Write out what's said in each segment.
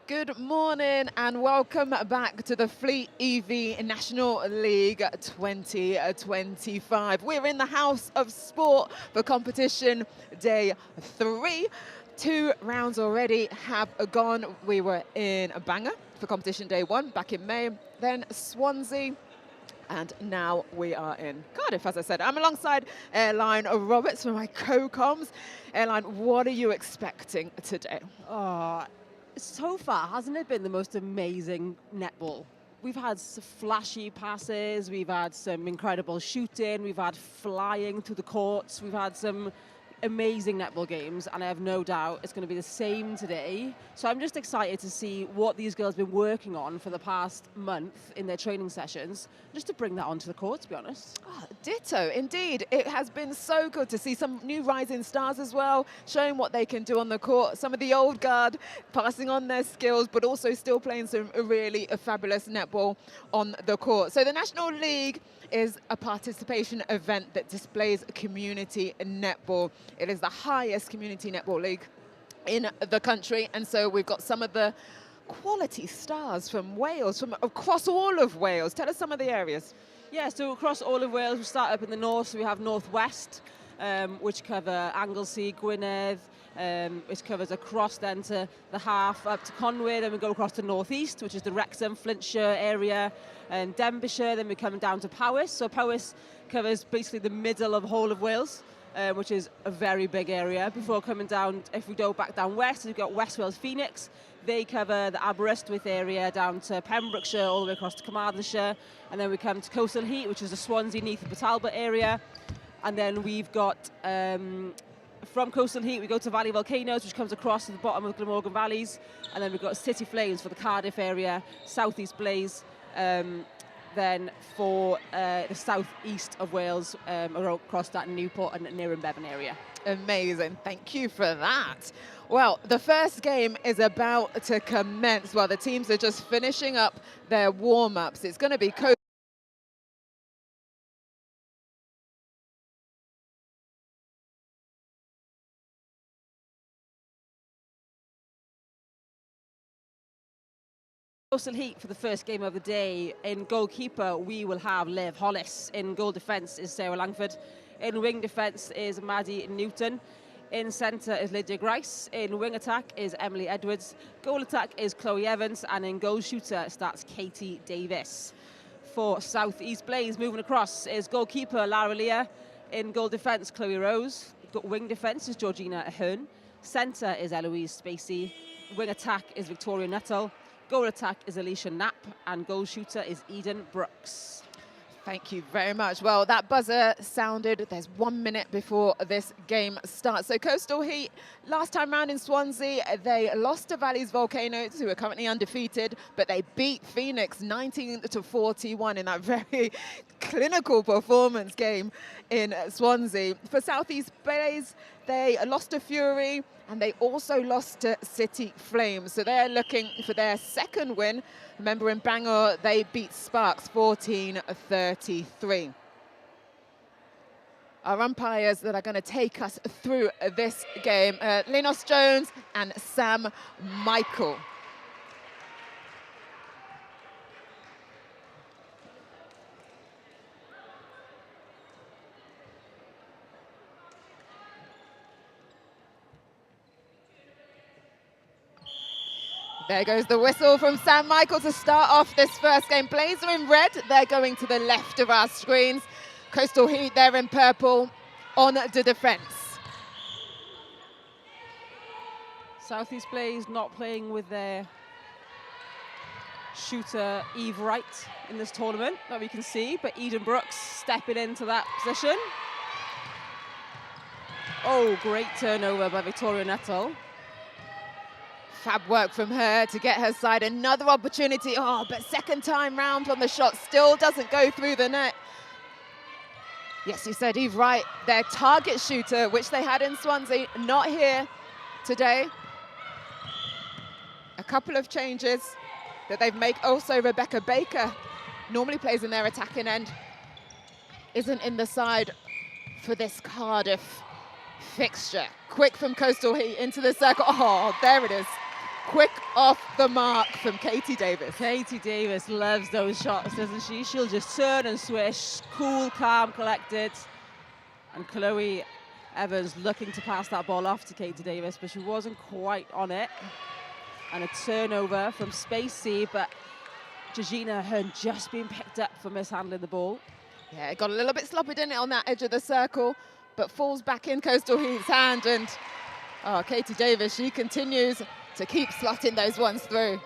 Good morning and welcome back to the Fleet EV National League 2025. We're in the House of Sport for competition day 3. 2 rounds already have gone. We were in Bangor for competition day 1 back in May, then Swansea, and now we are in Cardiff, as I said. I'm alongside Airline Roberts for my co-coms. Airline, what are you expecting today? So far, hasn't it been the most amazing netball? We've had some flashy passes, we've had some incredible shooting, we've had flying to the courts, we've had some amazing netball games, and I have no doubt it's going to be the same today. So I'm just excited to see what these girls have been working on for the past month in their training sessions, just to bring that onto the court, to be honest. Oh, ditto, indeed. It has been so good to see some new rising stars as well, showing what they can do on the court. Some of the old guard passing on their skills, but also still playing some really fabulous netball on the court. So the National League is a participation event that displays community netball. It is the highest community netball league in the country, and so we've got some of the quality stars from Wales, from across all of Wales. Tell us some of the areas. Yeah, so across all of Wales, we start up in the north, so we have Northwest, which cover Anglesey, Gwynedd, which covers across then to the half up to Conwy, then we go across to Northeast, which is the Wrexham, Flintshire area, and Denbighshire, then we're coming down to Powys. So Powys covers basically the middle of the whole of Wales, which is a very big area. Before coming down, if we go back down west, we've got West Wales Phoenix. They cover the Aberystwyth area down to Pembrokeshire, all the way across to Carmarthenshire. And then we come to Coastal Heat, which is the Swansea, Neath and Talbot area. And then we've got, from Coastal Heat, we go to Valley Volcanoes, which comes across to the bottom of Glamorgan Valleys. And then we've got City Flames for the Cardiff area, Southeast Blaze, then for the southeast of Wales, across that Newport and near Bevan area. Amazing, thank you for that. Well, the first game is about to commence. Well, the teams are just finishing up their warm-ups. It's going to be Coastal Heat for the first game of the day. In goalkeeper, we will have Liv Hollis. In goal defence is Sarah Langford. In wing defence is Maddie Newton. In centre is Lydia Grice. In wing attack is Emily Edwards. Goal attack is Chloe Evans. And in goal shooter starts Katie Davis. For South East Blaze, moving across, is goalkeeper Lara Leah. In goal defence, Chloe Rose. Wing defence is Georgina Ahern. Centre is Eloise Spacey. Wing attack is Victoria Nuttall. Goal attack is Alicia Knapp, and goal shooter is Eden Brooks. Thank you very much. Well, that buzzer sounded. There's 1 minute before this game starts. So Coastal Heat, last time round in Swansea, they lost to Valleys Volcanoes, who are currently undefeated, but they beat Phoenix 19-41 in that very clinical performance game in Swansea. For Southeast Blaze, they lost to Fury, and they also lost to City Flames. So they're looking for their second win. Remember, in Bangor, they beat Sparks 14-33. Our umpires that are going to take us through this game, Linos Jones and Sam Michael. There goes the whistle from Sam Michael to start off this first game. Blaze are in red, they're going to the left of our screens. Coastal Heat, they're in purple on the defence. Southeast Blaze not playing with their shooter Eve Wright in this tournament that we can see, but Eden Brooks stepping into that position. Oh, great turnover by Victoria Nuttall. Fab work from her to get her side another opportunity. Oh, but second time round on the shot still doesn't go through the net. Yes, you said Eve Wright, their target shooter, which they had in Swansea, not here today. A couple of changes that they've made. Also, Rebecca Baker normally plays in their attacking end, isn't in the side for this Cardiff fixture. Quick from Coastal Heat into the circle. Oh, there it is. quick off the mark from Katie Davis. Katie Davis loves those shots, doesn't she? She'll just turn and swish, cool, calm, collected. And Chloe Evans looking to pass that ball off to Katie Davis, but she wasn't quite on it. And a turnover from Spacey, but Georgina Ahern just being picked up for mishandling the ball. Yeah, it got a little bit sloppy, didn't it, on that edge of the circle, but falls back in Coastal Heat's hand. And Katie Davis, she continues to keep slotting those ones through.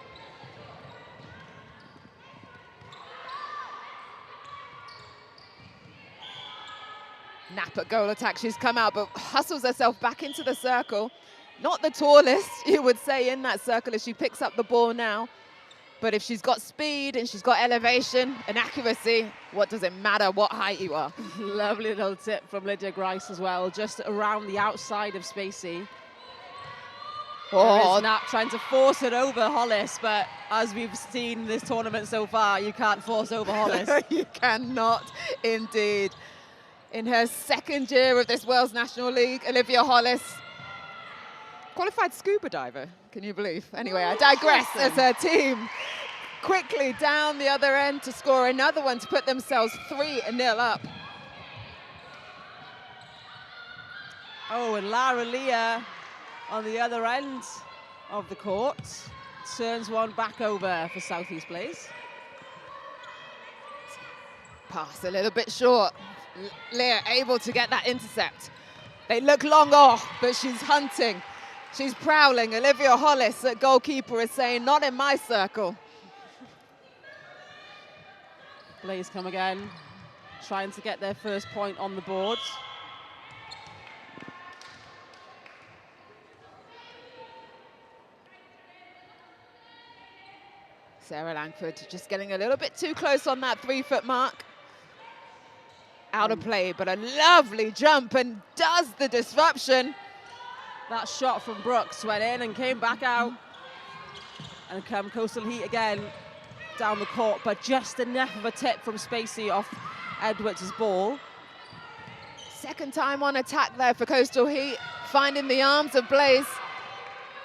Napa goal attack, she's come out, but hustles herself back into the circle. Not the tallest, you would say, in that circle as she picks up the ball now. But if she's got speed and she's got elevation and accuracy, what does it matter what height you are? Lovely little tip from Lydia Grice as well, just around the outside of Spacey. Oh, Nap trying to force it over Hollis, but as we've seen this tournament so far, you can't force over Hollis. You cannot indeed. In her second year of this Wales National League, Olivia Hollis, qualified scuba diver, can you believe? Anyway, I digress as her team quickly down the other end to score another one to put themselves 3-0 up. Oh, and Lara Leah on the other end of the court turns one back over for South East Blaze. Pass a little bit short. Leah able to get that intercept. They look long off, but she's hunting. She's prowling. Olivia Hollis at goalkeeper is saying, not in my circle. Blaze come again, trying to get their first point on the board. Sarah Langford just getting a little bit too close on that 3-foot mark. Out of play, but a lovely jump and does the disruption. That shot from Brooks went in and came back out. And come Coastal Heat again down the court, but just enough of a tip from Spacey off Edwards' ball. Second time on attack there for Coastal Heat, finding the arms of Blaze.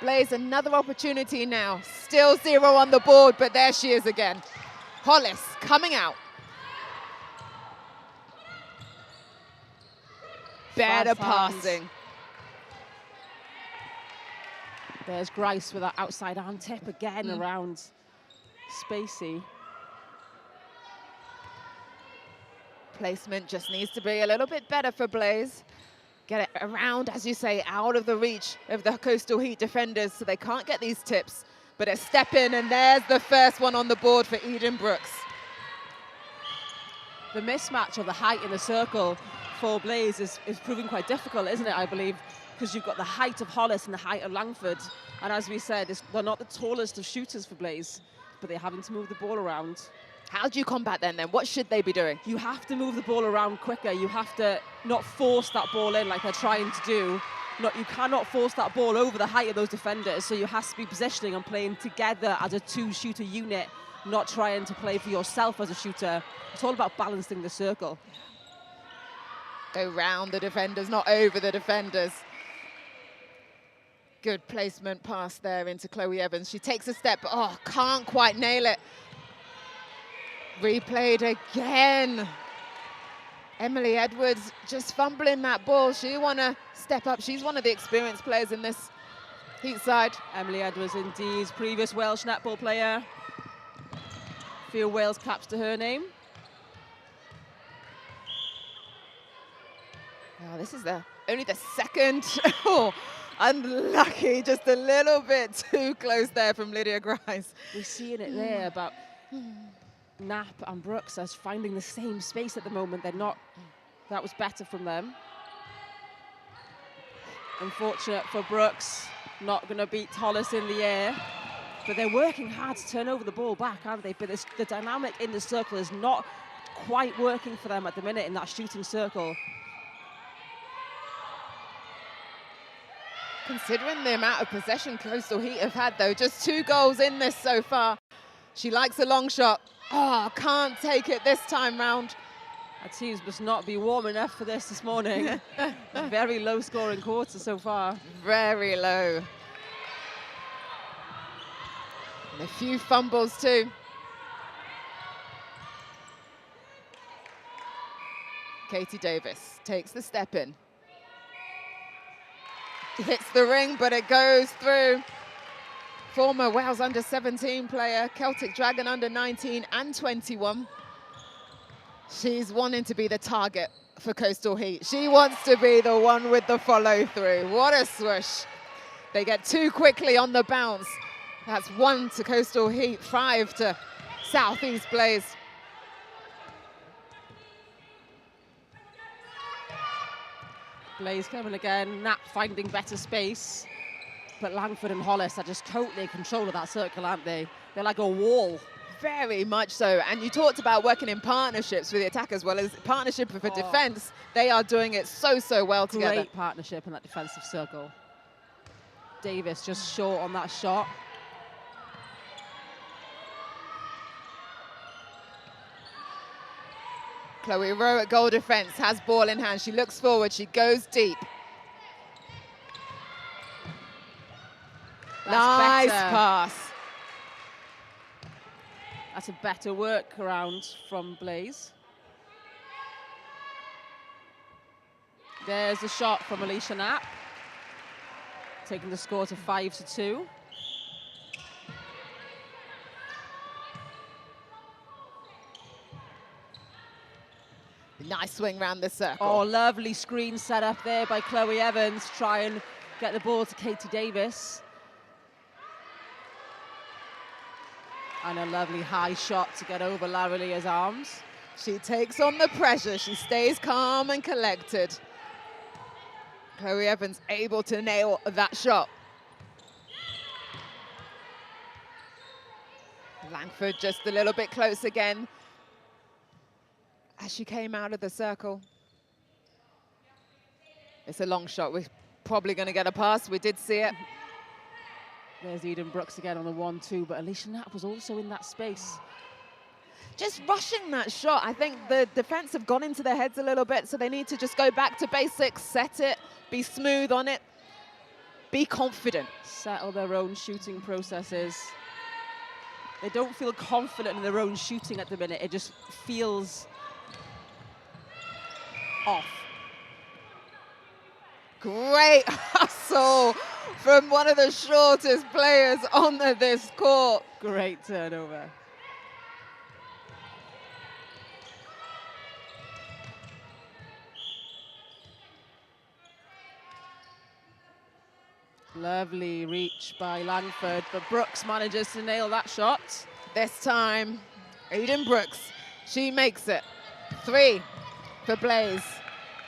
Blaze, another opportunity now. Still 0 on the board, but there she is again. Hollis coming out. Better passing. There's Grice with that outside arm tip again around Spacey. Placement just needs to be a little bit better for Blaze. Get it around, as you say, out of the reach of the Coastal Heat defenders, so they can't get these tips. But a step in, and there's the first one on the board for Eden Brooks. The mismatch of the height in the circle for Blaze is proving quite difficult, isn't it, I believe, because you've got the height of Hollis and the height of Langford. And as we said, they're not the tallest of shooters for Blaze, but they're having to move the ball around. How do you combat them then? What should they be doing? You have to move the ball around quicker. You have to not force that ball in like they're trying to do. You cannot force that ball over the height of those defenders, so you have to be positioning and playing together as a two-shooter unit, not trying to play for yourself as a shooter. It's all about balancing the circle. Go round the defenders, not over the defenders. Good placement pass there into Chloe Evans. She takes a step, but can't quite nail it. Replayed again. Emily Edwards just fumbling that ball. She want to step up. She's one of the experienced players in this Heat side. Emily Edwards, indeed, previous Welsh netball player. Few Wales caps to her name. Oh, this is only the second. Unlucky, just a little bit too close there from Lydia Grice. We're seeing it there about Knapp and Brooks as finding the same space at the moment. They're not, that was better from them. Unfortunate for Brooks, not going to beat Hollis in the air. But they're working hard to turn over the ball back, aren't they? But the dynamic in the circle is not quite working for them at the minute in that shooting circle. Considering the amount of possession Coastal Heat have had, though, just 2 goals in this so far. She likes a long shot. Can't take it this time round. Our teams must not be warm enough for this morning. A very low-scoring quarter so far. Very low. And a few fumbles too. Katie Davis takes the step in. Hits the ring, but it goes through. Former Wales under-17 player, Celtic Dragon under-19 and 21. She's wanting to be the target for Coastal Heat. She wants to be the one with the follow-through. What a swoosh. They get 2 quickly on the bounce. That's 1 to Coastal Heat, 5 to Southeast Blaze. Blaze coming again, Knapp finding better space. But Langford and Hollis are just totally in control of that circle, aren't they? They're like a wall. Very much so. And you talked about working in partnerships with the attack as well as partnership for defense. They are doing it so well together. Great partnership in that defensive circle. Davis just short on that shot. Chloe Rowe at goal defense has ball in hand. She looks forward, she goes deep. Nice pass. That's a better workaround from Blaze. There's a shot from Alicia Knapp, taking the score to 5-2. Nice swing round the circle. Oh, lovely screen set up there by Chloe Evans. Try and get the ball to Katie Davis. And a lovely high shot to get over Laralia's arms. She takes on the pressure. She stays calm and collected. Chloe Evans able to nail that shot. Langford just a little bit close again as she came out of the circle. It's a long shot. We're probably going to get a pass. We did see it. There's Eden Brooks again on the 1-2, but Alicia Knapp was also in that space. Just rushing that shot. I think the defense have gone into their heads a little bit, so they need to just go back to basics, set it, be smooth on it, be confident. Settle their own shooting processes. They don't feel confident in their own shooting at the minute. It just feels off. Great hustle from one of the shortest players on this court. Great turnover. Lovely reach by Langford, but Brooks manages to nail that shot. This time, Eden Brooks, she makes it. 3 for Blaze.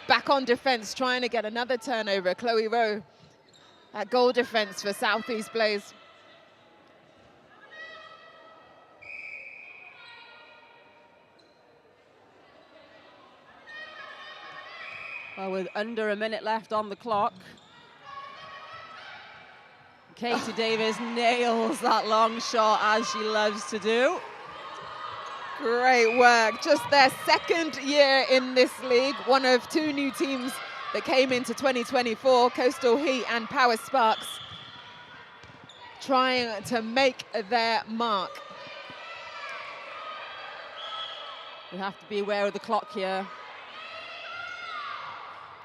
Back on defense, trying to get another turnover. Chloe Rowe at goal defense for Southeast Blaze. Well, with under a minute left on the clock, Katie Davis nails that long shot as she loves to do. Great work. Just their second year in this league. One of 2 new teams that came into 2024, Coastal Heat and Power Sparks, trying to make their mark. We have to be aware of the clock here.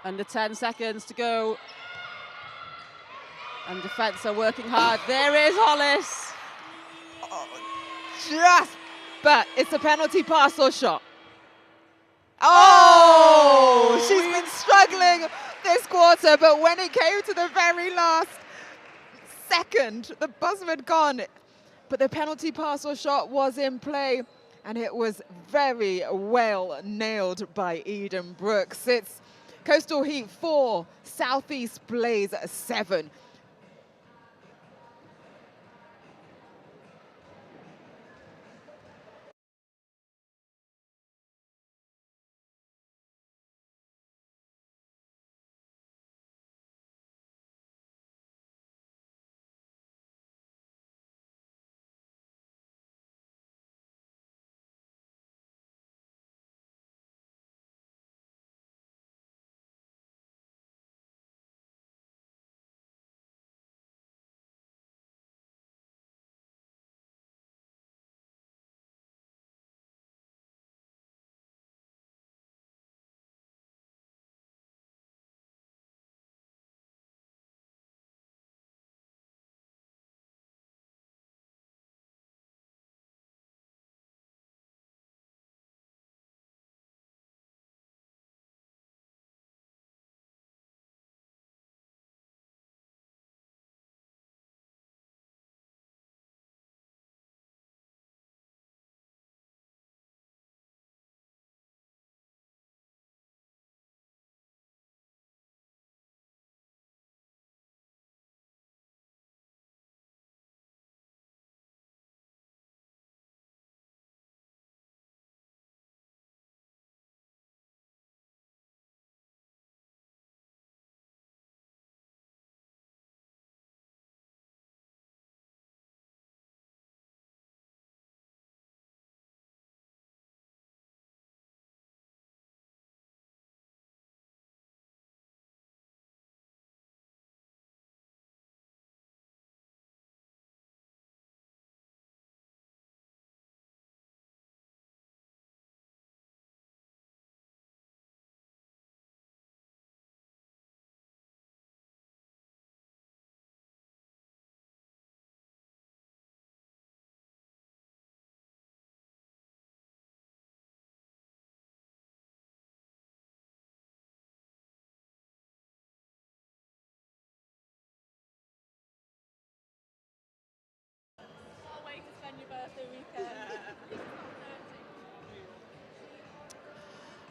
Under 10 seconds to go. And defense are working hard. There is Hollis. But it's a penalty pass or shot. Oh, she's been struggling this quarter, but when it came to the very last second, the buzzer had gone. But the penalty pass or shot was in play, and it was very well nailed by Eden Brooks. It's Coastal Heat 4, Southeast Blaze 7.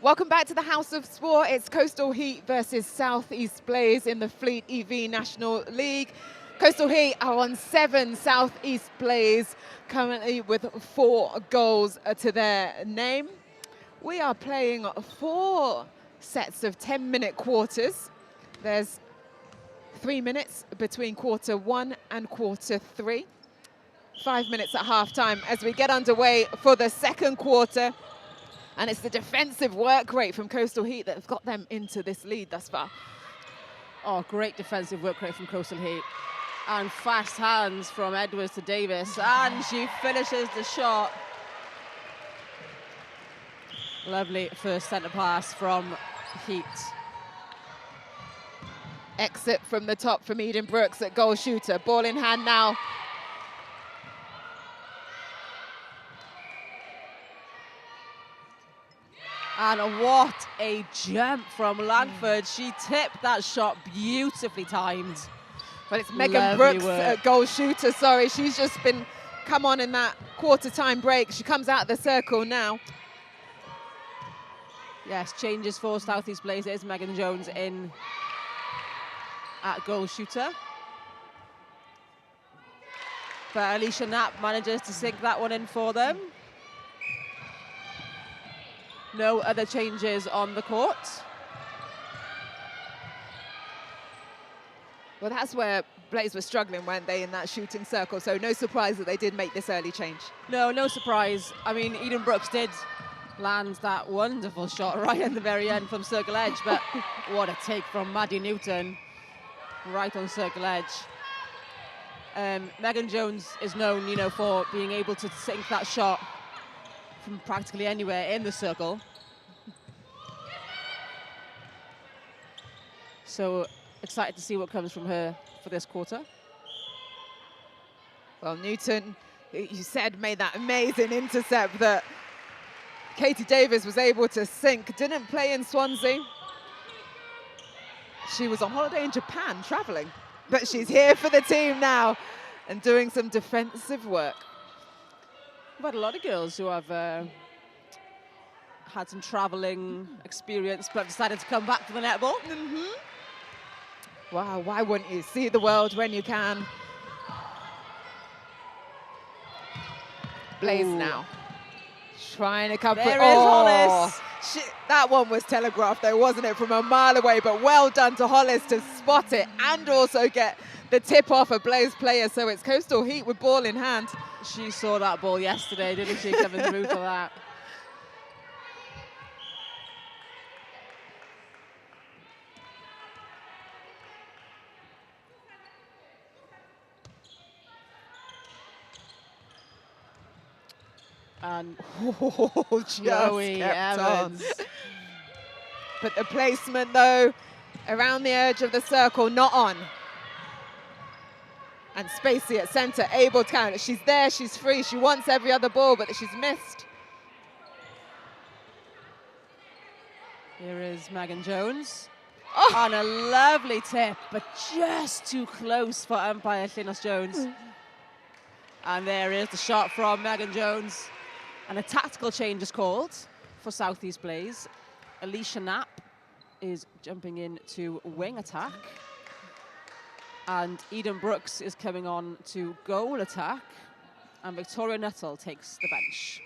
Welcome back to the House of Sport. It's Coastal Heat versus Southeast Blaze in the Fleet EV National League. Coastal Heat are on 7, Southeast Blaze currently with 4 goals to their name. We are playing 4 sets of 10-minute quarters. There's 3 minutes between quarter 1 and quarter 3. 5 minutes at half-time as we get underway for the second quarter. And it's the defensive work rate from Coastal Heat that have got them into this lead thus far. Oh, great defensive work rate from Coastal Heat. And fast hands from Edwards to Davis. And she finishes the shot. Lovely first centre pass from Heat. Exit from the top from Eden Brooks at goal shooter. Ball in hand now. And what a jump from Langford. She tipped that shot beautifully timed. But it's Megan Brooks at goal shooter, sorry. She's just come on in that quarter time break. She comes out of the circle now. Yes, changes for Southeast Blazers. Megan Jones in at goal shooter. But Alicia Knapp manages to sink that one in for them. No other changes on the court. Well, that's where Blaze were struggling, weren't they, in that shooting circle? So no surprise that they did make this early change. No, no surprise. I mean, Eden Brooks did land that wonderful shot right at the very end from circle edge, but what a take from Maddie Newton right on circle edge. Megan Jones is known, you know, for being able to sink that shot from practically anywhere in the circle. So excited to see what comes from her for this quarter. Well, Newton, you said, made that amazing intercept that Katie Davis was able to sink. Didn't play in Swansea. She was on holiday in Japan, traveling, but she's here for the team now and doing some defensive work. We've had a lot of girls who have had some traveling experience but decided to come back to the netball. Wow, why wouldn't you see the world when you can? Blaze now. Trying to come for... There is Hollis. That one was telegraphed though, wasn't it, from a mile away, but well done to Hollis to spot it and also get the tip off a Blaze player. So it's Coastal Heat with ball in hand. She saw that ball yesterday, didn't she, coming through for that? And Joey Evans. But the placement, though, around the edge of the circle, not on. And Spacey at centre, able to count it. She's there, she's free, she wants every other ball, but she's missed. Here is Megan Jones. On a lovely tip, but just too close for umpire Llinnos Jones. And there is the shot from Megan Jones. And a tactical change is called for Southeast Blaze. Alicia Knapp is jumping in to wing attack. And Eden Brooks is coming on to goal attack. And Victoria Nuttall takes the bench.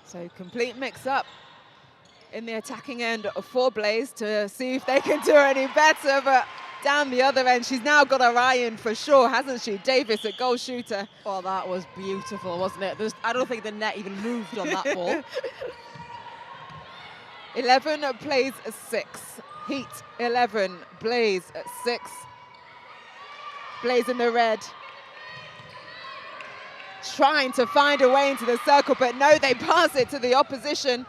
So complete mix-up in the attacking end for Blaze to see if they can do any better. But down the other end, she's now got her eye in for sure, hasn't she? Davis at goal shooter. Well, that was beautiful, wasn't it? I don't think the net even moved on that ball. 11 plays 6. Heat 11, Blaze at 6. Blaze in the red. Trying to find a way into the circle, but no, they pass it to the opposition.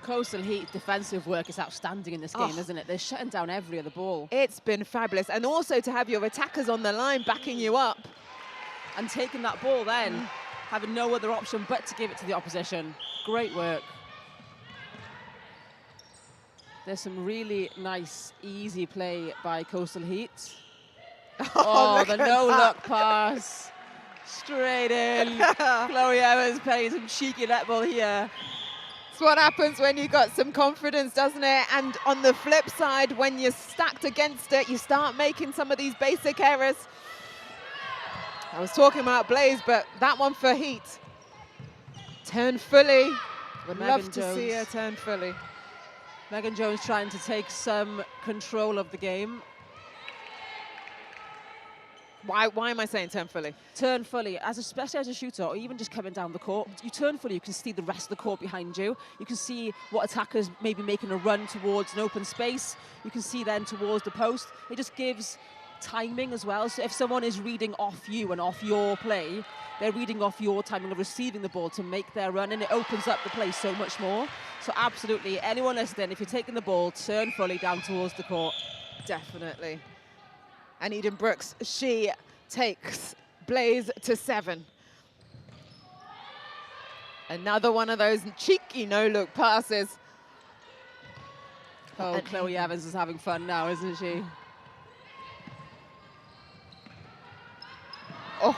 Coastal Heat defensive work is outstanding in this game, isn't it? They're shutting down every other ball. It's been fabulous. And also to have your attackers on the line backing you up. And taking that ball then, having no other option but to give it to the opposition. Great work. There's some really nice, easy play by Coastal Heat. Oh, the no-look pass. Straight in. Chloe Evans playing some cheeky netball here. what happens when you got some confidence, doesn't it? And on the flip side, when you're stacked against it, you start making some of these basic errors. I was talking about Blaze, but that one for Heat. Turn fully. Would love to see her turn fully. Megan Jones trying to take some control of the game. Why am I saying turn fully? Turn fully, especially as a shooter, or even just coming down the court. You turn fully, you can see the rest of the court behind you. You can see what attackers may be making a run towards an open space. You can see then towards the post. It just gives timing as well. So if someone is reading off you and off your play, they're reading off your timing of receiving the ball to make their run, and it opens up the play so much more. So absolutely, anyone listening, if you're taking the ball, turn fully down towards the court. Definitely. And Eden Brooks, she takes Blaze to 7. Another one of those cheeky no-look passes. Oh, and Chloe Evans is having fun now, isn't she? Oh.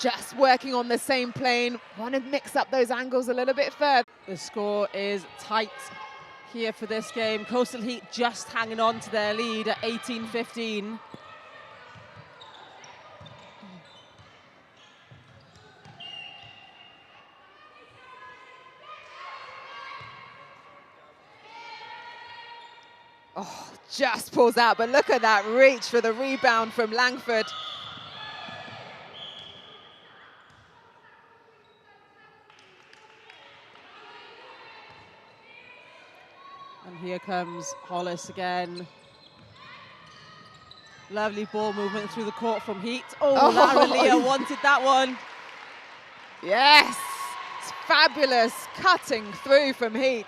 Just working on the same plane. Want to mix up those angles a little bit further. The score is tight here for this game. Coastal Heat just hanging on to their lead at 18-15. Oh, just pulls out, but look at that reach for the rebound from Langford. And here comes Hollis again. Lovely ball movement through the court from Heat. Oh, Lara Leah wanted that one. Yes, it's fabulous cutting through from Heat.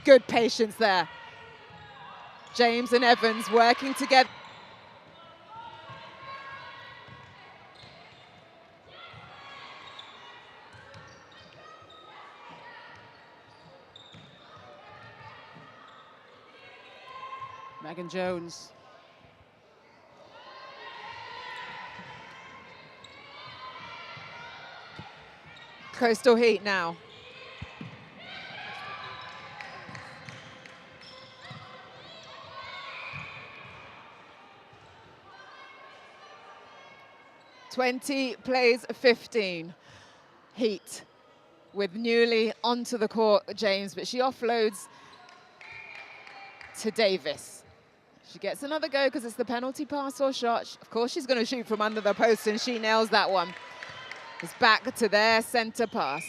Good patience there. James and Evans working together. Megan Jones. Coastal Heat now. Plays 15. Heat with Newley onto the court, James, but she offloads to Davis. She gets another go because it's the penalty pass or shot. Of course, she's going to shoot from under the post, and she nails that one. It's back to their center pass.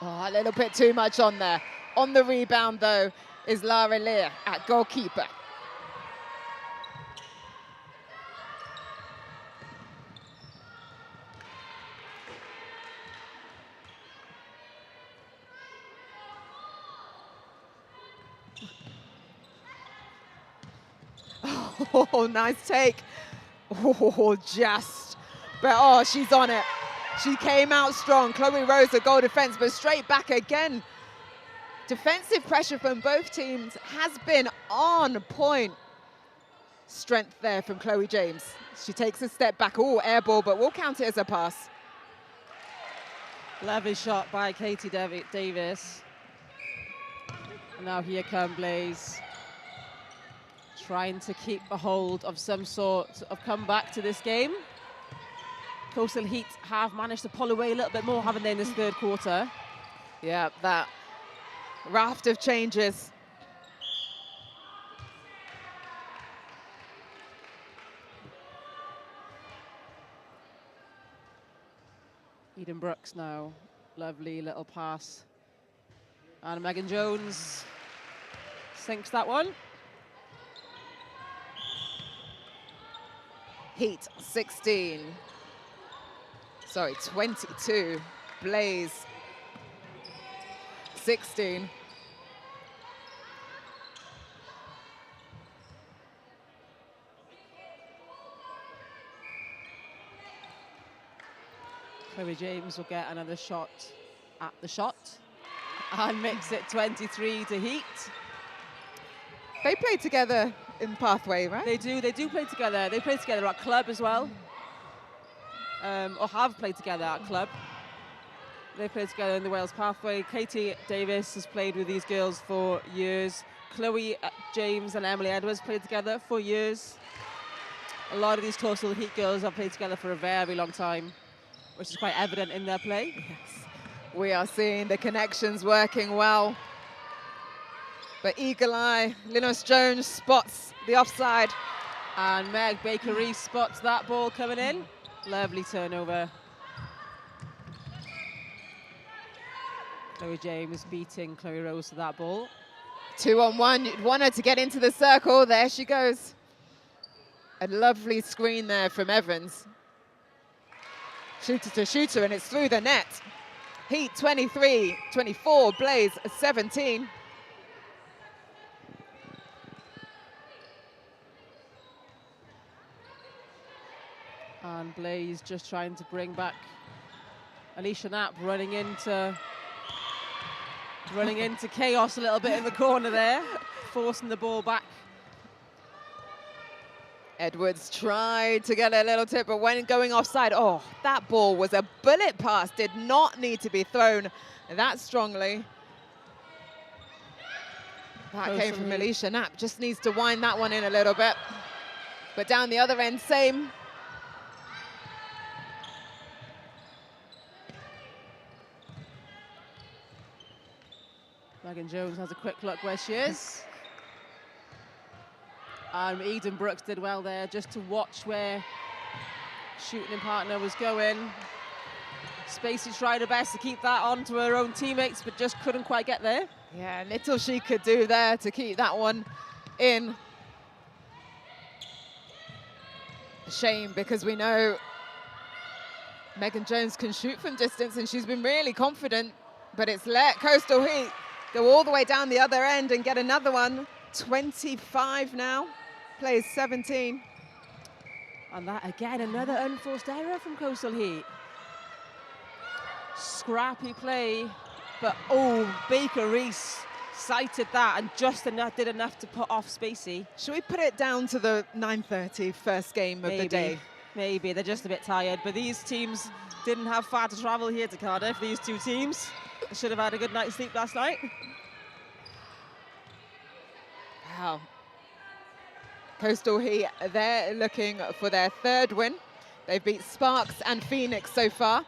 Oh, a little bit too much on there. On the rebound, though, is Lara Lear at goalkeeper. Oh, nice take. Oh, just. But, oh, she's on it. She came out strong. Chloe Rose, a goal defense, but straight back again. Defensive pressure from both teams has been on point. Strength there from Chloe James. She takes a step back. Oh, air ball, but we'll count it as a pass. Lovely shot by Katie Davis. And now here come Blaze. Trying to keep a hold of some sort of comeback to this game. Coastal Heat have managed to pull away a little bit more, haven't they, in this third quarter? Yeah, that raft of changes. Eden Brooks now. Lovely little pass. And Megan Jones sinks that one. Heat 16. Sorry, 22. Blaze 16. Chloe James will get another shot at the shot and makes it 23 to Heat. They play together in Pathway, right? They do play together. They play together at club as well, or have played together at club. They play together in the Wales Pathway. Katie Davis has played with these girls for years. Chloe James and Emily Edwards played together for years. A lot of these Coastal Heat girls have played together for a very long time, which is quite evident in their play. Yes, we are seeing the connections working well. But eagle eye, Linus Jones spots the offside. And Meg Baker-Reese spots that ball coming in. Lovely turnover. Chloe James beating Chloe Rose to that ball. 2-on-1, you'd want her to get into the circle. There she goes. A lovely screen there from Evans. Shooter to shooter, and it's through the net. Heat 23, 24, Blaze 17. And Blaze just trying to bring back Alicia Knapp, running into chaos a little bit in the corner there, forcing the ball back. Edwards tried to get a little tip, but when going offside, oh, that ball was a bullet pass, did not need to be thrown that strongly. That came from Alicia Knapp, just needs to wind that one in a little bit. But down the other end, same. Megan Jones has a quick look where she is. And Eden Brooks did well there, just to watch where shooting partner was going. Spacey tried her best to keep that on to her own teammates, but just couldn't quite get there. Yeah, little she could do there to keep that one in. A shame, because we know Megan Jones can shoot from distance, and she's been really confident, but it's let Coastal Heat go all the way down the other end and get another one. 25 now, plays 17. And that, again, another unforced error from Coastal Heat. Scrappy play, but oh, Baker-Reese sighted that and just did enough to put off Spacey. Should we put it down to the 9:30 first game of the day? Maybe, they're just a bit tired, but these teams didn't have far to travel here to Cardiff, these two teams. They should have had a good night's sleep last night. Wow. Coastal Heat, they're looking for their third win. They've beat Sparks and Phoenix so far.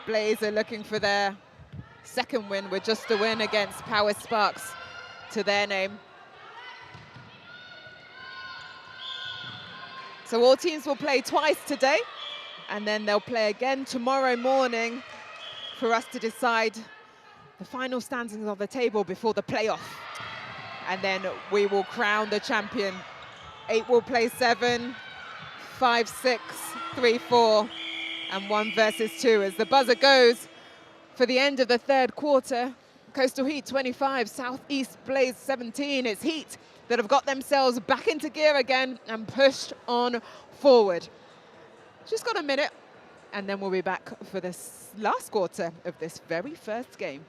Blaze are looking for their second win with just a win against Power Sparks to their name. So all teams will play twice today, and then they'll play again tomorrow morning for us to decide the final standings of the table before the playoff. And then we will crown the champion. 8 will play 7, 5, 6, 3, 4, and 1 versus 2 as the buzzer goes for the end of the third quarter. Coastal Heat 25, Southeast Blaze 17. It's Heat that have got themselves back into gear again and pushed on forward. Just got a minute, and then we'll be back for this last quarter of this very first game.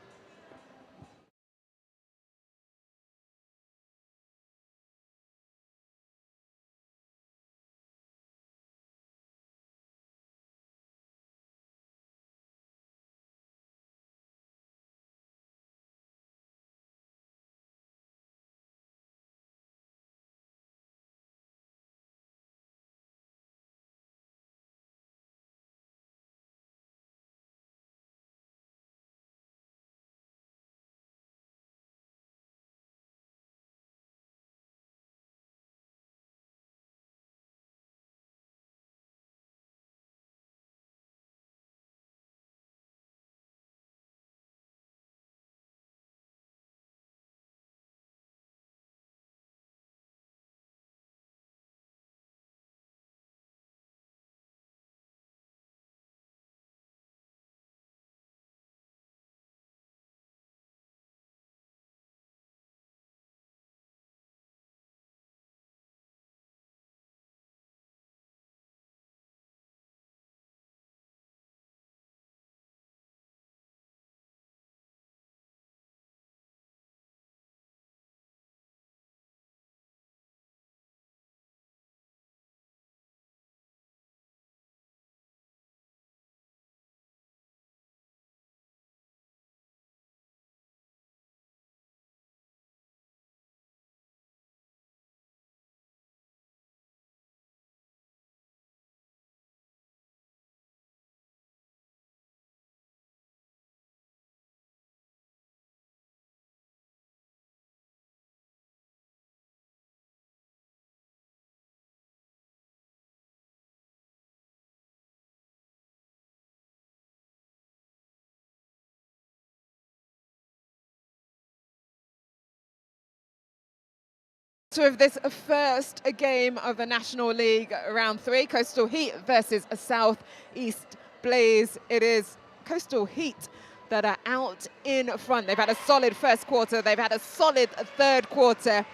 quarter of this first game of the National League round 3. Coastal Heat versus South East Blaze. It is Coastal Heat that are out in front. They've had a solid first quarter. They've had a solid third quarter.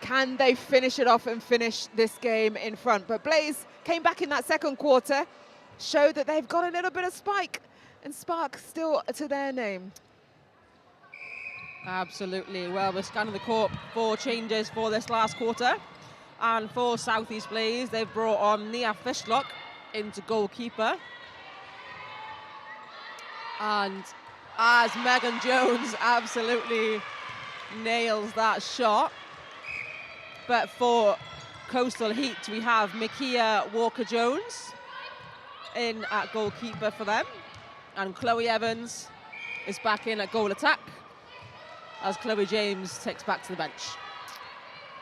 Can they finish it off and finish this game in front? But Blaze came back in that second quarter, showed that they've got a little bit of spike and spark still to their name. Absolutely. Well, we're scanning the court for changes for this last quarter. And for South East Blaze, they've brought on Nia Fishlock into goalkeeper. And as Megan Jones absolutely nails that shot. But for Coastal Heat, we have Mikia Walker-Jones in at goalkeeper for them. And Chloe Evans is back in at goal attack as Chloe James takes back to the bench.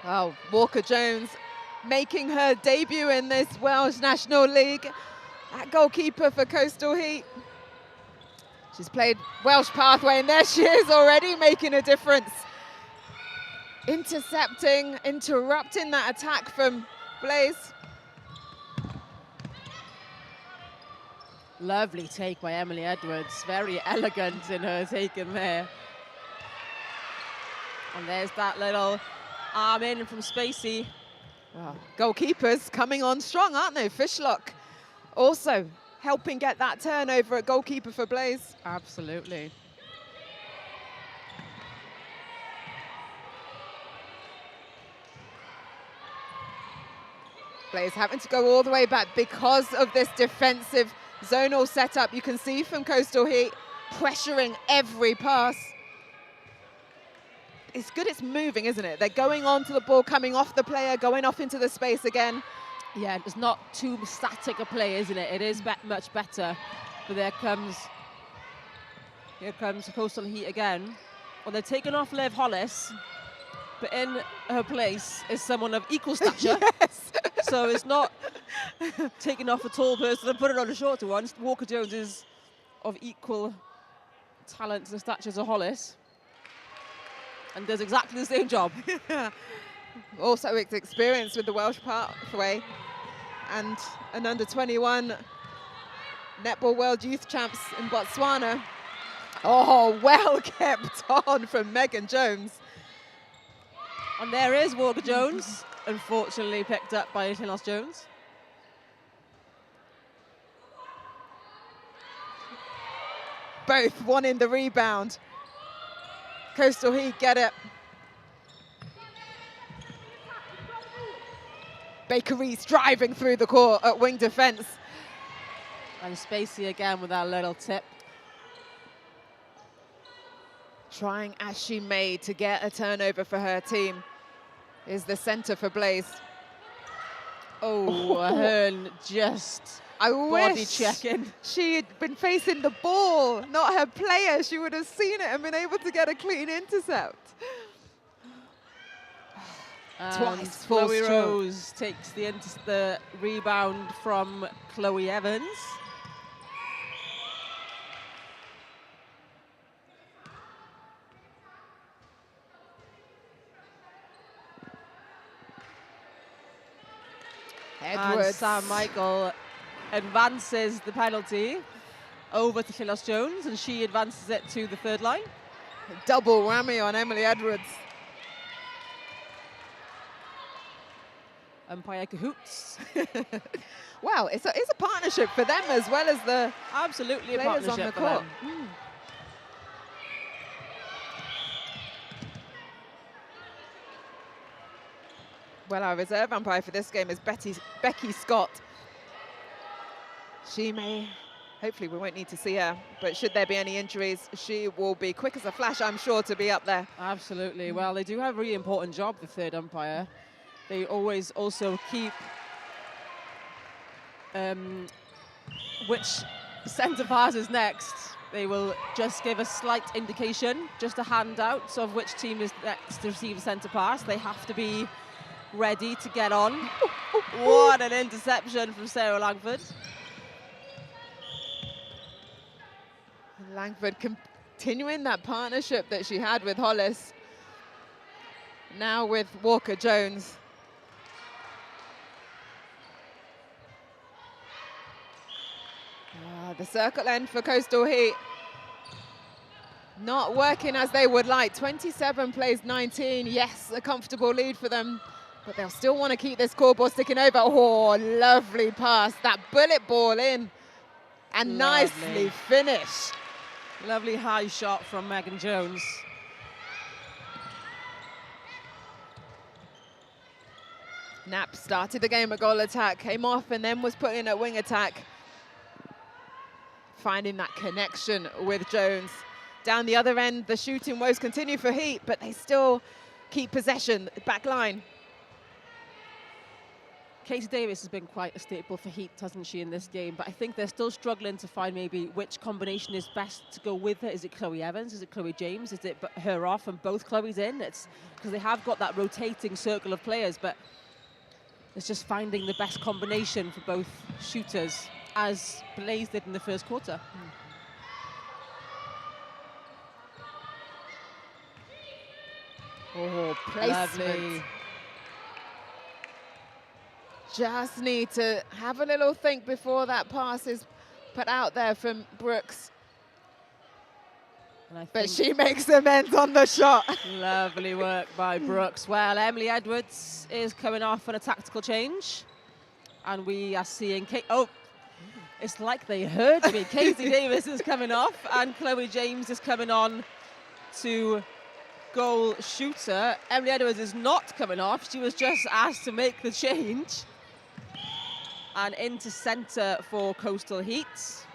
Wow, Walker-Jones making her debut in this Welsh National League at goalkeeper for Coastal Heat. She's played Welsh Pathway, and there she is already making a difference. Intercepting, interrupting that attack from Blaze. Lovely take by Emily Edwards. Very elegant in her take in there. And there's that little arm in from Spacey. Wow. Goalkeepers coming on strong, aren't they? Fishlock also helping get that turnover at goalkeeper for Blaze. Absolutely. Blaze having to go all the way back because of this defensive zonal setup. You can see from Coastal Heat pressuring every pass. It's good it's moving, isn't it? They're going on to the ball, coming off the player, going off into the space again. Yeah, it's not too static a play, isn't it? It is much better. But here comes Coastal Heat again. Well, they've taken off Liv Hollis, but in her place is someone of equal stature. Yes. So it's not taking off a tall person and putting on a shorter one. Walker-Jones is of equal talent and stature as Hollis and does exactly the same job. Also experience with the Welsh Pathway and an under-21 Netball World Youth Champs in Botswana. Oh, well kept on from Megan Jones. And there is Walker-Jones, unfortunately picked up by Linus Jones. Both wanting the rebound. Coastal Heat get it. Baker Reese driving through the court at wing defense. And Spacey again with that little tip. Trying as she may to get a turnover for her team is the center for Blaze. Oh, Ahern just body checking. She had been facing the ball, not her player. She would have seen it and been able to get a clean intercept. Twice. Chloe Rose takes the rebound from Chloe Evans. Edwards. And Sam Michael advances the penalty over to Linus Jones, and she advances it to the third line. Double whammy on Emily Edwards. Umpire cahoots. Wow, it's a partnership for them as well as the absolutely a players partnership on the for court. them. Well, our reserve umpire for this game is Becky Scott. She may, hopefully we won't need to see her, but should there be any injuries, she will be quick as a flash, I'm sure, to be up there. Absolutely. Well, they do have a really important job, the third umpire. They always also keep which centre pass is next. They will just give a slight indication, just a handout of which team is next to receive a centre pass. They have to be ready to get on. What an interception from Sarah Langford. Langford continuing that partnership that she had with Hollis. Now with Walker-Jones. The circle end for Coastal Heat. Not working as they would like. 27 plays 19. Yes, a comfortable lead for them. But they'll still want to keep this core ball sticking over. Oh, lovely pass. That bullet ball in. And nicely finished. Lovely high shot from Megan Jones. Knapp started the game at goal attack, came off and then was put in at wing attack. Finding that connection with Jones. Down the other end, the shooting woes continue for Heat, but they still keep possession, back line. Katie Davis has been quite a staple for Heat, hasn't she, in this game? But I think they're still struggling to find maybe which combination is best to go with her. Is it Chloe Evans? Is it Chloe James? Is it her off and both Chloe's in? It's because they have got that rotating circle of players, but it's just finding the best combination for both shooters, as Blaze did in the first quarter. Oh, placement. Lovely. Just need to have a little think before that pass is put out there from Brooks. But she makes amends on the shot. Lovely work by Brooks. Well, Emily Edwards is coming off on a tactical change. And we are seeing it's like they heard me. Katie Davis is coming off and Chloe James is coming on to goal shooter. Emily Edwards is not coming off. She was just asked to make the change. And into centre for Coastal Heat,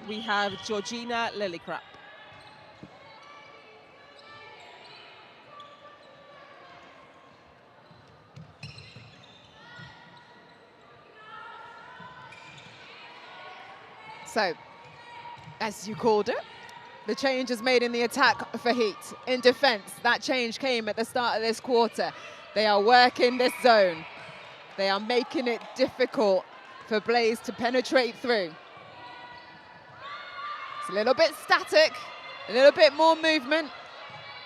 we have Georgina Lillicrap. So, as you called it, the change is made in the attack for Heat. In defence, that change came at the start of this quarter. They are working this zone. They are making it difficult for Blaze to penetrate through. It's a little bit static, a little bit more movement.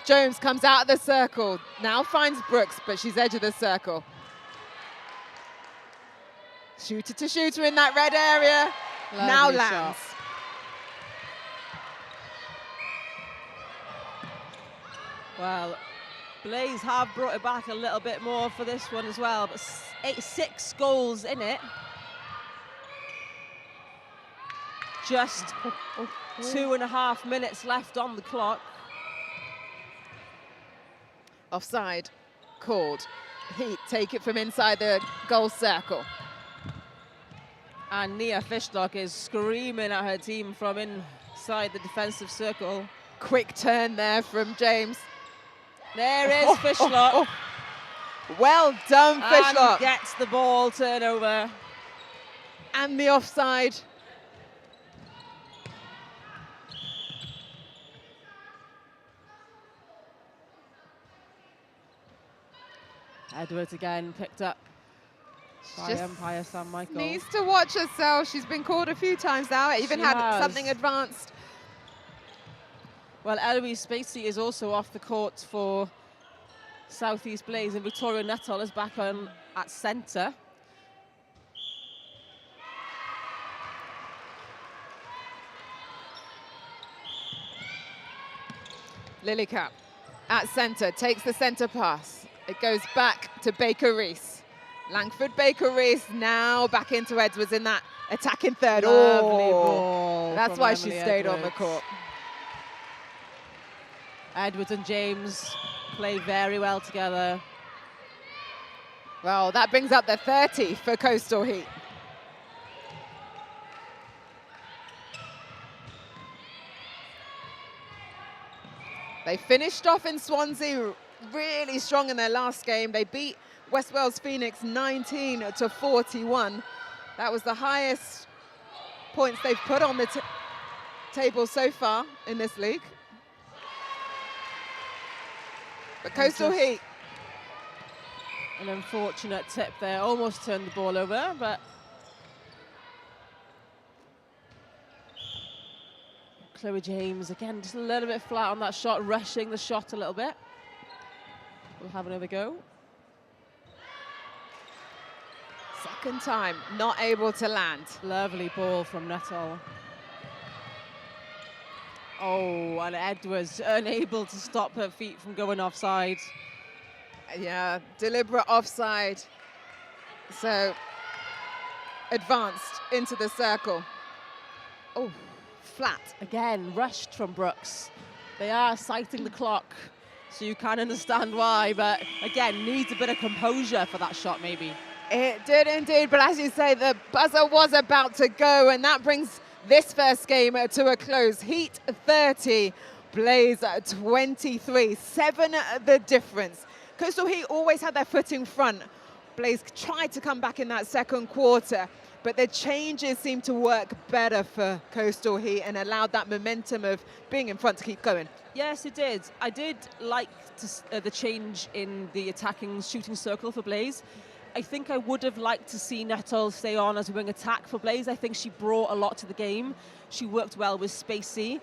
Jones comes out of the circle, now finds Brooks, but she's edge of the circle. Shooter to shooter in that red area. Lovely now shot. lands. Well, Blaze have brought it back a little bit more for this one as well, but 6 goals in it. Just 2.5 minutes left on the clock. Offside called. Heat take it from inside the goal circle. And Nia Fishlock is screaming at her team from inside the defensive circle. Quick turn there from James. There is Fishlock. Well done, Fishlock. And gets the ball turnover. And the offside. Edwards again picked up by umpire Sam Michael. Needs to watch herself. She's been called a few times now. Even had something advanced. Well, Eloise Spacey is also off the court for South East Blaze, and Victoria Nuttall is back on at centre. Lillicrap at centre, takes the centre pass. It goes back to Baker-Rees. Langford Baker-Rees now back into Edwards in that attacking third. Lovely ball. That's why she stayed on the court. Edwards and James play very well together. Well, that brings up the 30 for Coastal Heat. They finished off in Swansea really strong in their last game. They beat West Wales Phoenix 19-41. That was the highest points they've put on the table so far in this league. But Coastal Heat. An unfortunate tip there, almost turned the ball over, but Chloe James, again, just a little bit flat on that shot, rushing the shot a little bit. We'll have another go. Second time, not able to land. Lovely ball from Nuttall. Oh, and Edwards unable to stop her feet from going offside. Yeah, deliberate offside. So, advanced into the circle. Oh, flat. Again, rushed from Brooks. They are citing the clock, so you can understand why, but again, needs a bit of composure for that shot maybe. It did indeed, but as you say, the buzzer was about to go, and that brings this first game to a close. Heat 30, Blaze 23, 7 the difference. Coastal Heat always had their foot in front. Blaze tried to come back in that second quarter, but the changes seemed to work better for Coastal Heat and allowed that momentum of being in front to keep going. Yes, it did. I did like the change in the attacking shooting circle for Blaze. I think I would have liked to see Nuttall stay on as a wing attack for Blaze. I think she brought a lot to the game. She worked well with Spacey.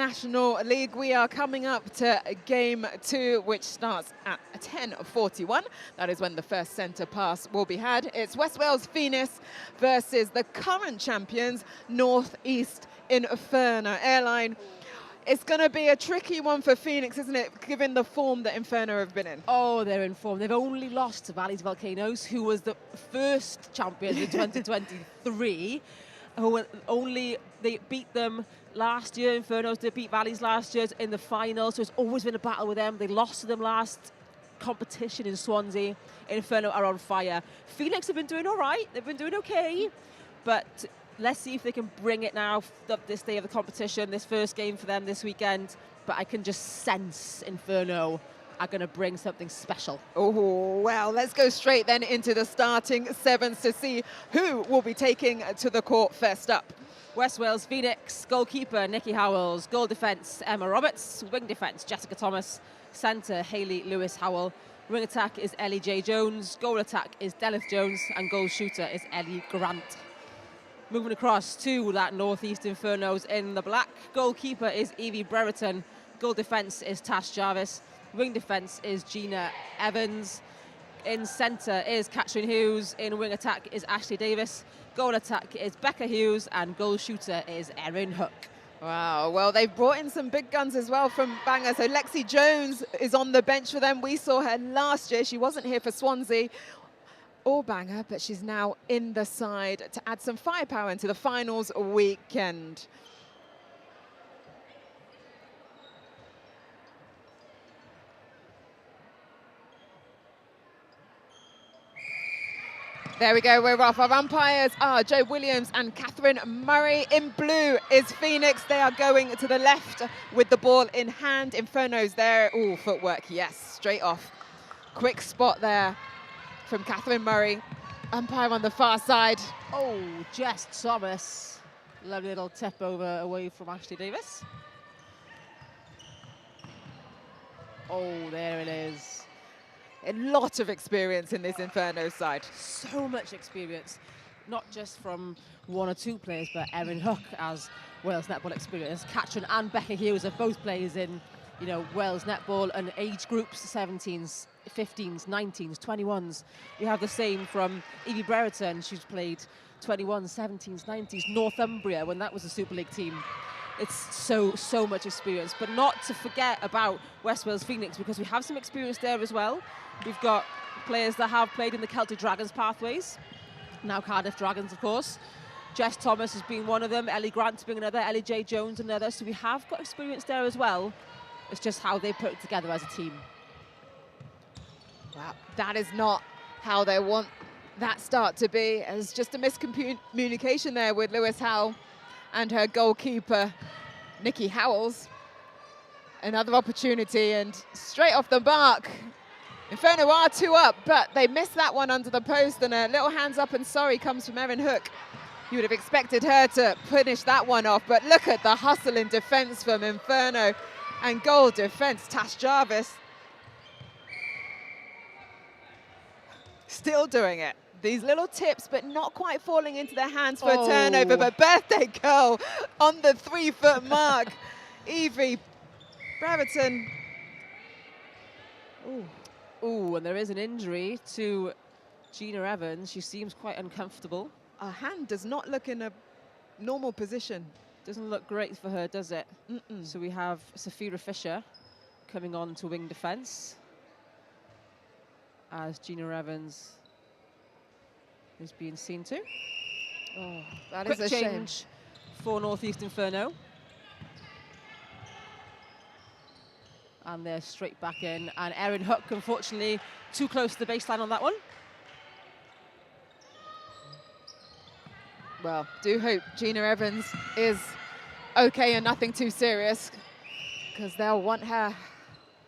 National League. We are coming up to game 2, which starts at 10:41. That is when the first centre pass will be had. It's West Wales Phoenix versus the current champions, North East Inferno. Airline, it's going to be a tricky one for Phoenix, isn't it, given the form that Inferno have been in? Oh, they're in form. They've only lost to Valleys Volcanoes, who was the first champion in 2023. They beat them last year. Infernos did beat Valleys last year in the final, so it's always been a battle with them. They lost to them last competition in Swansea. Inferno are on fire. Phoenix have been doing all right. They've been doing okay, but let's see if they can bring it now, this day of the competition, this first game for them this weekend. But I can just sense Inferno are going to bring something special. Oh, well, let's go straight then into the starting sevens to see who will be taking to the court first up. West Wales Phoenix, goalkeeper Nikki Howells, goal defence Emma Roberts, wing defence Jessica Thomas, centre Hayley Lewis Howell, wing attack is Ellie J Jones, goal attack is Delith Jones, and goal shooter is Ellie Grant. Moving across to that North East Infernos in the black, goalkeeper is Evie Brereton, goal defence is Tash Jarvis, wing defence is Gina Evans, in centre is Catherine Hughes, in wing attack is Ashley Davis, goal attack is Becca Hughes, and goal shooter is Erin Hook. Wow, well, they've brought in some big guns as well from Bangor. So Lexi Jones is on the bench for them. We saw her last year. She wasn't here for Swansea or Bangor, but she's now in the side to add some firepower into the finals weekend. There we go, we're off. Our umpires are Joe Williams and Catherine Murray. In blue is Phoenix. They are going to the left with the ball in hand. Inferno's there. Oh, footwork, yes, straight off. Quick spot there from Catherine Murray. Umpire on the far side. Oh, Jess Thomas. Lovely little tip over away from Ashley Davis. Oh, there it is. A lot of experience in this Inferno side. So much experience, not just from one or two players, but Erin Hook as Wales netball experience. Catherine and Becca Hughes are both players in, Wales netball and age groups, 17s, 15s, 19s, 21s. We have the same from Evie Brereton. She's played 21s, 17s, 90s, Northumbria when that was a Super League team. It's so much experience, but not to forget about West Wales Phoenix, because we have some experience there as well. We've got players that have played in the Celtic Dragons pathways, now Cardiff Dragons, of course. Jess Thomas has been one of them, Ellie Grant being another, Ellie J Jones another, so we have got experience there as well. It's just how they put it together as a team. Wow, that is not how they want that start to be. It's just a miscommunication there with Lewis Howell and her goalkeeper, Nikki Howells. Another opportunity, and straight off the mark, Inferno are 2 up, but they missed that one under the post, and a little hands up and sorry comes from Erin Hook. You would have expected her to finish that one off, but look at the hustle in defence from Inferno, and goal defence, Tash Jarvis. Still doing it. These little tips, but not quite falling into their hands for a turnover, but birthday girl on the 3-foot mark. Evie Brereton. Ooh, and there is an injury to Gina Evans. She seems quite uncomfortable. Her hand does not look in a normal position. Doesn't look great for her, does it? So we have Saphira Fisher coming on to wing defence as Gina Evans is being seen to. Oh, that Quick is a change shame for North East Inferno. And they're straight back in. And Erin Hook, unfortunately, too close to the baseline on that one. Well, do hope Gina Evans is okay and nothing too serious, because they'll want her.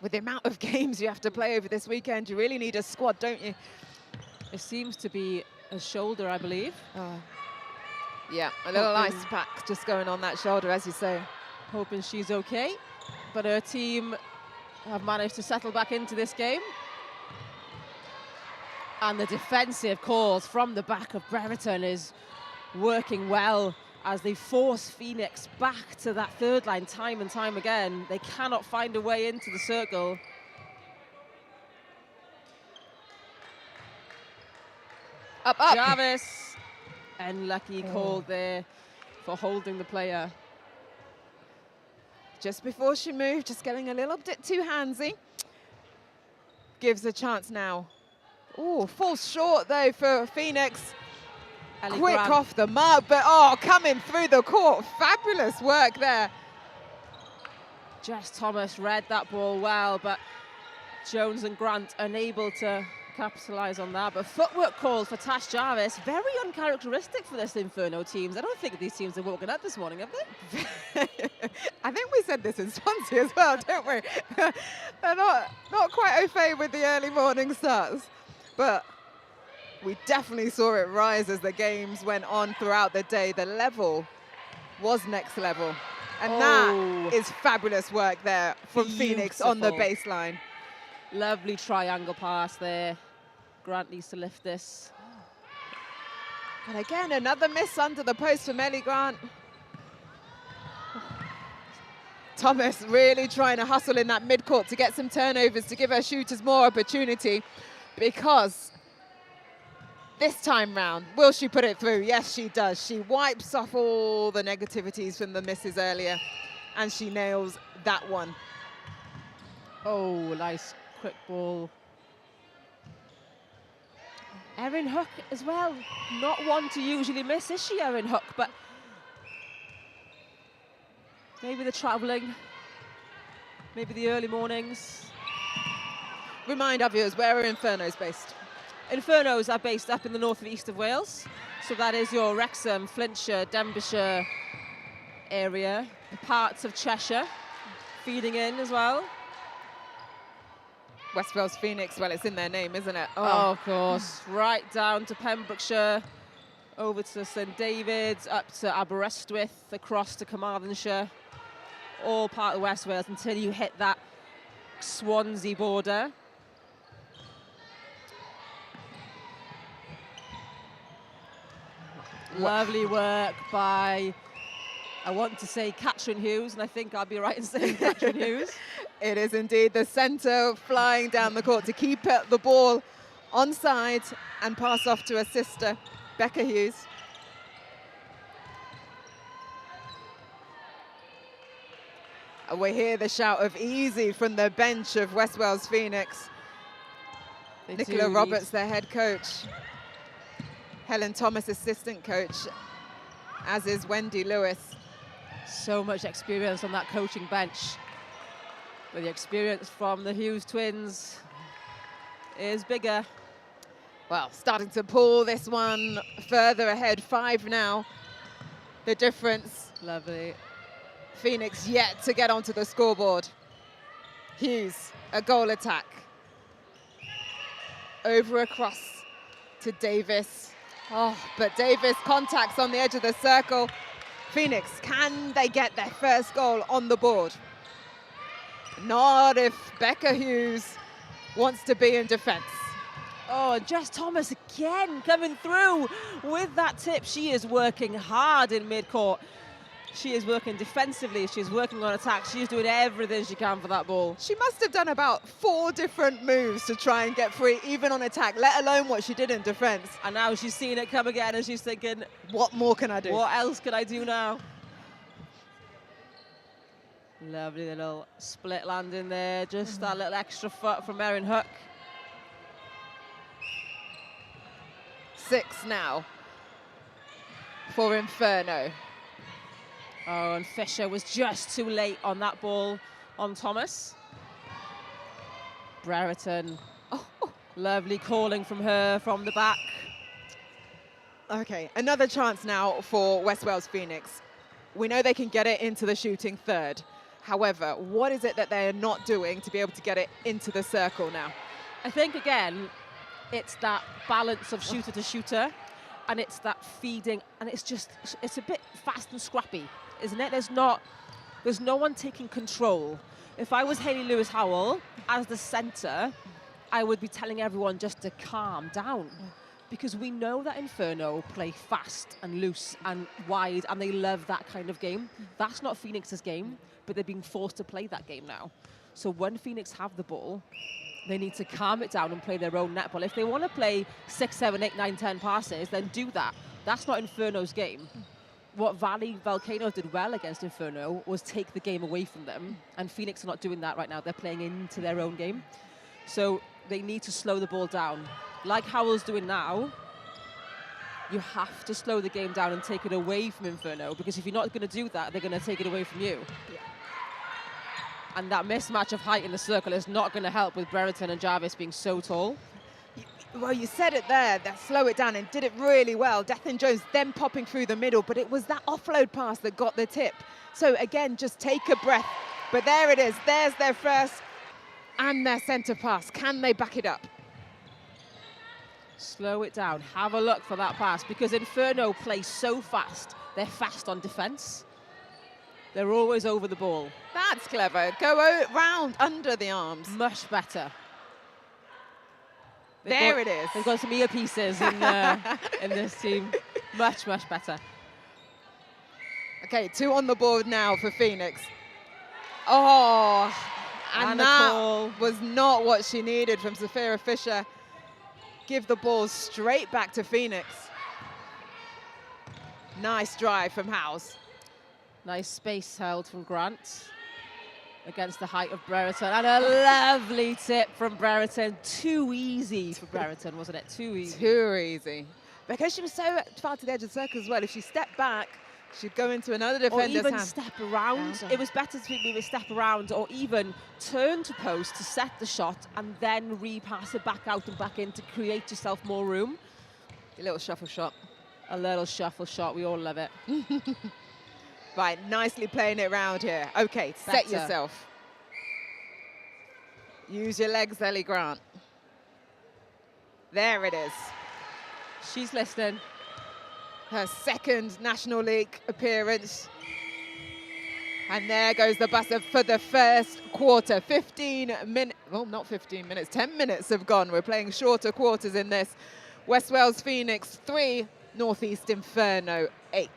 With the amount of games you have to play over this weekend, you really need a squad, don't you? It seems to be a shoulder, I believe. Yeah, a little ice pack just going on that shoulder, as you say. Hoping she's okay. But her team have managed to settle back into this game. And the defensive calls from the back of Brereton is working well as they force Phoenix back to that third line time and time again. They cannot find a way into the circle. Up, up. Jarvis, unlucky call there for holding the player. Just before she moved, just getting a little bit too handsy. Gives a chance now. Oh, falls short though for Phoenix. Ellie Quick Grant. off the mark, but oh, coming through the court. Fabulous work there. Jess Thomas read that ball well, but Jones and Grant unable to capitalise on that. But footwork calls for Tash Jarvis, very uncharacteristic for this Inferno teams. I don't think these teams have woken up this morning, have they? I think we said this in Swansea as well, don't we? They're not quite au fait with the early morning starts, but we definitely saw it rise as the games went on throughout the day. The level was next level. And that is fabulous work there from Phoenix on the baseline. Lovely triangle pass there. Grant needs to lift this. But again, another miss under the post from Ellie Grant. Thomas really trying to hustle in that midcourt to get some turnovers, to give her shooters more opportunity, because this time round, will she put it through? Yes, she does. She wipes off all the negativities from the misses earlier, and she nails that one. Oh, nice quick ball. Erin Hook as well. Not one to usually miss, is she, Erin Hook? But maybe the travelling, maybe the early mornings. Remind our viewers, where are Infernos based? Infernos are based up in the north and east of Wales. So that is your Wrexham, Flintshire, Denbighshire area. Parts of Cheshire feeding in as well. West Wales Phoenix, well, it's in their name, isn't it? Oh, of course. Right down to Pembrokeshire, over to St David's, up to Aberystwyth, across to Carmarthenshire. All part of West Wales until you hit that Swansea border. Lovely work by, I want to say Catherine Hughes, and I think I'll be right in saying Catherine Hughes. It is indeed the centre flying down the court to keep the ball onside and pass off to her sister, Becca Hughes. And we hear the shout of easy from the bench of West Wales Phoenix. Nicola Roberts, their head coach. Helen Thomas, assistant coach, as is Wendy Lewis. So much experience on that coaching bench. But the experience from the Hughes twins is bigger. Well, starting to pull this one further ahead. 5 now, the difference. Lovely. Phoenix yet to get onto the scoreboard. Hughes, a goal attack. Over across to Davis. Oh, but Davis contacts on the edge of the circle. Phoenix, can they get their first goal on the board? Not if Becca Hughes wants to be in defence. Oh, Jess Thomas again coming through with that tip. She is working hard in midcourt. She is working defensively. She's working on attack. She's doing everything she can for that ball. She must have done about 4 different moves to try and get free, even on attack, let alone what she did in defence. And now she's seen it come again and she's thinking, what more can I do? What else can I do now? Lovely little split landing there. Just that little extra foot from Erin Hook. 6 now for Inferno. Oh, and Fisher was just too late on that ball on Thomas. Brereton. Oh, lovely calling from her from the back. Okay, another chance now for West Wales Phoenix. We know they can get it into the shooting third. However, what is it that they're not doing to be able to get it into the circle now? I think, again, it's that balance of shooter to shooter, and it's that feeding, and it's a bit fast and scrappy, isn't it? There's no one taking control. If I was Hayley Lewis-Howell, as the centre, I would be telling everyone just to calm down. because we know that Inferno play fast and loose and wide, and they love that kind of game. That's not Phoenix's game, but they're being forced to play that game now. So when Phoenix have the ball, they need to calm it down and play their own netball. If they want to play 6, 7, 8, 9, 10 passes, then do that. That's not Inferno's game. What Volcanoes did well against Inferno was take the game away from them, and Phoenix are not doing that right now. They're playing into their own game. So they need to slow the ball down. Like Howell's doing now, you have to slow the game down and take it away from Inferno, because if you're not going to do that, they're going to take it away from you. Yeah. And that mismatch of height in the circle is not going to help with Brereton and Jarvis being so tall. Well, you said it there, that slow it down, and did it really well. Declan Jones then popping through the middle, but it was that offload pass that got the tip. So again, just take a breath. But there it is, there's their first and their center pass. Can they back it up? Slow it down, have a look for that pass, because Inferno plays so fast. They're fast on defense. They're always over the ball. That's clever. Go round under the arms. Much better. It is. They've got some earpieces in this team. Much, much better. Okay, 2 on the board now for Phoenix. Oh, and that was not what she needed from Sophia Fisher. Give the ball straight back to Phoenix. Nice drive from Howes. Nice space held from Grant against the height of Brereton. And a lovely tip from Brereton. Too easy for Brereton, wasn't it? Too easy. Too easy. Because she was so far to the edge of the circle as well, if she stepped back, she'd go into another defender's hand. Or even step around. It was better to maybe step around, or even turn to post to set the shot and then repass it back out and back in to create yourself more room. A little shuffle shot. A little shuffle shot. We all love it. Right, nicely playing it around here. Okay, set yourself. Use your legs, Ellie Grant. There it is. She's listening. Her second National League appearance. And there goes the buzzer for the first quarter. 15 minutes, well, not 15 minutes, 10 minutes have gone. We're playing shorter quarters in this. West Wales Phoenix 3, Northeast Inferno 8.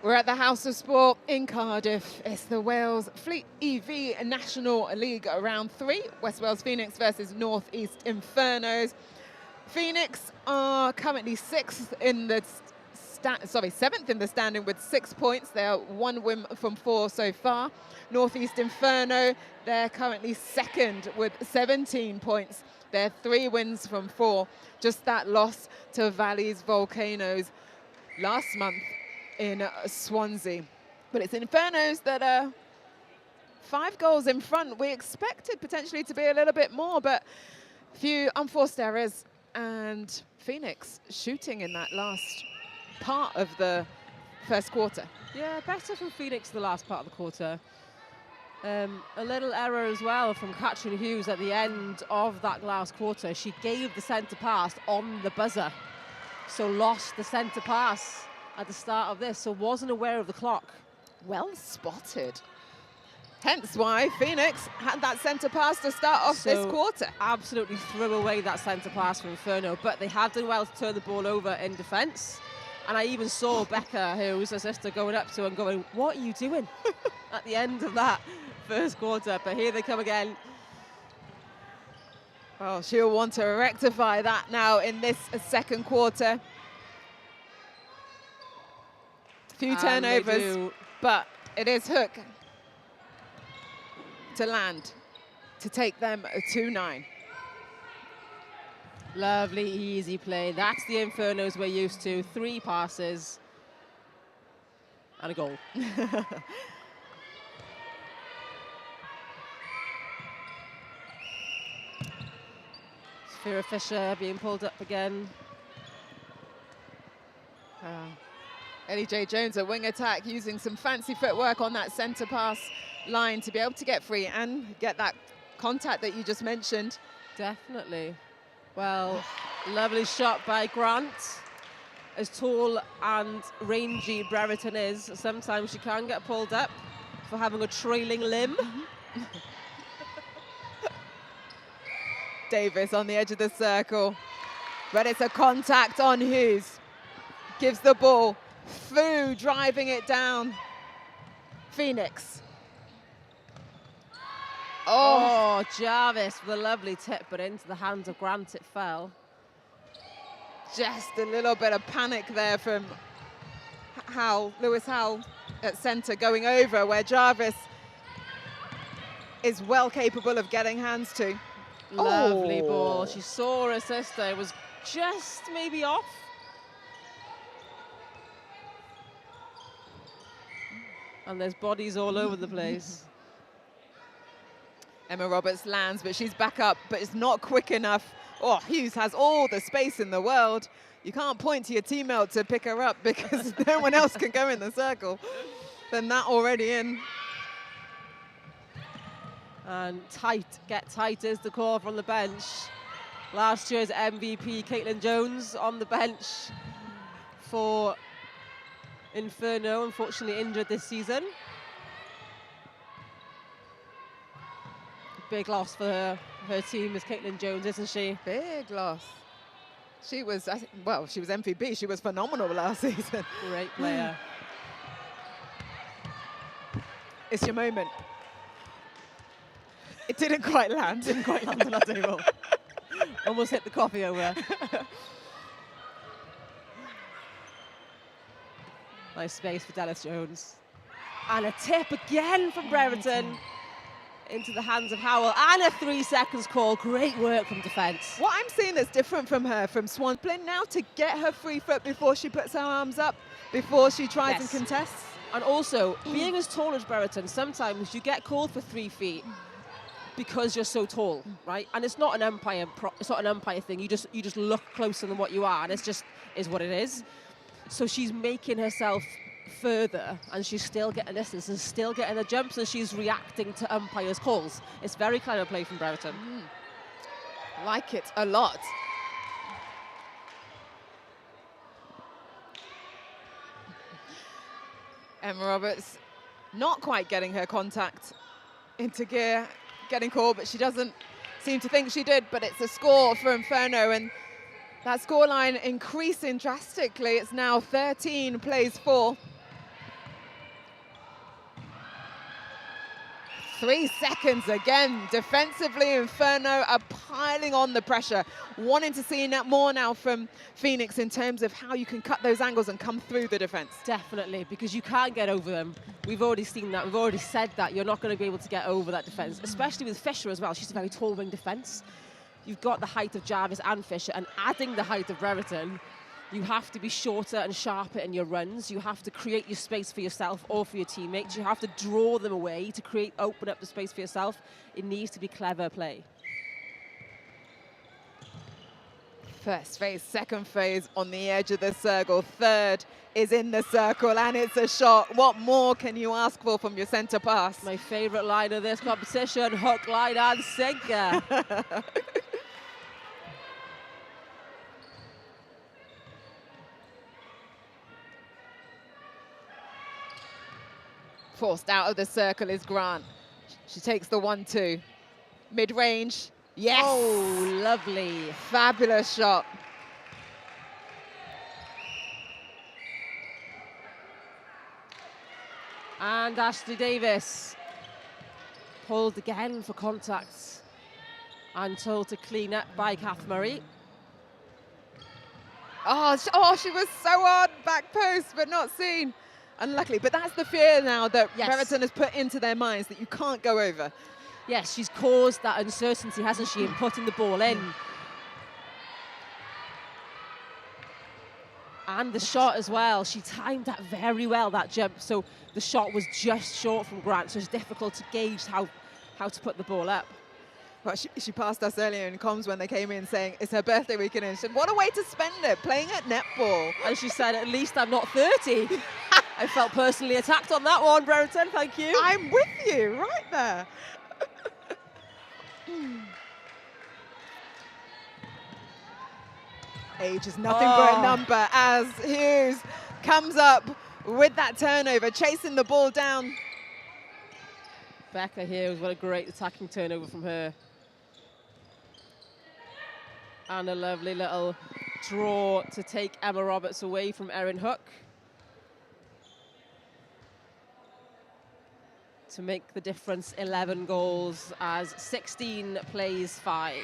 We're at the House of Sport in Cardiff. It's the Wales Fleet EV National League round 3. West Wales Phoenix versus Northeast Infernos. Phoenix are currently 7th in the standing with 6 points. They are 1 win from 4 so far. Northeast Inferno, they're currently 2nd with 17 points. They're 3 wins from 4. Just that loss to Valley's Volcanoes last month in Swansea. But it's Infernos that are 5 goals in front. We expected potentially to be a little bit more, but a few unforced errors, and Phoenix shooting in that last part of the first quarter. Yeah, better from Phoenix the last part of the quarter. A little error as well from Katrin Hughes at the end of that last quarter. She gave the centre pass on the buzzer, so lost the centre pass at the start of this, so wasn't aware of the clock. Well spotted. Hence why Phoenix had that centre pass to start off this quarter. Absolutely threw away that centre pass from Inferno, but they have done well to turn the ball over in defence. And I even saw Becca, who's her sister, going up to her and going, "What are you doing?" at the end of that first quarter. But here they come again. Well, she'll want to rectify that now in this second quarter. Few turnovers, but it is Hook to land to take them 2-9. Lovely, easy play. That's the Infernos we're used to. 3 passes and a goal. Vera Fisher being pulled up again. Ellie J. Jones, a wing attack, using some fancy footwork on that centre pass line to be able to get free and get that contact that you just mentioned. Definitely. Well, lovely shot by Grant. As tall and rangy Brereton is, sometimes she can get pulled up for having a trailing limb. Davis on the edge of the circle, but it's a contact on Hughes. Gives the ball. Fu driving it down. Phoenix. Oh, Jarvis with a lovely tip, but into the hands of Grant it fell. Just a little bit of panic there from Lewis Howell at centre, going over where Jarvis is well capable of getting hands to. Lovely ball. She saw her sister. It was just maybe off. And there's bodies all over the place. Emma Roberts lands, but she's back up, but it's not quick enough. Oh, Hughes has all the space in the world. You can't point to your teammate to pick her up because no one else can go in the circle. Then that already in. And get tight is the call from the bench. Last year's MVP, Caitlin Jones, on the bench for Inferno, unfortunately injured this season. Big loss for her team is Caitlin Jones, isn't she? Big loss. She was, well, she was MVP. She was phenomenal last season. Great player. It's your moment. It didn't quite land. Didn't quite land on that table. Almost hit the coffee over. Nice space for Dallas Jones. And a tip again from Brereton into the hands of Howell. And a 3 seconds call. Great work from defence. What I'm seeing that's different from her, from Swan, playing now to get her free foot before she puts her arms up, before she tries and contests. And also, being as tall as Brereton, sometimes you get called for 3 feet because you're so tall, right? And it's not an umpire. It's not an umpire thing. You just look closer than what you are, and it's just is what it is. So she's making herself further, and she's still getting distance and still getting the jumps, and she's reacting to umpires' calls. It's very clever play from Brereton. Like it a lot. Emma Roberts not quite getting her contact into gear, getting called, but she doesn't seem to think she did. But it's a score for Inferno, and that scoreline increasing drastically. It's now 13 plays 4. 3 seconds again. Defensively, Inferno are piling on the pressure, wanting to see more now from Phoenix in terms of how you can cut those angles and come through the defense. Definitely, because you can't get over them. We've already seen that. We've already said that. You're not going to be able to get over that defense, especially with Fisher as well. She's a very tall wing defense. You've got the height of Jarvis and Fisher, and adding the height of Brereton, You have to be shorter and sharper in your runs. You have to create your space for yourself or for your teammates. You have to draw them away to open up the space for yourself. It needs to be clever play. First phase, second phase on the edge of the circle. Third is in the circle, and it's a shot. What more can you ask for from your center pass? My favorite line of this competition, hook, line, and sinker. Forced out of the circle is Grant. She takes the 1-2. Mid-range, yes! Oh, lovely. Fabulous shot. And Ashley Davis pulled again for contact and told to clean up by Kath Murray. Oh, she was so on back post, but not seen. Unluckily, but that's the fear now that Brereton has put into their minds, that you can't go over. Yes, she's caused that uncertainty, hasn't she, in putting the ball in. And the shot as well. She timed that very well, that jump. So the shot was just short from Grant, so it's difficult to gauge how to put the ball up. Well, she passed us earlier in comms when they came in saying it's her birthday weekend, and she said, what a way to spend it, playing at netball. And she said, at least I'm not 30. I felt personally attacked on that one, Brereton, thank you. I'm with you, right there. Age is nothing but a number as Hughes comes up with that turnover, chasing the ball down. Becca Hughes, what a great attacking turnover from her. And a lovely little draw to take Emma Roberts away from Erin Hook. To make the difference 11 goals as 16 plays 5.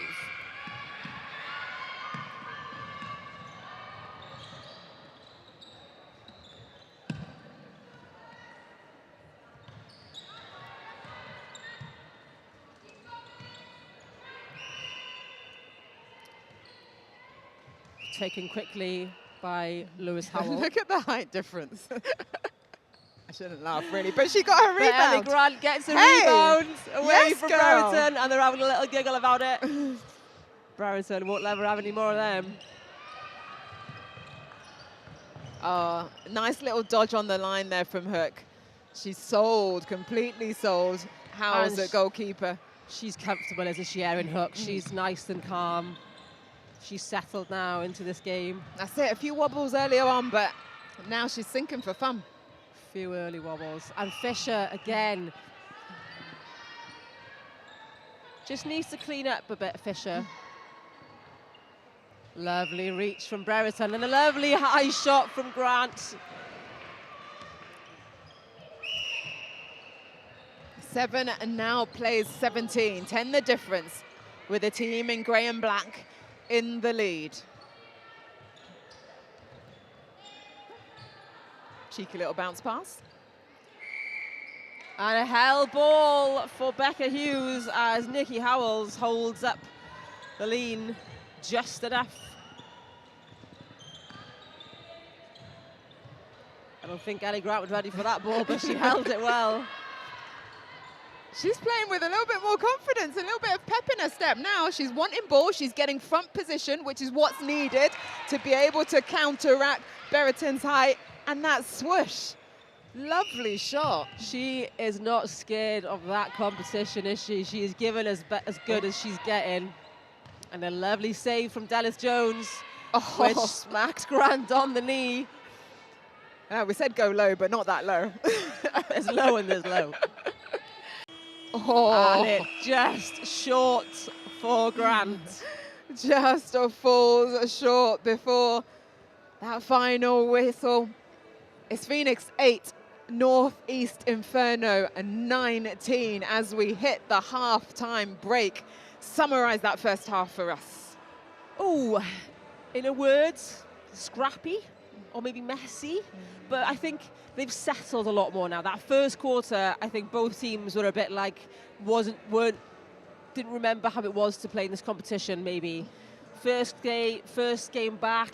Taken quickly by Lewis Howell. Look at the height difference. I shouldn't laugh, really, but she got her rebound. Ellie Grant gets a rebound away from girl. Brereton, and they're having a little giggle about it. Brereton won't ever have any more of them. Oh, nice little dodge on the line there from Hook. She's sold, completely sold. Howell's at goalkeeper. She's comfortable, isn't she, Erin Hook? She's nice and calm. She's settled now into this game. That's it, a few wobbles earlier on, but now she's sinking for fun. Few early wobbles. And Fisher again. Just needs to clean up a bit, Fisher. Lovely reach from Brereton and a lovely high shot from Grant. 7 and now plays 17. 10 the difference with a team in grey and black in the lead. Cheeky little bounce pass. And a hell ball for Becca Hughes as Nikki Howells holds up the lean just enough. I don't think Ellie Grant was ready for that ball, but she held it well. She's playing with a little bit more confidence, a little bit of pep in her step now. She's wanting ball, she's getting front position, which is what's needed to be able to counteract Brereton's height, and that swoosh. Lovely shot. She is not scared of that competition, is she? She is given as good as she's getting. And a lovely save from Dallas Jones, which smacks Grant on the knee. We said go low, but not that low. There's low and there's low. Oh. And it just short for Grant. Just falls short before that final whistle. It's Phoenix 8, Northeast Inferno 19 as we hit the half-time break. Summarise that first half for us. Oh, in a word, scrappy or maybe messy, but I think they've settled a lot more now. That first quarter, I think both teams were a bit like, didn't remember how it was to play in this competition maybe. First game back,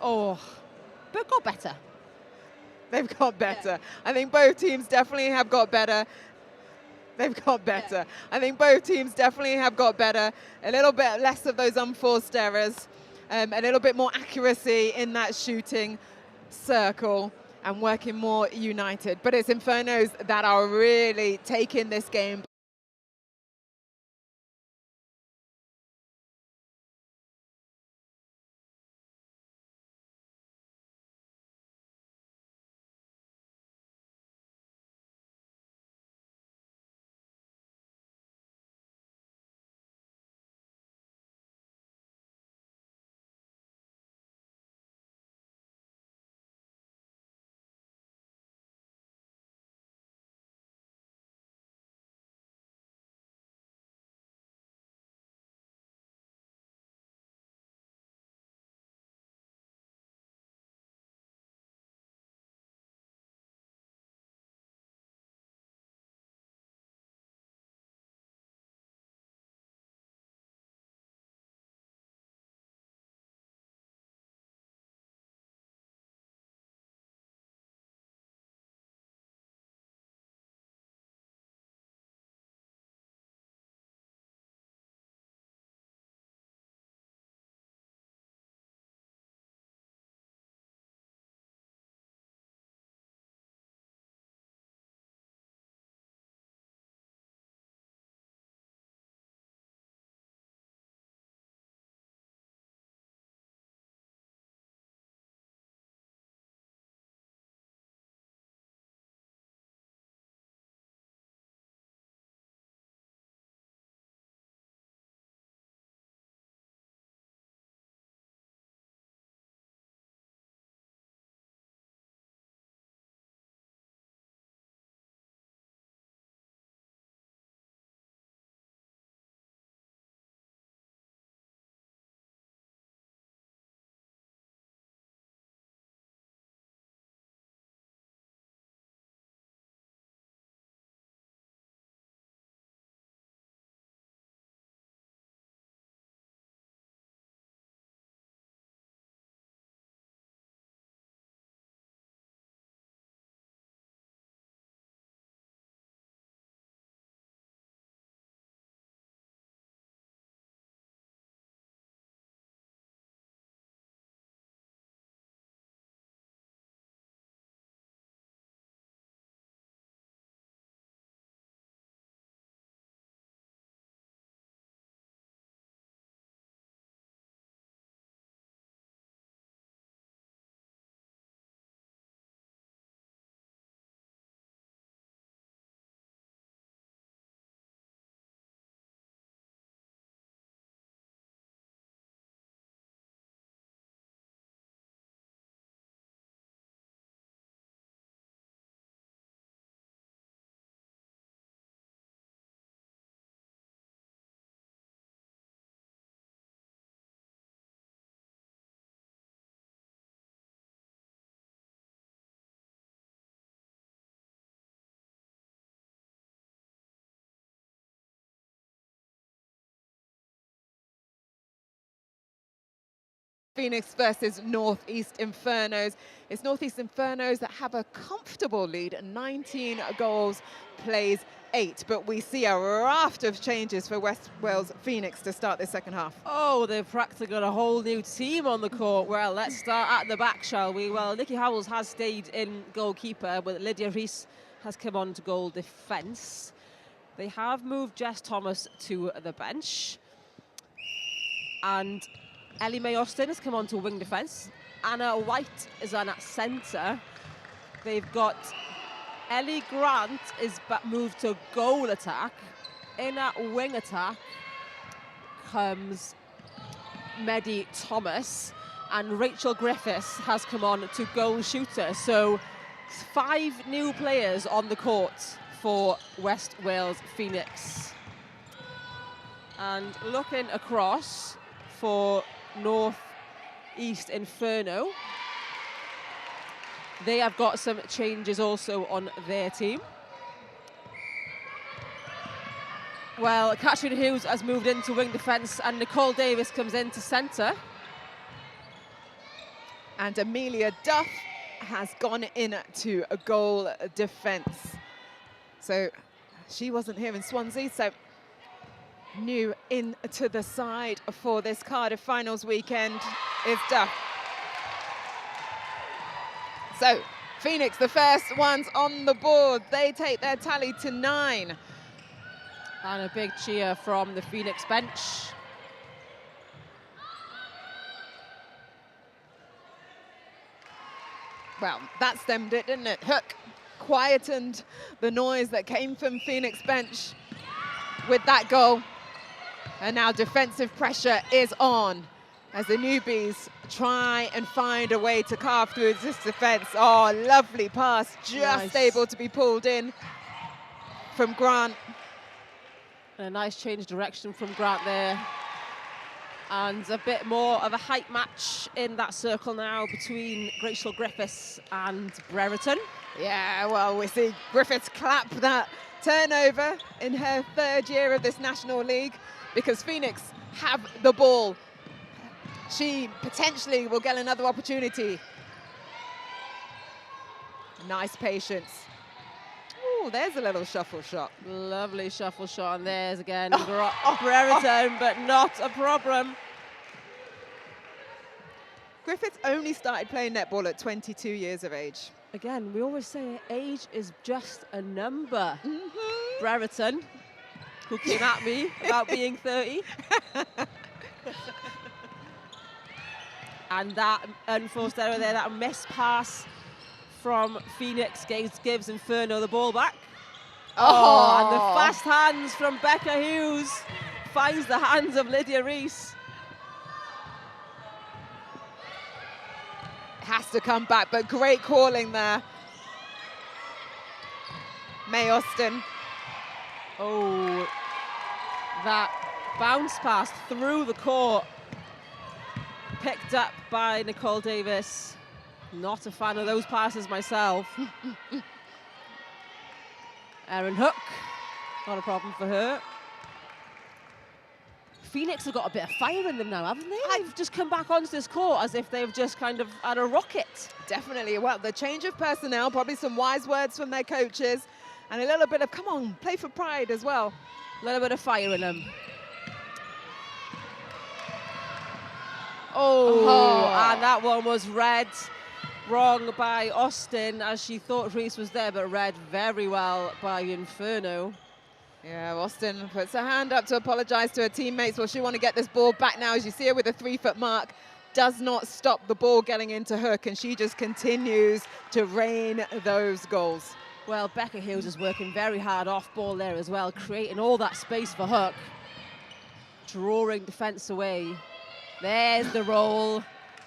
Oh, but got better. They've got better. Yeah. I think both teams definitely have got better. They've got better. Yeah. I think both teams definitely have got better. A little bit less of those unforced errors, a little bit more accuracy in that shooting circle, and working more united. But it's Infernos that are really taking this game. Phoenix versus Northeast Infernos. It's Northeast Infernos that have a comfortable lead, 19 goals, plays 8. But we see a raft of changes for West Wales Phoenix to start this second half. Oh, they've practically got a whole new team on the court. Well, let's start at the back, shall we? Well, Nikki Howells has stayed in goalkeeper, but Lydia Rees has come on to goal defence. They have moved Jess Thomas to the bench. And Ellie Mae Austin has come on to wing defence. Anna White is on at centre. They've got Ellie Grant is moved to goal attack. In at wing attack comes Medi Thomas, and Rachel Griffiths has come on to goal shooter. So 5 new players on the court for West Wales Phoenix. And looking across for North East Inferno, they have got some changes also on their team. Well, Catherine Hughes has moved into wing defence, and Nicole Davis comes into centre. And Amelia Duff has gone into a goal defence. So she wasn't here in Swansea, so new into the side for this Cardiff finals weekend is Duff. So Phoenix, the first ones on the board. They take their tally to 9. And a big cheer from the Phoenix bench. Well, that stemmed it, didn't it? Hook quietened the noise that came from Phoenix bench with that goal. And now defensive pressure is on as the newbies try and find a way to carve through this defense. Oh, lovely pass, just nice. Able to be pulled in from Grant. A nice change direction from Grant there. And a bit more of a height match in that circle now between Rachel Griffiths and Brereton. Yeah, well, we see Griffiths clap that turnover in her 3rd year of this National League because Phoenix have the ball. She potentially will get another opportunity. Nice patience. Oh, there's a little shuffle shot. Lovely shuffle shot, and there's again Brereton, but not a problem. Griffiths only started playing netball at 22 years of age. Again, we always say age is just a number. Brereton, who came at me about being 30. And that unforced error there, that missed pass from Phoenix gives Inferno the ball back. Oh, and the fast hands from Becca Hughes finds the hands of Lydia Rees. Has to come back, but great calling there. May Austin. Oh, that bounce pass through the court. Picked up by Nicole Davis. Not a fan of those passes myself. Erin Hook, not a problem for her. Phoenix have got a bit of fire in them now, haven't they? They've just come back onto this court as if they've just kind of had a rocket. Definitely. Well, the change of personnel, probably some wise words from their coaches, and a little bit of, come on, play for pride as well. A little bit of fire in them. Oh, and that one was read wrong by Austin as she thought Rees was there, but read very well by Inferno. Yeah, Austin puts her hand up to apologise to her teammates. Well, she want to get this ball back now. As you see her with a 3-foot mark, does not stop the ball getting into Hook, and she just continues to rain those goals. Well, Becca Hughes is working very hard off ball there as well, creating all that space for Hook. Drawing defence away. There's the roll.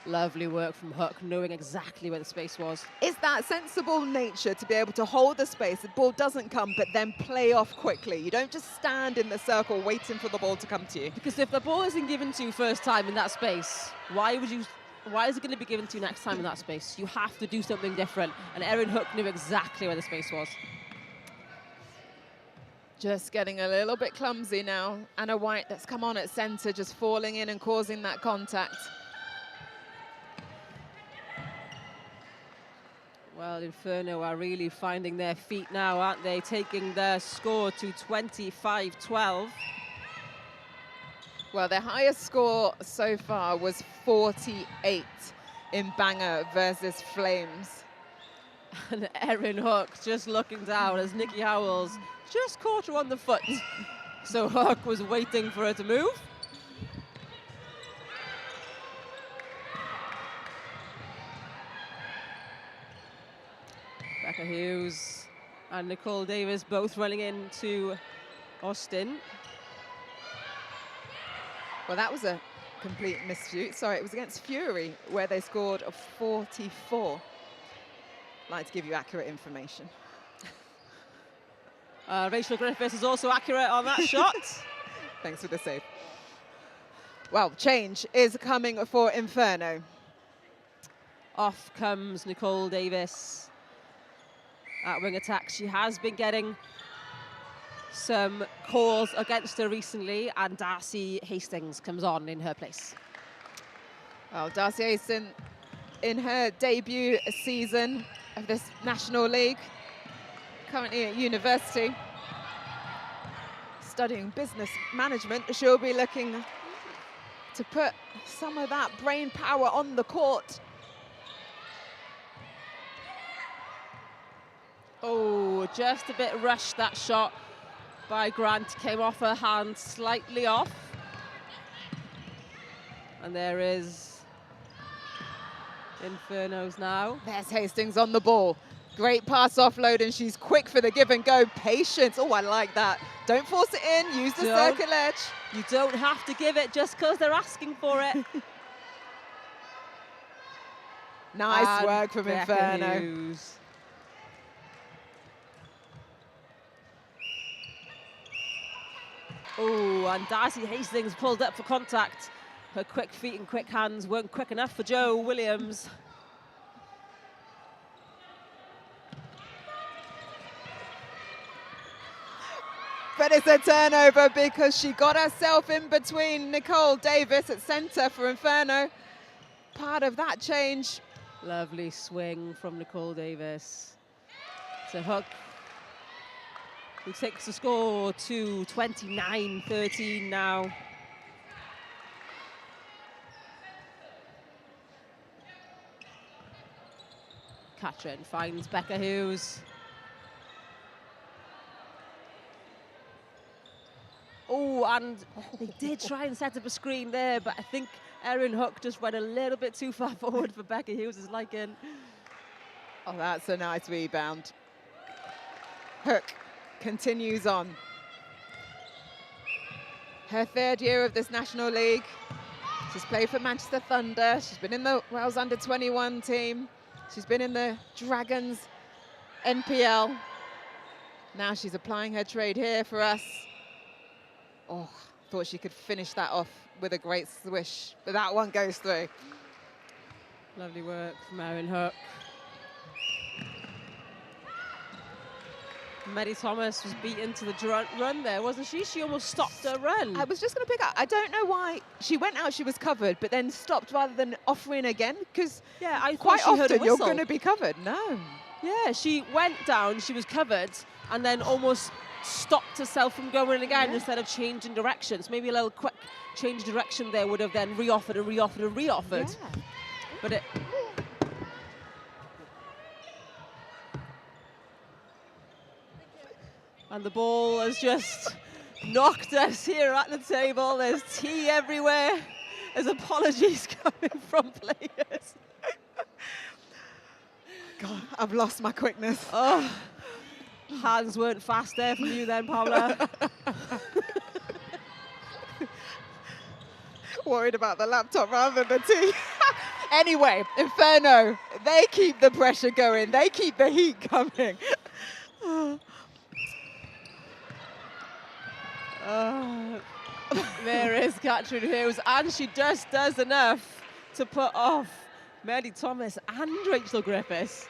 Lovely work from Hook, knowing exactly where the space was. It's that sensible nature to be able to hold the space. The ball doesn't come, but then play off quickly. You don't just stand in the circle waiting for the ball to come to you. Because if the ball isn't given to you first time in that space, why is it going to be given to you next time in that space? You have to do something different. And Erin Hook knew exactly where the space was. Just getting a little bit clumsy now. Anna White, that's come on at centre, just falling in and causing that contact. Well, Inferno are really finding their feet now, aren't they? Taking their score to 25-12. Well, their highest score so far was 48 in Bangor versus Flames. And Erin Hook just looking down as Nikki Howells just caught her on the foot. So Hook was waiting for her to move. Becca Hughes and Nicole Davis both running into Austin. Well, that was a complete miscue. Sorry, it was against Fury where they scored a 44. I'd like to give you accurate information. Rachel Griffiths is also accurate on that shot. Thanks for the save. Well, change is coming for Inferno. Off comes Nicole Davis. At wing attack, she has been getting some calls against her recently, and Darcy Hastings comes on in her place. Well, Darcy Hastings in her debut season of this National League, currently at university, studying business management. She'll be looking to put some of that brain power on the court. Oh, just a bit rushed, that shot by Grant. Came off her hand, slightly off. And there is Inferno's now. There's Hastings on the ball. Great pass offload, and she's quick for the give and go. Patience. Oh, I like that. Don't force it in. Use the circle edge. You don't have to give it just because they're asking for it. Nice work from Inferno. Hughes. Oh, and Darcy Hastings pulled up for contact. Her quick feet and quick hands weren't quick enough for Jo Williams. But it's a turnover because she got herself in between Nicole Davis at centre for Inferno. Part of that change. Lovely swing from Nicole Davis. To Hook, who takes the score to 29-13 now. Katrin finds Becca Hughes. Oh, and they did try and set up a screen there, but I think Erin Hook just went a little bit too far forward for Becca Hughes' liking. Oh, that's a nice rebound. Hook continues on. Her third year of this National League. She's played for Manchester Thunder. She's been in the Wales under-21 team. She's been in the Dragons NPL. Now she's applying her trade here for us. Oh, thought she could finish that off with a great swish, but that one goes through. Lovely work from Erin Hook. Maddie Thomas was beaten to the run there, wasn't she? She almost stopped her run. I was just going to pick up. I don't know why she went out, she was covered, but then stopped rather than offering again, because quite often you're going to be covered. No. Yeah, she went down, she was covered, and then almost stopped herself from going again instead of changing directions. Maybe a little quick change direction there would have then re-offered and re-offered and re-offered. Yeah. But it... And the ball has just knocked us here at the table. There's tea everywhere. There's apologies coming from players. God, I've lost my quickness. Oh, hands weren't fast there from you then, Paula. Worried about the laptop rather than the tea. Anyway, Inferno, they keep the pressure going. They keep the heat coming. There is Katrin Hughes, and she just does enough to put off Maddie Thomas and Rachel Griffiths.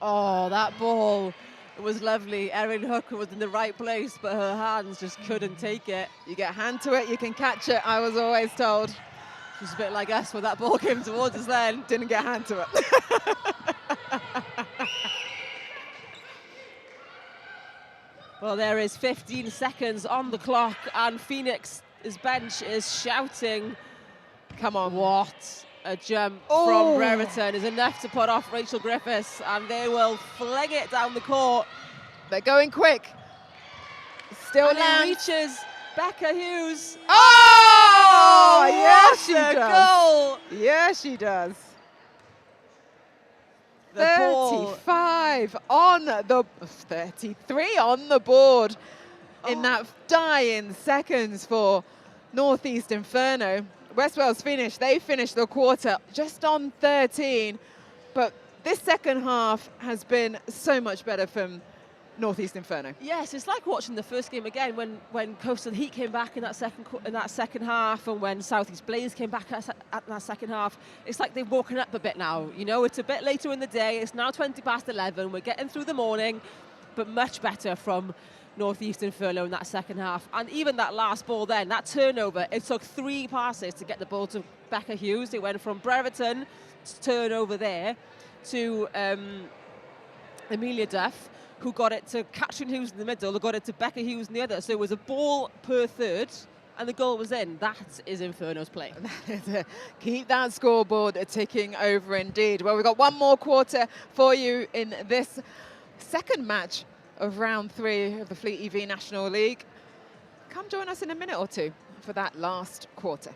Oh, that ball was lovely. Erin Hook was in the right place, but her hands just couldn't take it. You get a hand to it, you can catch it, I was always told. She's a bit like us when that ball came towards us then. Didn't get a hand to it. Well, there is 15 seconds on the clock, and Phoenix's bench is shouting. Come on. What a jump from Brereton is enough to put off Rachel Griffiths, and they will fling it down the court. They're going quick. Still lands. Reaches Becca Hughes. Oh, yes, she does. Goal. Yeah, she does. The 35 on the 33 on the board in that dying seconds for Northeast Inferno. West Wales finished. They finished the quarter just on 13, but this second half has been so much better from Northeast Inferno. Yes, it's like watching the first game again when Coastal Heat came back in that second half, and when Southeast Blaze came back at that second half. It's like they've woken up a bit now. You know, it's a bit later in the day. It's now 20 past 11. We're getting through the morning, but much better from Northeast Inferno in that second half. And even that last ball then, that turnover, it took 3 passes to get the ball to Becca Hughes. It went from Brereton to turnover there to Amelia Duff, who got it to Catherine Hughes in the middle, who got it to Becca Hughes in the other. So it was a ball per third, and the goal was in. That is Inferno's play. Keep that scoreboard ticking over indeed. Well, we've got one more quarter for you in this second match of round 3 of the Fleet EV National League. Come join us in a minute or two for that last quarter.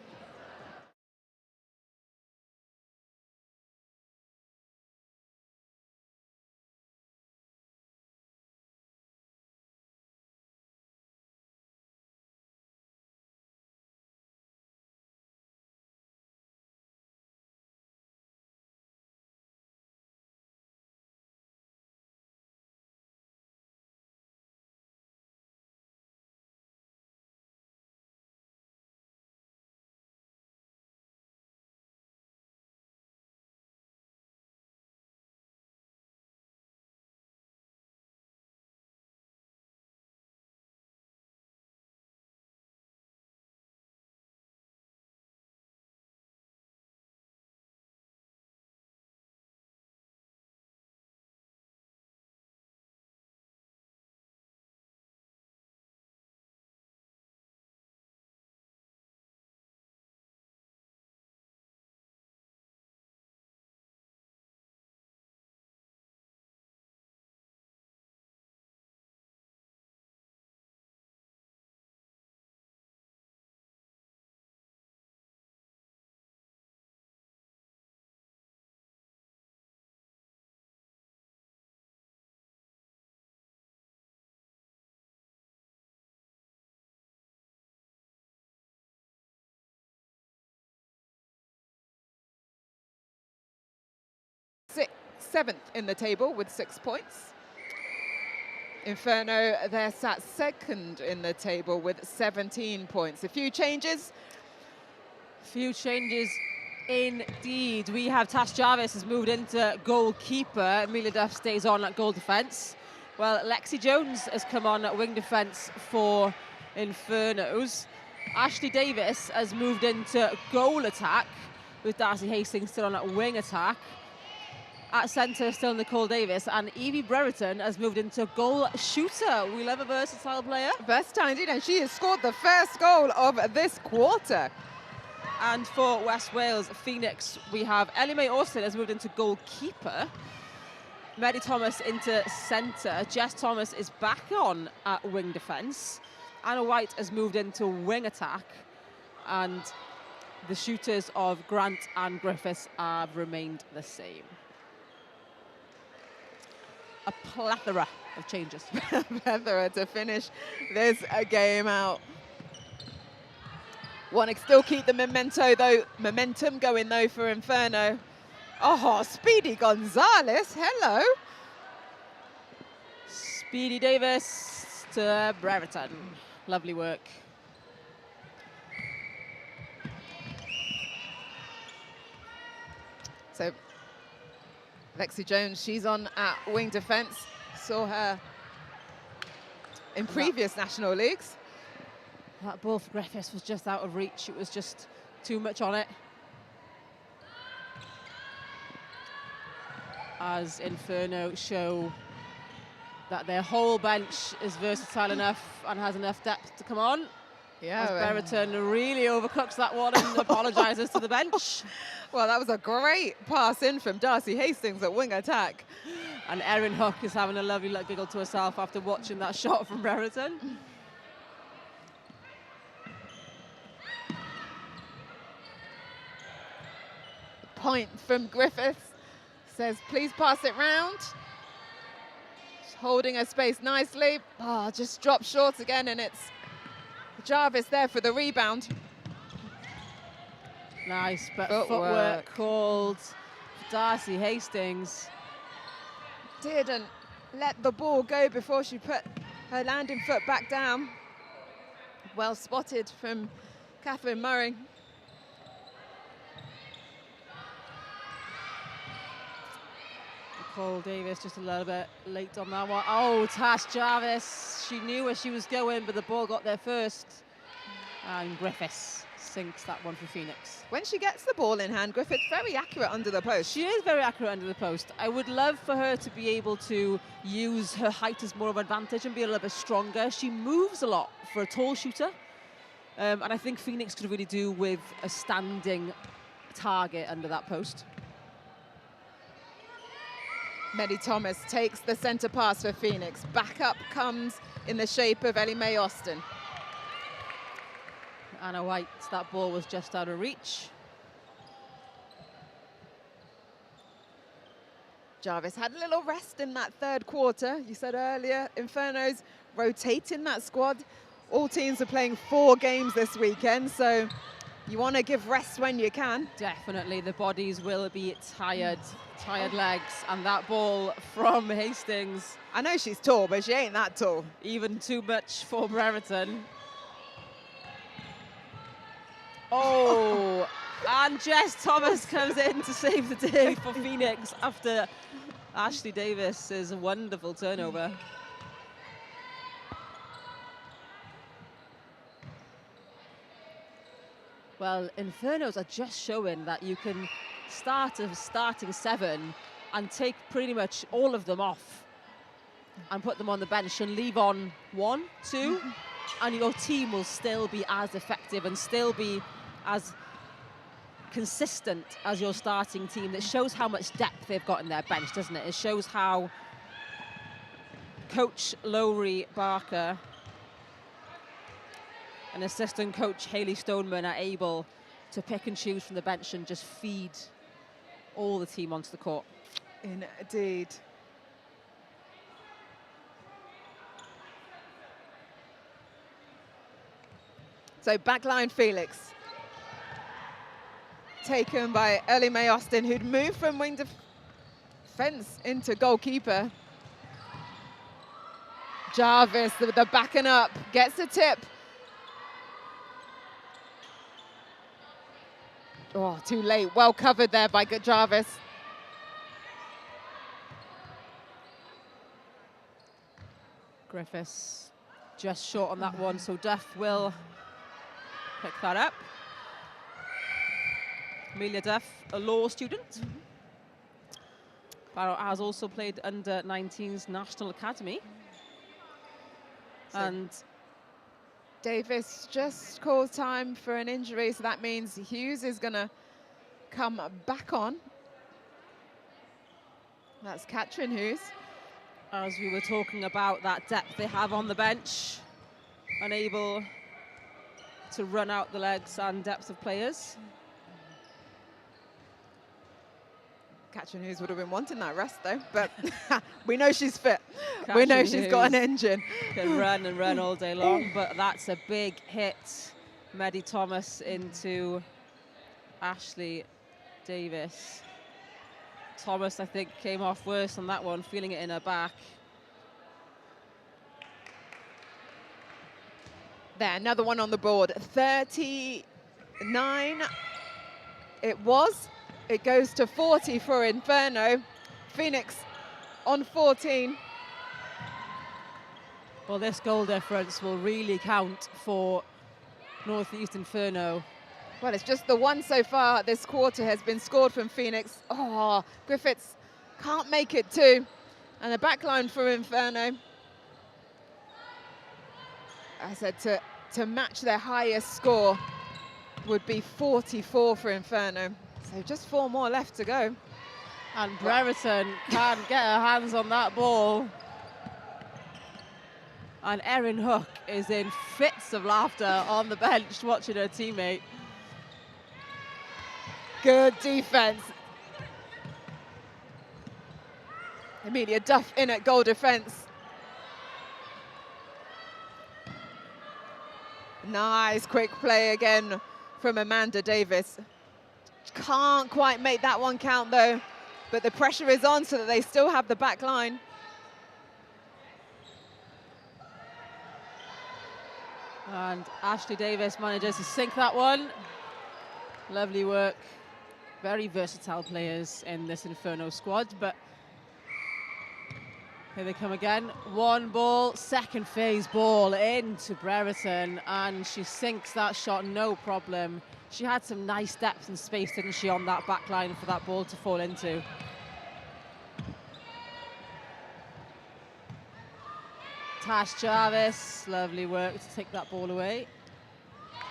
Seventh in the table with 6 points. Inferno, they're sat second in the table with 17 points. A few changes. Few changes indeed. We have Tash Jarvis has moved into goalkeeper. Amelia Duff stays on at goal defence. Well, Lexi Jones has come on at wing defence for Infernos. Ashley Davis has moved into goal attack with Darcy Hastings still on at wing attack. At centre, still Nicole Davis, and Evie Brereton has moved into goal shooter. We love a versatile player. Versatile indeed, and she has scored the first goal of this quarter. And for West Wales Phoenix, we have Ellie Mae Austin has moved into goalkeeper. Maddie Thomas into centre. Jess Thomas is back on at wing defence. Anna White has moved into wing attack. And the shooters of Grant and Griffiths have remained the same. A plethora of changes. Plethora to finish this game out. Want to still keep the momentum going though for Inferno. Oh, Speedy Gonzalez, hello. Speedy Davis to Brereton. Lovely work. So Lexi Jones, she's on at wing defence. Saw her in previous national leagues. That ball for Griffiths was just out of reach. It was just too much on it. As Inferno show that their whole bench is versatile enough and has enough depth to come on. Yeah, as Brereton really overcooks that one and apologises to the bench. Well, that was a great pass in from Darcy Hastings at wing attack. And Erin Hook is having a lovely little giggle to herself after watching that shot from Brereton. Point from Griffiths. Says, please pass it round. She's holding her space nicely. Oh, just dropped short again, and it's Jarvis there for the rebound. Nice, but footwork called Darcy Hastings. Didn't let the ball go before she put her landing foot back down. Well spotted from Catherine Murray. Careful, Davis, just a little bit late on that one. Oh, Tash Jarvis, she knew where she was going, but the ball got there first. And Griffiths sinks that one for Phoenix. When she gets the ball in hand, Griffiths very accurate under the post. She is very accurate under the post. I would love for her to be able to use her height as more of an advantage and be a little bit stronger. She moves a lot for a tall shooter. And I think Phoenix could really do with a standing target under that post. Maddie Thomas takes the centre pass for Phoenix. Back up comes in the shape of Ellie Mae Austin. Anna White, that ball was just out of reach. Jarvis had a little rest in that third quarter. You said earlier, Inferno's rotating that squad. All teams are playing 4 games this weekend, so you want to give rest when you can. Definitely, the bodies will be tired legs, and that ball from Hastings. I know she's tall, but she ain't that tall. Even too much for Brereton. Oh, and Jess Thomas comes in to save the day for Phoenix after Ashley Davis's wonderful turnover. Well, Infernos are just showing that you can start a starting 7 and take pretty much all of them off and put them on the bench and leave on 1, 2, and your team will still be as effective and still be as consistent as your starting team. That shows how much depth they've got in their bench, doesn't it? It shows how Coach Lowry Barker and assistant coach Hayley Stoneman are able to pick and choose from the bench and just feed all the team onto the court. Indeed. So backline Felix. Taken by Ellie Mae Austin, who'd moved from wing defense into goalkeeper. Jarvis, the backing up, gets a tip. Oh, too late. Well covered there by Jarvis. Griffiths just short on that one, so Duff will pick that up. Amelia Duff, a law student. Barrow has also played under 19's National Academy. So and Davis just calls time for an injury, so that means Hughes is going to come back on. That's Katrin Hughes. As we were talking about that depth they have on the bench, unable to run out the legs and depth of players. Katrin Hughes would have been wanting that rest though, but we know she's fit. Katrin we know she's got an Hughes engine. Can run and run all day long, but that's a big hit. Maddie Thomas into Ashley Davis. Thomas, I think, came off worse on that one, feeling it in her back. There, another one on the board. 39 it was. It goes to 40 for Inferno. Phoenix on 14. Well, this goal difference will really count for Northeast Inferno. Well, it's just the one so far this quarter has been scored from Phoenix. Oh, Griffiths can't make it two. And the back line for Inferno. I said to match their highest score would be 44 for Inferno. So just 4 more left to go. And Brereton can't get her hands on that ball. And Erin Hook is in fits of laughter on the bench watching her teammate. Good defense. Amelia Duff in at goal defense. Nice quick play again from Amanda Davis. Can't quite make that one count though, but the pressure is on so that they still have the back line. And Ashley Davis manages to sink that one. Lovely work. Very versatile players in this Inferno squad, but Here they come again. One ball, second phase ball into Brereton, and she sinks that shot, no problem. She had some nice depth and space, didn't she, on that back line for that ball to fall into. Tash Jarvis, lovely work to take that ball away.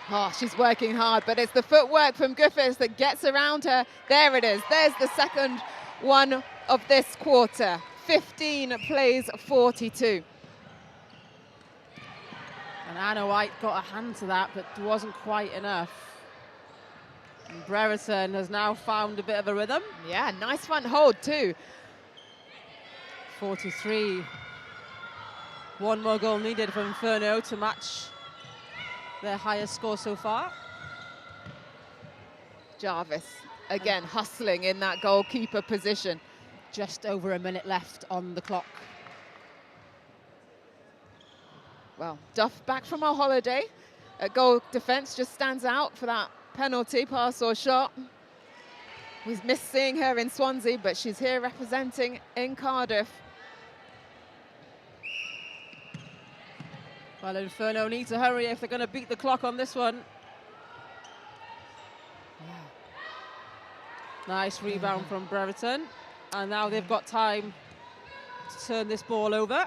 Oh, she's working hard, but it's the footwork from Griffiths that gets around her. There it is. There's the second one of this quarter. 15 plays 42. And Anna White got a hand to that, but wasn't quite enough. And Brereton has now found a bit of a rhythm. Yeah, nice front hold too. 43. One more goal needed for Inferno to match their highest score so far. Jarvis, again, hustling in that goalkeeper position. Just over a minute left on the clock. Well, Duff back from our holiday. Goal defence just stands out for that penalty, pass or shot. We've missed seeing her in Swansea, but she's here representing in Cardiff. Well, Inferno need to hurry if they're going to beat the clock on this one. Yeah. Nice rebound from Brereton. And now they've got time to turn this ball over.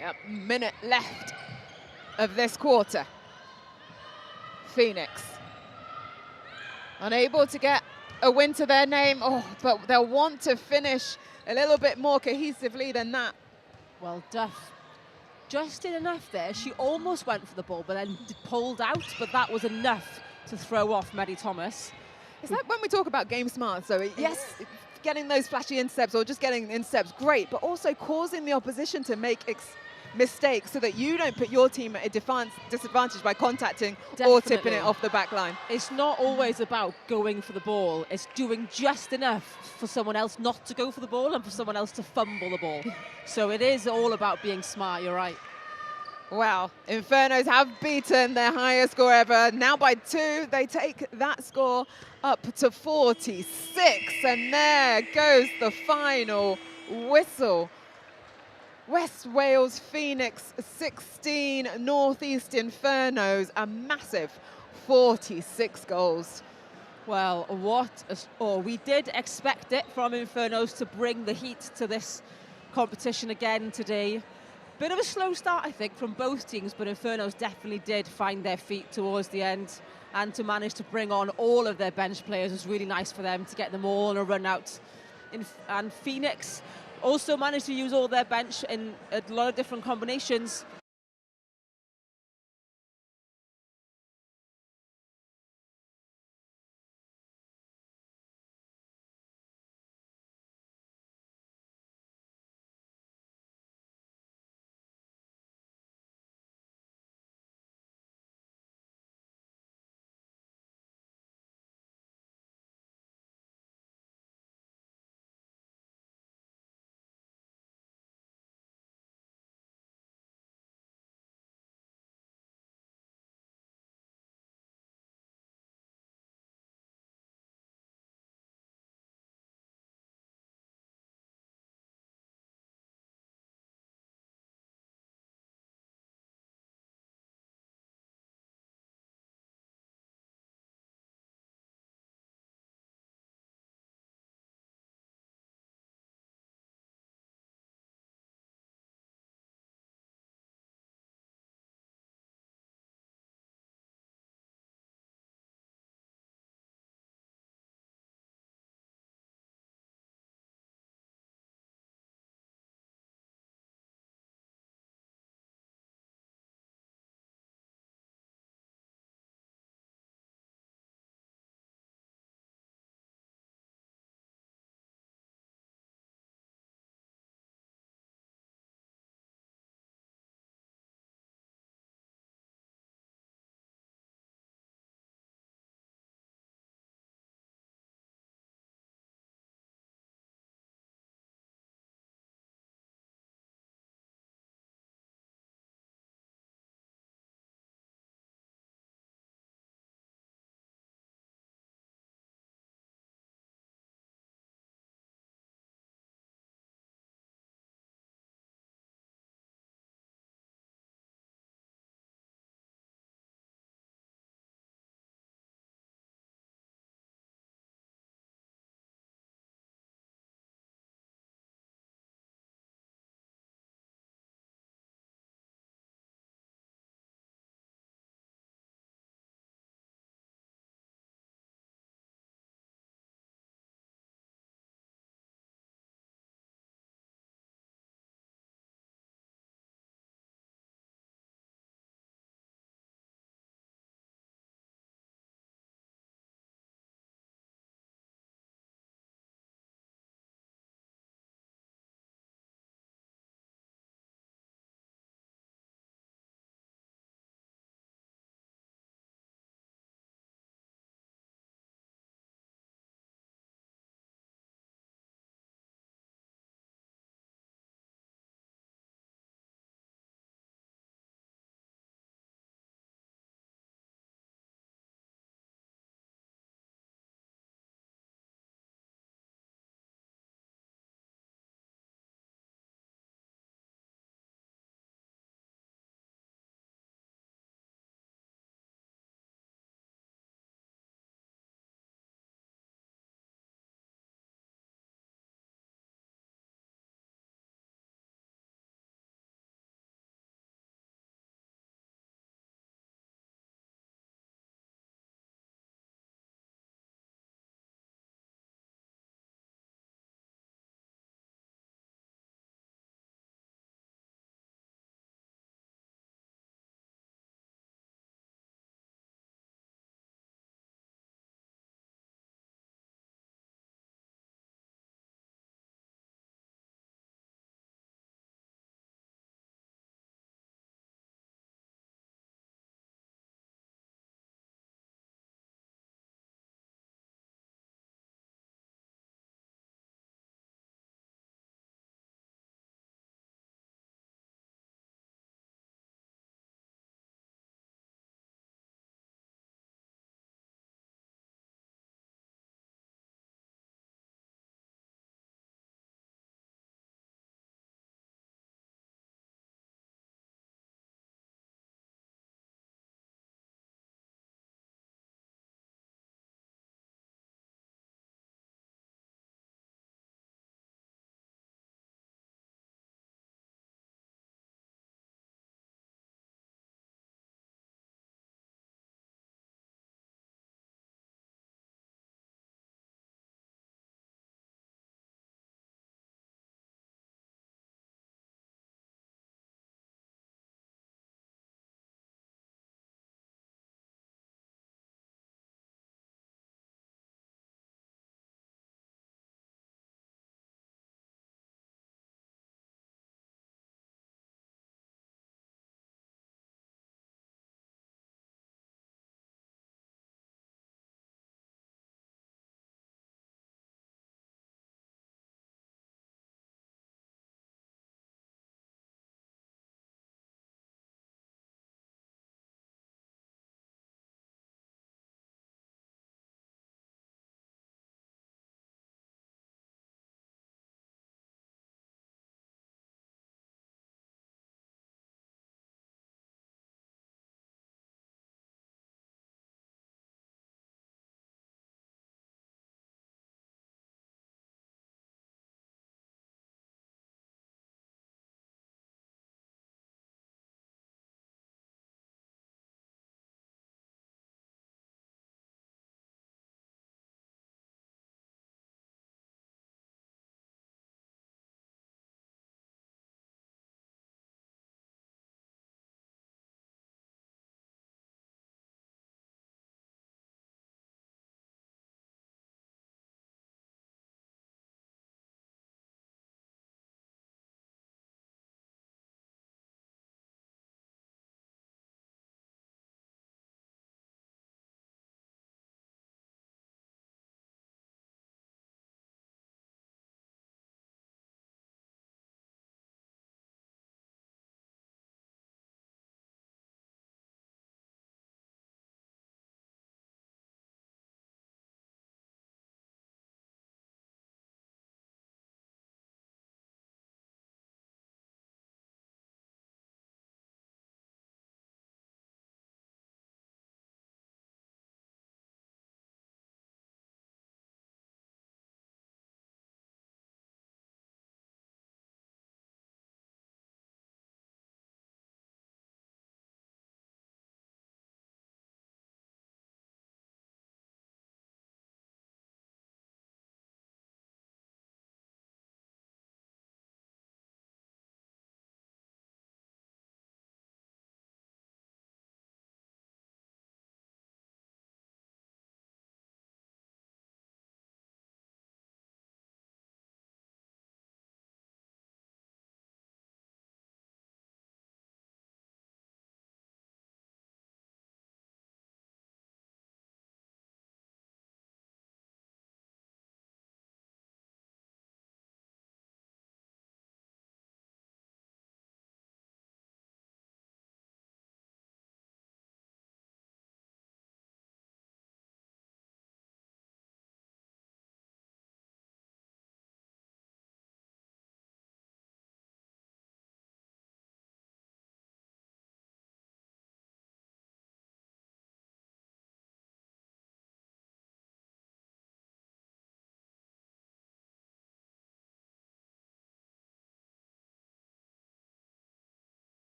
Yep, minute left of this quarter. Phoenix unable to get a win to their name, but they'll want to finish a little bit more cohesively than that. Well, Duff just did enough there. She almost went for the ball, but then pulled out, but that was enough to throw off Maddie Thomas. It's like when we talk about game smart, so yes, getting those flashy intercepts or just getting intercepts, great, but also causing the opposition to make mistakes so that you don't put your team at a disadvantage by contacting or tipping it off the back line. It's not always about going for the ball. It's doing just enough for someone else not to go for the ball and for someone else to fumble the ball. So it is all about being smart, you're right. Well, Infernos have beaten their highest score ever. Now by 2, they take that score up to 46. And there goes the final whistle. West Wales Phoenix 16, Northeast Infernos a massive 46 goals. Well, we did expect it from Infernos to bring the heat to this competition again today. Bit of a slow start, I think, from both teams, but Infernos definitely did find their feet towards the end, and to manage to bring on all of their bench players was really nice for them to get them all on a run out. And Phoenix also managed to use all their bench in a lot of different combinations.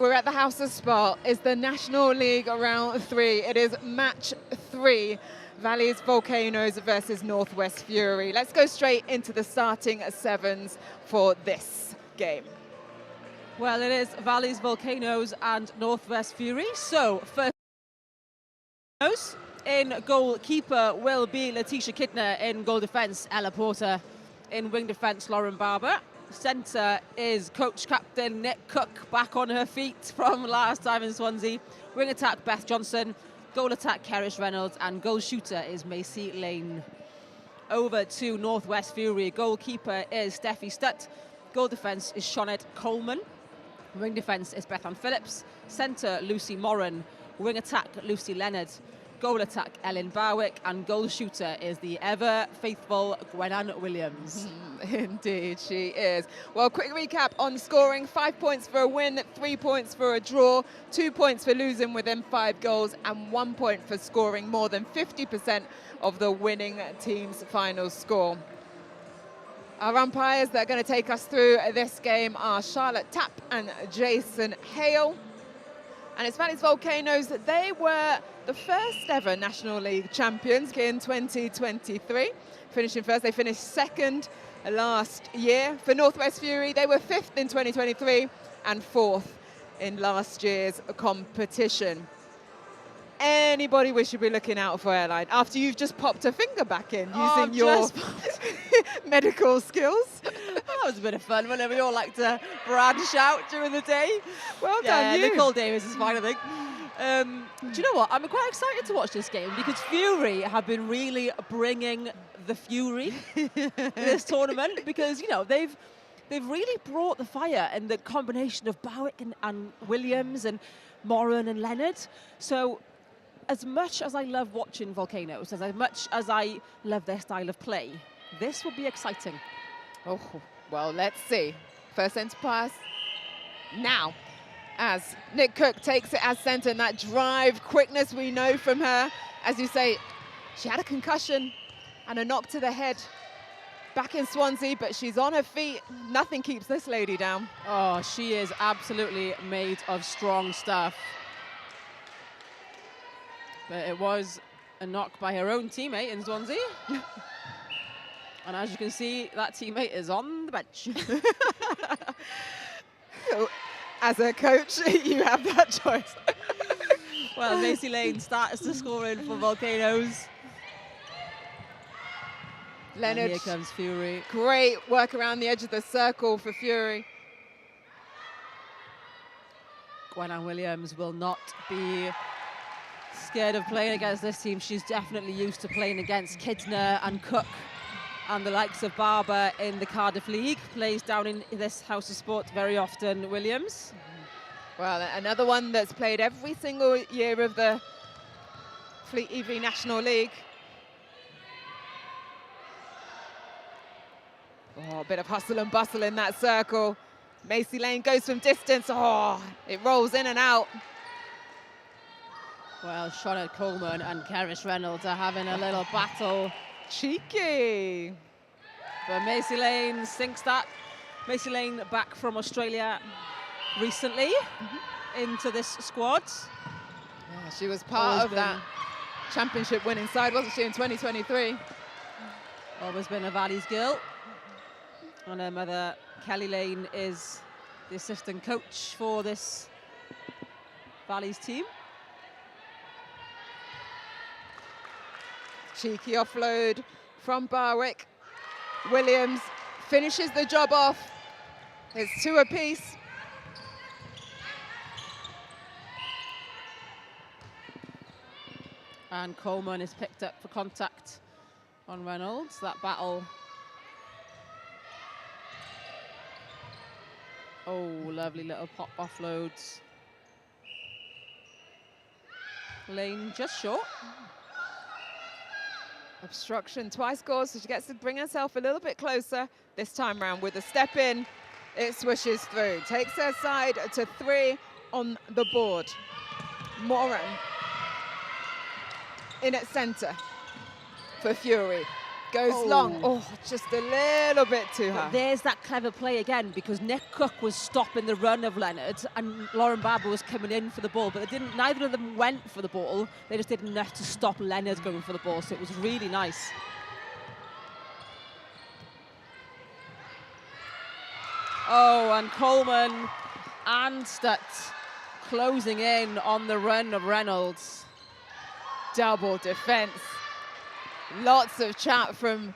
We're at the House of Sport. It's the National League round 3. It is match 3. Valleys Volcanoes versus Northwest Fury. Let's go straight into the starting sevens for this game. Well, it is Valleys Volcanoes and Northwest Fury. So, first, in goalkeeper will be Letitia Kidner. In goal defence, Ella Porter. In wing defence, Lauren Barber. Centre is coach captain Nick Cook, back on her feet from last time in Swansea. Wing attack, Beth Johnson. Goal attack, Kerrish Reynolds. And goal shooter is Macy Lane. Over to Northwest Fury. Goalkeeper is Steffi Stutt. Goal defence is Shawnette Coleman. Wing defence is Bethan Phillips. Centre, Lucy Moran. Wing attack, Lucy Leonard. Goal attack, Ellen Barwick. And goal shooter is the ever-faithful Gwenann Williams. Indeed, she is. Well, quick recap on scoring. 5 points for a win, 3 points for a draw, 2 points for losing within 5 goals, and 1 point for scoring more than 50% of the winning team's final score. Our umpires that are going to take us through this game are Charlotte Tapp and Jason Hale. And it's Valleys Volcanoes. They were the first ever National League champions in 2023. Finishing first, they finished second last year. For Northwest Fury, they were 5th in 2023 and 4th in last year's competition. Anybody we should be looking out for, Airline, after you've just popped a finger back in using your medical skills? That was a bit of fun whenever we all like to branch out during the day. Well done, you. Nicole Davis is fine, I think. Do you know what? I'm quite excited to watch this game because Fury have been really bringing the fury this tournament because, you know, they've really brought the fire and the combination of Barwick and Williams and Moran and Leonard. So as much as I love watching Volcanoes, as much as I love their style of play, this will be exciting. Oh, well, let's see. First centre pass now, as Nick Cook takes it as centre, and that drive, quickness we know from her. As you say, she had a concussion and a knock to the head back in Swansea, but she's on her feet. Nothing keeps this lady down. Oh, she is absolutely made of strong stuff. But it was a knock by her own teammate in Swansea. And as you can see, that teammate is on the bench. As a coach, you have that choice. Well, Macy Lane starts to score in for Volcanoes. Leonard. And here comes Fury. Great work around the edge of the circle for Fury. Gwenann Williams will not be scared of playing against this team. She's definitely used to playing against Kidner and Cook and the likes of Barber in the Cardiff League. Plays down in this House of Sport very often, Williams. Well, another one that's played every single year of the Fleet EV National League. Oh, a bit of hustle and bustle in that circle. Macy Lane goes from distance. Oh, it rolls in and out. Well, Shawnette Coleman and Kerrish Reynolds are having a little battle. Cheeky. But Macy Lane sinks that. Macy Lane back from Australia recently into this squad. Yeah, she was part of that championship winning side, wasn't she, in 2023? Always been a Valleys girl. And her mother, Kelly Lane, is the assistant coach for this Valleys team. Cheeky offload from Barwick. Williams finishes the job off. It's 2 apiece. And Coleman is picked up for contact on Reynolds. That battle. Oh, lovely little pop offloads. Lane just short. Obstruction twice scores, so she gets to bring herself a little bit closer this time round with a step in. It swishes through, takes her side to 3 on the board. Moran in at centre for Fury. Goes long. Oh, just a little bit too high. But there's that clever play again, because Nick Cook was stopping the run of Leonard and Lauren Barber was coming in for the ball, but neither of them went for the ball. They just did enough to stop Leonard going for the ball, so it was really nice. Oh, and Coleman and Stutt closing in on the run of Reynolds. Double defense. Lots of chat from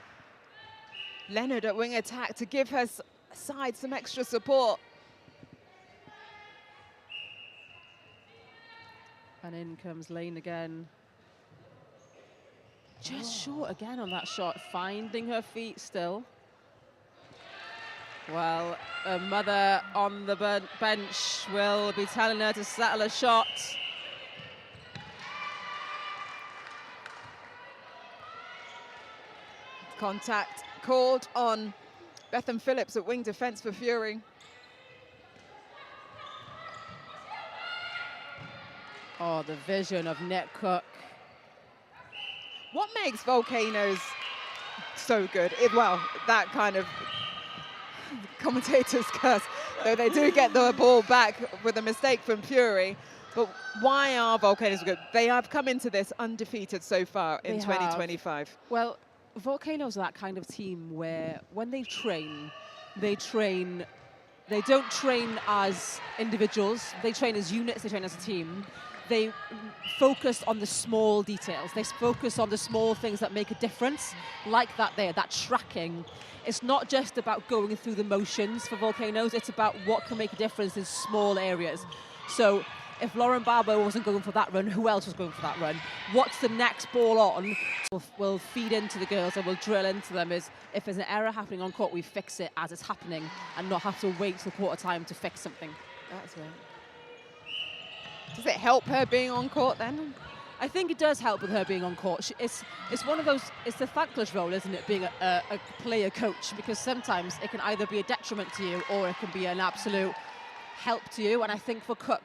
Leonard at wing attack to give her side some extra support. And in comes Lane again. Just short again on that shot, finding her feet still. Well, a mother on the bench will be telling her to settle a shot. Contact called on Bethan Phillips at wing defense for Fury. Oh, the vision of Nick Cook. What makes Volcanoes so good? Well, that kind of commentator's curse, though they do get the ball back with a mistake from Fury. But why are Volcanoes good? They have come into this undefeated so far in 2025. Well, Volcanoes are that kind of team where when they don't train as individuals, they train as units, they train as a team. They focus on the small details. They focus on the small things that make a difference, like that there, that tracking. It's not just about going through the motions for Volcanoes, it's about what can make a difference in small areas. So if Lauren Barber wasn't going for that run, who else was going for that run? What's the next ball on? We'll feed into the girls and we'll drill into them is, if there's an error happening on court, we fix it as it's happening and not have to wait till quarter time to fix something. That's right. Does it help her being on court then? I think it does help with her being on court. It's one of those, it's the thankless role, isn't it, being a player coach, because sometimes it can either be a detriment to you or it can be an absolute help to you. And I think for Cook,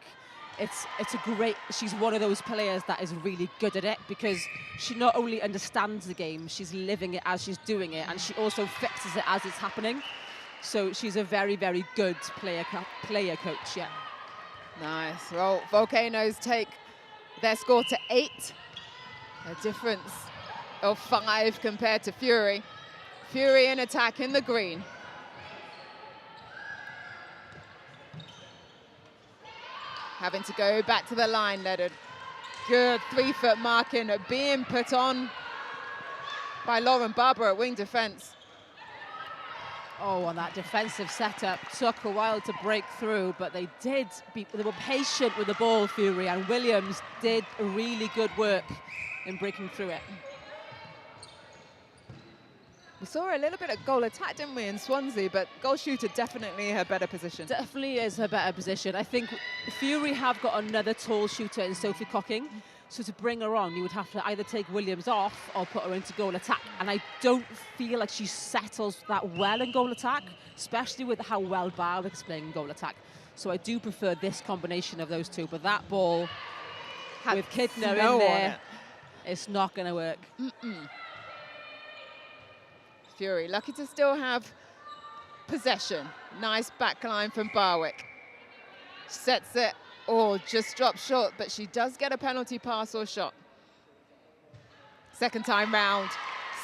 it's a great, she's one of those players that is really good at it, because she not only understands the game, she's living it as she's doing it, and she also fixes it as it's happening. So she's a very, very good player coach, yeah. Nice. Well, Volcanoes take their score to 8. A difference of 5 compared to Fury. Fury in attack in the green. Having to go back to the line, Leonard. Good 3-foot marking being put on by Lauren Barber at wing defense. Oh, and that defensive setup took a while to break through, but they were patient with the ball, Fury, and Williams did really good work in breaking through it. We saw a little bit of goal attack, didn't we, in Swansea, but goal shooter definitely her better position. Definitely is her better position. I think Fury have got another tall shooter in Sophie Cocking, so to bring her on, you would have to either take Williams off or put her into goal attack. And I don't feel like she settles that well in goal attack, especially with how well Barwick's playing in goal attack. So I do prefer this combination of those two, but that ball with Kidner in there, it's not going to work. Fury lucky to still have possession. Nice back line from Barwick. Sets it. Oh, just drops short, but she does get a penalty pass or shot. Second time round,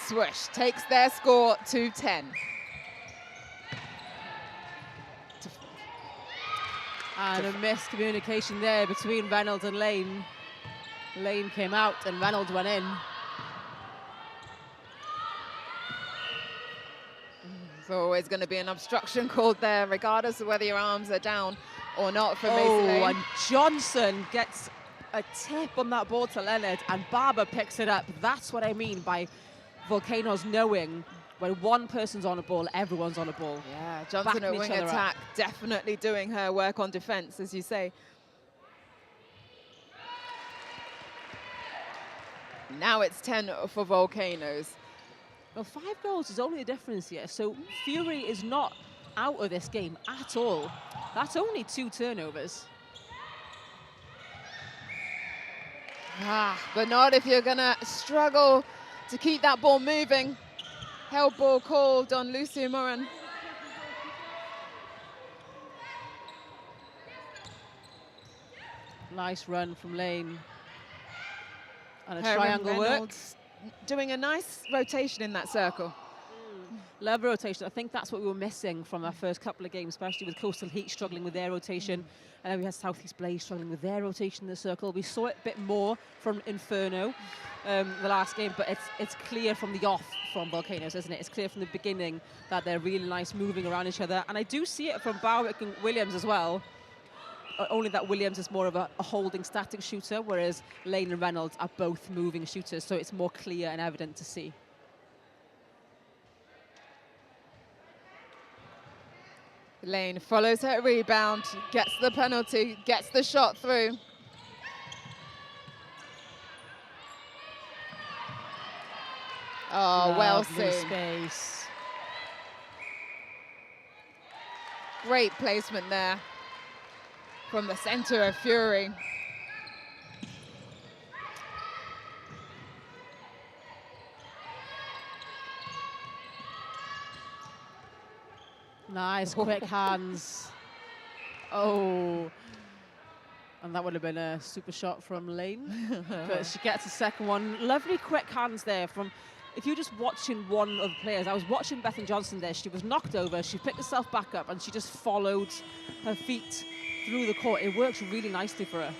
Swish takes their score to 10. And a miscommunication there between Reynolds and Lane. Lane came out and Reynolds went in. There's always going to be an obstruction called there, regardless of whether your arms are down or not from Mason Lane. And Johnson gets a tip on that ball to Leonard, and Barber picks it up. That's what I mean by Volcanoes knowing when one person's on a ball, everyone's on a ball. Yeah, Johnson at wing attack, definitely doing her work on defense, as you say. Now it's 10 for Volcanoes. Well, 5 goals is only the difference here, so Fury is not out of this game at all. That's only 2 turnovers. But not if you're going to struggle to keep that ball moving. Held ball called on Lucy Moran. Nice run from Lane. And a Herman triangle work. Reynolds doing a nice rotation in that circle. Love rotation. I think that's what we were missing from our first couple of games, especially with Coastal Heat struggling with their rotation. And then we had Southeast Blaze struggling with their rotation in the circle. We saw it a bit more from Inferno the last game, but it's clear from the off from Volcanoes, isn't it? It's clear from the beginning that they're really nice moving around each other. And I do see it from Barwick and Williams as well. Only that Williams is more of a holding static shooter, whereas Lane and Reynolds are both moving shooters, so it's more clear and evident to see. Lane follows her rebound, gets the penalty, gets the shot through. Oh, well seen. Space. Great placement there from the center of Fury. Nice, quick hands. Oh. And that would have been a super shot from Lane. But she gets a second one. Lovely quick hands there from, if you're just watching one of the players, I was watching Bethan Johnson there. She was knocked over, she picked herself back up, and she just followed her feet through the court. It works really nicely for her.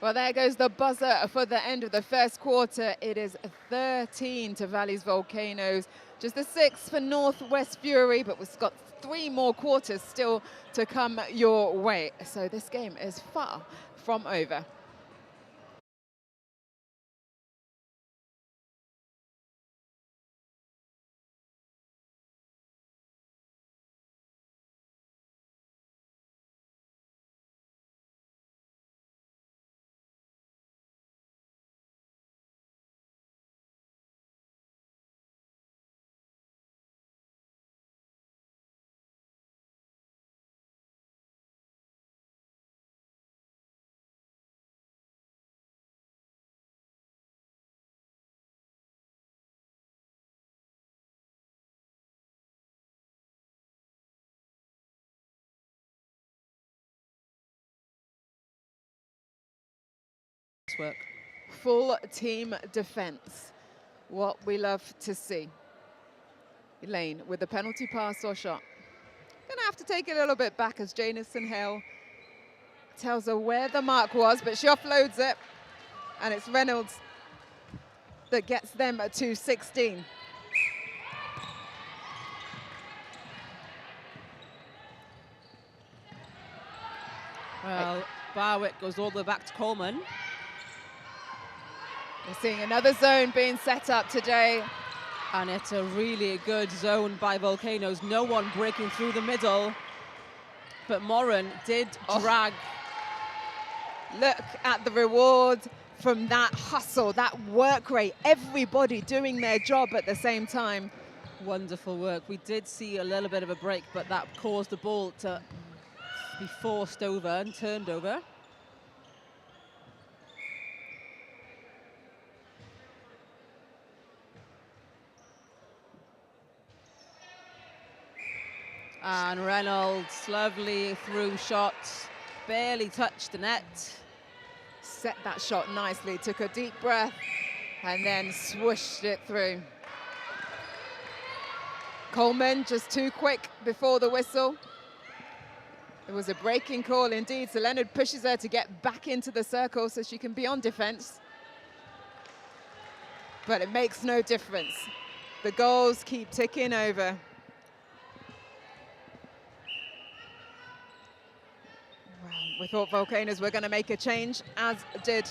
Well, there goes the buzzer for the end of the first quarter. It is 13 to Valleys Volcanoes. Just the 6 for Northwest Fury, but we've got 3 more quarters still to come your way. So this game is far from over. Work. Full team defense. What we love to see. Elaine with the penalty pass or shot. Gonna have to take it a little bit back as Janison Hale tells her where the mark was, but she offloads it. And it's Reynolds that gets them to 16. Well, Barwick goes all the way back to Coleman. We're seeing another zone being set up today. And it's a really good zone by Volcanoes. No one breaking through the middle. But Moran did drag. Look at the reward from that hustle, that work rate. Everybody doing their job at the same time. Wonderful work. We did see a little bit of a break, but that caused the ball to be forced over and turned over. And Reynolds, lovely through shots, barely touched the net. Set that shot nicely, took a deep breath, and then swooshed it through. Coleman just too quick before the whistle. It was a breaking call indeed, so Leonard pushes her to get back into the circle so she can be on defense. But it makes no difference. The goals keep ticking over. We thought Volcanoes were going to make a change, as did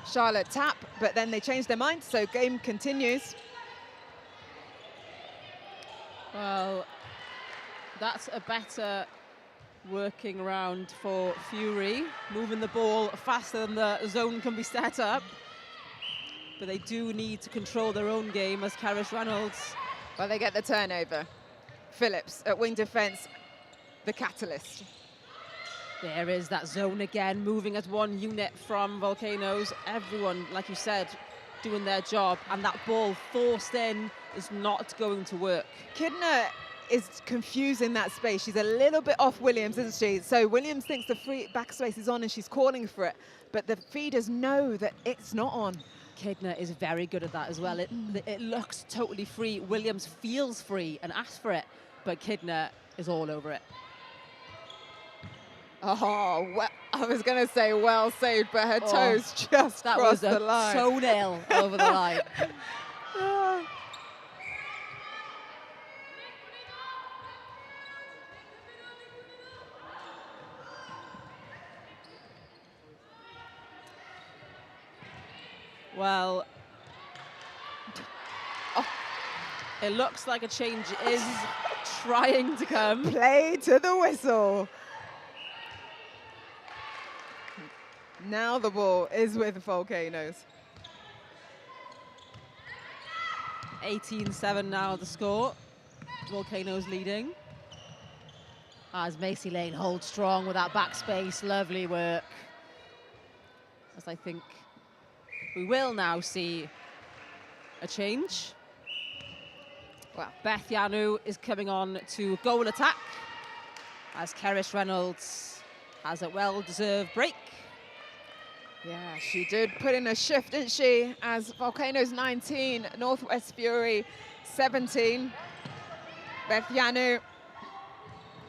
Charlotte Tapp, but then they changed their mind, so game continues. Well, that's a better working round for Fury, moving the ball faster than the zone can be set up. But they do need to control their own game as Carish Reynolds. Well, they get the turnover. Phillips at wing defense, the catalyst. There is that zone again, moving as one unit from Volcanoes. Everyone, like you said, doing their job. And that ball forced in is not going to work. Kidner is confusing that space. She's a little bit off Williams, isn't she? So Williams thinks the free backspace is on and she's calling for it, but the feeders know that it's not on. Kidner is very good at that as well. It looks totally free. Williams feels free and asks for it, but Kidner is all over it. Oh, well, I was going to say well saved, but her toes just crossed the line. That was a toenail over the line. Well, it looks like a change is trying to come. Play to the whistle. Now the ball is with Volcanoes. 18-7 now the score. Volcanoes leading. As Macy Lane holds strong with that backspace. Lovely work. As I think we will now see a change. Well, Beth Yanu is coming on to goal attack as Kerris Reynolds has a well-deserved break. Yeah, she did put in a shift, didn't she? As Volcanoes 19, Northwest Fury 17. Beth Yanu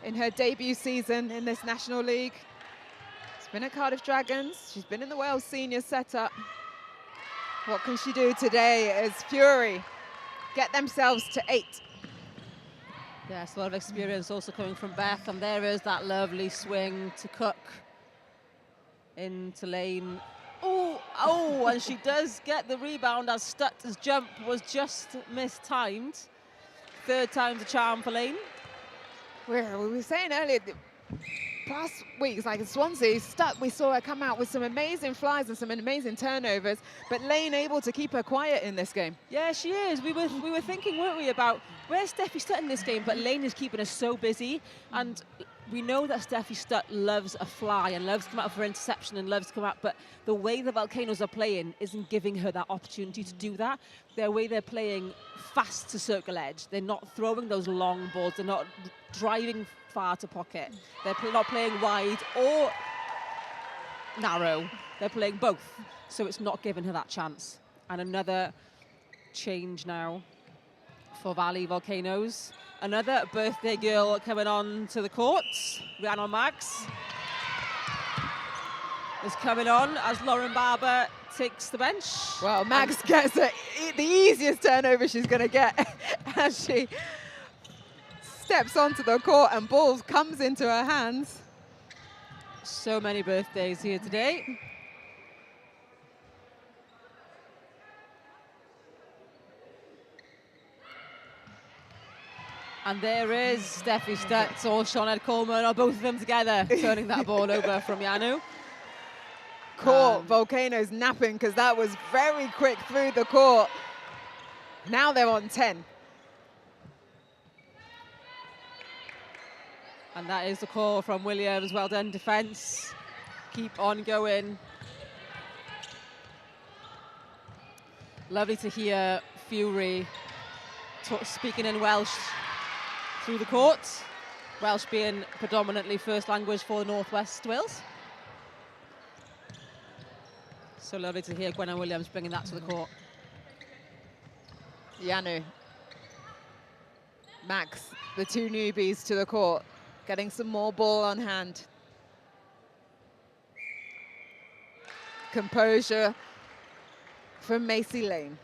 in her debut season in this National League. She's been at Cardiff Dragons. She's been in the Wales senior setup. What can she do today as Fury get themselves to 8? Yes, a lot of experience also coming from Beth, and there is that lovely swing to Cook into Lane. Oh, and she does get the rebound as Stutter's jump was just mistimed. Third time's a charm for Lane. We were saying earlier, past weeks, like in Swansea, we saw her come out with some amazing flies and some amazing turnovers, but Lane able to keep her quiet in this game. Yeah, she is. We were thinking, weren't we, about where's Steffi Stutt in this game, but Lane is keeping us so busy, and we know that Steffi Stutt loves a fly and loves to come out for interception and loves to come out, but the way the Volcanoes are playing isn't giving her that opportunity to do that. The way they're playing fast to circle edge. They're not throwing those long balls. They're not driving far to pocket. They're not playing wide or narrow. They're playing both. So it's not giving her that chance. And another change now for Valley Volcanoes. Another birthday girl coming on to the court. Rhiannon Maggs is coming on as Lauren Barber takes the bench. Well, Maggs gets the easiest turnover she's going to get as she steps onto the court and ball comes into her hands. So many birthdays here today. And there is Steffi Stutz or Sinead Coleman, or both of them together, turning that ball over from Yanu. Court, Volcanoes napping because that was very quick through the court. Now they're on 10. And that is the call from Williams. Well done, defence. Keep on going. Lovely to hear Fury speaking in Welsh through the court. Welsh being predominantly first language for North West Wales. So lovely to hear Gwenna Williams bringing that to the court. Yanu, Max, the two newbies to the court, getting some more ball on hand. Composure from Macy Lane.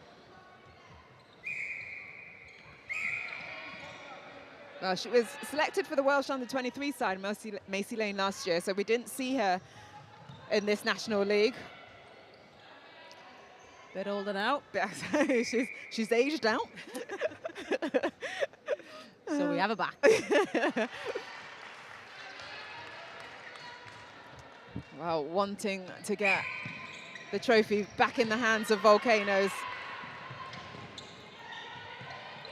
Well, she was selected for the Welsh under-23 side, Macy Lane, last year, so we didn't see her in this National League. Bit older now. she's aged out. So we have her back. Well, wanting to get the trophy back in the hands of Volcanoes.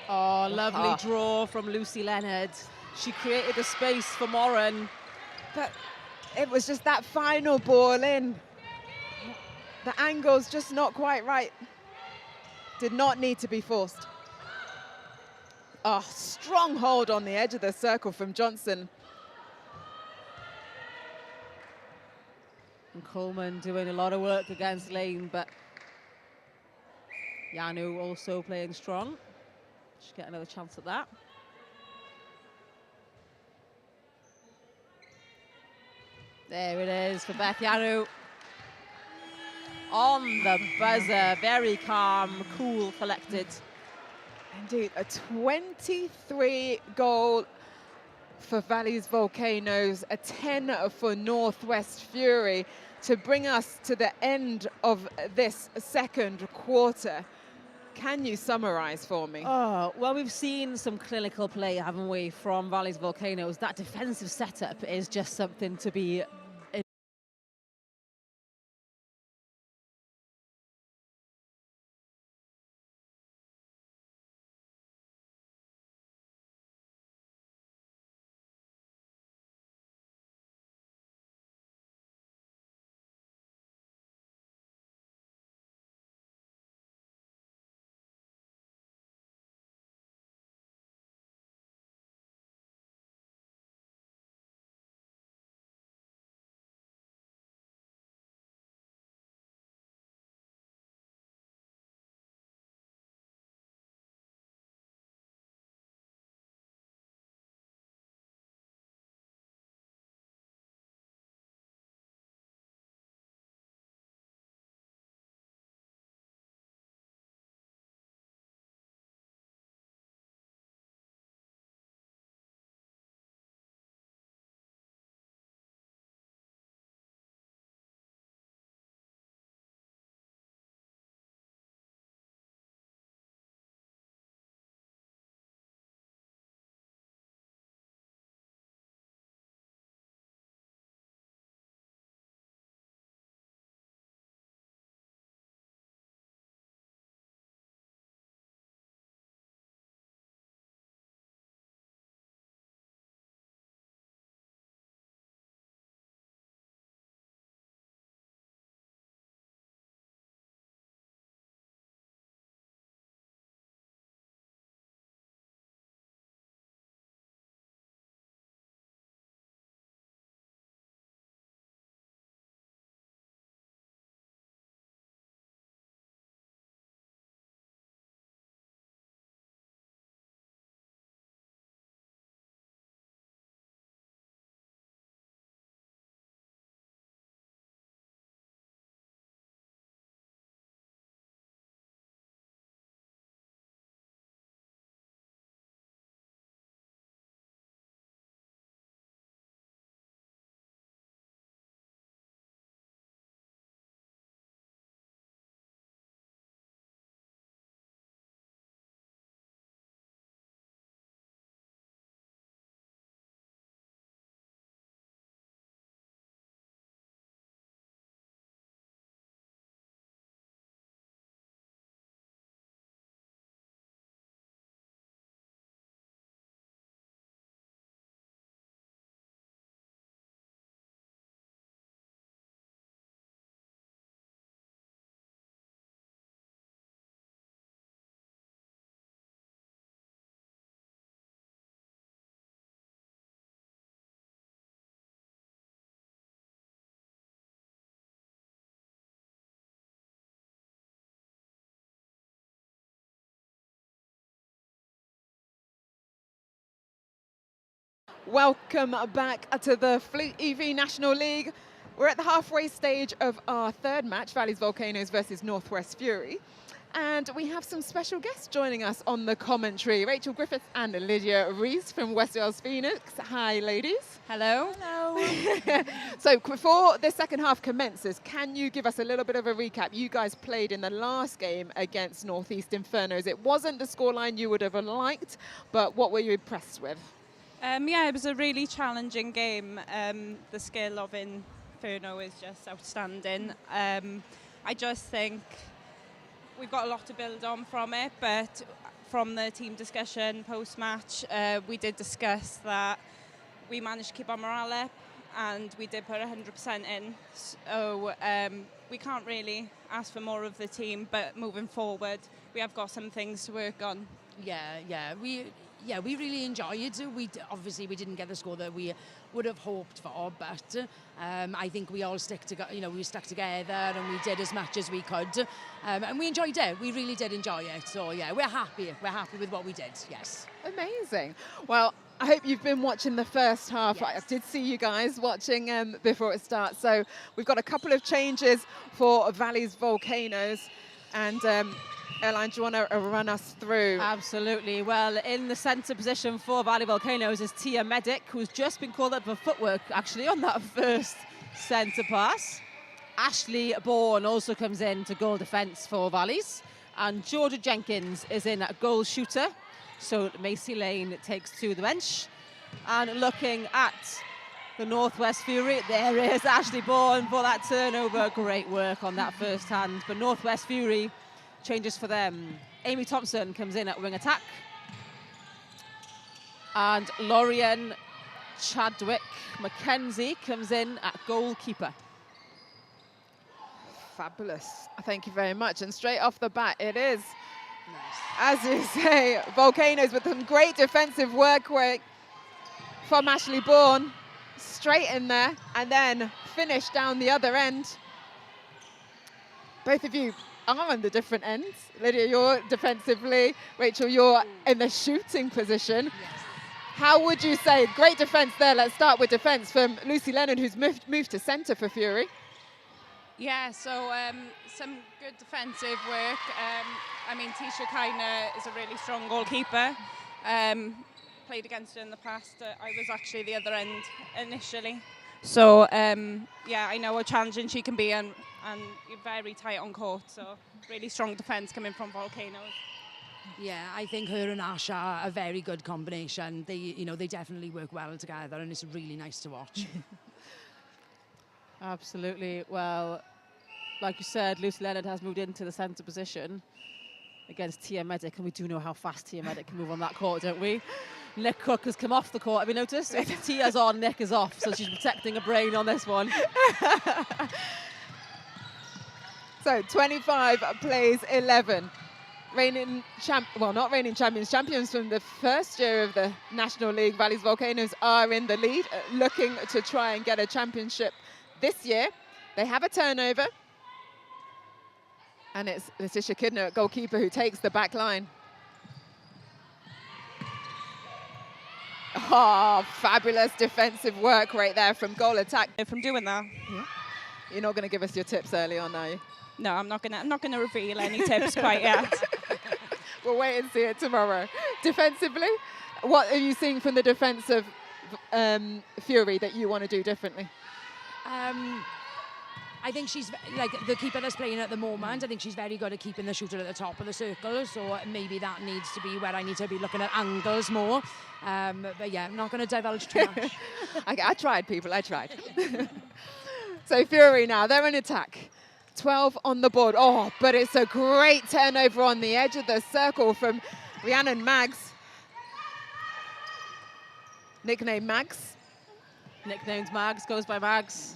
Oh, lovely draw from Lucy Leonard. She created a space for Moran. But it was just that final ball in. The angle's just not quite right. Did not need to be forced. Oh, strong hold on the edge of the circle from Johnson. And Coleman doing a lot of work against Lane, but Yanu also playing strong. Should get another chance at that. There it is for Beth Yanu. On the buzzer, very calm, cool, collected. Indeed, a 23 goal for Valleys Volcanoes, a 10 for Northwest Fury to bring us to the end of this second quarter. Can you summarize for me? Oh, well, we've seen some clinical play, haven't we, from Valleys Volcanoes. That defensive setup is just something to be Welcome back to the Fleet EV National League. We're at the halfway stage of our third match, Valleys Volcanoes versus Northwest Fury. And we have some special guests joining us on the commentary. Rachel Griffiths and Lydia Rees from West Wales Phoenix. Hi, ladies. Hello. Hello. So before the second half commences, can you give us a little bit of a recap? You guys played in the last game against Northeast Infernos. It wasn't the scoreline you would have liked, but what were you impressed with? Yeah, it was a really challenging game. The skill of Inferno is just outstanding. I just think we've got a lot to build on from it, but from the team discussion post-match, we did discuss that we managed to keep our morale up and we did put 100% in. So we can't really ask for more of the team, but moving forward, we have got some things to work on. Yeah. yeah, we really enjoyed it. Obviously we didn't get the score that we would have hoped for, but I think we all stuck together. We stuck together and we did as much as we could, and we enjoyed it. We really did enjoy it. So yeah, we're happy. We're happy with what we did. Yes. Amazing. Well, I hope you've been watching the first half. Yes. I did see you guys watching before it starts. So we've got a couple of changes for Valleys Volcanoes, and Airline, do you want to run us through? Absolutely. Well, in the centre position for Valley Volcanoes is Tia Medic, who's just been called up for footwork, actually, on that first centre pass. Ashley Bourne also comes in to goal defence for Valleys. And Georgia Jenkins is in at goal shooter. So Macy Lane takes to the bench. And looking at the Northwest Fury, there is Ashley Bourne for that turnover. Great work on that first hand. But Northwest Fury changes for them. Amy Thompson comes in at wing attack. And Lorian Chadwick Mackenzie comes in at goalkeeper. Fabulous. Thank you very much. And straight off the bat, it is, Nice. as you say, Volcanoes with some great defensive work rate from Ashley Bourne. Straight in there and then finish down the other end. Both of you are on the different ends. Lydia, you're defensively. Rachel, you're in the shooting position. Yes. How would you say, great defence there, let's start with defence from Lucy Leonard, who's moved to centre for Fury. Yeah, so some good defensive work. I mean, Tisha Kiner is a really strong goalkeeper. Played against her in the past. I was actually the other end initially. So, yeah, I know how challenging she can be and you're very tight on court. So, really strong defence coming from Volcanoes. Yeah, I think her and Ash are a very good combination. They definitely work well together, and it's really nice to watch. Absolutely. Well, like you said, Lucy Leonard has moved into the centre position against Tia Medic, and we do know how fast Tia Medic can move on that court, don't we? Nick Cook has come off the court. Have you noticed? If Tia's on, Nick is off, so she's protecting her brain on this one. So 25 plays 11. Not reigning champions, champions from the first year of the National League. Valleys Volcanoes are in the lead, looking to try and get a championship this year. They have a turnover. And it's Letitia Kidner, goalkeeper, who takes the back line. Oh, fabulous defensive work right there from goal attack. From doing that. Yeah. You're not going to give us your tips early on, are you? No, I'm not gonna reveal any tips quite yet. We'll wait and see it tomorrow. Defensively, what are you seeing from the defense of Fury that you want to do differently? I think she's, like the keeper that's playing at the moment, I think she's very good at keeping the shooter at the top of the circle, so maybe that needs to be where I need to be looking at angles more. But yeah, I'm not going to divulge too much. I tried, people, I tried. So Fury now, they're in attack. 12 on the board. Oh, but it's a great turnover on the edge of the circle from Rhiannon Maggs. Nickname Maggs. Nicknamed Mags, goes by Mags.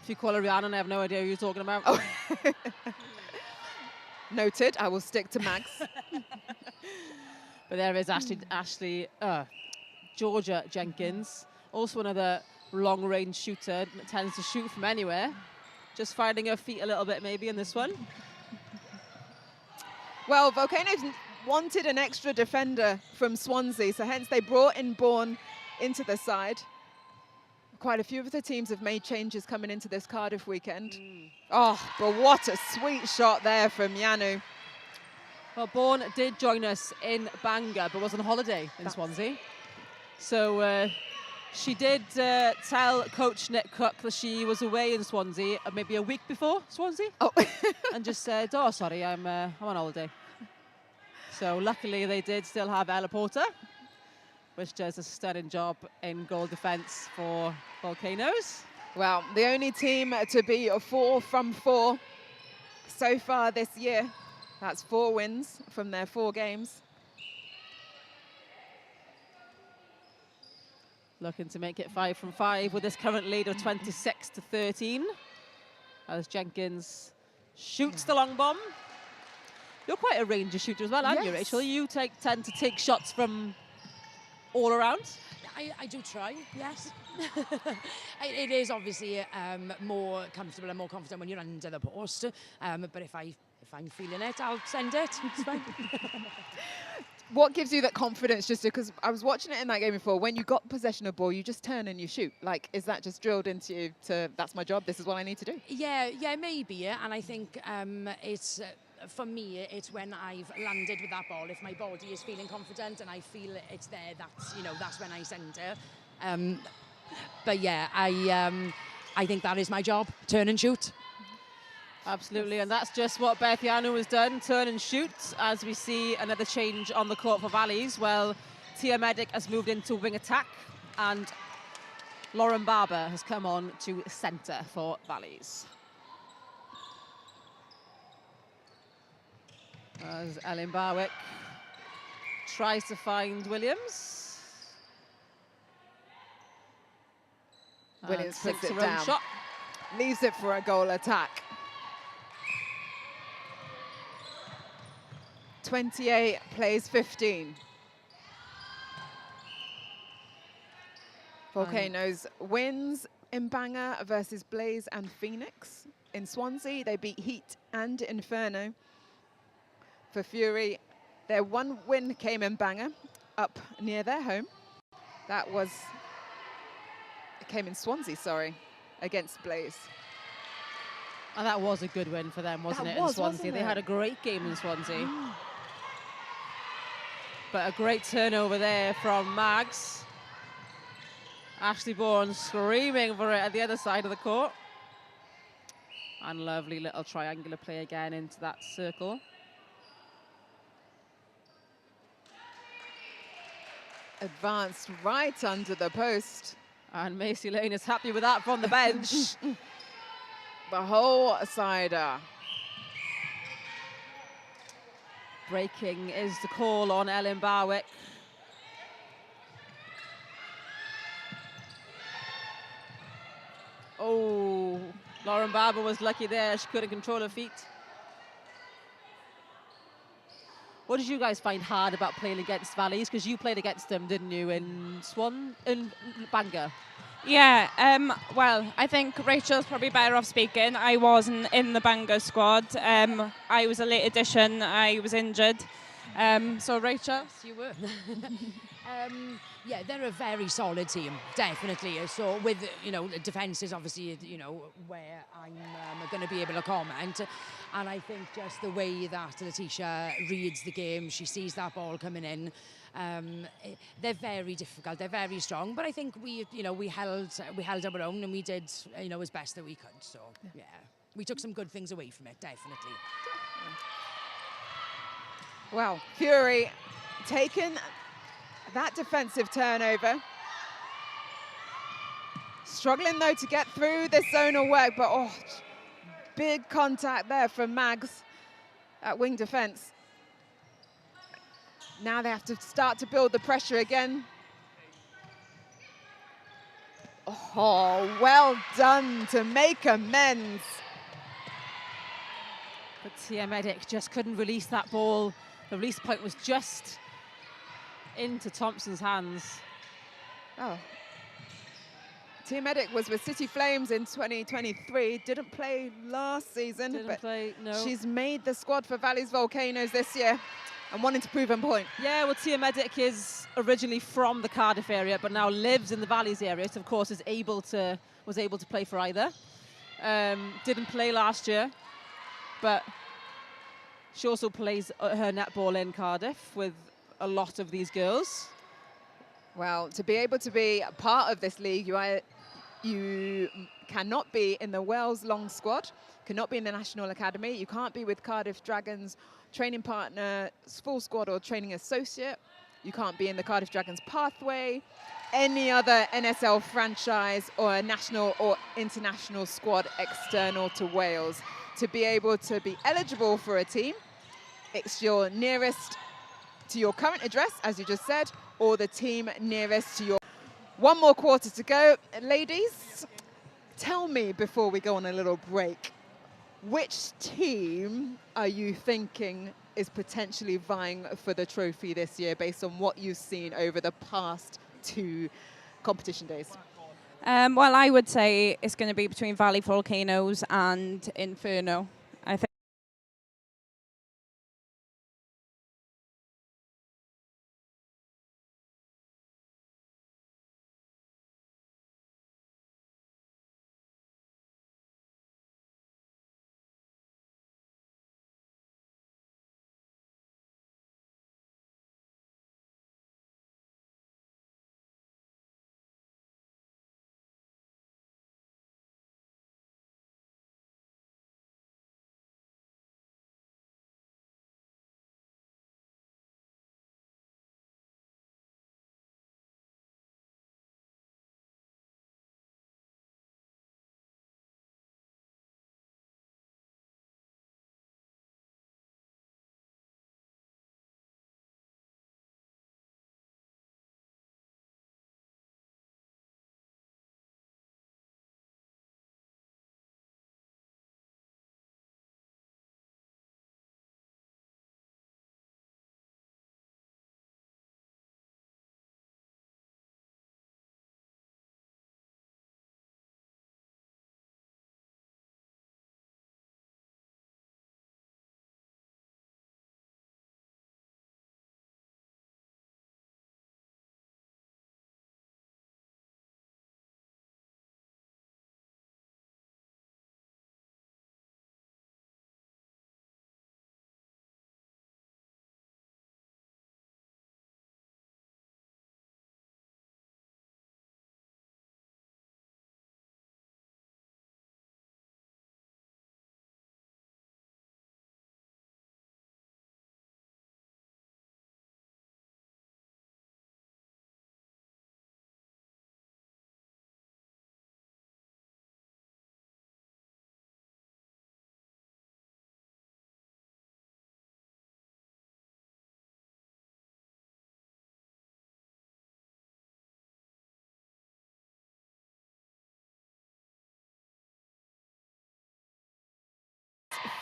If you call her Rhiannon, I have no idea who you're talking about. Oh. Noted, I will stick to Maggs. But there is Georgia Jenkins, also another long-range shooter, tends to shoot from anywhere. Just finding her feet a little bit maybe in this one. Well, Volcanoes wanted an extra defender from Swansea, so hence they brought in Bourne into the side. Quite a few of the teams have made changes coming into this Cardiff weekend. Oh, but what a sweet shot there from Yanu. Well, Bourne did join us in Bangor, but was on holiday in Swansea. So she did tell Coach Nick Cook that she was away in Swansea maybe a week before Swansea. Oh. And just said, oh, sorry, I'm on holiday. So luckily they did still have Ella Porter, which does a stunning job in goal defence for Volcanoes. Well, the only team to be 4 from 4 so far this year. That's 4 wins from their 4 games. Looking to make it 5 from 5 with this current lead of 26-13. As Jenkins shoots the long bomb. You're quite a ranger shooter as well, aren't you, Yes. Rachel? You tend to take shots from all around. I do try, yes. It is obviously more comfortable and more confident when you're under the post. But if I'm feeling it, I'll send it. It's fine. What gives you that confidence? Just because I was watching it in that game before, when you got possession of ball, you just turn and you shoot. Like, is that just drilled into you that's my job, this is what I need to do? Yeah, maybe. Yeah. And I think it's, for me, it's when I've landed with that ball. If my body is feeling confident and I feel it's there, that's when I send it. But yeah, I think that is my job, turn and shoot. Absolutely, and that's just what Beth Yanu has done, turn and shoot, as we see another change on the court for Valleys. Well, Tia Medic has moved into wing attack, and Lauren Barber has come on to centre for Valleys. As Ellen Barwick tries to find Williams. Williams puts takes it her own down. shot. Leaves it for a goal attack. 28 plays 15. Volcanoes wins in Bangor versus Blaze and Phoenix. In Swansea, they beat Heat and Inferno. For Fury, their one win came in Bangor, up near their home. It came in Swansea, sorry, against Blaze. And that was a good win for them, wasn't it, in Swansea? They had a great game in Swansea. But a great turnover there from Mags. Ashley Bourne screaming for it at the other side of the court. And lovely little triangular play again into that circle. Advanced right under the post. And Macy Lane is happy with that from the bench. The whole sider. Breaking is the call on Ellen Barwick. Oh, Lauren Barber was lucky there. She couldn't control her feet. What did you guys find hard about playing against Valleys? Because you played against them, didn't you, in Bangor? Yeah, well, I think Rachel's probably better off speaking. I wasn't in the Bangor squad. I was a late addition. I was injured. So, Rachel? Yes, you were. Yeah, they're a very solid team, definitely. So with, defence is obviously, where I'm going to be able to comment. And I think just the way that Letitia reads the game, she sees that ball coming in. They're very difficult. They're very strong. But I think we held our own and we did, as best that we could. So, yeah, we took some good things away from it, definitely. Well, Fury taken that defensive turnover. Struggling, though, to get through this zonal work, but big contact there from Mags at wing defense. Now they have to start to build the pressure again. Oh, well done to make amends. But Tia Medic just couldn't release that ball. The release point was just into Thompson's hands. Oh. Tia Medic was with City Flames in 2023. Didn't play last season, no. She's made the squad for Valleys Volcanoes this year and wanting to prove a point. Yeah, well, Tia Medic is originally from the Cardiff area, but now lives in the Valleys area. So, of course, was able to play for either. Didn't play last year, but she also plays her netball in Cardiff with a lot of these girls. Well, to be able to be a part of this league, you cannot be in the Wales Long squad, cannot be in the National Academy, you can't be with Cardiff Dragons training partner, full squad or training associate, you can't be in the Cardiff Dragons pathway, any other NSL franchise or a national or international squad external to Wales. To be able to be eligible for a team, it's your nearest to your current address, as you just said, or the team nearest to your... One more quarter to go. Ladies, tell me before we go on a little break, which team are you thinking is potentially vying for the trophy this year based on what you've seen over the past 2 competition days? Well, I would say it's going to be between Valley Volcanoes and Inferno. I think.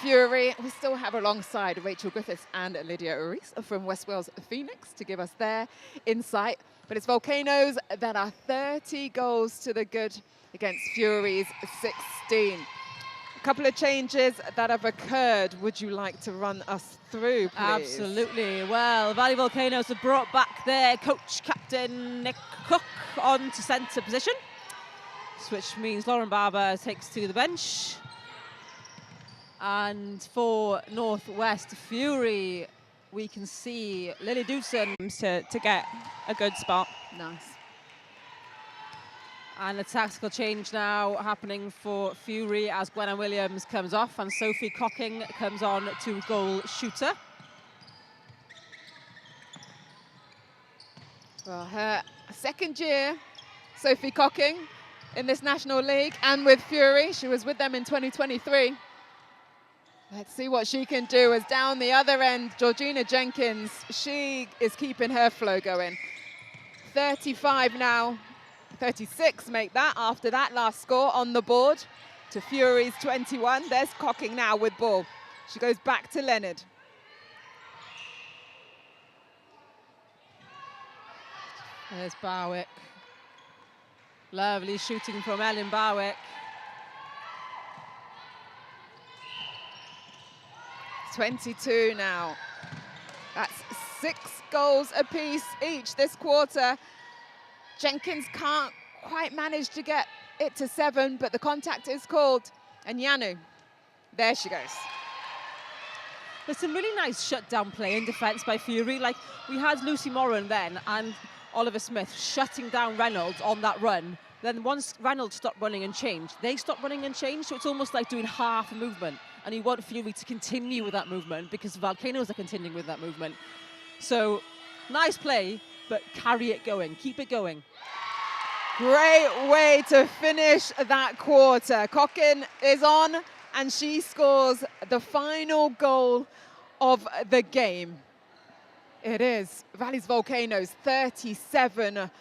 Fury, we still have alongside Rachel Griffiths and Lydia Rees from West Wales Phoenix to give us their insight. But it's Volcanoes that are 30 goals to the good against Fury's 16. A couple of changes that have occurred. Would you like to run us through, please? Absolutely. Well, Valley Volcanoes have brought back their coach, captain Nick Cook, on to centre position, which means Lauren Barber takes to the bench. And for Northwest Fury, we can see Lily Dewson To get a good spot. Nice. And a tactical change now happening for Fury as Gwenna Williams comes off and Sophie Cocking comes on to goal shooter. Well, her second year, Sophie Cocking, in this National League and with Fury. She was with them in 2023. Let's see what she can do as down the other end, Georgina Jenkins, she is keeping her flow going. 35 now, 36 make that after that last score on the board to Fury's 21. There's Cocking now with ball. She goes back to Leonard. There's Barwick. Lovely shooting from Ellen Barwick. 22 now. That's 6 goals apiece each this quarter. Jenkins can't quite manage to get it to 7, but the contact is called. And Yanu, there she goes. There's some really nice shutdown play in defence by Fury. Like, we had Lucy Moran then and Oliver Smith shutting down Reynolds on that run. Then once Reynolds stopped running and changed, they stopped running and changed, so it's almost like doing half a movement. And you want Fury to continue with that movement because Volcanoes are continuing with that movement. So, nice play, but carry it going, keep it going. Great way to finish that quarter. Cocking is on and she scores the final goal of the game. It is Valley's Volcanoes 37,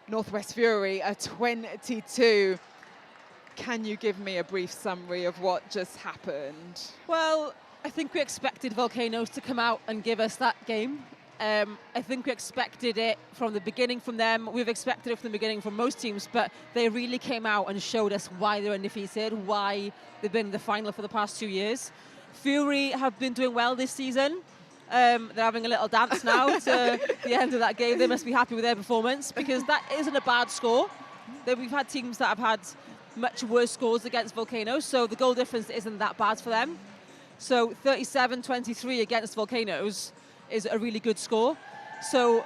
Northwest Fury a 22. Can you give me a brief summary of what just happened? Well, I think we expected Volcanoes to come out and give us that game. I think we expected it from the beginning from them. We've expected it from the beginning from most teams, but they really came out and showed us why they're undefeated, why they've been in the final for the past 2 years. Fury have been doing well this season. They're having a little dance now to the end of that game. They must be happy with their performance because that isn't a bad score. We've had teams that have had much worse scores against Volcanoes, so the goal difference isn't that bad for them. So 37-23 against Volcanoes is a really good score. So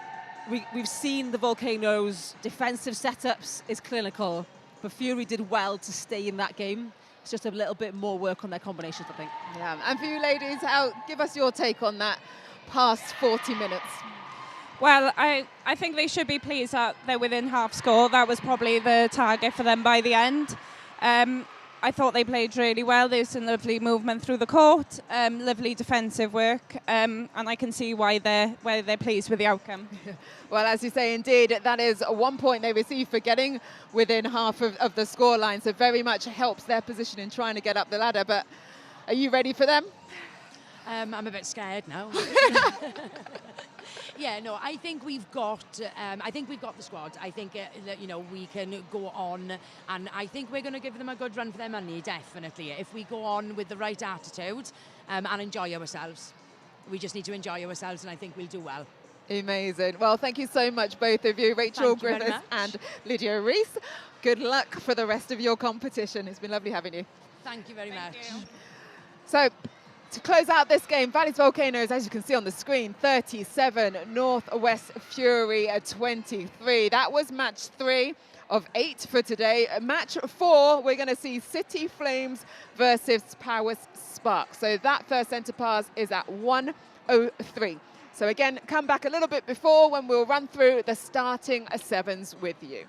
we've seen the Volcanoes' defensive setups is clinical, but Fury did well to stay in that game. It's just a little bit more work on their combinations, I think. Yeah, and for you ladies, give us your take on that past 40 minutes. Well, I think they should be pleased that they're within half score. That was probably the target for them by the end. I thought they played really well. There's some lovely movement through the court, lovely defensive work, and I can see why they're pleased with the outcome. Well, as you say, indeed, that is 1 point they received for getting within half of the scoreline, so very much helps their position in trying to get up the ladder. But are you ready for them? I'm a bit scared now. Yeah, no, I think we've got the squad. I think that, you know, we can go on, and I think we're going to give them a good run for their money, definitely. If we go on with the right attitude and enjoy ourselves. We just need to enjoy ourselves, and I think we'll do well. Amazing. Well, thank you so much, both of you, Rachel Griffiths and Lydia Rees. Good luck for the rest of your competition. It's been lovely having you. Thank you very much. So, to close out this game, Valleys Volcanoes, as you can see on the screen, 37, Northwest Fury 23. That was match 3 of 8 for today. Match 4, we're going to see City Flames versus Powers Spark. So that first centre pass is at 1:03. So again, come back a little bit before when we'll run through the starting sevens with you.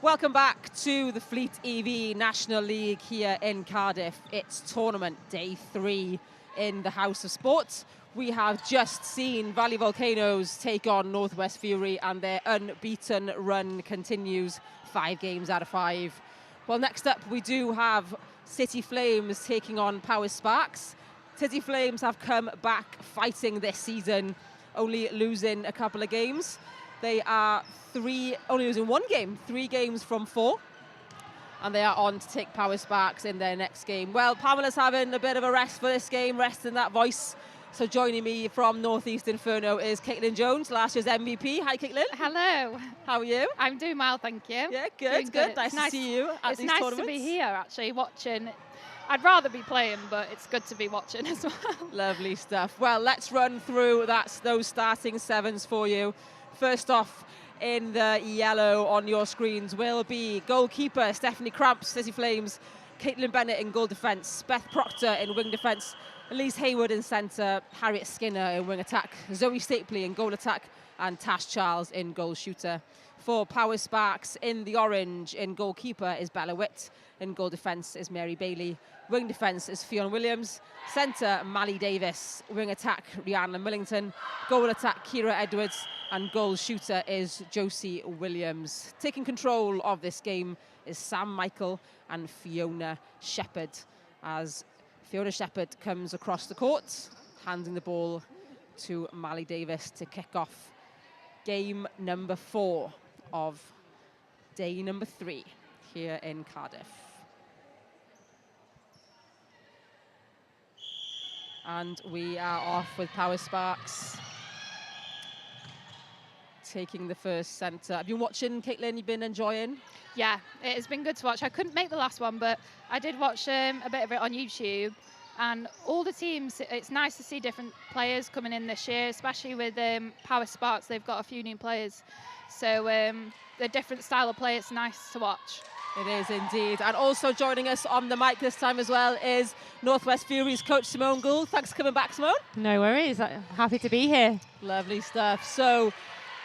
Welcome back to the Fleet EV National League here in Cardiff. It's tournament day 3 in the House of Sport. We have just seen Valley Volcanoes take on Northwest Fury, and their unbeaten run continues 5 games out of 5. Well, next up we do have City Flames taking on Power Sparks. City Flames have come back fighting this season, only losing a couple of games. They are only losing 1 game, 3 games from 4. And they are on to take Power Sparks in their next game. Well, Pamela's having a bit of a rest for this game, resting that voice. So joining me from Northeast Inferno is Caitlin Jones, last year's MVP. Hi, Caitlin. Hello. How are you? I'm doing well, thank you. Yeah, good, good. Nice to see you at these tournaments. It's nice to be here, actually, watching. I'd rather be playing, but it's good to be watching as well. Lovely stuff. Well, let's run through those starting 7s for you. First off, in the yellow on your screens will be goalkeeper Stephanie Cramps, City Flames, Caitlin Bennett in goal defence, Beth Proctor in wing defence, Elise Hayward in centre, Harriet Skinner in wing attack, Zoe Stapley in goal attack, and Tash Charles in goal shooter. For Power Sparks, in the orange, in goalkeeper is Bella Witt, in goal defence is Mary Bailey, wing defence is Fionn Williams, centre Mally Davis, wing attack Rihanna Millington, goal attack Kira Edwards, and goal shooter is Josie Williams. Taking control of this game is Sam Michael and Fiona Shepherd, as Fiona Shepherd comes across the court, handing the ball to Mally Davis to kick off game number 4 of day number 3 here in Cardiff. And we are off with Power Sparks taking the first centre. Have you been watching, Caitlin? You've been enjoying? Yeah, it has been good to watch. I couldn't make the last one, but I did watch a bit of it on YouTube. And all the teams, it's nice to see different players coming in this year, especially with Power Sparks. They've got a few new players. So the different style of play, it's nice to watch. It is indeed. And also joining us on the mic this time as well is Northwest Fury's coach Simone Gould. Thanks for coming back, Simone. No worries. Happy to be here. Lovely stuff. So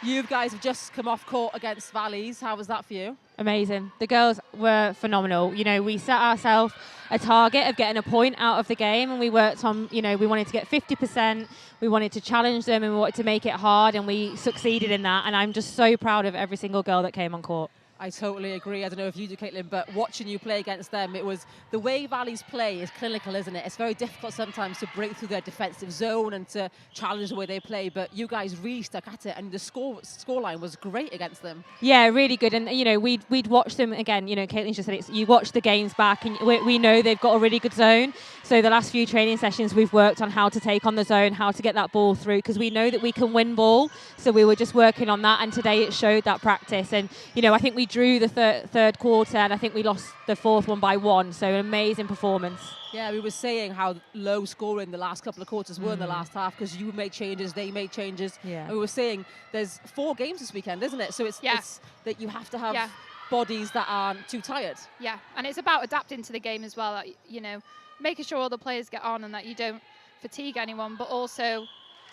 you guys have just come off court against Valleys. How was that for you? Amazing. The girls were phenomenal. You know, we set ourselves a target of getting a point out of the game, and we worked on, you know, we wanted to get 50%. We wanted to challenge them, and we wanted to make it hard, and we succeeded in that. And I'm just so proud of every single girl that came on court. I totally agree. I don't know if you do, Caitlin, but watching you play against them, it was the way Valleys play is clinical, isn't it? It's very difficult sometimes to break through their defensive zone and to challenge the way they play, but you guys really stuck at it, and the scoreline was great against them. Yeah, really good. And, you know, we'd watch them again. You know, Caitlin just said it. You watch the games back, and we know they've got a really good zone. So the last few training sessions, we've worked on how to take on the zone, how to get that ball through, because we know that we can win ball. So we were just working on that, and today it showed that practice. And, you know, I think we drew the third quarter, and I think we lost the 4th one by 1. So an amazing performance. Yeah, we were saying how low scoring the last couple of quarters were in the last half, because you made changes, they made changes. Yeah. And we were saying there's 4 games this weekend, isn't it? So it's that you have to have bodies that aren't too tired. Yeah, and it's about adapting to the game as well. You know, making sure all the players get on and that you don't fatigue anyone, but also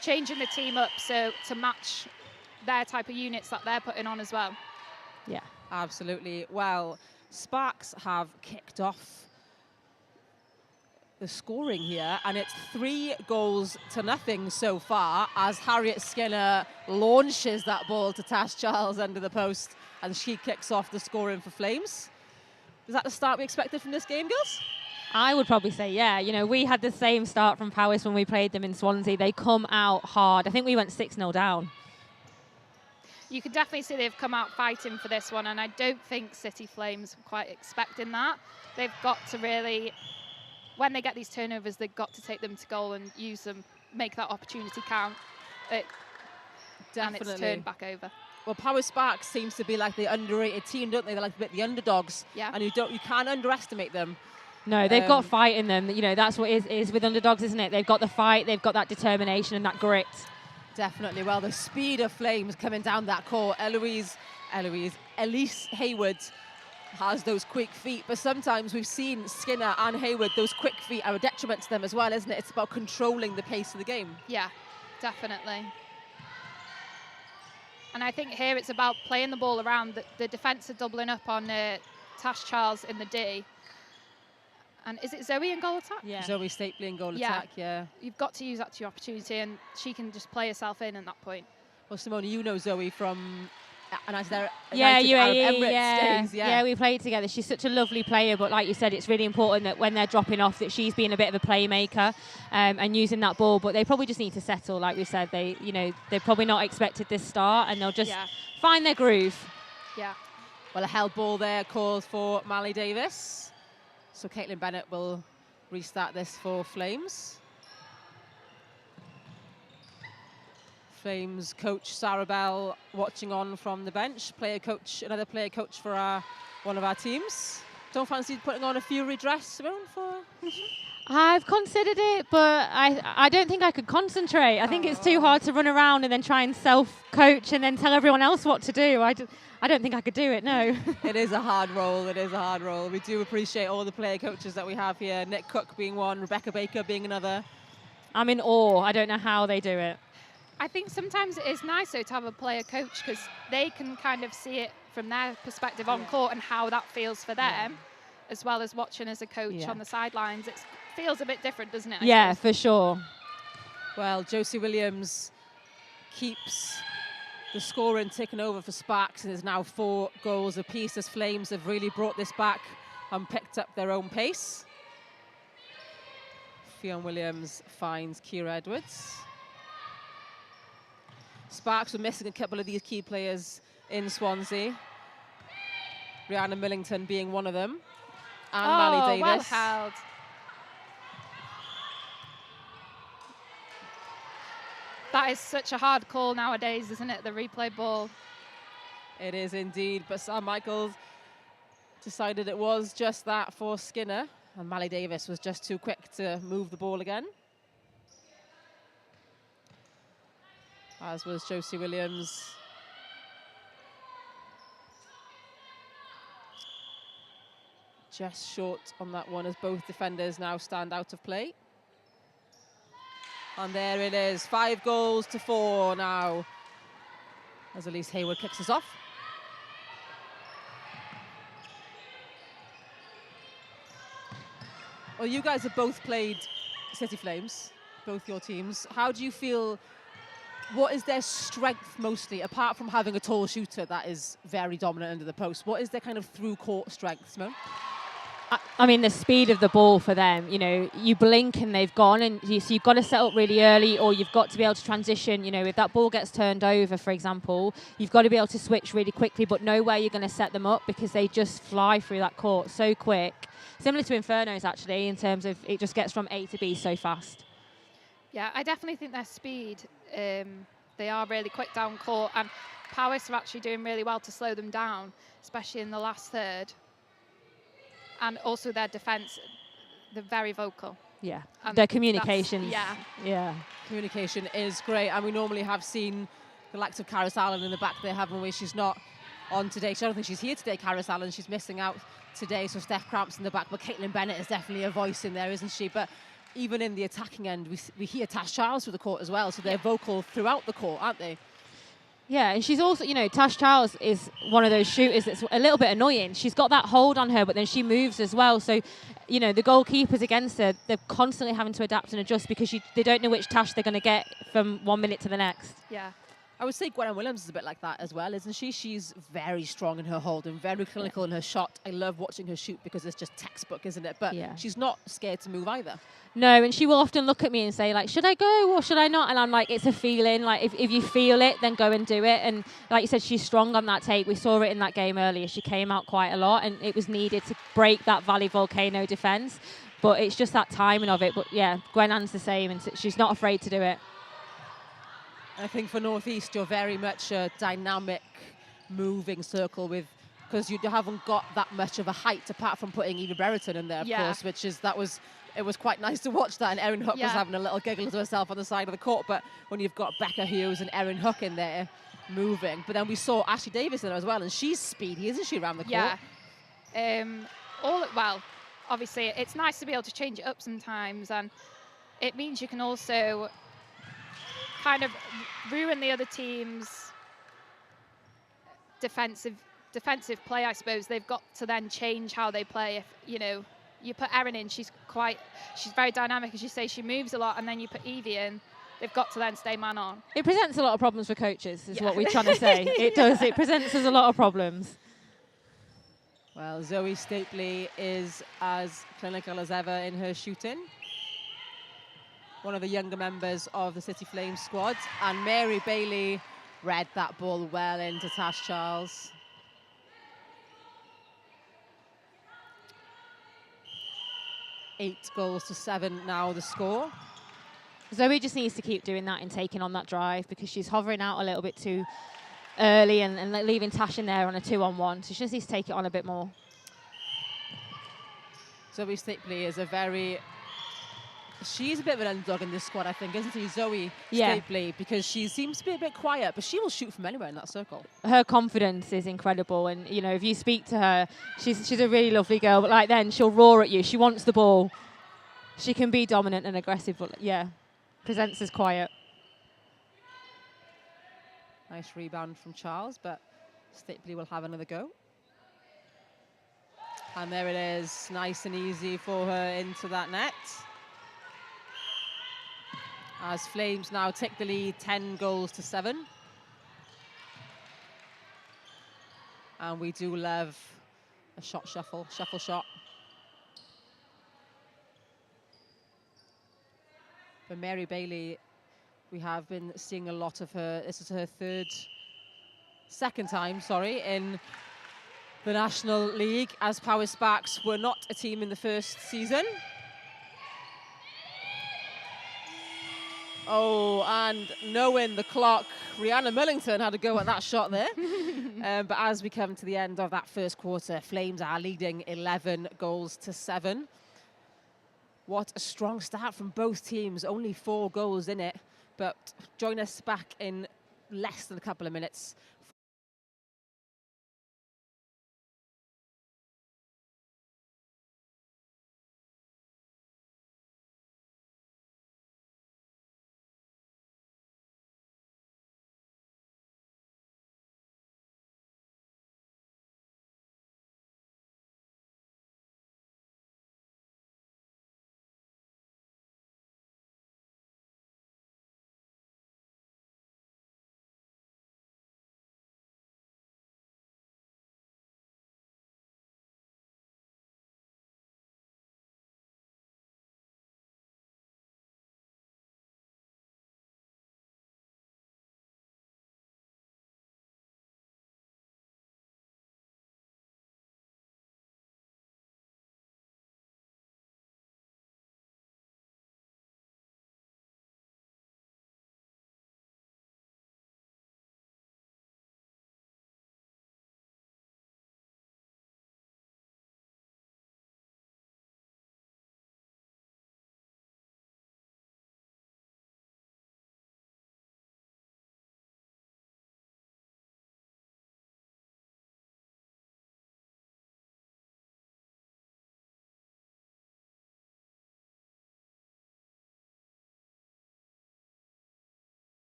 changing the team up so to match their type of units that they're putting on as well. Yeah. Absolutely. Well, Sparks have kicked off the scoring here, and it's 3-0 so far as Harriet Skinner launches that ball to Tash Charles under the post, and she kicks off the scoring for Flames. Is that the start we expected from this game, girls? I would probably say, yeah. You know, we had the same start from Powys when we played them in Swansea. They come out hard. I think we went 6-0 down. You can definitely see they've come out fighting for this one, and I don't think City Flames were quite expecting that. They've got to really, when they get these turnovers, they've got to take them to goal and use them, make that opportunity count. And it's turned back over. Well, Power Sparks seems to be like the underrated team, don't they? They're like a bit the underdogs, and you can't underestimate them. No, they've got fight in them. You know, that's what it is with underdogs, isn't it? They've got the fight, they've got that determination and that grit. Definitely. Well, the speed of Flames coming down that court. Elise Hayward has those quick feet, but sometimes we've seen Skinner and Hayward, those quick feet are a detriment to them as well, isn't it? It's about controlling the pace of the game. Yeah, definitely. And I think here it's about playing the ball around. The defence are doubling up on Tash Charles in the D. And is it Zoe in goal attack? Yeah. Zoe Stapley in goal attack, yeah. You've got to use that to your opportunity, and she can just play herself in at that point. Well, Simone, you know Zoe from United Arab UAE, Emirates days. Yeah, we played together. She's such a lovely player, but like you said, it's really important that when they're dropping off, that she's being a bit of a playmaker and using that ball. But they probably just need to settle, like we said. They're probably not expected this start, and they'll just find their groove. Yeah. Well, a held ball there called for Mally Davis. So Caitlin Bennett will restart this for Flames. Flames coach Sarah Bell watching on from the bench. Another player coach for one of our teams. Don't fancy putting on a Fury dress, Simone, for? I've considered it, but I don't think I could concentrate. I think it's too hard to run around and then try and self-coach and then tell everyone else what to do. I don't think I could do it, no. It is a hard role. It is a hard role. We do appreciate all the player coaches that we have here. Nick Cook being one, Rebecca Baker being another. I'm in awe. I don't know how they do it. I think sometimes it is nice, though, to have a player coach because they can kind of see it from their perspective on court and how that feels for them, as well as watching as a coach on the sidelines. It feels a bit different, doesn't it? Yeah, for sure. Well, Josie Williams keeps the scoring ticking over for Sparks, and there's now 4 goals apiece as Flames have really brought this back and picked up their own pace. Fionn Williams finds Kira Edwards. Sparks were missing a couple of these key players in Swansea. Rihanna Millington being one of them. And Mally Davis. Well held. That is such a hard call nowadays, isn't it? The replay ball. It is indeed, but Sam Michaels decided it was just that for Skinner, and Mally Davis was just too quick to move the ball again. As was Josie Williams. Just short on that one as both defenders now stand out of play. And there it is, 5 goals to 4 now, as Elise Hayward kicks us off. Well, you guys have both played City Flames, both your teams. How do you feel? What is their strength mostly, apart from having a tall shooter that is very dominant under the post? What is their kind of through-court strength, Simone? I mean, the speed of the ball for them, you blink and they've gone, and so you've got to set up really early, or you've got to be able to transition. If that ball gets turned over, for example, you've got to be able to switch really quickly, but know where you're going to set them up because they just fly through that court so quick. Similar to Inferno's, actually, in terms of it just gets from A to B so fast. Yeah, I definitely think their speed, they are really quick down court, and Powys are actually doing really well to slow them down, especially in the last third. And also their defence, they're very vocal. Yeah, their communication. Yeah. Communication is great, and we normally have seen the likes of Caris Allen in the back there, haven't we? She's not on today. I don't think she's here today, Caris Allen. She's missing out today, so Steph Cramps in the back. But Caitlin Bennett is definitely a voice in there, isn't she? But even in the attacking end, we hear Tash Charles through the court as well, so they're vocal throughout the court, aren't they? Yeah, and she's also, Tash Charles is one of those shooters that's a little bit annoying. She's got that hold on her, but then she moves as well. So, the goalkeepers against her, they're constantly having to adapt and adjust because they don't know which Tash they're going to get from 1 minute to the next. Yeah. I would say Gwen Williams is a bit like that as well, isn't she? She's very strong in her hold and very clinical in her shot. I love watching her shoot because it's just textbook, isn't it? But she's not scared to move either. No, and she will often look at me and say, like, should I go or should I not? And I'm like, it's a feeling. Like, if you feel it, then go and do it. And like you said, she's strong on that take. We saw it in that game earlier. She came out quite a lot, and it was needed to break that Valley Volcano defence. But it's just that timing of it. But, yeah, Gwen Ann's the same, and she's not afraid to do it. I think for North East, you're very much a dynamic, moving circle because you haven't got that much of a height apart from putting Eva Brereton in there, of course, it was quite nice to watch that. And Erin Hook was having a little giggle to herself on the side of the court. But when you've got Becca Hughes and Erin Hook in there moving, but then we saw Ashley Davis in there as well, and she's speedy, isn't she, around the court? Yeah. Obviously, it's nice to be able to change it up sometimes, and it means you can also kind of ruin the other team's defensive play, I suppose. They've got to then change how they play. If you put Erin in, she's very dynamic, as you say. She moves a lot, and then you put Evie in. They've got to then stay man on. It presents a lot of problems for coaches, is what we're trying to say. It does. It presents us a lot of problems. Well, Zoe Stapley is as clinical as ever in her shooting. One of the younger members of the City Flames squad. And Mary Bailey read that ball well into Tash Charles. Eight goals to 7 now the score. Zoe just needs to keep doing that and taking on that drive, because she's hovering out a little bit too early and leaving Tash in there on a 2-on-1. So she just needs to take it on a bit more. Zoe Stapley is she's a bit of an underdog in this squad, I think, isn't she, Zoe Stapley? Because she seems to be a bit quiet, but she will shoot from anywhere in that circle. Her confidence is incredible, and if you speak to her, she's a really lovely girl. But then she'll roar at you. She wants the ball. She can be dominant and aggressive, but presents as quiet. Nice rebound from Charles, but Stapley will have another go. And there it is, nice and easy for her into that net. As Flames now take the lead, 10 goals to 7. And we do love a shuffle shot. For Mary Bailey, we have been seeing a lot of her. This is her second time, in the National League, as Power Sparks were not a team in the first season. Oh, and knowing the clock, Rihanna Millington had a go at that shot there. But as we come to the end of that first quarter, Flames are leading 11 goals to 7. What a strong start from both teams, only 4 goals in it. But join us back in less than a couple of minutes.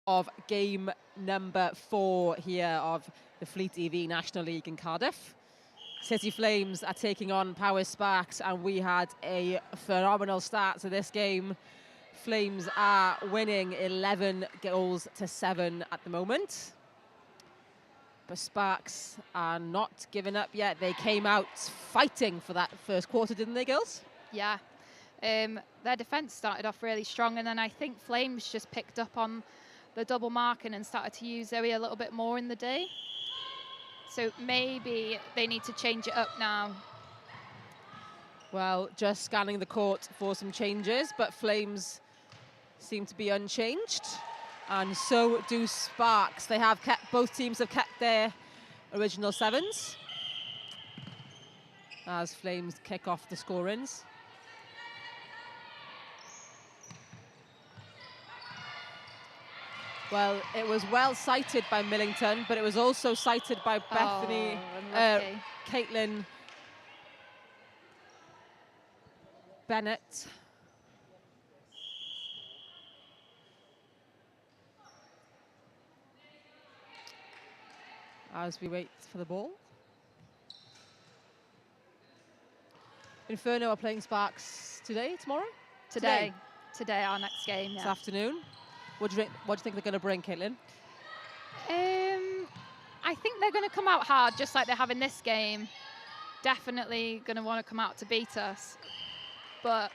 Of game number 4 here of the Fleet EV National League in Cardiff. City Flames are taking on Power Sparks, and we had a phenomenal start to this game. Flames are winning 11 goals to 7 at the moment. But Sparks are not giving up yet. They came out fighting for that first quarter, didn't they, girls? Yeah. Their defence started off really strong, and then I think Flames just picked up on the double marking and started to use Zoe a little bit more in the day. So maybe they need to change it up now. Well, just scanning the court for some changes, but Flames seem to be unchanged. And so do Sparks. They have kept, both teams have kept their original 7s as Flames kick off the score-ins. Well, it was well cited by Millington, but it was also cited by Bethany, Caitlin Bennett. As we wait for the ball. Inferno are playing Sparks today, tomorrow? Today, our next game, yeah. This afternoon. What do you think they're going to bring, Caitlin? I think they're going to come out hard, just like they have in this game. Definitely going to want to come out to beat us. But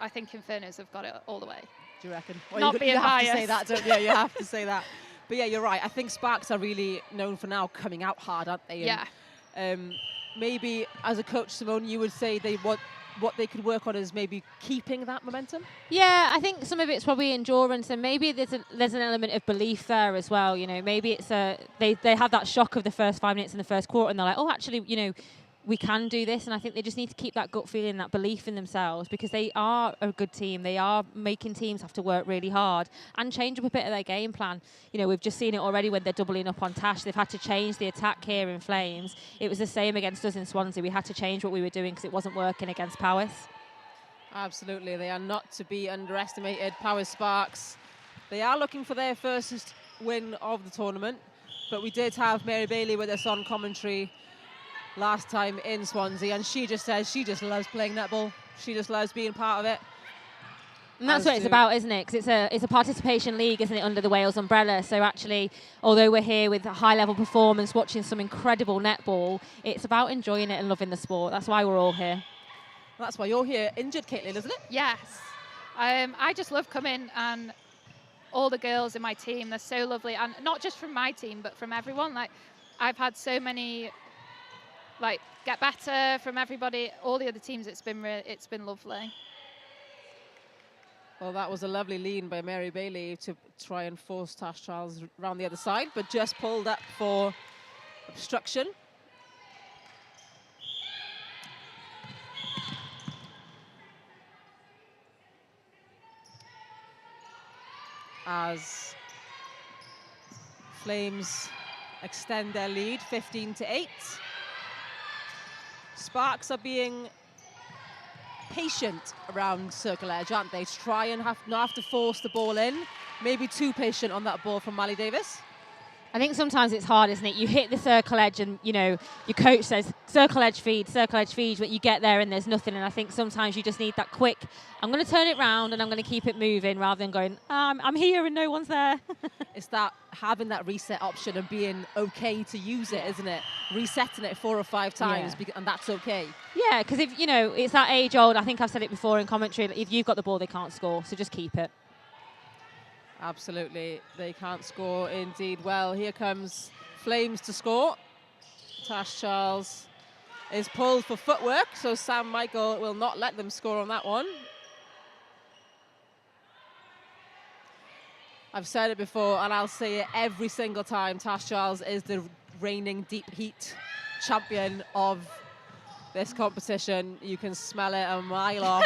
I think Infernos have got it all the way. Do you reckon? Well, Not being biased. You have to say that, don't you? You have to say that. But yeah, you're right. I think Sparks are really known for now coming out hard, aren't they? Yeah. And, maybe as a coach, Simone, you would say what they could work on is maybe keeping that momentum? Yeah, I think some of it's probably endurance, and maybe there's an element of belief there as well. You know, maybe it's they have that shock of the first 5 minutes in the first quarter, and they're like, oh, actually, you know, we can do this. And I think they just need to keep that gut feeling, that belief in themselves, because they are a good team. They are making teams have to work really hard and change up a bit of their game plan. You know, we've just seen it already when they're doubling up on Tash. They've had to change the attack here in Flames. It was the same against us in Swansea. We had to change what we were doing because it wasn't working against Powys. Absolutely. They are not to be underestimated. Powys Sparks. They are looking for their first win of the tournament, but we did have Mary Bailey with us on commentary last time in Swansea, and she just says she just loves playing netball. She just loves being part of it. And that's what it's about, isn't it? Because it's a participation league, isn't it, under the Wales umbrella. So actually, although we're here with a high-level performance, watching some incredible netball, it's about enjoying it and loving the sport. That's why we're all here. Well, that's why you're here injured, Caitlin, isn't it? Yes. I just love coming, and all the girls in my team, they're so lovely. And not just from my team, but from everyone. Like, I've had so many get better from everybody, all the other teams. It's been lovely. Well, that was a lovely lean by Mary Bailey to try and force Tash Charles around the other side, but just pulled up for obstruction. As Flames extend their lead 15-8. Sparks are being patient around circle edge, aren't they? To try and not have to force the ball in. Maybe too patient on that ball from Mally Davis. I think sometimes it's hard, isn't it? You hit the circle edge and, you know, your coach says, circle edge feed, but you get there and there's nothing. And I think sometimes you just need that quick, I'm going to turn it round and I'm going to keep it moving, rather than going, I'm here and no one's there. It's that having that reset option and being okay to use it, isn't it? Resetting it 4 or 5 times, and that's okay. Yeah, because if, you know, it's that age old, I think I've said it before in commentary, if you've got the ball, they can't score, so just keep it. Absolutely, they can't score indeed. Well, here comes Flames to score. Tash Charles is pulled for footwork, so Sam Michael will not let them score on that one. I've said it before, and I'll say it every single time. Tash Charles is the reigning deep heat champion of this competition. You can smell it a mile off.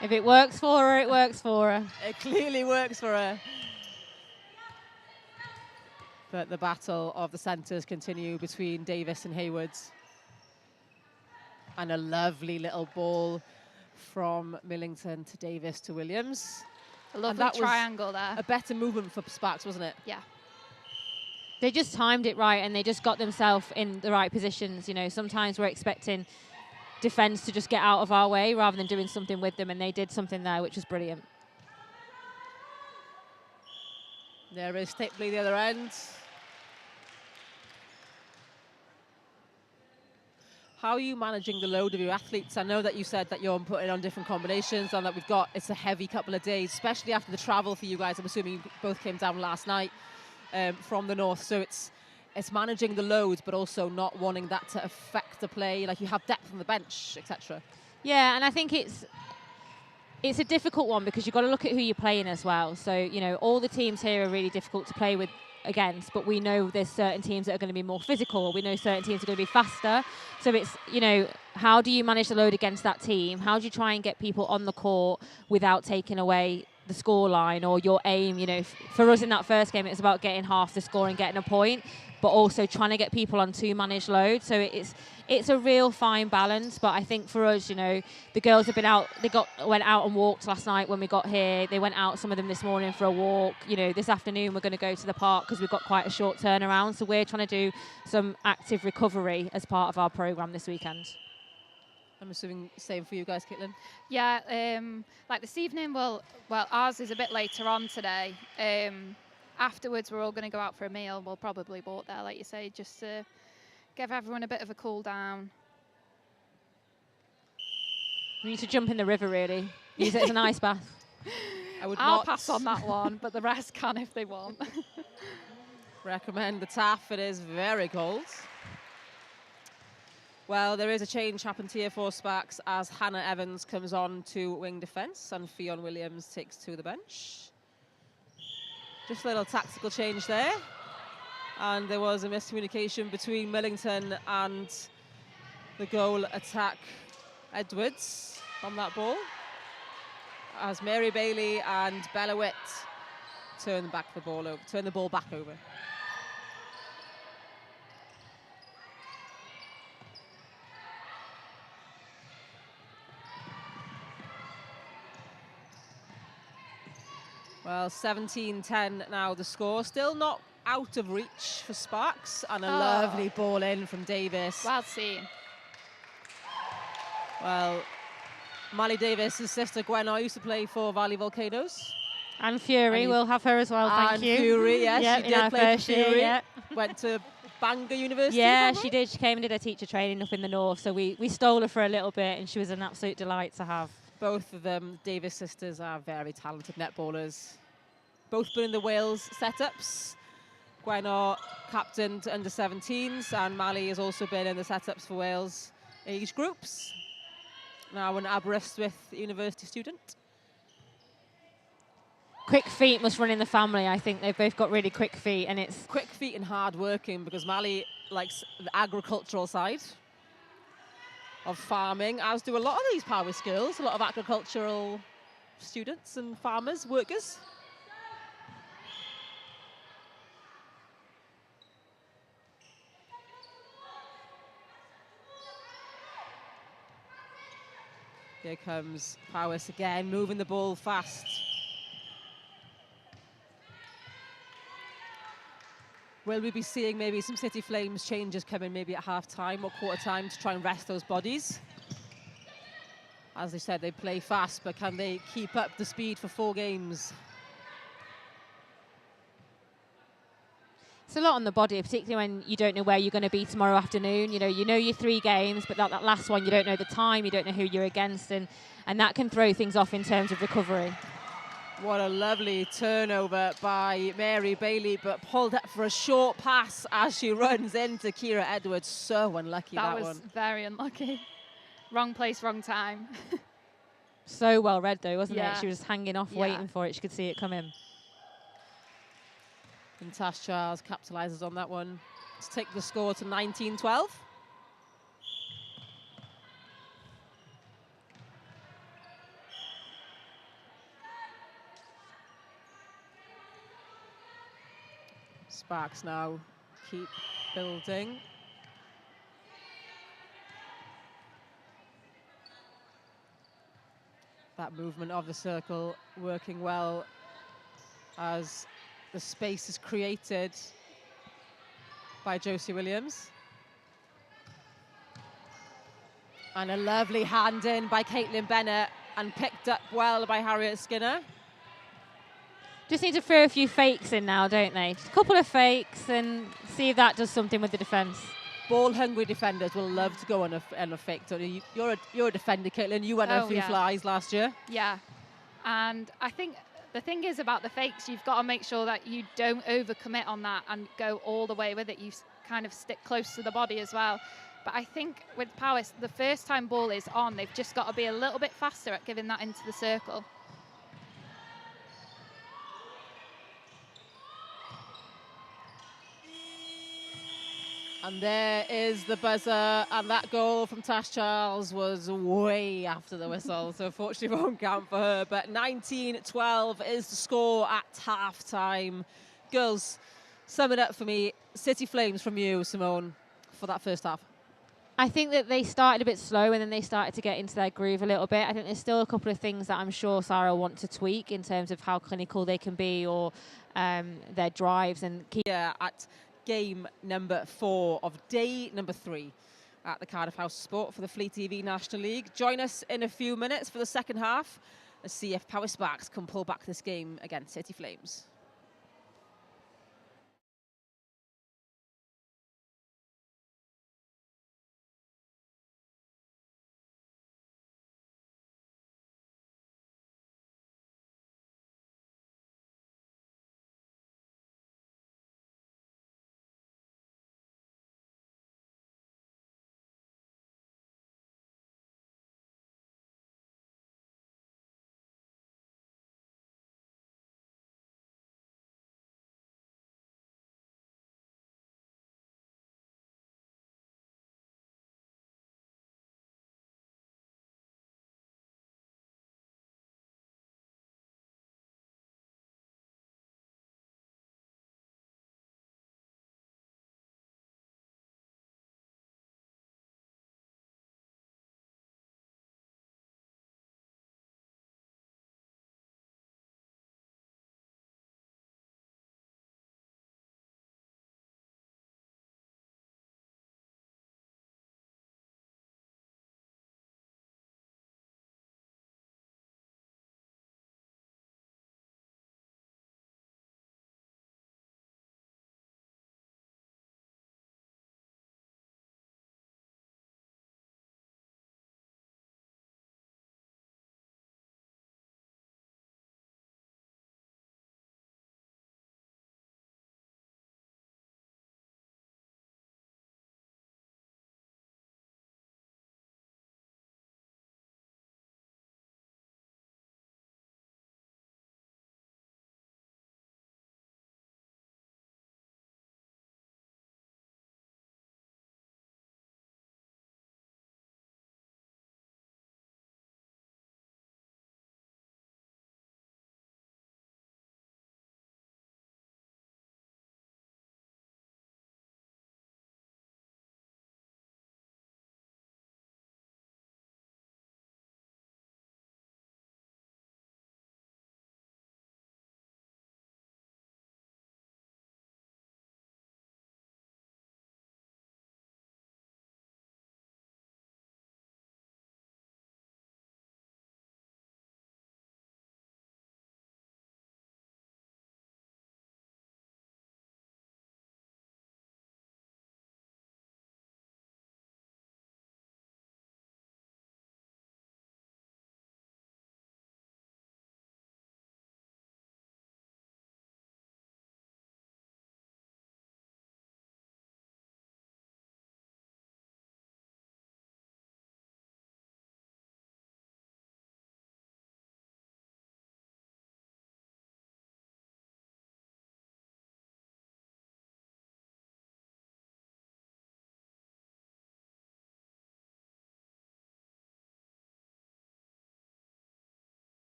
If it works for her, it works for her. It clearly works for her. But the battle of the centres continue between Davis and Haywards. And a lovely little ball from Millington to Davis to Williams. A lovely triangle there. A better movement for Sparks, wasn't it? Yeah. They just timed it right and they just got themselves in the right positions. You know, sometimes we're expecting defence to just get out of our way rather than doing something with them, and they did something there which was brilliant. There is Tapley the other end. How are you managing the load of your athletes? I know that you said that you're putting on different combinations and that it's a heavy couple of days, especially after the travel for you guys. I'm assuming you both came down last night from the north. So it's managing the load, but also not wanting that to affect the play. Like, you have depth on the bench, etc. Yeah, and I think it's a difficult one because you've got to look at who you're playing as well. So, you know, all the teams here are really difficult to play with against, but we know there's certain teams that are going to be more physical. We know certain teams are going to be faster. So it's, you know, how do you manage the load against that team? How do you try and get people on the court without taking away the score line or your aim? You know, for us in that first game, it was about getting half the score and getting a point, but also trying to get people on to manage load. So it's a real fine balance. But I think for us, you know, the girls have been out. Went out and walked last night when we got here. They went out, some of them this morning, for a walk. You know, this afternoon we're going to go to the park because we've got quite a short turnaround. So we're trying to do some active recovery as part of our programme this weekend. I'm assuming same for you guys, Caitlin? Yeah, like this evening, well, ours is a bit later on today. Afterwards, we're all going to go out for a meal. We'll probably walk there, like you say, just to give everyone a bit of a cool down. We need to jump in the river, really. Use it as an ice bath. I'll pass on that one, but the rest can if they want. Recommend the TAF. It is very cold. Well, there is a change happened here for Sparks as Hannah Evans comes on to wing defence and Fionn Williams takes to the bench. Just a little tactical change there. And there was a miscommunication between Millington and the goal attack Edwards on that ball, as Mary Bailey and Bella Witt turn the ball back over. Well, 17-10 now the score. Still not out of reach for Sparks, and a lovely ball in from Davis. Well seen. Well, Mally Davis' sister Gwenna used to play for Valley Volcanoes. And Fury, we'll have her as well, thank you. And Fury, yes, yep, she did play for Fury. Yeah. Went to Bangor University. Yeah, she did. She came and did her teacher training up in the north, so we stole her for a little bit, and she was an absolute delight to have. Both of them, Davis sisters, are very talented netballers. Both been in the Wales setups. Gwenna captained under 17s, and Mally has also been in the setups for Wales age groups. Now an Aberystwyth University student. Quick feet must run in the family. I think they've both got really quick feet, and it's quick feet and hard working, because Mally likes the agricultural side of farming, as do a lot of these power skills, a lot of agricultural students and farmers, workers. Here comes Powys again, moving the ball fast. Will we be seeing maybe some City Flames changes coming maybe at half-time or quarter-time to try and rest those bodies? As they said, they play fast, but can they keep up the speed for 4 games? It's a lot on the body, particularly when you don't know where you're going to be tomorrow afternoon. You know your 3 games, but that last one, you don't know the time, you don't know who you're against, and that can throw things off in terms of recovery. What a lovely turnover by Mary Bailey, but pulled up for a short pass as she runs into Kira Edwards. So unlucky, that one. That was very unlucky. Wrong place, wrong time. So well read, though, wasn't yeah. it? She was hanging off, waiting for it. She could see it come in. And Tash Charles capitalises on that one to take the score to 19-12. Sparks now keep building. That movement of the circle working well as the space is created by Josie Williams. And a lovely hand in by Caitlin Bennett and picked up well by Harriet Skinner. Just need to throw a few fakes in now, don't they? Just a couple of fakes and see if that does something with the defence. Ball-hungry defenders will love to go on a fake. So you're a defender, Caitlin. You went on a few flies last year. Yeah, and I think the thing is about the fakes, you've got to make sure that you don't overcommit on that and go all the way with it. You kind of stick close to the body as well. But I think with Powys, the first time ball is on, they've just got to be a little bit faster at giving that into the circle. And there is the buzzer, and that goal from Tash Charles was way after the whistle, so unfortunately won't count for her. But 19-12 is the score at half-time. Girls, sum it up for me. City Flames from you, Simone, for that first half. I think that they started a bit slow and then they started to get into their groove a little bit. I think there's still a couple of things that I'm sure Sarah want to tweak in terms of how clinical they can be or their drives and keep. Yeah, at game number 4 of day number 3 at the Cardiff House of Sport for the Fleet TV National League. Join us in a few minutes for the second half. Let's see if Powys Sparks can pull back this game against City Flames.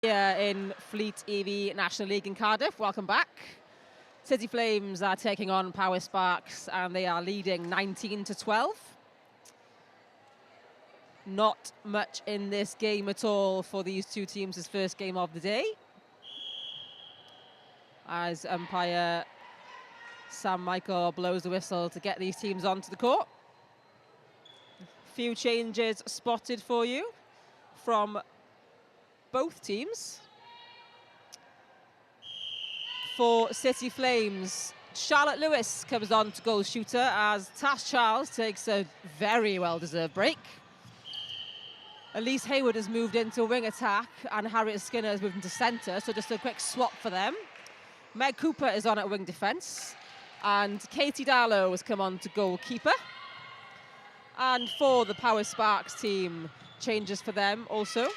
Here in Fleet EV National League in Cardiff. Welcome back. City Flames are taking on Powys Sparks and they are leading 19-12. Not much in this game at all for these two teams' first game of the day. As umpire Sam Michael blows the whistle to get these teams onto the court. Few changes spotted for you from both teams. For City Flames, Charlotte Lewis comes on to goal shooter as Tash Charles takes a very well-deserved break. Elise Hayward has moved into wing attack and Harriet Skinner has moved into centre, so just a quick swap for them. Meg Cooper is on at wing defence and Katie Darlow has come on to goalkeeper. And for the Power Sparks team, changes for them also.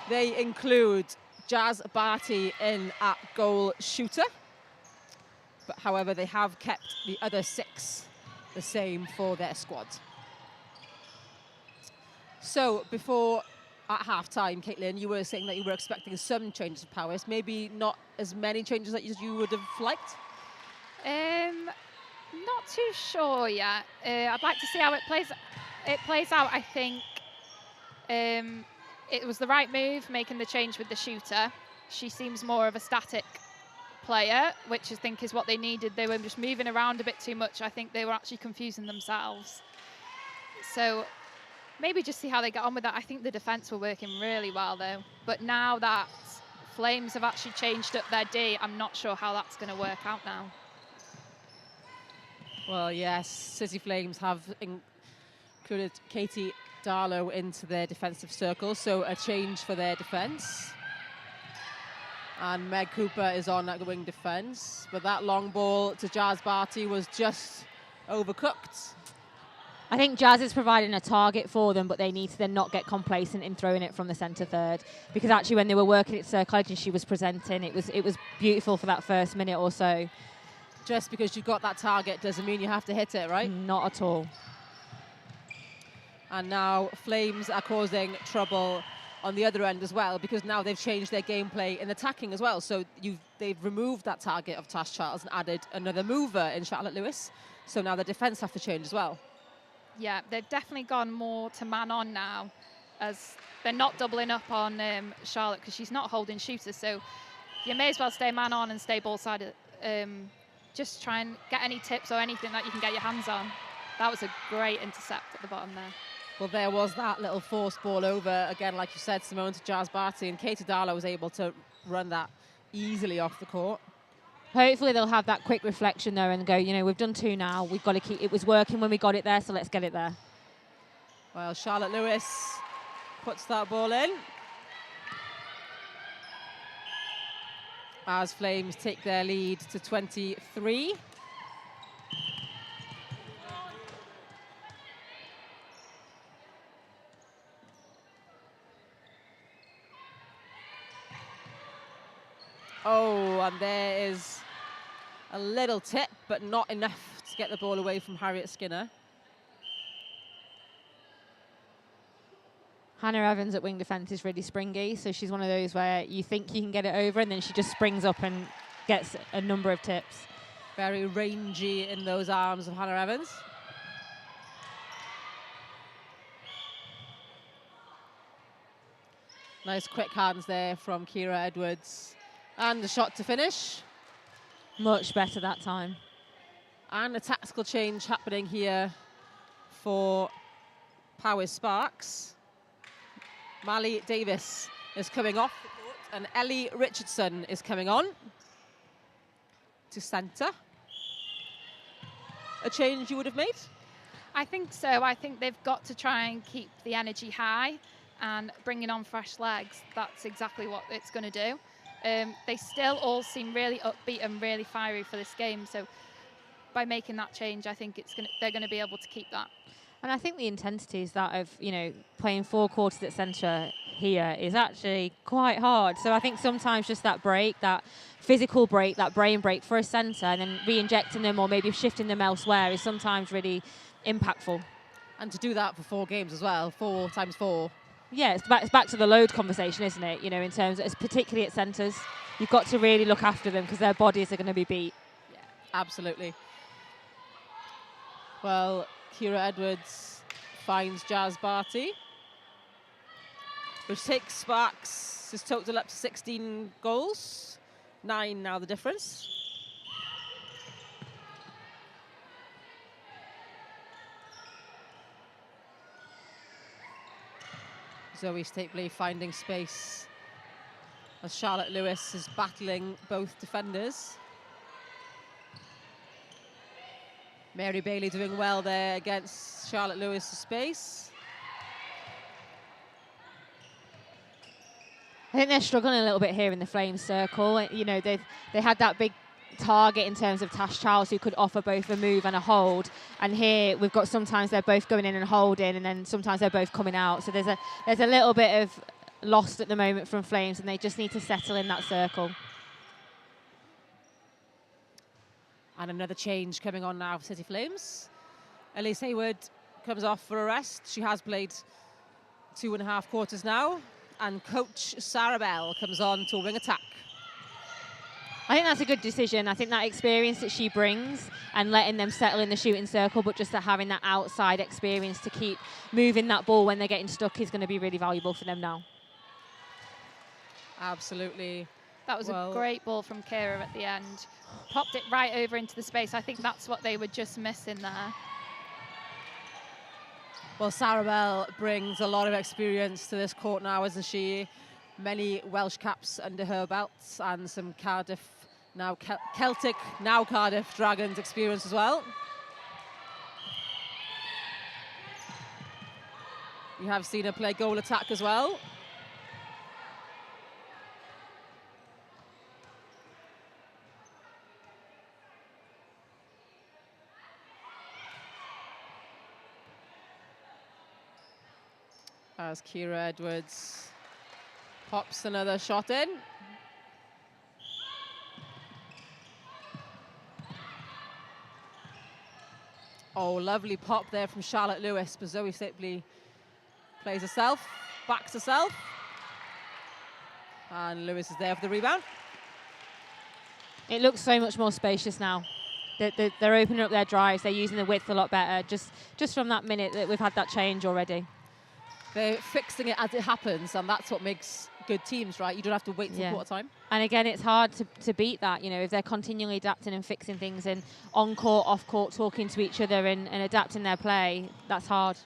They include Jazz Barty in at goal shooter. But however, they have kept the other 6 the same for their squad. So before at half-time, Caitlin, you were saying that you were expecting some changes of Powers, maybe not as many changes as you would have liked? Not too sure yet. I'd like to see how it plays out. I think it was the right move, making the change with the shooter. She seems more of a static player, which I think is what they needed. They were just moving around a bit too much. I think they were actually confusing themselves. So maybe just see how they get on with that. I think the defence were working really well, though. But now that Flames have actually changed up their D, I'm not sure how that's going to work out now. Well, yes, City Flames have included Katie Darlow into their defensive circle, so a change for their defence. And Meg Cooper is on at the wing defence. But that long ball to Jazz Barty was just overcooked. I think Jazz is providing a target for them, but they need to then not get complacent in throwing it from the centre third. Because actually when they were working at Sir College and she was presenting, it was beautiful for that first minute or so. Just because you've got that target doesn't mean you have to hit it, right? Not at all. And now Flames are causing trouble on the other end as well, because now they've changed their gameplay in attacking as well. So they've removed that target of Tash Charles and added another mover in Charlotte Lewis. So now the defence have to change as well. Yeah, they've definitely gone more to man on now, as they're not doubling up on Charlotte because she's not holding shooters. So you may as well stay man on and stay ball side. Just try and get any tips or anything that you can get your hands on. That was a great intercept at the bottom there. Well, there was that little forced ball over, again, like you said, Simone, to Jazz Barty, and Katie Darlow was able to run that easily off the court. Hopefully they'll have that quick reflection there and go, you know, we've done 2 now, we've got to keep, it was working when we got it there, so let's get it there. Well, Charlotte Lewis puts that ball in. As Flames take their lead to 23. Oh, and there is a little tip, but not enough to get the ball away from Harriet Skinner. Hannah Evans at wing defence is really springy, so she's one of those where you think you can get it over and then she just springs up and gets a number of tips. Very rangy in those arms of Hannah Evans. Nice quick hands there from Kira Edwards. And the shot to finish. Much better that time. And a tactical change happening here for Power Sparks. Mally Davis is coming off the court and Ellie Richardson is coming on to centre. A change you would have made? I think so. I think they've got to try and keep the energy high, and bringing on fresh legs, that's exactly what it's going to do. They still all seem really upbeat and really fiery for this game, so by making that change, I think they're going to be able to keep that. And I think the intensity is that of, you know, playing 4 quarters at centre here is actually quite hard. So I think sometimes just that break, that physical break, that brain break for a centre, and then re-injecting them or maybe shifting them elsewhere is sometimes really impactful. And to do that for 4 games as well, 4 times 4. Yeah, it's back to the load conversation, isn't it? You know, in terms of, particularly at centres, you've got to really look after them because their bodies are going to be beat. Yeah, absolutely. Well, Kira Edwards finds Jazz Barty, which takes Sparks' his total up to 16 goals. 9 now the difference. Zoe Stapley finding space as Charlotte Lewis is battling both defenders. Mary Bailey doing well there against Charlotte Lewis' space. I think they're struggling a little bit here in the Flames circle. You know, they had that big target in terms of Tash Charles, who could offer both a move and a hold. And here we've got sometimes they're both going in and holding, and then sometimes they're both coming out. So there's a little bit of lost at the moment from Flames, and they just need to settle in that circle. And another change coming on now for City Flames. Elise Hayward comes off for a rest. She has played 2.5 quarters now. And coach Sarah Bell comes on to wing attack. I think that's a good decision. I think that experience that she brings and letting them settle in the shooting circle, but just having that outside experience to keep moving that ball when they're getting stuck is going to be really valuable for them now. Absolutely. That was a great ball from Kira at the end. Popped it right over into the space. I think that's what they were just missing there. Well, Sarah Bell brings a lot of experience to this court now, isn't she? Many Welsh caps under her belts and some Cardiff, now Celtic, now Cardiff Dragons experience as well. You have seen her play goal attack as well. As Kira Edwards pops another shot in. Oh, lovely pop there from Charlotte Lewis, but Zoe Stapley plays herself, backs herself. And Lewis is there for the rebound. It looks so much more spacious now. They're opening up their drives, they're using the width a lot better, just from that minute that we've had that change already. They're fixing it as it happens, and that's what makes good teams, right? You don't have to wait till quarter time. And again, it's hard to beat that, you know, if they're continually adapting and fixing things and on court, off court, talking to each other and adapting their play, that's hard.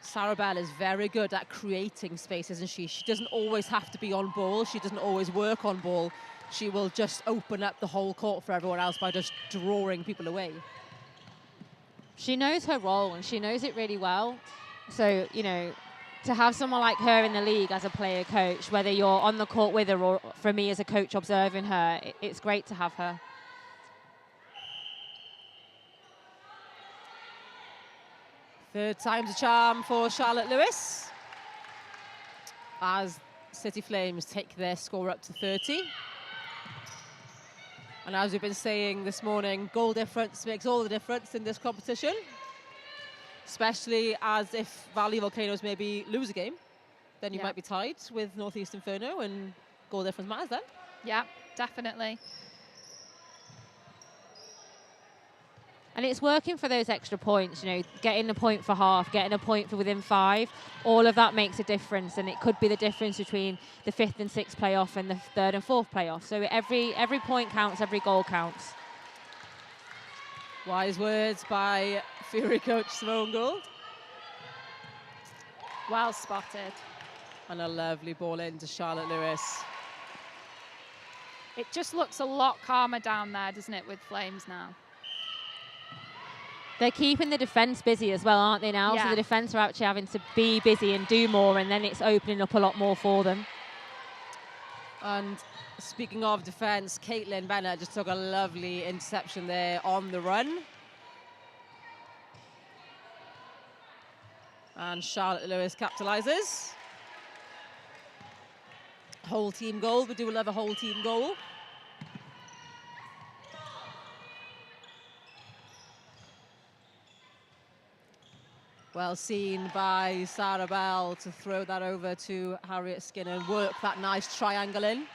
Sarah Bell is very good at creating space, isn't she? She doesn't always have to be on ball. She doesn't always work on ball. She will just open up the whole court for everyone else by just drawing people away. She knows her role and she knows it really well. So, you know, to have someone like her in the league as a player coach, whether you're on the court with her or for me as a coach observing her, it's great to have her. Third time's a charm for Charlotte Lewis as City Flames take their score up to 30. And as we've been saying this morning, goal difference makes all the difference in this competition. Especially as if Valley Volcanoes maybe lose a game, then you might be tied with Northeast Inferno, and goal difference matters then. Yeah, definitely. And it's working for those extra points, you know, getting a point for half, getting a point for within 5. All of that makes a difference, and it could be the difference between the 5th and 6th playoff and the 3rd and 4th playoff. So every point counts, every goal counts. Wise words by Fury coach Simone Gould. Well spotted. And a lovely ball into Charlotte Lewis. It just looks a lot calmer down there, doesn't it, with Flames now? They're keeping the defence busy as well, aren't they now? Yeah. So the defence are actually having to be busy and do more, and then it's opening up a lot more for them. And speaking of defence, Caitlin Bennett just took a lovely interception there on the run. And Charlotte Lewis capitalises. Whole team goal. We do love a whole team goal. Well seen by Sarah Bell to throw that over to Harriet Skinner and work that nice triangle in.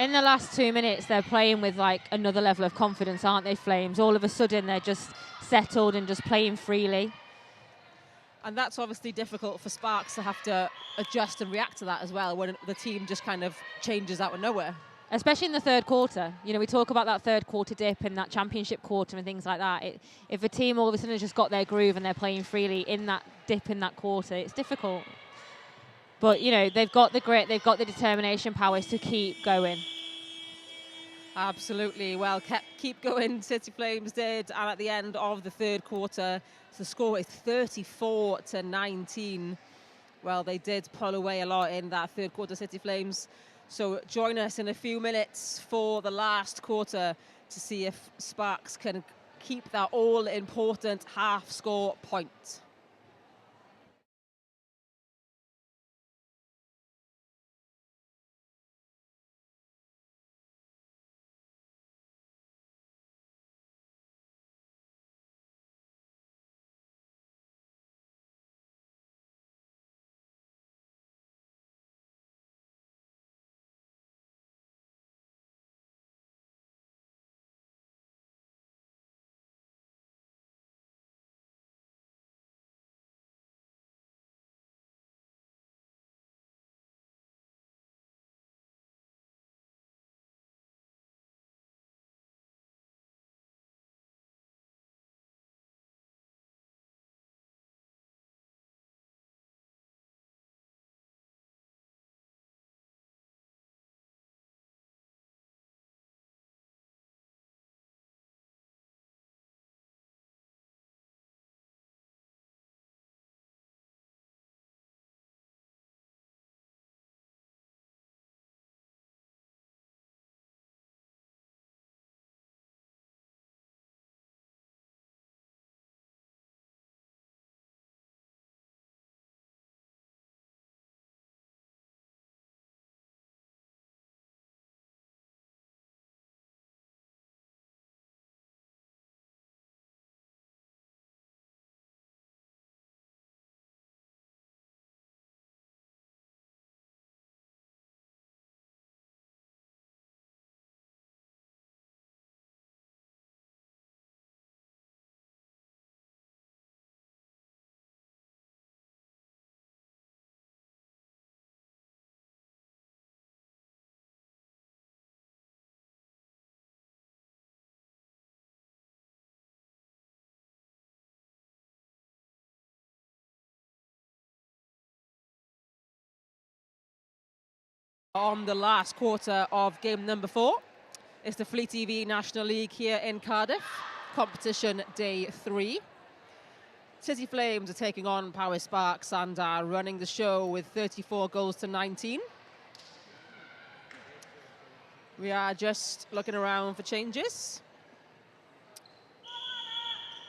In the last 2 minutes, they're playing with like another level of confidence, aren't they, Flames? All of a sudden, they're just settled and just playing freely. And that's obviously difficult for Sparks to have to adjust and react to that as well, when the team just kind of changes out of nowhere. Especially in the third quarter. You know, we talk about that third quarter dip and that championship quarter and things like that. If a team all of a sudden has just got their groove and they're playing freely in that dip in that quarter, it's difficult. But, you know, they've got the grit, they've got the determination powers to keep going. Absolutely. Well, keep going, City Flames did. And at the end of the third quarter, the score is 34-19. Well, they did pull away a lot in that third quarter, City Flames. So join us in a few minutes for the last quarter to see if Sparks can keep that all-important half-score point. On the last quarter of game number 4. It's the Fleet TV National League here in Cardiff, competition day 3. City Flames are taking on Power Sparks and are running the show with 34 goals to 19. We are just looking around for changes.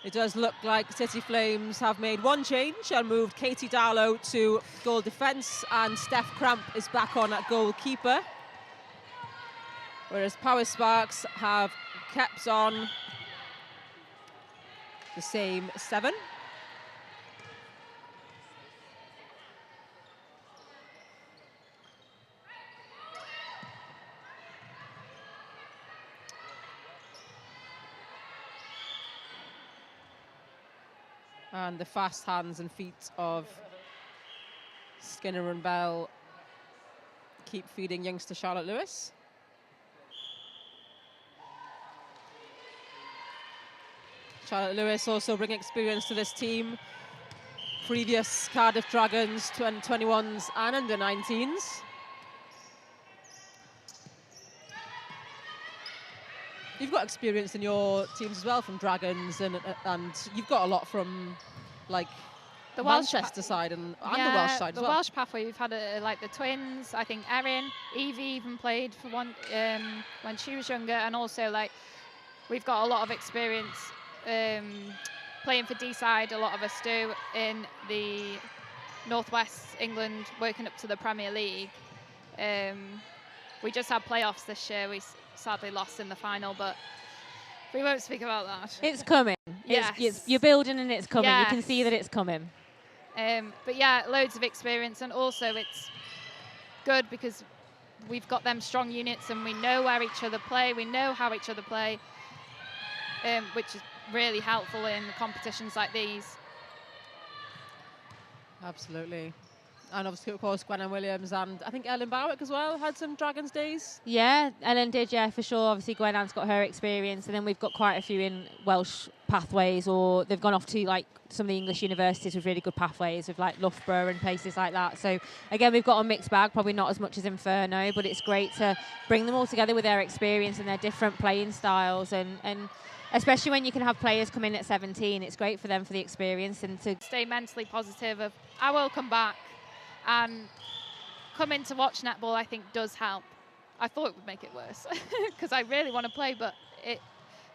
It does look like City Flames have made one change and moved Katie Darlow to goal defence, and Steph Cramp is back on at goalkeeper. Whereas Power Sparks have kept on the same 7. And the fast hands and feet of Skinner and Bell keep feeding youngster Charlotte Lewis. Charlotte Lewis also bringing experience to this team. Previous Cardiff Dragons, 21s and under 19s. You've got experience in your teams as well from Dragons, and you've got a lot from like the Manchester side and the Welsh side as well. The Welsh pathway, we've had like the twins. I think Erin, Evie even played for one when she was younger, and also like we've got a lot of experience playing for D-side. A lot of us do in the Northwest England, working up to the Premier League. We just had playoffs this year. We sadly lost in the final, but we won't speak about that. It's coming. Yes. You're building and it's coming. Yes. You can see that it's coming. But yeah, loads of experience, and also it's good because we've got them strong units and we know where each other play, we know how each other play, which is really helpful in competitions like these. Absolutely. And obviously, of course, Gwen Williams and I think Ellen Bowick as well had some Dragons days. Yeah, Ellen did, yeah, for sure. Obviously, Gwen Ann's got her experience, and then we've got quite a few in Welsh pathways, or they've gone off to like some of the English universities with really good pathways, with like Loughborough and places like that. So again, we've got a mixed bag, probably not as much as Inferno, but it's great to bring them all together with their experience and their different playing styles, and especially when you can have players come in at 17, it's great for them for the experience and to stay mentally positive of, I will come back. And coming to watch netball, I think, does help. I thought it would make it worse because I really want to play, but it,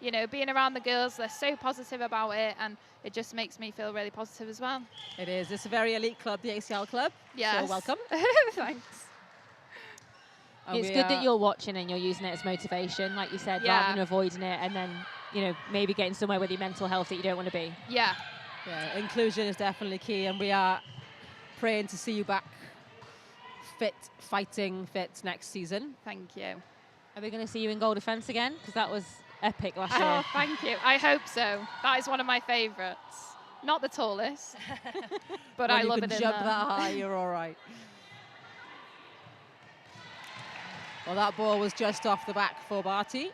you know, being around the girls, they're so positive about it, and it just makes me feel really positive as well. It is. It's a very elite club, the ACL club. Yes. So welcome. Thanks. And it's good that you're watching and you're using it as motivation, like you said, rather than avoiding it and then, you know, maybe getting somewhere with your mental health that you don't want to be. Yeah. Yeah, inclusion is definitely key, and we are praying to see you back fit, fighting fit next season. Thank you. Are we going to see you in goal defence again? Because that was epic last year. Oh, thank you. I hope so. That is one of my favourites. Not the tallest, but I love it in there. When you can jump that high, you're all right. Well, that ball was just off the back for Barty.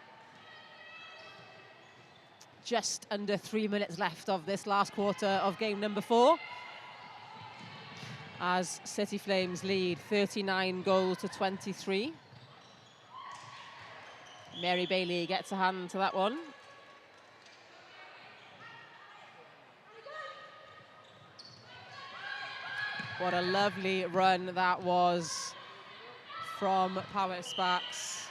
Just under 3 minutes left of this last quarter of game number 4. As City Flames lead 39 goals to 23. Mary Bailey gets a hand to that one. What a lovely run that was from Power Sparks.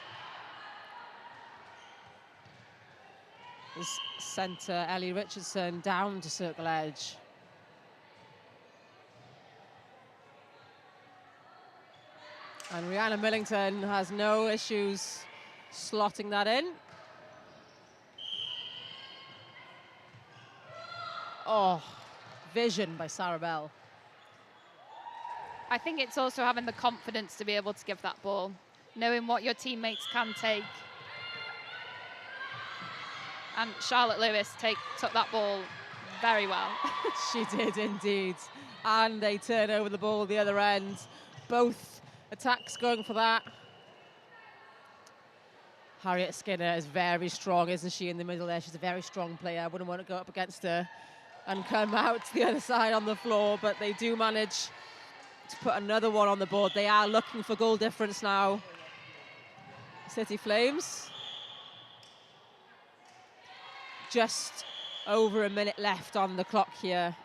This centre, Ellie Richardson, down to circle edge. And Rihanna Millington has no issues slotting that in. Oh, vision by Sarah Bell. I think it's also having the confidence to be able to give that ball, knowing what your teammates can take. And Charlotte Lewis took that ball very well. She did indeed. And they turn over the ball the other end. Both attacks going for that. Harriet Skinner is very strong, isn't she, in the middle there? She's a very strong player. I wouldn't want to go up against her and come out to the other side on the floor, but they do manage to put another one on the board. They are looking for goal difference now. City Flames. Just over a minute left on the clock here.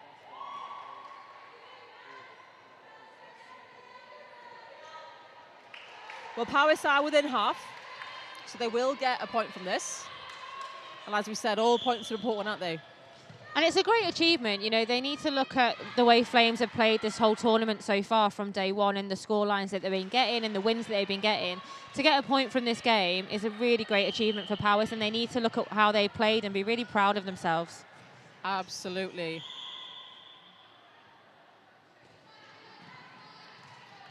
Well, Powys are within half, so they will get a point from this. And as we said, all points are important, aren't they? And it's a great achievement. You know, they need to look at the way Flames have played this whole tournament so far from day one, and the score lines that they've been getting and the wins that they've been getting. To get a point from this game is a really great achievement for Powys, and they need to look at how they played and be really proud of themselves. Absolutely.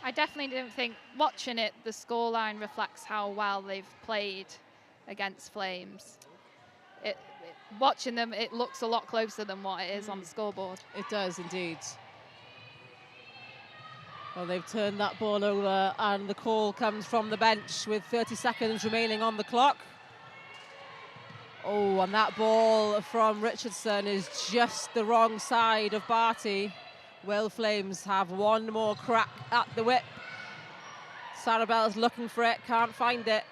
I definitely don't think, watching it, the scoreline reflects how well they've played against Flames. Watching them, it looks a lot closer than what it is on the scoreboard. It does indeed. Well, they've turned that ball over, and the call comes from the bench with 30 seconds remaining on the clock. Oh, and that ball from Richardson is just the wrong side of Barty. Will Flames have one more crack at the whip? Sarah Bell's looking for it, can't find it.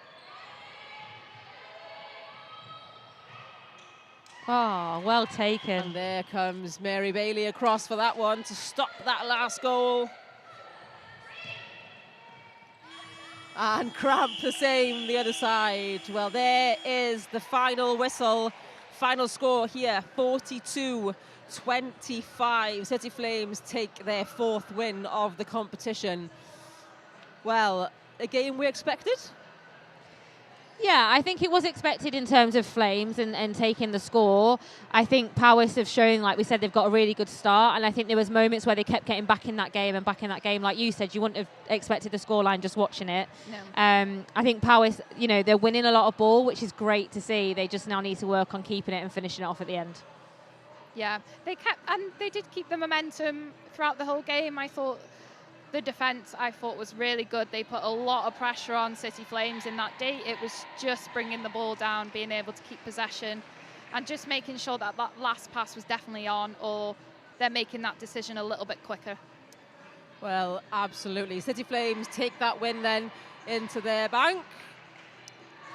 Oh, well taken. And there comes Mary Bailey across for that one to stop that last goal. And Cramp the same the other side. Well, there is the final whistle. Final score here, 42-25. City Flames take their 4th win of the competition. Well, a game we expected? Yeah, I think it was expected in terms of Flames and taking the score. I think Powys have shown, like we said, they've got a really good start, and I think there was moments where they kept getting back in that game and back in that game. Like you said, you wouldn't have expected the scoreline just watching it. No. I think Powys, they're winning a lot of ball, which is great to see. They just now need to work on keeping it and finishing it off at the end. Yeah, they did keep the momentum throughout the whole game. I thought the defence, was really good. They put a lot of pressure on City Flames in that day. It was just bringing the ball down, being able to keep possession, and just making sure that last pass was definitely on, or they're making that decision a little bit quicker. Well, absolutely. City Flames take that win then into their bank.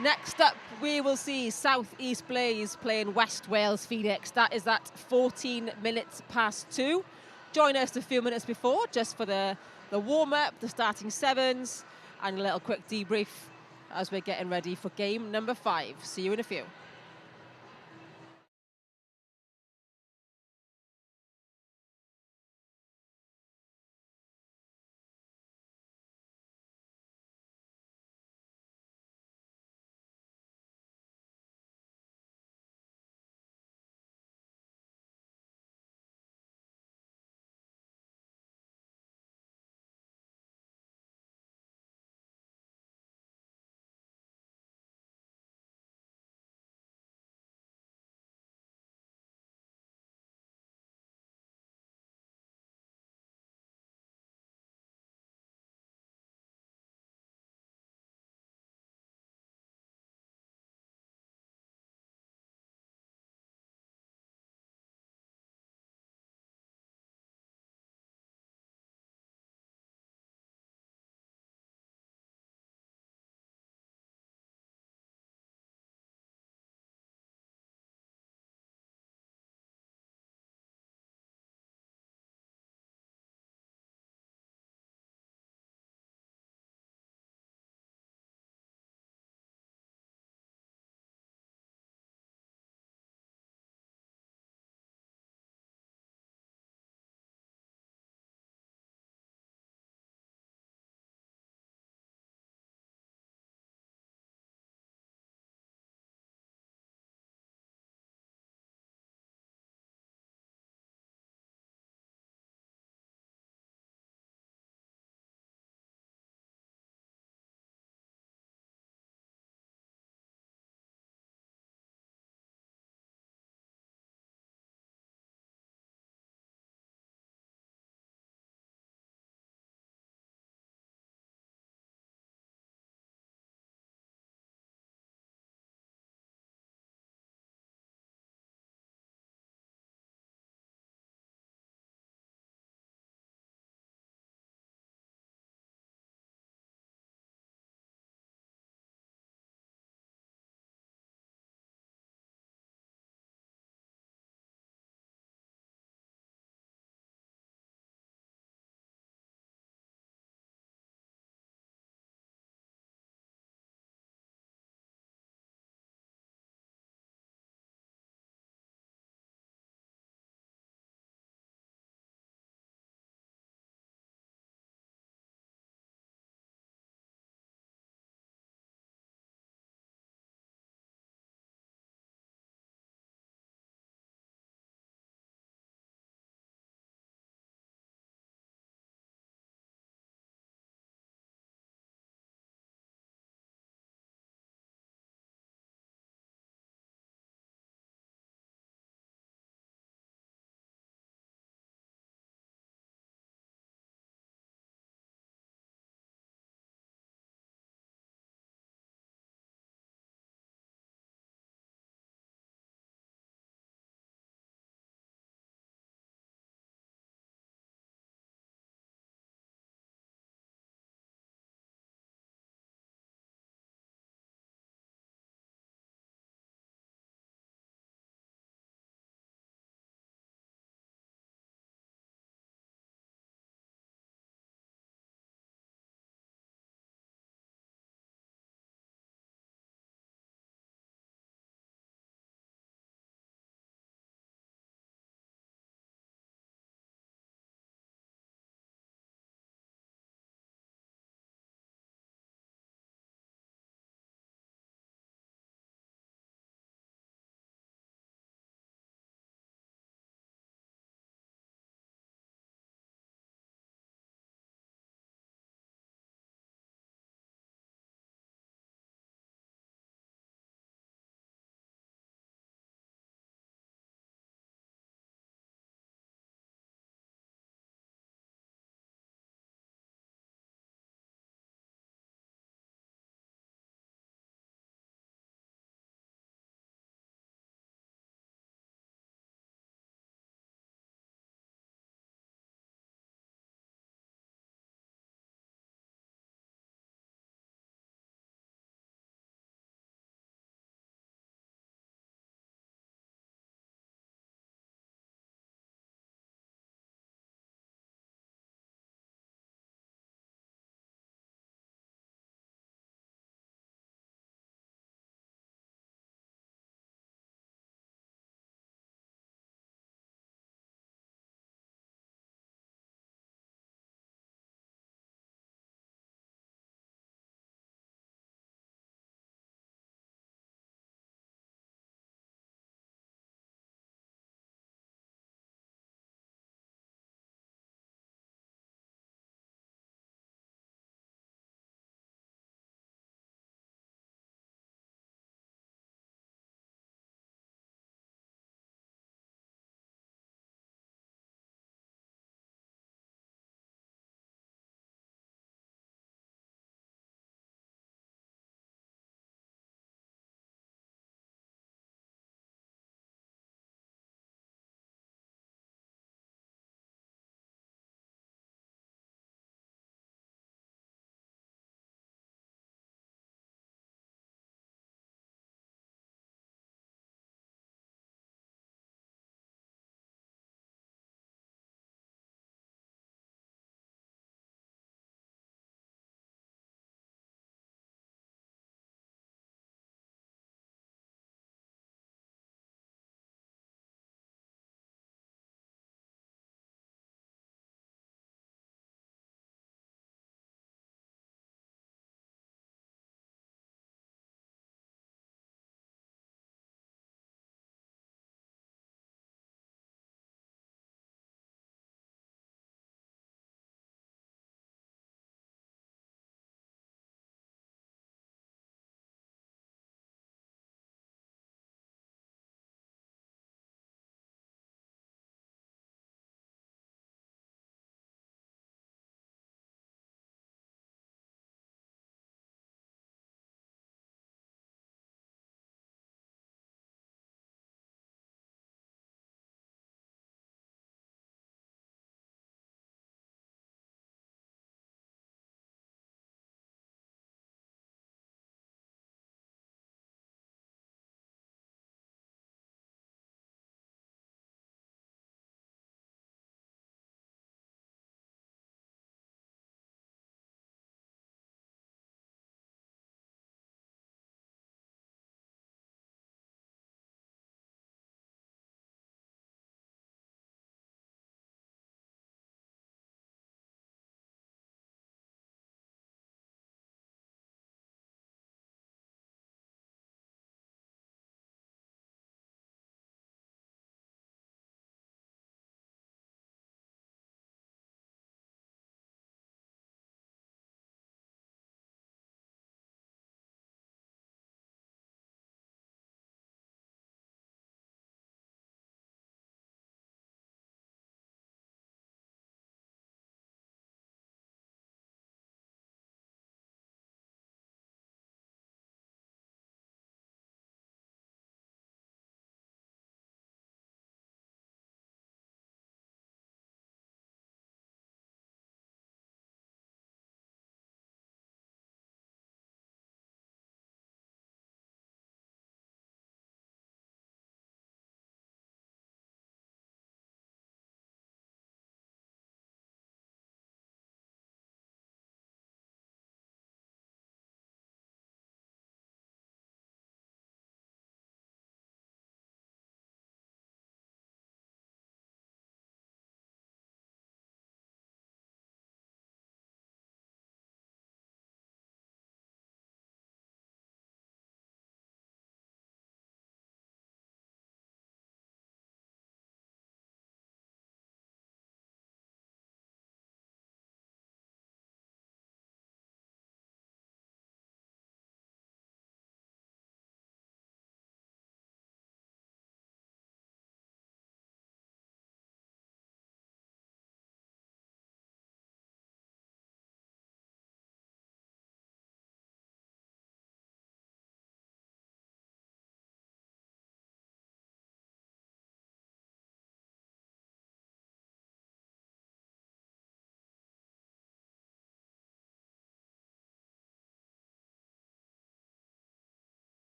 Next up, we will see South East Blaze playing West Wales Phoenix. That is at 14 minutes past 2. Join us a few minutes before, just for the warm-up, the starting sevens, and a little quick debrief as we're getting ready for game number 5. See you in a few.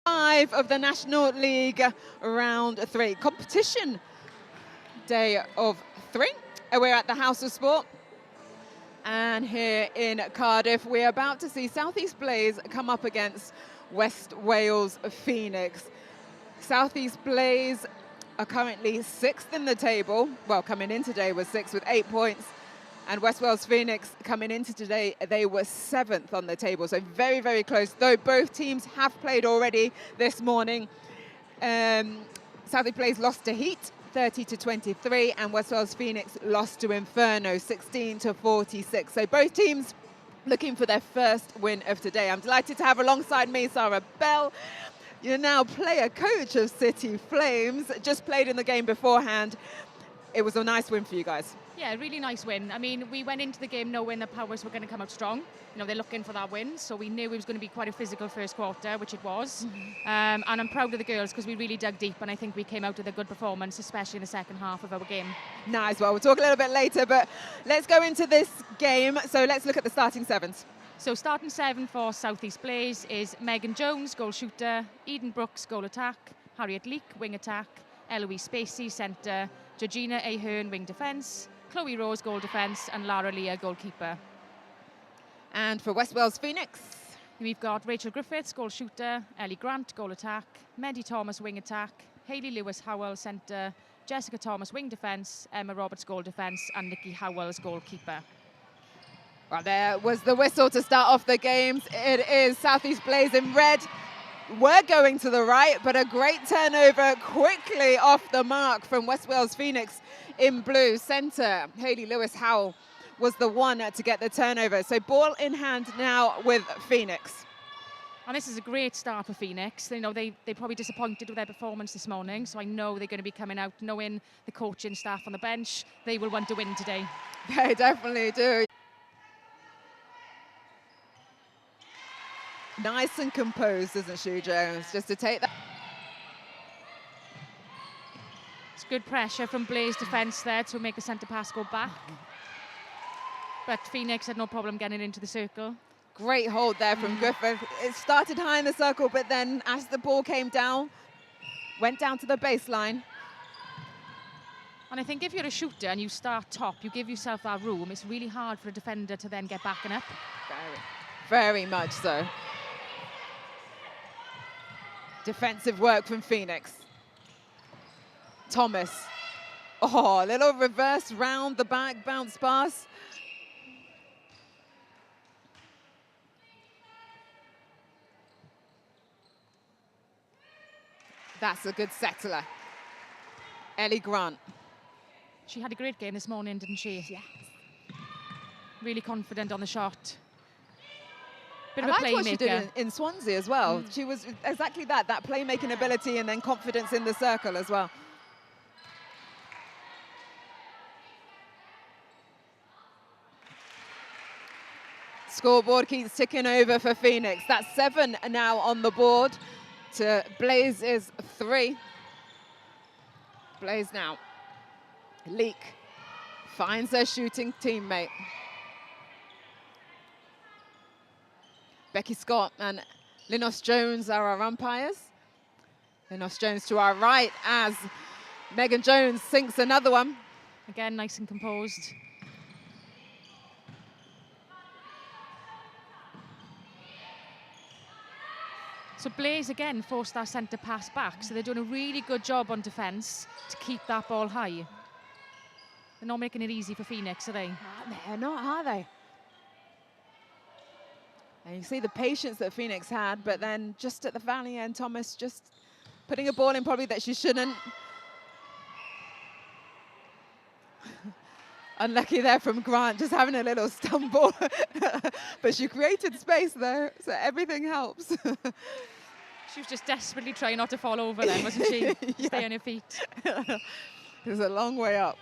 5 of the National League round 3. Competition day of 3. We're at the House of Sport. And here in Cardiff, we're about to see South East Blaze come up against West Wales Phoenix. South East Blaze are currently 6th in the table. Well, coming in today was 6th with 8 points. And West Wales Phoenix coming into today, they were 7th on the table. So very, very close, though both teams have played already this morning. South East Blaze lost to Heat, 30-23, and West Wales Phoenix lost to Inferno, 16-46. So both teams looking for their first win of today. I'm delighted to have alongside me Sarah Bell. You're now player coach of City Flames, just played in the game beforehand. It was a nice win for you guys. Yeah, really nice win. I mean, we went into the game knowing the Powers were going to come out strong. You know, they're looking for that win, so we knew it was going to be quite a physical first quarter, which it was. And I'm proud of the girls because we really dug deep, and I think we came out with a good performance, especially in the second half of our game. Nice. Well, we'll talk a little bit later, but let's go into this game. So let's look at the starting 7s. So starting 7 for South East Blaze is Megan Jones, goal shooter, Eden Brooks, goal attack, Harriet Leek, wing attack, Eloise Spacey, centre, Georgina Ahern, wing defence, Chloe Rose, goal defence, and Lara Leah, goalkeeper. And for West Wales Phoenix, we've got Rachel Griffiths, goal shooter, Ellie Grant, goal attack, Maddie Thomas, wing attack, Hayley Lewis Howell, centre, Jessica Thomas, wing defence, Emma Roberts, goal defence, and Nikki Howells, goalkeeper. Well, there was the whistle to start off the games. It is South East Blaze in red. We're going to the right, but a great turnover quickly off the mark from West Wales Phoenix in blue. Centre, Hayley Lewis Howell was the one to get the turnover. So ball in hand now with Phoenix. And this is a great start for Phoenix. You know, they're probably disappointed with their performance this morning, so I know they're going to be coming out knowing the coaching staff on the bench. They will want to win today. They definitely do. Nice and composed, isn't she, Jones? Just to take that. It's good pressure from Blaze defence there to make the centre pass go back. But Phoenix had no problem getting into the circle. Great hold there from Griffith. It started high in the circle, but then as the ball came down, went down to the baseline. And I think if you're a shooter and you start top, you give yourself that room. It's really hard for a defender to then get backing up. Very much so. Defensive work from Phoenix. Thomas. Oh, a little reverse round the back, bounce pass. That's a good settler. Ellie Grant. She had a great game this morning, didn't she? Yes. Really confident on the shot. Bit I of a liked what she did playmaker. in Swansea as well. She was exactly that playmaking ability and then confidence in the circle as well. Scoreboard keeps ticking over for Phoenix. That's 7 now on the board to Blaze's 3. Blaze now. Leek finds her shooting teammate. Becky Scott and Linos Jones are our umpires. Linos Jones to our right as Megan Jones sinks another one. Again, nice and composed. So Blaze again forced that centre pass back, so they're doing a really good job on defence to keep that ball high. They're not making it easy for Phoenix, are they? They're not, are they? And you see the patience that Phoenix had, but then just at the valley end, Thomas just putting a ball in probably that she shouldn't. Unlucky there from Grant, just having a little stumble. But she created space there, so everything helps. She was just desperately trying not to fall over then, wasn't she? Yeah. Stay on her feet. There's a long way up.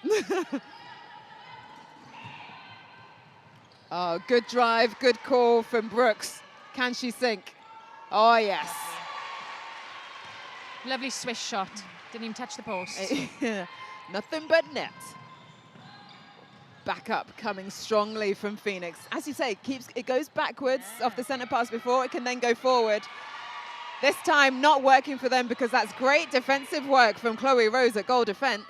Oh, good drive, good call from Brooks. Can she sink? Oh, yes. Lovely swish shot. Didn't even touch the post. Nothing but net. backup coming strongly from Phoenix. As you say, it goes backwards off the center pass before it can then go forward. This time not working for them because that's great defensive work from Chloe Rose at goal defense.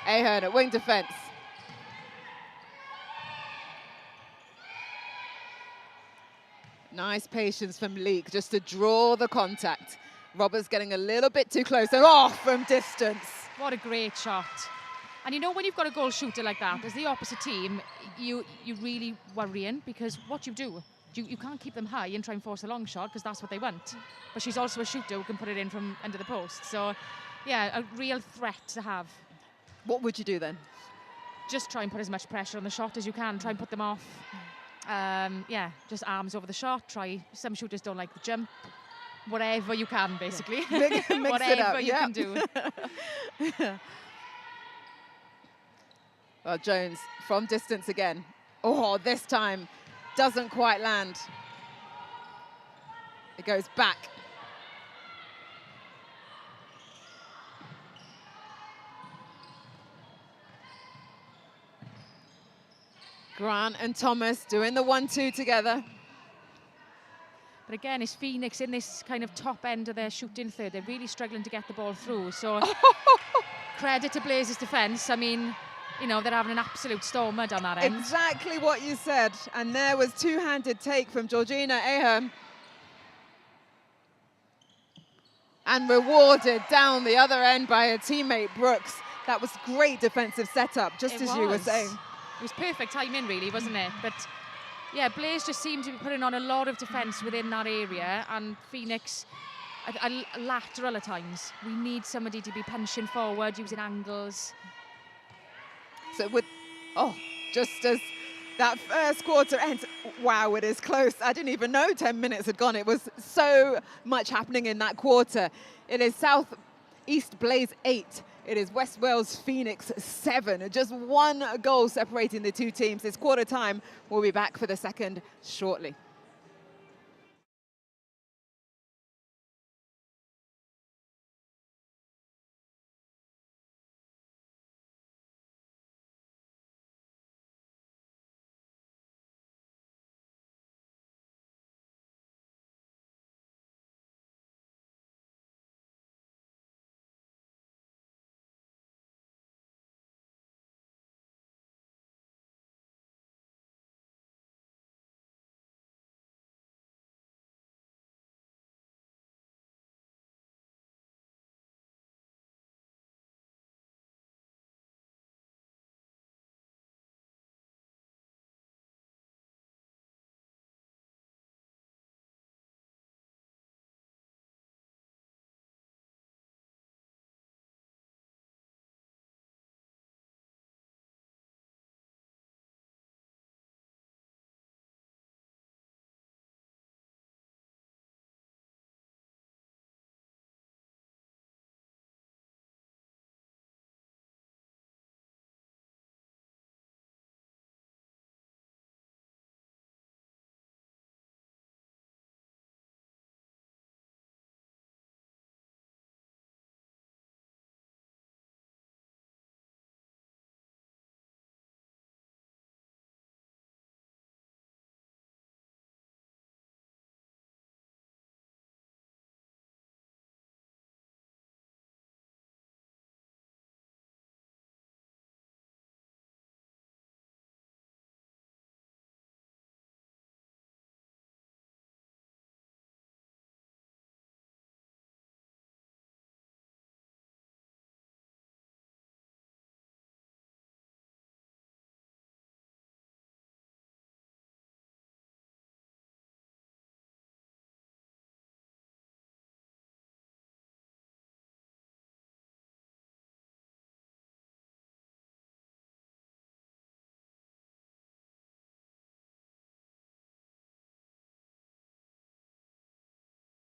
Ahern at wing defense. Nice patience from Leek just to draw the contact. Roberts getting a little bit too close and off from distance. What a great shot. And you know, when you've got a goal shooter like that, as the opposite team, you're really worrying, because what you do, you can't keep them high and try and force a long shot, because that's what they want. But she's also a shooter who can put it in from under the post. So, yeah, a real threat to have. What would you do then? Just try and put as much pressure on the shot as you can. Try and put them off. Yeah, just arms over the shot. Some shooters don't like the jump. Whatever you can, basically. Yeah. Mix Whatever it up, you can do. Well, Jones from distance again. Oh, this time doesn't quite land. It goes back. Grant and Thomas doing the 1-2 together. But again, it's Phoenix in this kind of top end of their shooting third. They're really struggling to get the ball through. So credit to Blaze's defence. I mean, you know, they're having an absolute stormer down that end. Exactly what you said. And there was two-handed take from Georgina Ahern. And rewarded down the other end by her teammate Brooks. That was great defensive setup, just as you were saying. It was perfect timing, really, wasn't it? But yeah, Blaze just seemed to be putting on a lot of defence within that area, and Phoenix lateral at times. We need somebody to be punching forward, using angles. So just as that first quarter ends, wow, it is close. I didn't even know 10 minutes had gone. It was so much happening in that quarter. It is South East Blaze 8. It is West Wales Phoenix 7. Just one goal separating the two teams. It's quarter time. We'll be back for the second shortly.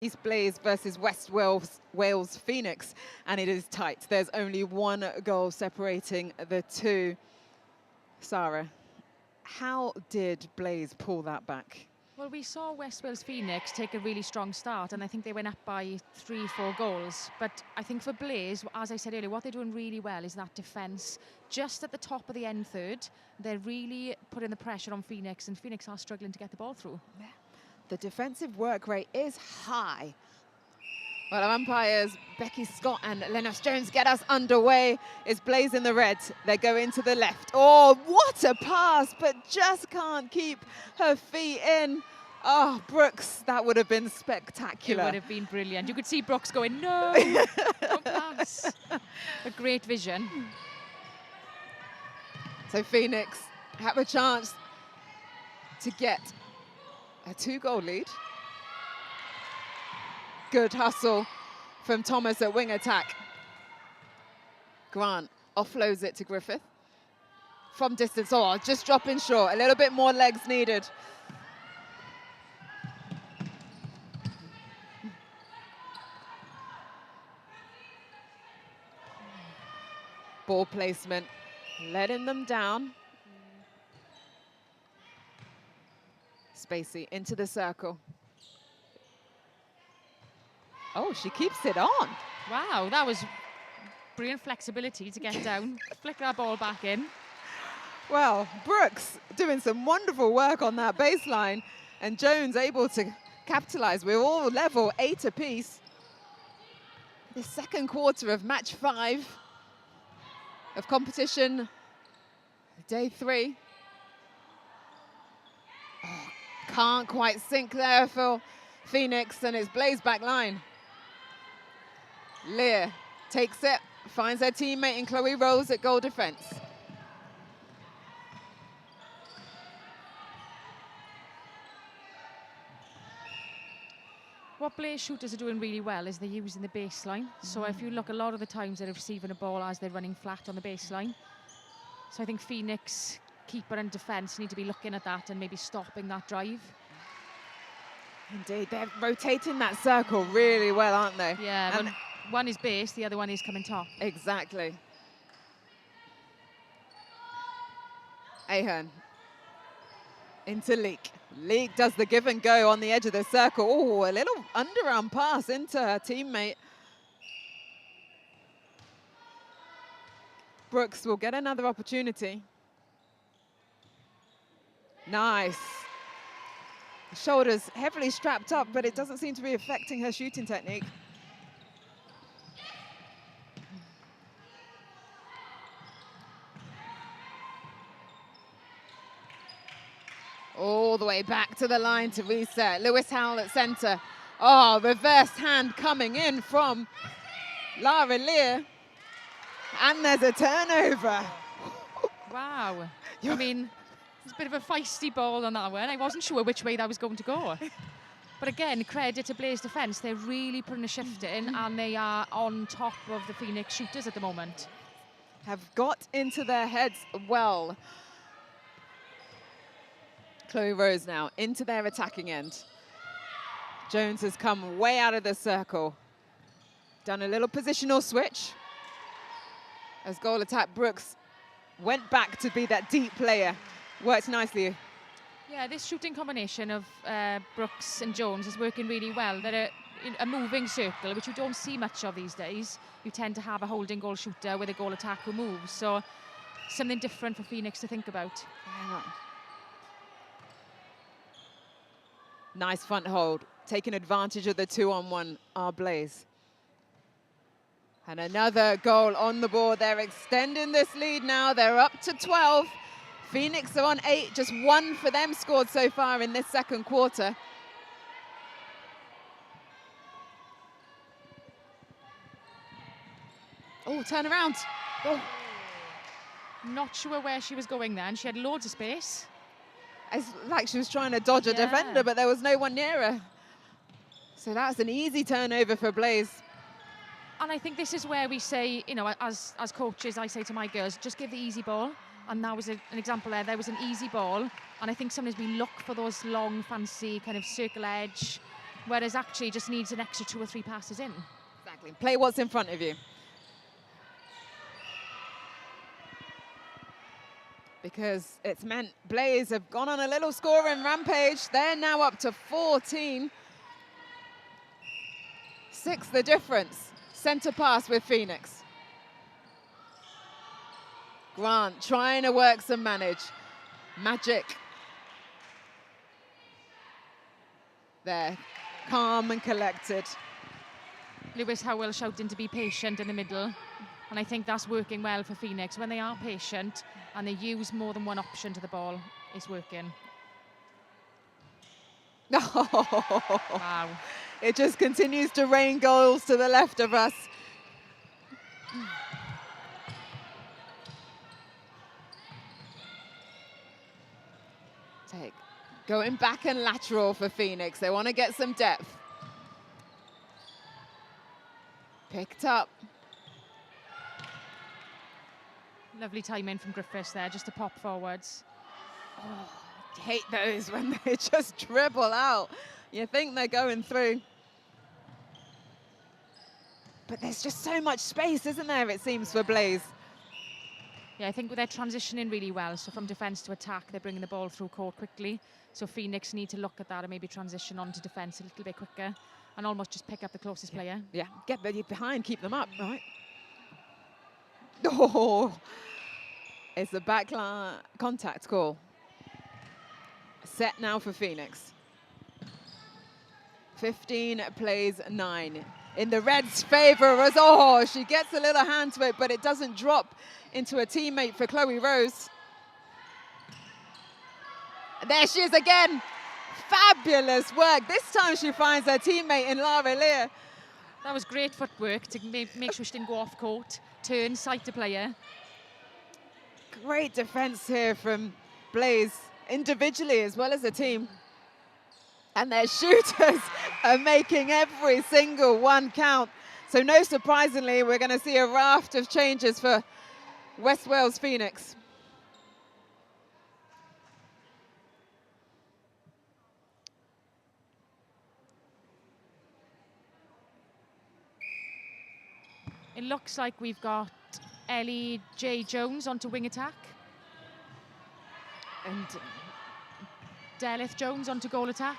East Blaze versus West Wales Phoenix, and it is tight. There's only one goal separating the two. Sarah, how did Blaze pull that back? Well, we saw West Wales Phoenix take a really strong start, and I think they went up by 3-4 goals. But I think for Blaze, as I said earlier, what they're doing really well is that defence just at the top of the end third. They're really putting the pressure on Phoenix, and Phoenix are struggling to get the ball through. Yeah. The defensive work rate is high. Well, our umpires, Becky Scott and Lennox Jones, get us underway. It's Blaze in the red. They go into the left. Oh, what a pass, but just can't keep her feet in. Oh, Brooks, that would have been spectacular. It would have been brilliant. You could see Brooks going, no, don't pass. A great vision. So Phoenix have a chance to get a 2-goal lead. Good hustle from Thomas at wing attack. Grant offloads it to Griffith. From distance, oh, just dropping short. A little bit more legs needed. Ball placement, letting them down. Spacey into the circle. Oh, she keeps it on. Wow, that was brilliant flexibility to get down, flick that ball back in. Well, Brooks doing some wonderful work on that baseline, and Jones able to capitalize. We're all level 8 apiece. The second quarter of match 5 of competition, day 3. Oh, can't quite sink there for Phoenix, and it's Blaze back line. Lear takes it, finds her teammate in Chloe Rose at goal defense. What Blaze shooters are doing really well is they're using the baseline. So if you look, a lot of the times they're receiving a ball as they're running flat on the baseline. So I think Phoenix, keeper and defence need to be looking at that and maybe stopping that drive. Indeed, they're rotating that circle really well, aren't they? Yeah, and one is base, the other one is coming top. Exactly. Ahern into Leek. Leek does the give and go on the edge of the circle. Oh, a little underarm pass into her teammate. Brooks will get another opportunity. Nice. Shoulders heavily strapped up, but it doesn't seem to be affecting her shooting technique. All the way back to the line to reset. Lewis Howell at centre. Oh, reverse hand coming in from Lara Lear. And there's a turnover. Wow. I mean, it's a bit of a feisty ball on that one. I wasn't sure which way that was going to go. But again, credit to Blaze defence. They're really putting a shift in, and they are on top of the Phoenix shooters at the moment. Have got into their heads well. Chloe Rose now into their attacking end. Jones has come way out of the circle. Done a little positional switch. As goal attack, Brooks went back to be that deep player. Worked nicely. Yeah, this shooting combination of Brooks and Jones is working really well. They're a moving circle, which you don't see much of these days. You tend to have a holding goal shooter with a goal attack who moves. So something different for Phoenix to think about. Yeah. Nice front hold, taking advantage of the 2-on-1 are Blaze. And another goal on the board. They're extending this lead now. They're up to 12. Phoenix are on 8, just 1 for them scored so far in this second quarter. Oh, turn around. Oh. Not sure where she was going then. She had loads of space. It's like she was trying to dodge a defender, but there was no one near her. So that's an easy turnover for Blaze. And I think this is where we say, you know, as coaches, I say to my girls, just give the easy ball. And that was an example there. There was an easy ball. And I think sometimes we look for those long, fancy kind of circle edge, whereas actually just needs an extra 2 or 3 passes in. Exactly. Play what's in front of you. because it's meant Blaze have gone on a little scoring rampage. They're now up to 14. 6 the difference. Center pass with Phoenix. Grant trying to work some manage. Magic. There, calm and collected. Lewis Howell shouting to be patient in the middle. And I think that's working well for Phoenix. When they are patient and they use more than one option to the ball, it's working. Wow. It just continues to rain goals to the left of us. Going back and lateral for Phoenix. They want to get some depth. Picked up. Lovely timing from Griffiths there, just to pop forwards. Oh, I hate those when they just dribble out. You think they're going through. But there's just so much space, isn't there, it seems, for Blaze. Yeah, I think they're transitioning really well. So from defence to attack, they're bringing the ball through court quickly. So Phoenix need to look at that and maybe transition on to defence a little bit quicker and almost just pick up the closest player. Yeah, get behind, keep them up, right? Oh, it's a backline contact call. Set now for Phoenix. 15 plays 9. In the Reds' favour as, oh, she gets a little hand to it, but it doesn't drop into a teammate for Chloe Rose. There she is again. Fabulous work. This time she finds her teammate in Lara Lear. That was great footwork to make sure she didn't go off court. Turn, sight the player. Great defence here from Blaze, individually as well as a team. And their shooters are making every single one count. So no surprisingly, we're going to see a raft of changes for West Wales Phoenix. It looks like we've got Ellie J. Jones onto wing attack. And Delith Jones onto goal attack.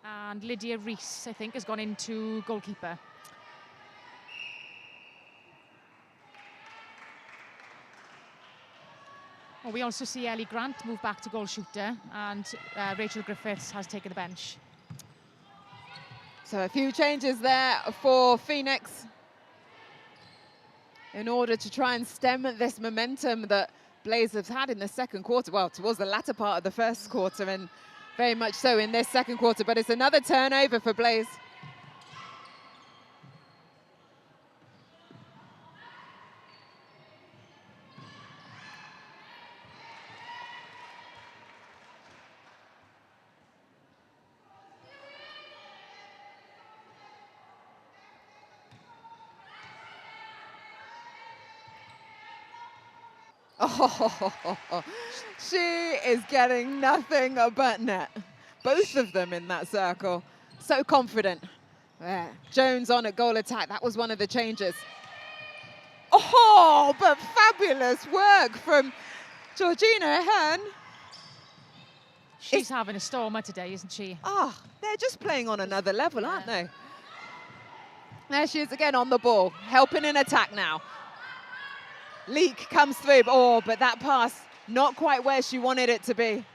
And Lydia Reese, I think, has gone into goalkeeper. Well, we also see Ellie Grant move back to goal shooter, and Rachel Griffiths has taken the bench. So a few changes there for Phoenix in order to try and stem this momentum that Blaze have had in the second quarter. Well, towards the latter part of the first quarter, and very much so in this second quarter, but it's another turnover for Blaze. Oh, she is getting nothing but net. Both of them in that circle. So confident. There. Jones on at goal attack. That was one of the changes. Oh, but fabulous work from Georgina Ahern. She's having a stormer today, isn't she? Oh, they're just playing on another level, aren't they? There she is again on the ball, helping in attack now. Leak comes through, oh, but that pass, not quite where she wanted it to be.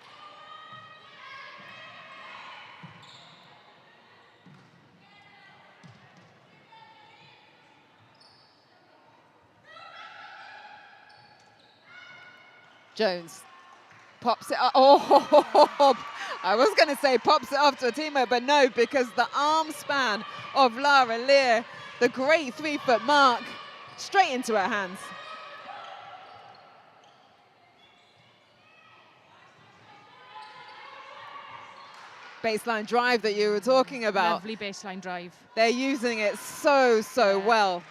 Jones pops it up. Oh, I was going to say pops it off to a teammate, but no, because the arm span of Lara Lear, the great 3-foot mark, straight into her hands. Baseline drive that you were talking about. Lovely baseline drive. They're using it so well.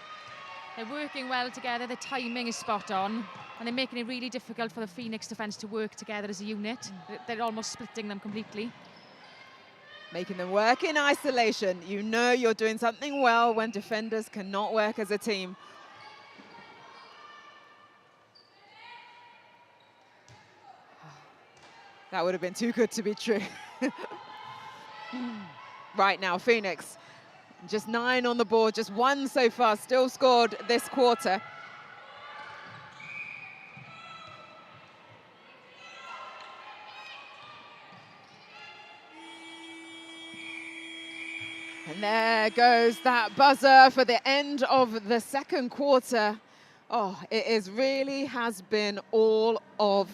They're working well together, the timing is spot on, and they're making it really difficult for the Phoenix defence to work together as a unit. They're almost splitting them completely. Making them work in isolation. You know you're doing something well when defenders cannot work as a team. That would have been too good to be true. Right now, Phoenix, just 9 on the board, just 1 so far, still scored this quarter. And there goes that buzzer for the end of the second quarter. Oh, it really has been all of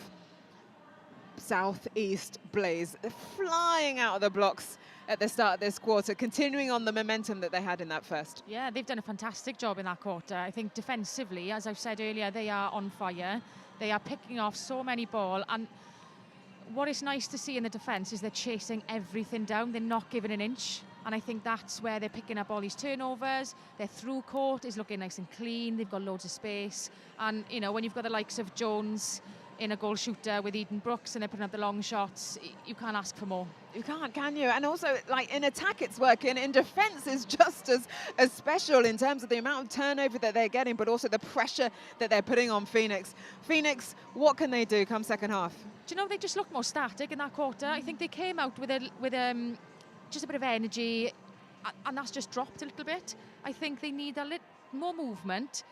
Southeast Blaze. They're flying out of the blocks at the start of this quarter, continuing on the momentum that they had in that first. Yeah, they've done a fantastic job in that quarter. I think defensively, as I've said earlier, they are on fire. They are picking off so many ball, and what is nice to see in the defence is they're chasing everything down. They're not giving an inch, and I think that's where they're picking up all these turnovers. Their through court is looking nice and clean. They've got loads of space, and you know, when you've got the likes of Jones in a goal shooter with Eden Brooks and they're putting up the long shots, you can't ask for more. You can't, can you? And also, like, in attack it's working, in defence is just as special in terms of the amount of turnover that they're getting, but also the pressure that they're putting on Phoenix. Phoenix, what can they do come second half? Do you know, they just look more static in that quarter. I think they came out with just a bit of energy, and that's just dropped a little bit. I think they need a little more movement.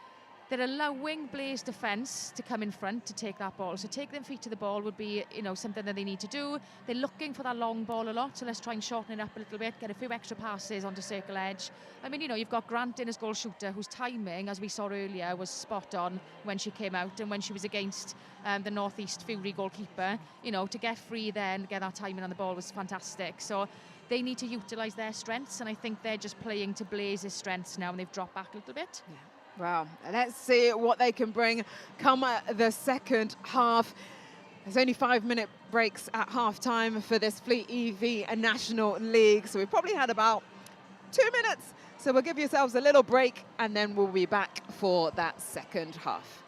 They're allowing Blaze defence to come in front to take that ball. So take them feet to the ball would be, you know, something that they need to do. They're looking for that long ball a lot, so let's try and shorten it up a little bit, get a few extra passes onto circle edge. I mean, you know, you've got Grant in as goal shooter, whose timing, as we saw earlier, was spot on when she came out and when she was against the Northeast Fury goalkeeper. You know, to get free there and get that timing on the ball was fantastic. So they need to utilise their strengths, and I think they're just playing to Blaze's strengths now, and they've dropped back a little bit. Yeah. Wow, let's see what they can bring come the second half. There's only 5-minute breaks at half-time for this Fleet EV National League, so we've probably had about 2 minutes. So we'll give yourselves a little break, and then we'll be back for that second half.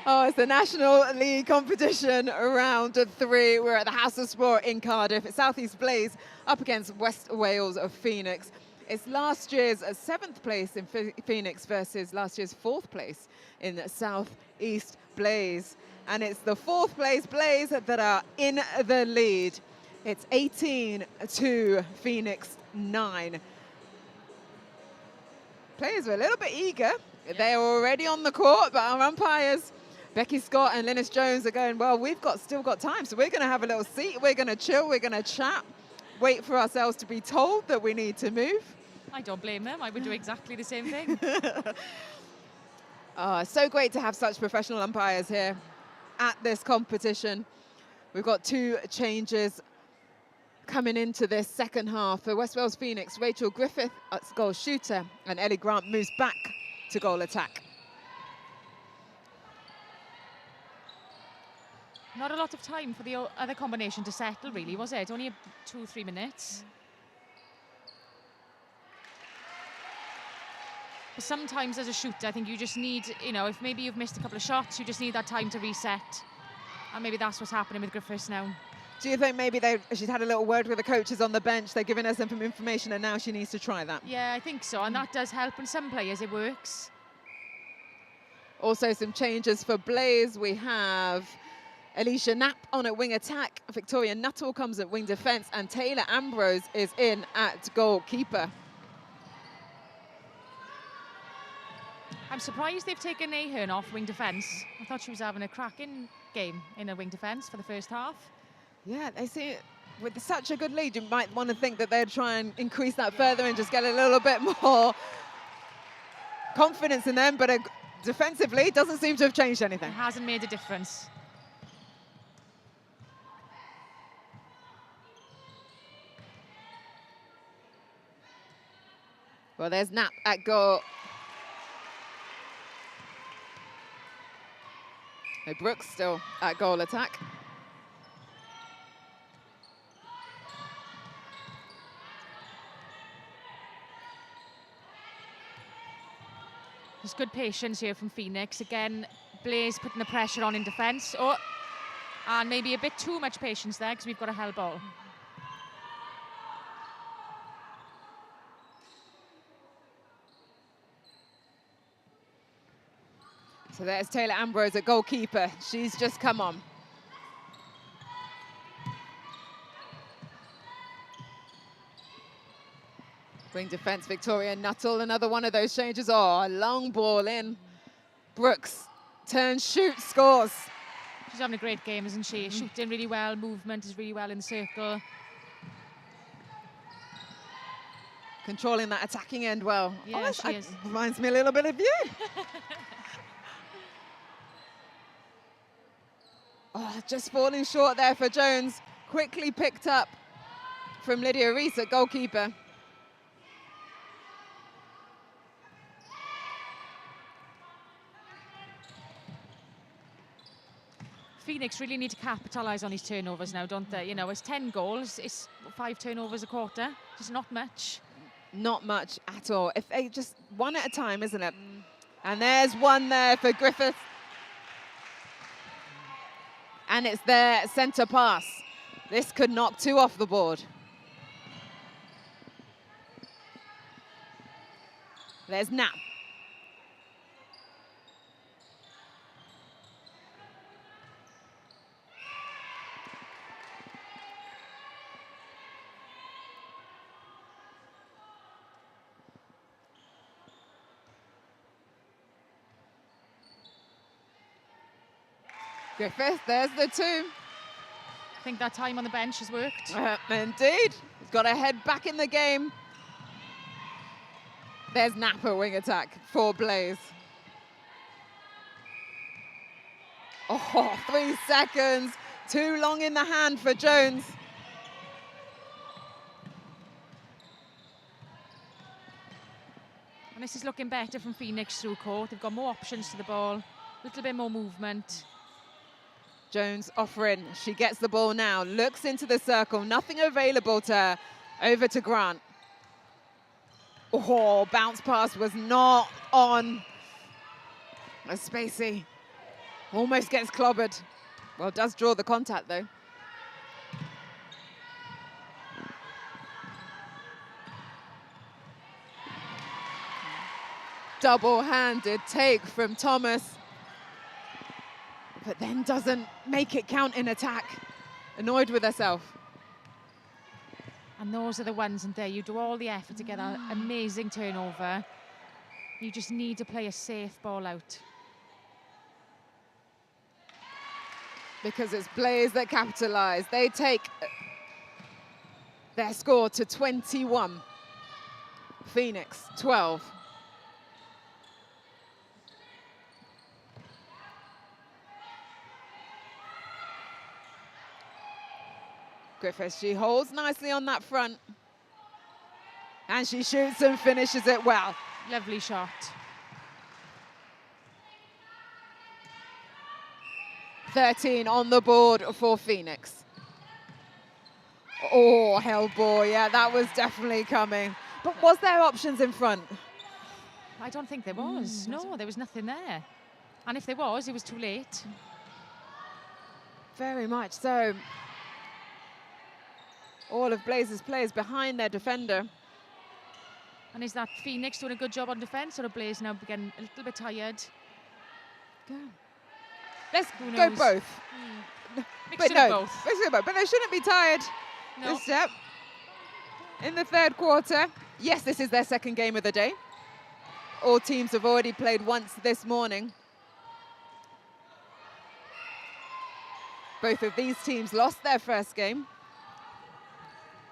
Oh, it's the National League competition, round 3. We're at the House of Sport in Cardiff. It's South East Blaze up against West Wales of Phoenix. It's last year's 7th place in Phoenix versus last year's 4th place in South East Blaze. And it's the 4th place Blaze that are in the lead. It's 18 to Phoenix 9. Players are a little bit eager. Yeah. They're already on the court, but our umpires, Becky Scott and Linus Jones, are going, well, we've still got time, so we're going to have a little seat, we're going to chill, we're going to chat, wait for ourselves to be told that we need to move. I don't blame them. I would do exactly the same thing. So great to have such professional umpires here at this competition. We've got 2 changes coming into this second half. For West Wales Phoenix, Rachel Griffith as goal shooter, and Ellie Grant moves back to goal attack. Not a lot of time for the other combination to settle, really, was it? Only 2-3 minutes. But sometimes as a shooter, I think you just need, if maybe you've missed a couple of shots, you just need that time to reset. And maybe that's what's happening with Griffiths now. Do you think maybe she's had a little word with the coaches on the bench, they're giving her some information and now she needs to try that? Yeah, I think so, and that does help. And some players, it works. Also some changes for Blaze. We have Alicia Knapp on at wing attack, Victoria Nuttall comes at wing defence, and Taylor Ambrose is in at goalkeeper. I'm surprised they've taken Ahern off wing defence. I thought she was having a cracking game in a wing defence for the first half. Yeah, they see with such a good lead, you might want to think that they'd try and increase that further and just get a little bit more confidence in them, but defensively, it doesn't seem to have changed anything. It hasn't made a difference. Well, there's Knapp at goal. No, Brooks still at goal attack. There's good patience here from Phoenix. Again, Blaze putting the pressure on in defence. Oh, and maybe a bit too much patience there because we've got a hell ball. So there's Taylor Ambrose at goalkeeper. She's just come on. Wing defence, Victoria Nuttall, another one of those changes. Oh, a long ball in. Brooks turns, shoots, scores. She's having a great game, isn't she? Shooting really well, movement is really well in the circle. Controlling that attacking end well. Yeah, she is. Reminds me a little bit of you. Oh, just falling short there for Jones. Quickly picked up from Lydia Rees at goalkeeper. Phoenix really need to capitalise on his turnovers now, don't they? It's 10 goals, it's 5 turnovers a quarter. Just not much. Not much at all. If they just one at a time, isn't it? And there's one there for Griffith. And it's their centre pass. This could knock 2 off the board. There's Knapp. Griffith, there's the 2. I think that time on the bench has worked. Indeed. He's got to head back in the game. There's Napa wing attack for Blaze. Oh, 3 seconds. Too long in the hand for Jones. And this is looking better from Phoenix through court. They've got more options to the ball, a little bit more movement. Jones offering, she gets the ball now, looks into the circle, nothing available to her. Over to Grant. Oh, bounce pass was not on. Spacey almost gets clobbered. Well, does draw the contact though. Double-handed take from Thomas. But then doesn't make it count in attack. Annoyed with herself. And those are the ones, and there you do all the effort to get an amazing turnover. You just need to play a safe ball out. Because it's Blaze that capitalise. They take their score to 21. Phoenix, 12. Griffiths, she holds nicely on that front. And she shoots and finishes it well. Lovely shot. $13 on the board for Phoenix. Oh, Hellboy, yeah, that was definitely coming. But was there options in front? I don't think there was. No, there was nothing there. And if there was, it was too late. Very much so. All of Blazers' players behind their defender. And is that Phoenix doing a good job on defence, or are Blaze now getting a little bit tired? Let's go both. Mix it of both. Let's go both. But they shouldn't be tired this step. In the third quarter, yes, this is their second game of the day. All teams have already played once this morning. Both of these teams lost their first game.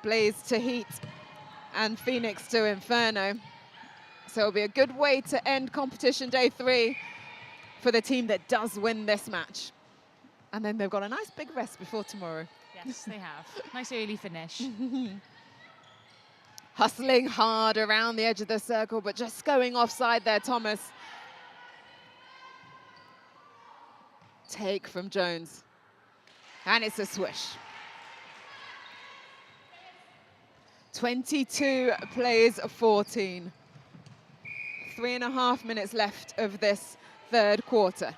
Blaze to Heat and Phoenix to Inferno. So it'll be a good way to end competition day 3 for the team that does win this match. And then they've got a nice big rest before tomorrow. Yes, they have. Nice early finish. Hustling hard around the edge of the circle, but just going offside there, Thomas. Take from Jones. And it's a swish. 22 plays 14. 3.5 minutes left of this third quarter.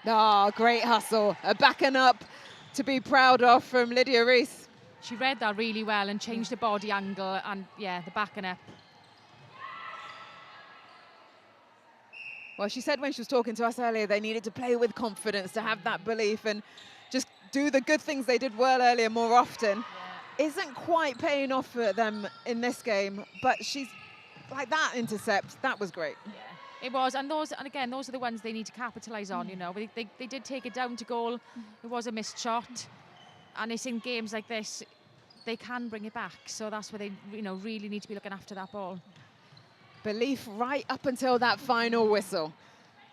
Ah, great hustle. A backing up to be proud of from Lydia Rees. She read that really well and changed the body angle and, yeah, the backing up. Well, she said when she was talking to us earlier, they needed to play with confidence, to have that belief and just do the good things they did well earlier more often. Yeah. Isn't quite paying off for them in this game, but she's like that intercept, that was great. Yeah. It was, and again, those are the ones they need to capitalise on, you know. They did take it down to goal. It was a missed shot. And it's in games like this, they can bring it back. So that's where they, you know, really need to be looking after that ball. Belief right up until that final whistle.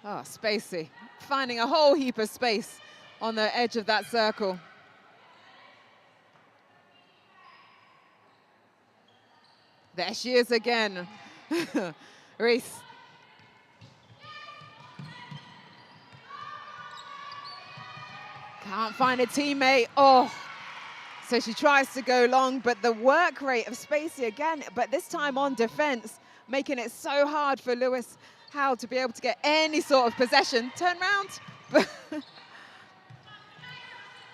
Oh, Spacey, finding a whole heap of space on the edge of that circle. There she is again. Rees. Can't find a teammate. Oh, so she tries to go long, but the work rate of Spacey again, but this time on defense, making it so hard for Lewis Howe to be able to get any sort of possession. Turn round. I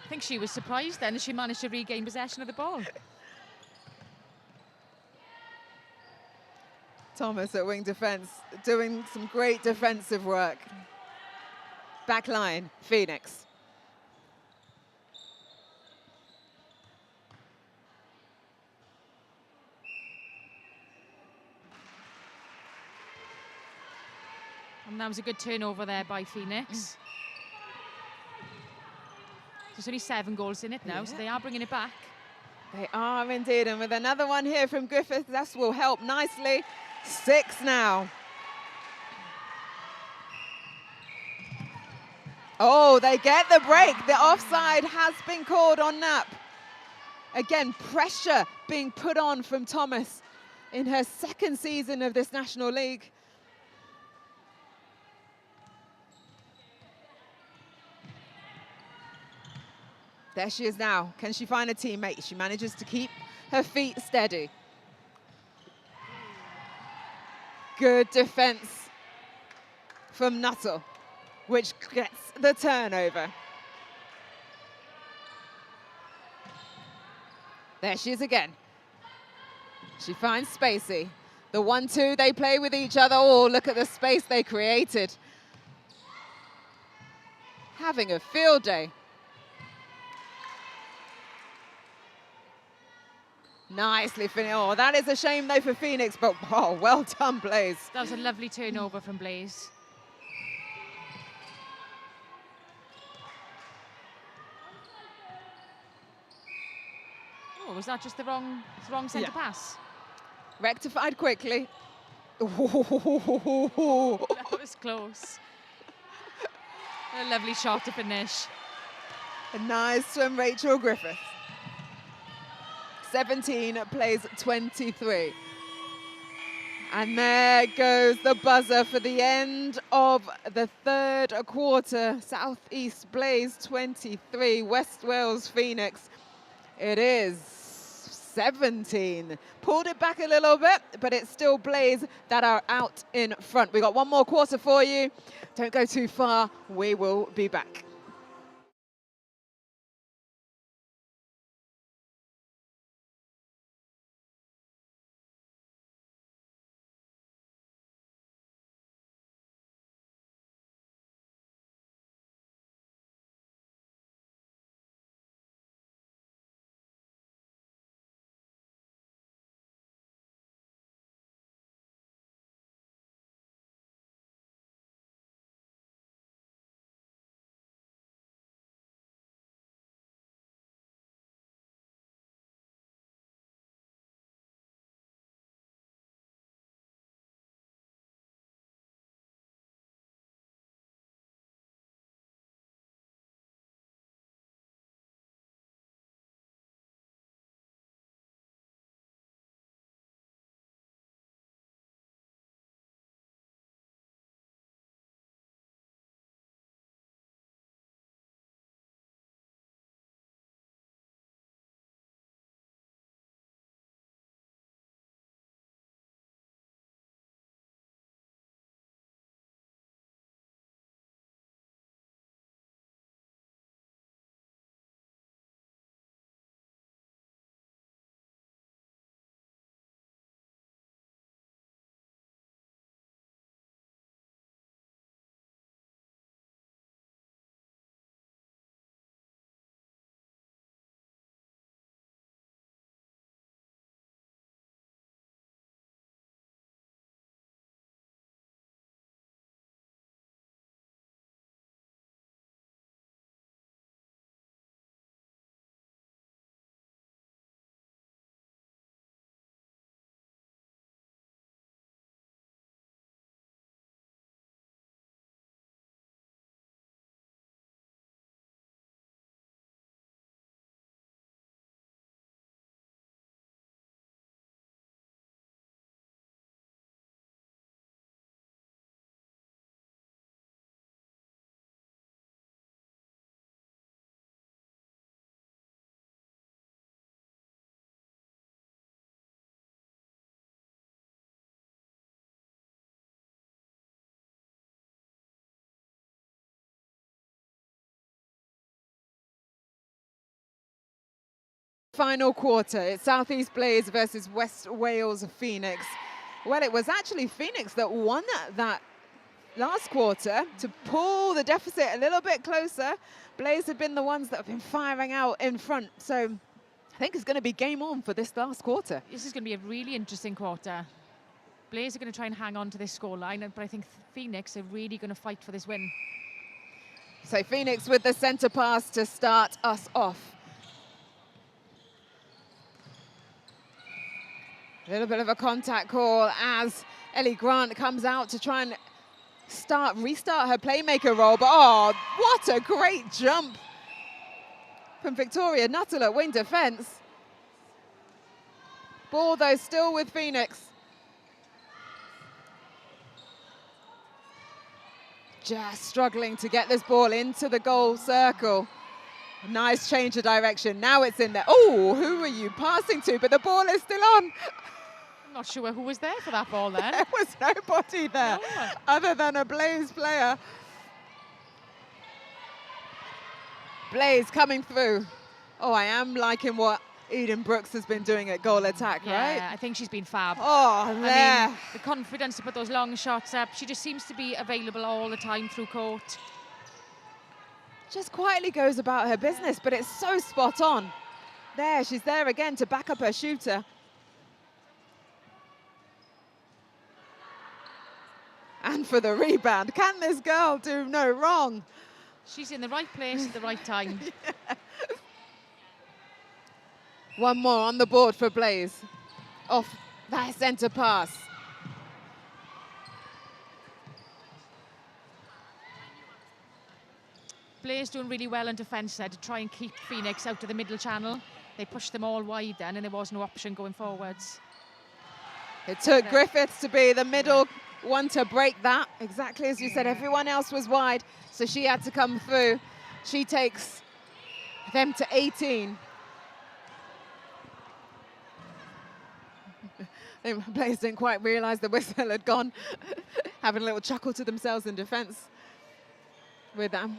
think she was surprised then as she managed to regain possession of the ball. Thomas at wing defense, doing some great defensive work. Back line, Phoenix. And that was a good turnover there by Phoenix. There's only 7 goals in it now, so they are bringing it back. They are indeed, and with another one here from Griffith, that will help nicely. 6 now. Oh, they get the break. The offside has been called on Knapp. Again, pressure being put on from Thomas in her second season of this National League. There she is now. Can she find a teammate? She manages to keep her feet steady. Good defense from Nuttall, which gets the turnover. There she is again. She finds Spacey. The 1-2, they play with each other. Oh, look at the space they created. Having a field day. Nicely finished. Oh, that is a shame though for Phoenix, but oh, well done, Blaze. That was a lovely turnover from Blaze. Oh, was that just the wrong centre pass? Rectified quickly. That was close. A lovely shot to finish. A nice swim, Rachel Griffith. 17 plays 23. And there goes the buzzer for the end of the third quarter. Southeast Blaze 23, West Wales Phoenix. It is 17. Pulled it back a little bit, but it's still Blaze that are out in front. We got one more quarter for you. Don't go too far. We will be back. Final quarter, it's Southeast Blaze versus West Wales Phoenix. Well, it was actually Phoenix that won that last quarter to pull the deficit a little bit closer. Blaze have been the ones that have been firing out in front. So I think it's going to be game on for this last quarter. This is going to be a really interesting quarter. Blaze are going to try and hang on to this scoreline, but I think Phoenix are really going to fight for this win. So Phoenix with the centre pass to start us off. A little bit of a contact call as Ellie Grant comes out to try and restart her playmaker role. But oh, what a great jump from Victoria Nuttall at wing defence. Ball though still with Phoenix. Just struggling to get this ball into the goal circle. Nice change of direction. Now it's in there. Oh, who are you passing to? But the ball is still on. I'm not sure who was there for that ball then. There was nobody there other than a Blaze player. Blaze coming through. Oh, I am liking what Eden Brooks has been doing at goal attack, right? Yeah, I think she's been fab. Oh, there. I mean, the confidence to put those long shots up. She just seems to be available all the time through court. Just quietly goes about her business, but it's so spot on. There, she's there again to back up her shooter. And for the rebound, can this girl do no wrong? She's in the right place at the right time. Yeah. One more on the board for Blaze. Off that centre pass. players doing really well in defence there to try and keep Phoenix out of the middle channel. They pushed them all wide then, and there was no option going forwards. It took Griffiths to be the middle one to break that. Exactly as you said, everyone else was wide, so she had to come through. She takes them to 18. The players didn't quite realise the whistle had gone, having a little chuckle to themselves in defence with that.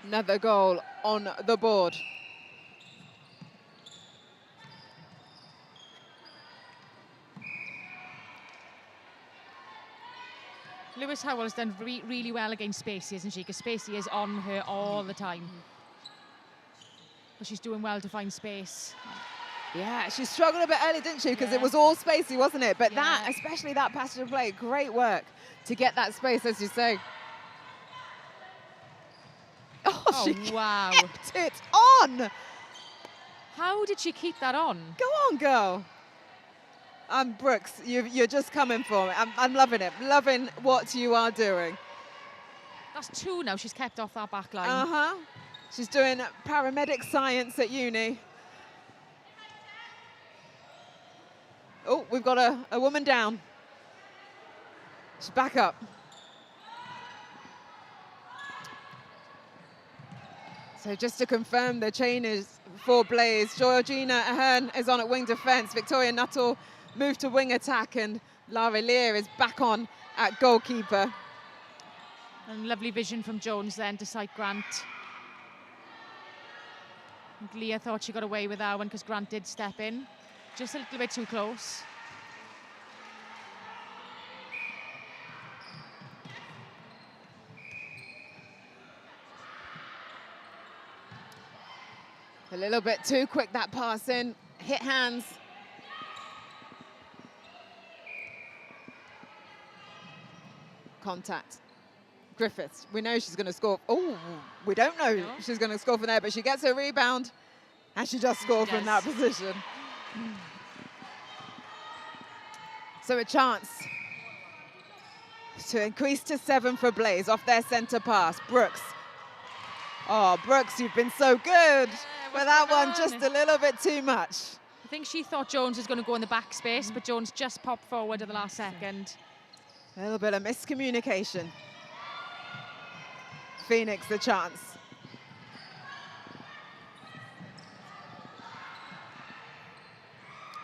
Another goal on the board. Lewis Howell's done really well against Spacey, isn't she? Because Spacey is on her all the time. But she's doing well to find space. Yeah, she struggled a bit early, didn't she? Because it was all Spacey, wasn't it? But that, especially that passage of play, great work to get that space, as you say. Oh, she wow. kept it on. How did she keep that on? Go on, girl. Brooks, you're just coming for me. I'm loving it. Loving what you are doing. That's 2 now she's kept off that back line. Uh-huh. She's doing paramedic science at uni. Oh, we've got a woman down. She's back up. So just to confirm, the chain is for Blaze. Georgina Ahern is on at wing defence. Victoria Nuttall moved to wing attack, and Lara Lear is back on at goalkeeper. And lovely vision from Jones then to sight Grant. And Leah thought she got away with that one because Grant did step in. Just a little bit too close. A little bit too quick, that pass in. Hit hands. Contact. Griffiths, we know she's going to score. Oh, we don't know she's going to score from there, but she gets her rebound and she just scored from that position. So a chance to increase to 7 for Blaze off their centre pass. Brooks. Oh, Brooks, you've been so good. But that one just a little bit too much. I think she thought Jones was going to go in the back space, but Jones just popped forward at the last second. A little bit of miscommunication. Phoenix the chance.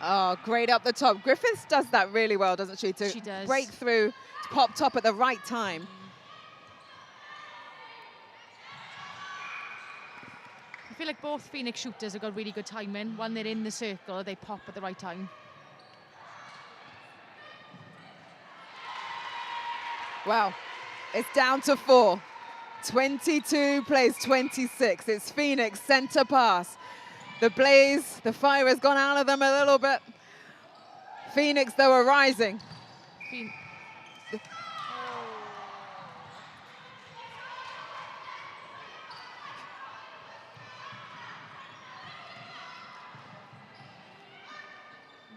Oh, great up the top. Griffiths does that really well, doesn't she? She does. Break through, to pop top at the right time. I feel like both Phoenix shooters have got really good timing. When they're in the circle, they pop at the right time. Well, it's down to 4. 22 plays 26. It's Phoenix centre pass. The Blaze, the fire has gone out of them a little bit. Phoenix, though, are rising.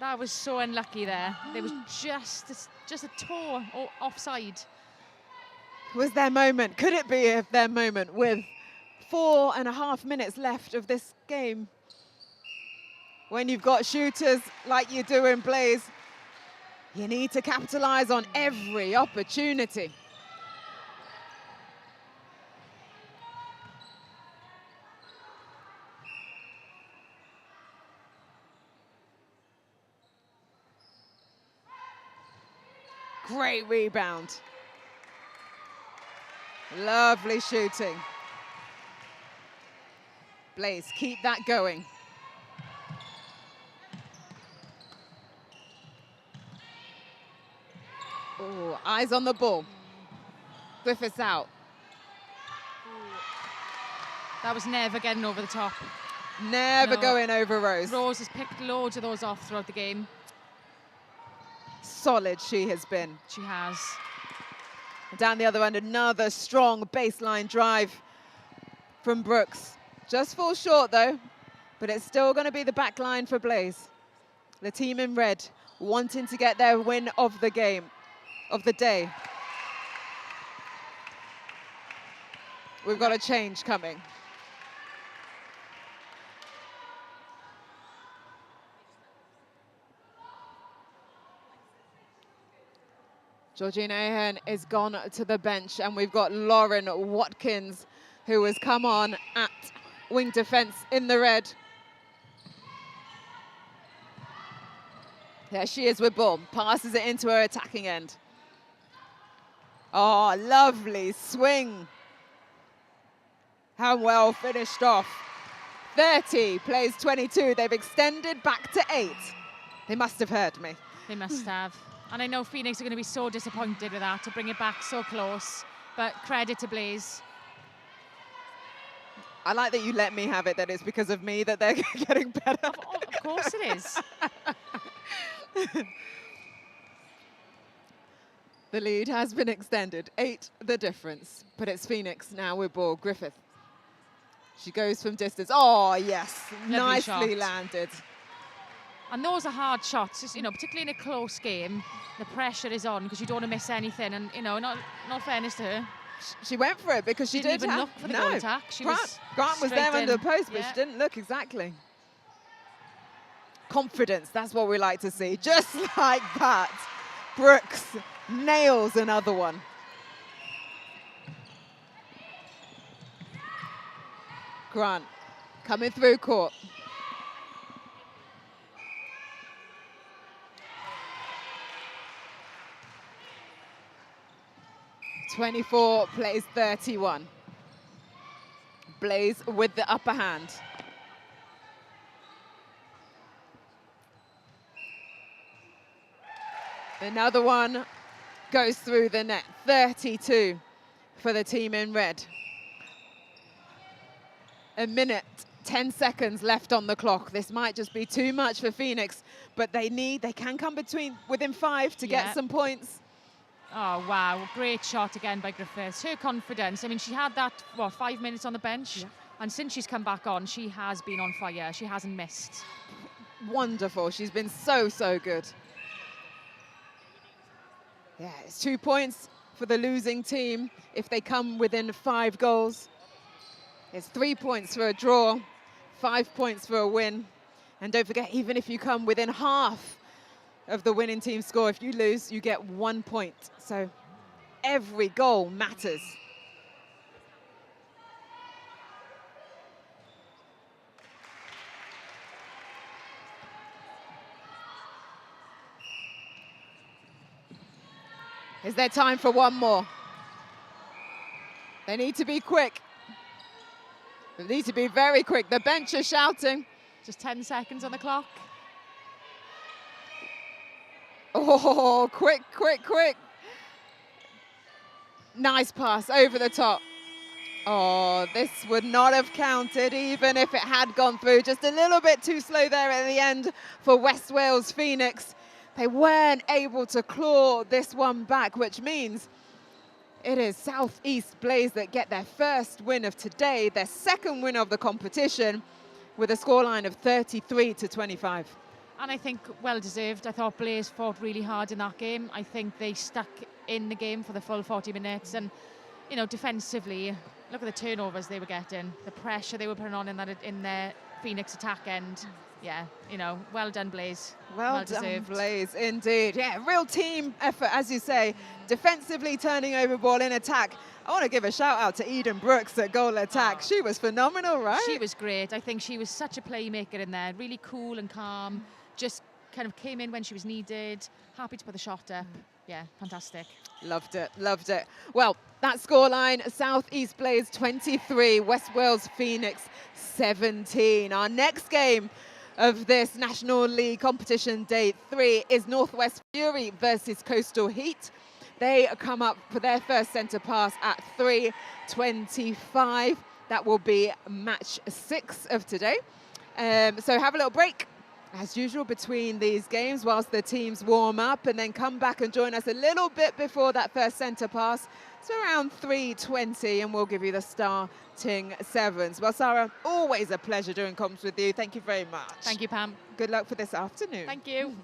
That was so unlucky there. There was just a toe offside. Was their moment? Could it be their moment with 4.5 minutes left of this game? When you've got shooters like you do in Blaze, you need to capitalise on every opportunity. Great rebound. Lovely shooting. Blaze, keep that going. Oh, eyes on the ball. Griffiths out. That was never getting over the top. Never going over Rose. Rose has picked loads of those off throughout the game. Solid she has been. She has. Down the other end, another strong baseline drive from Brooks. Just falls short though, but it's still going to be the back line for Blaze. The team in red wanting to get their win of the game, of the day. We've got a change coming. Georgina Ahen is gone to the bench, and we've got Lauren Watkins, who has come on at wing defense in the red. There she is with ball, passes it into her attacking end. Oh, lovely swing. How well finished off. 30 plays 22. They've extended back to 8. They must have heard me. They must have. And I know Phoenix are going to be so disappointed with that, to bring it back so close. But credit to Blaze. I like that you let me have it, that it's because of me that they're getting better. Of course it is. The lead has been extended. 8 the difference. But it's Phoenix now with ball. Griffith. She goes from distance. Oh, yes. Lovely Nicely shot. landed. And those are hard shots, just, you know, particularly in a close game. The pressure is on because you don't want to miss anything. And, you know, not fairness to her. She went for it because she didn't did even have, look for the goal attack. Grant was there under the post, but yeah. she didn't look exactly. Confidence, that's what we like to see. Just like that, Brooks nails another one. Grant coming through court. (24 plays 31). Blaze with the upper hand. Another one goes through the net. 32 for the team in red. A minute, 10 seconds left on the clock. This might just be too much for Phoenix, but they can come within 5 to get some points. Oh, wow. Great shot again by Griffiths. Her confidence. I mean, she had that, 5 minutes on the bench? Yeah. And since she's come back on, she has been on fire. She hasn't missed. Wonderful. She's been so, so good. Yeah, it's 2 points for the losing team if they come within 5 goals. It's 3 points for a draw, 5 points for a win. And don't forget, even if you come within half of the winning team score, if you lose, you get 1 point. So every goal matters. Is there time for one more? They need to be quick. They need to be very quick. The bench is shouting. Just 10 seconds on the clock. Oh, quick, quick, quick. Nice pass over the top. Oh, this would not have counted even if it had gone through. Just a little bit too slow there at the end for West Wales Phoenix. They weren't able to claw this one back, which means it is South East Blaze that get their first win of today, their second win of the competition, with a scoreline of 33-25. And I think well-deserved. I thought Blaze fought really hard in that game. I think they stuck in the game for the full 40 minutes. And, you know, defensively, look at the turnovers they were getting, the pressure they were putting on in their Phoenix attack end. Yeah, you know, well done, Blaze. Well done, Blaze, indeed. Yeah, real team effort, as you say. Defensively turning over ball in attack. I want to give a shout out to Eden Brooks at goal attack. She was phenomenal, right? She was great. I think she was such a playmaker in there. Really cool and calm. Just kind of came in when she was needed. Happy to put the shot up. Yeah, fantastic. Loved it, loved it. Well, that scoreline, South East Blaze 23, West Wales Phoenix 17. Our next game of this National League competition day 3 is Northwest Fury versus Coastal Heat. They come up for their first centre pass at 3:25. That will be match 6 of today. So have a little break. as usual, between these games whilst the teams warm up, and then come back and join us a little bit before that first centre pass. So around 3:20, and we'll give you the starting sevens. Well, Sarah, always a pleasure doing comms with you. Thank you very much. Thank you, Pam. Good luck for this afternoon. Thank you.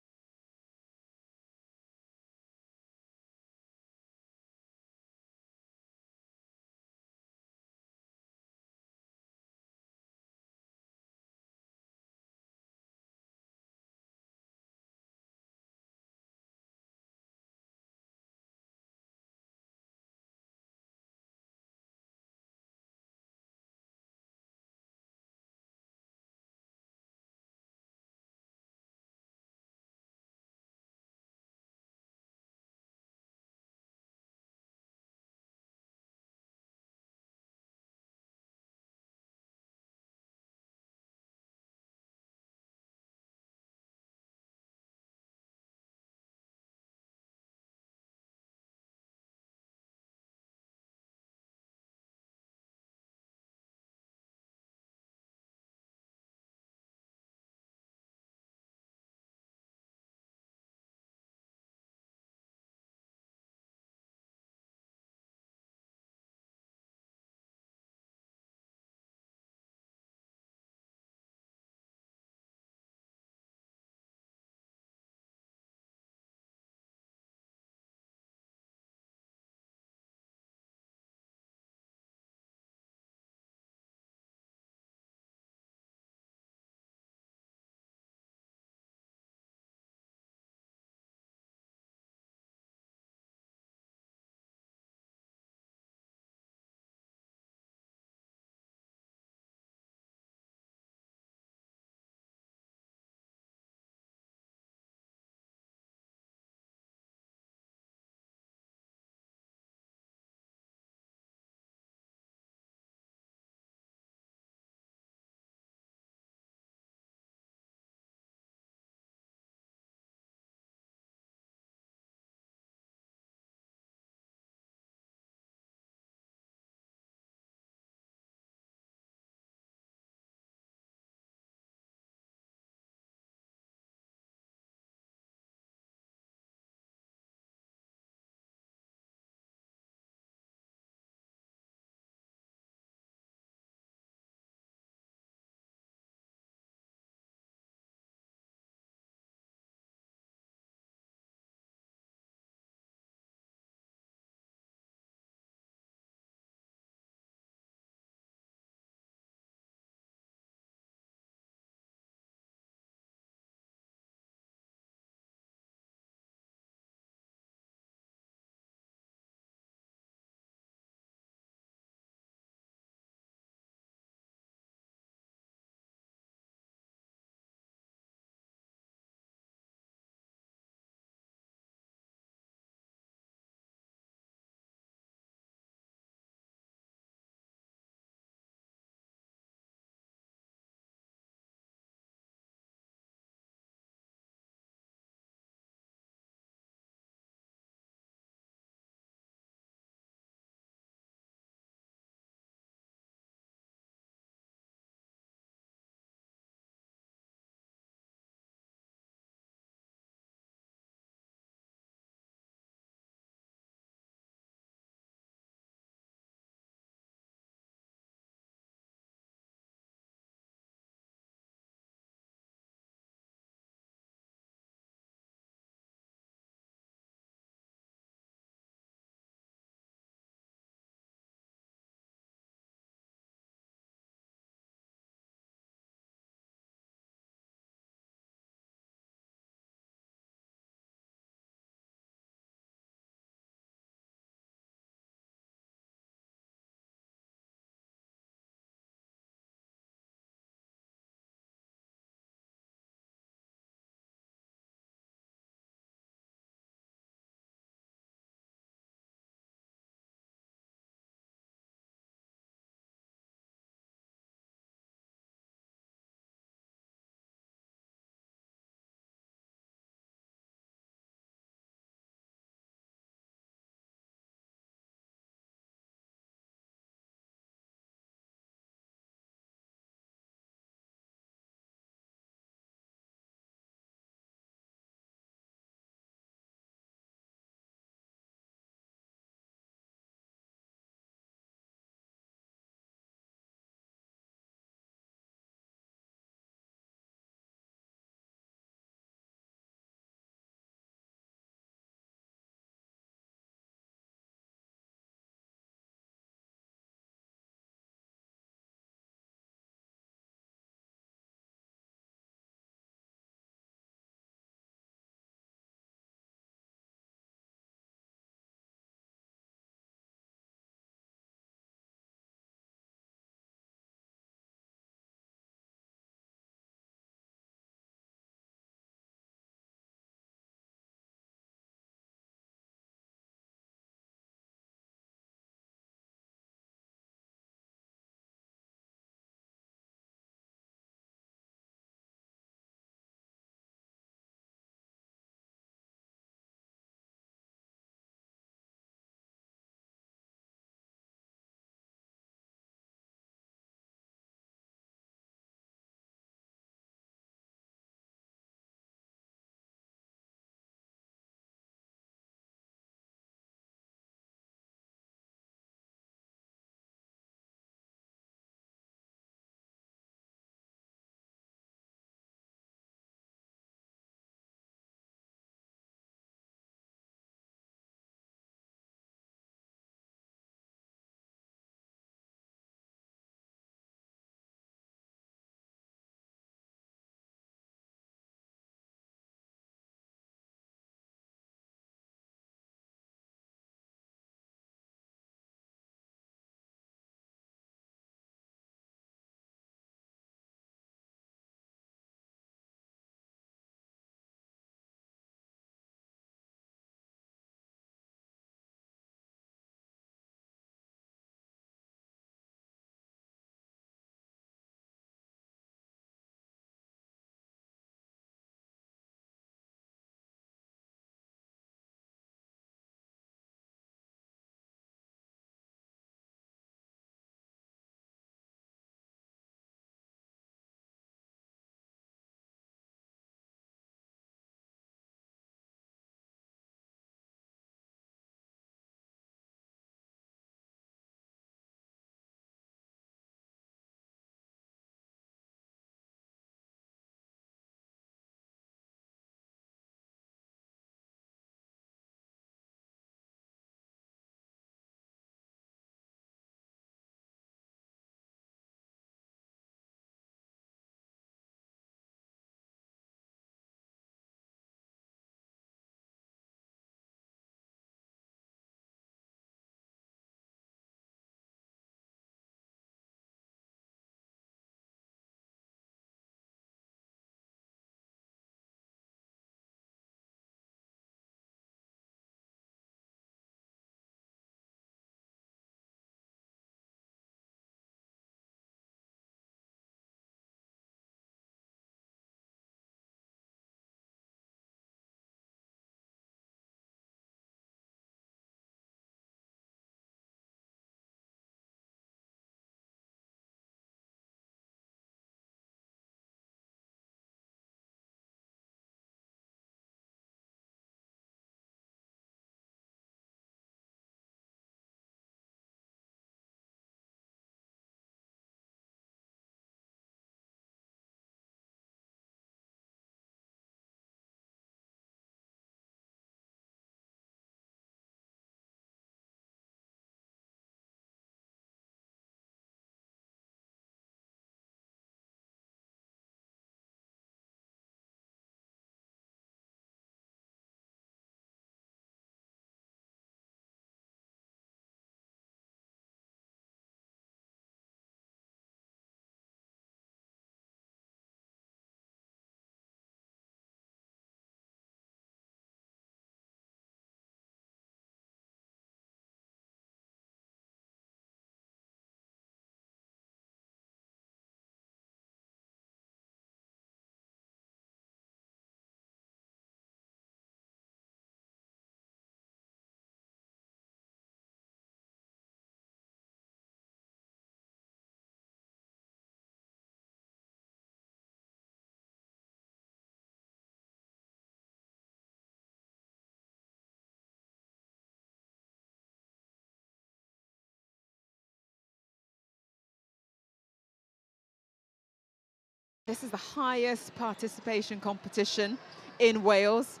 This is the highest participation competition in Wales.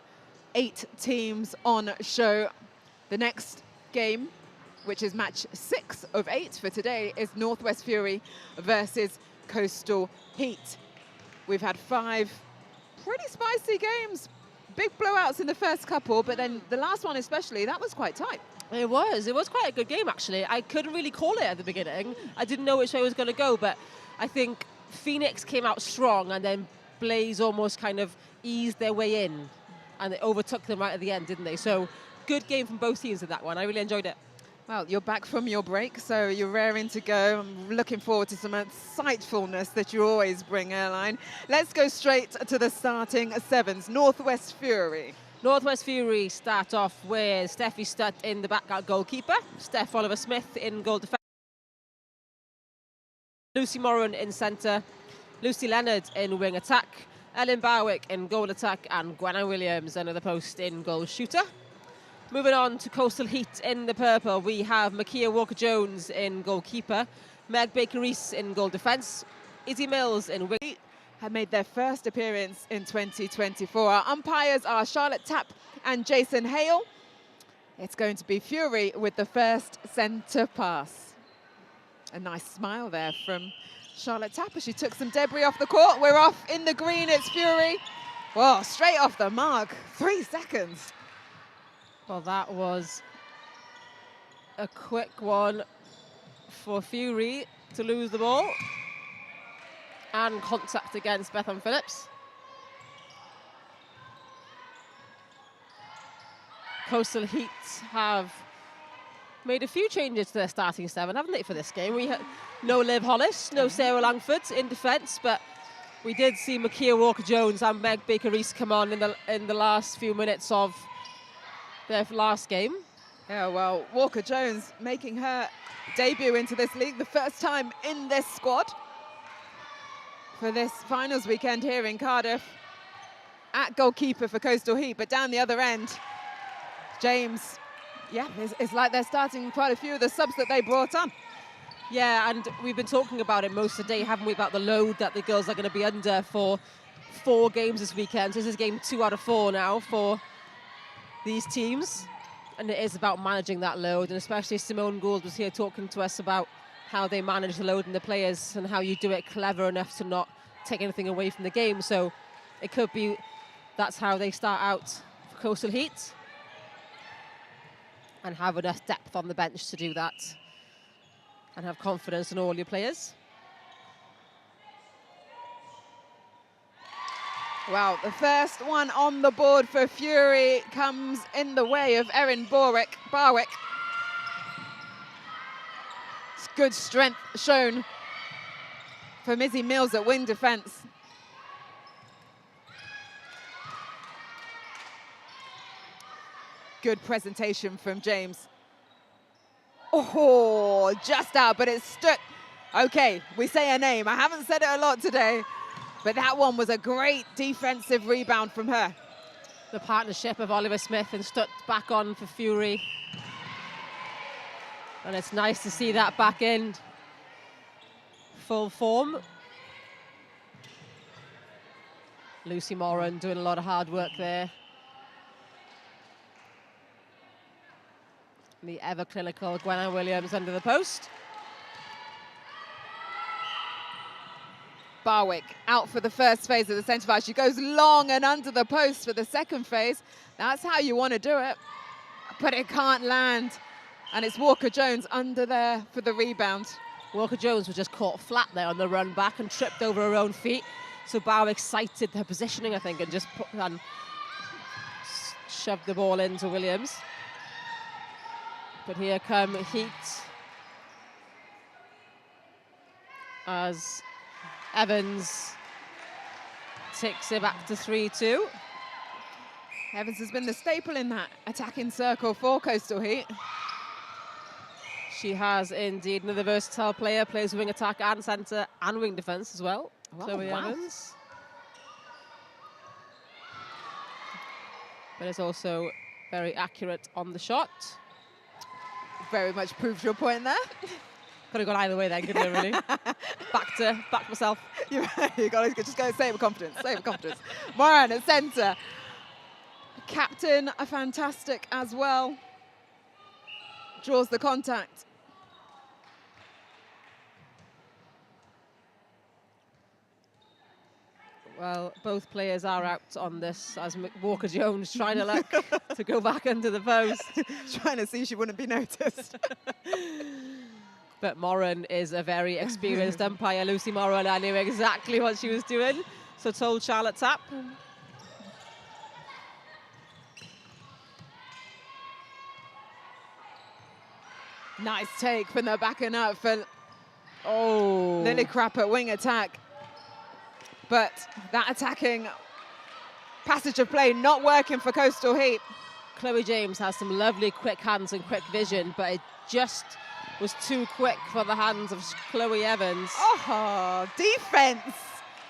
8 teams on show. The next game, which is match 6 of 8 for today, is Northwest Fury versus Coastal Heat. We've had 5 pretty spicy games. Big blowouts in the first couple, but then the last one especially, that was quite tight. It was quite a good game actually. I couldn't really call it at the beginning. I didn't know which way it was going to go, but I think Phoenix came out strong and then Blaze almost kind of eased their way in and they overtook them right at the end, didn't they? So good game from both teams in that one. I really enjoyed it. Well, you're back from your break, so you're raring to go. I'm looking forward to some insightfulness that you always bring, Airline. Let's go straight to the starting 7s. Northwest Fury. Northwest Fury start off with Steffi Stutt in the back goalkeeper, Steph Oliver-Smith in goal defence, Lucy Moran in centre, Lucy Leonard in wing attack, Ellen Barwick in goal attack, and Gwenna Williams under the post in goal shooter. Moving on to Coastal Heat in the purple, we have Makia Walker-Jones in goalkeeper, Meg Baker-Rees in goal defence, Izzy Mills in wing. Have made their first appearance in 2024. Our umpires are Charlotte Tapp and Jason Hale. It's going to be Fury with the first centre pass. A nice smile there from Charlotte Tapp as she took some debris off the court. We're off in the green, it's Fury. Whoa, straight off the mark, 3 seconds. Well, that was a quick one for Fury to lose the ball. And contact against Bethan Phillips. Coastal Heat have made a few changes to their starting 7, haven't they, for this game? We had no Liv Hollis, no Sarah Langford in defence, but we did see Makia Walker-Jones and Meg Baker-Rees come on in the last few minutes of their last game. Yeah, well, Walker-Jones making her debut into this league, the first time in this squad for this finals weekend here in Cardiff. At goalkeeper for Coastal Heat, but down the other end, James, yeah, it's like they're starting quite a few of the subs that they brought on. Yeah, and we've been talking about it most of the day, haven't we, about the load that the girls are going to be under for 4 games this weekend. So this is game 2 out of 4 now for these teams, and it is about managing that load, and especially Simone Gould was here talking to us about how they manage the load in the players and how you do it clever enough to not take anything away from the game. So it could be that's how they start out for Coastal Heat and have enough depth on the bench to do that and have confidence in all your players. Well, the first one on the board for Fury comes in the way of Erin Barwick. It's good strength shown from Izzy Mills at wing defence. Good presentation from James. Oh, just out, but it stood. Okay, we say her name. I haven't said it a lot today, but that one was a great defensive rebound from her. The partnership of Oliver Smith and Stutt back on for Fury. And it's nice to see that back in full form. Lucy Moran doing a lot of hard work there. The ever clinical Gwenna Williams under the post. Barwick out for the first phase of the centre pass. She goes long and under the post for the second phase. That's how you want to do it, but it can't land. And it's Walker-Jones under there for the rebound. Walker-Jones was just caught flat there on the run back and tripped over her own feet. So Barwick sighted her positioning, I think, and just shoved the ball into Williams. But here come Heat as Evans takes it back to 3-2. Evans has been the staple in that attacking circle for Coastal Heat. She has indeed another versatile player, plays wing attack and centre and wing defence as well. Oh, Chloe wow. Evans. But is also very accurate on the shot. Very much proves your point there. Could have gone either way then, couldn't it, really? back myself. You got to just go say it with confidence. Say it with confidence. Moran at centre. Captain, fantastic as well. Draws the contact. Well, both players are out on this as Walker-Jones trying to look to go back under the post. Trying to see she wouldn't be noticed. But Moran is a very experienced umpire. Lucy Moran, I knew exactly what she was doing. So told Charlotte tap. Nice take from the backing up for Lillicrap at wing attack. But that attacking passage of play not working for Coastal Heat. Chloe James has some lovely quick hands and quick vision, but it just was too quick for the hands of Chloe Evans. Oh, defense.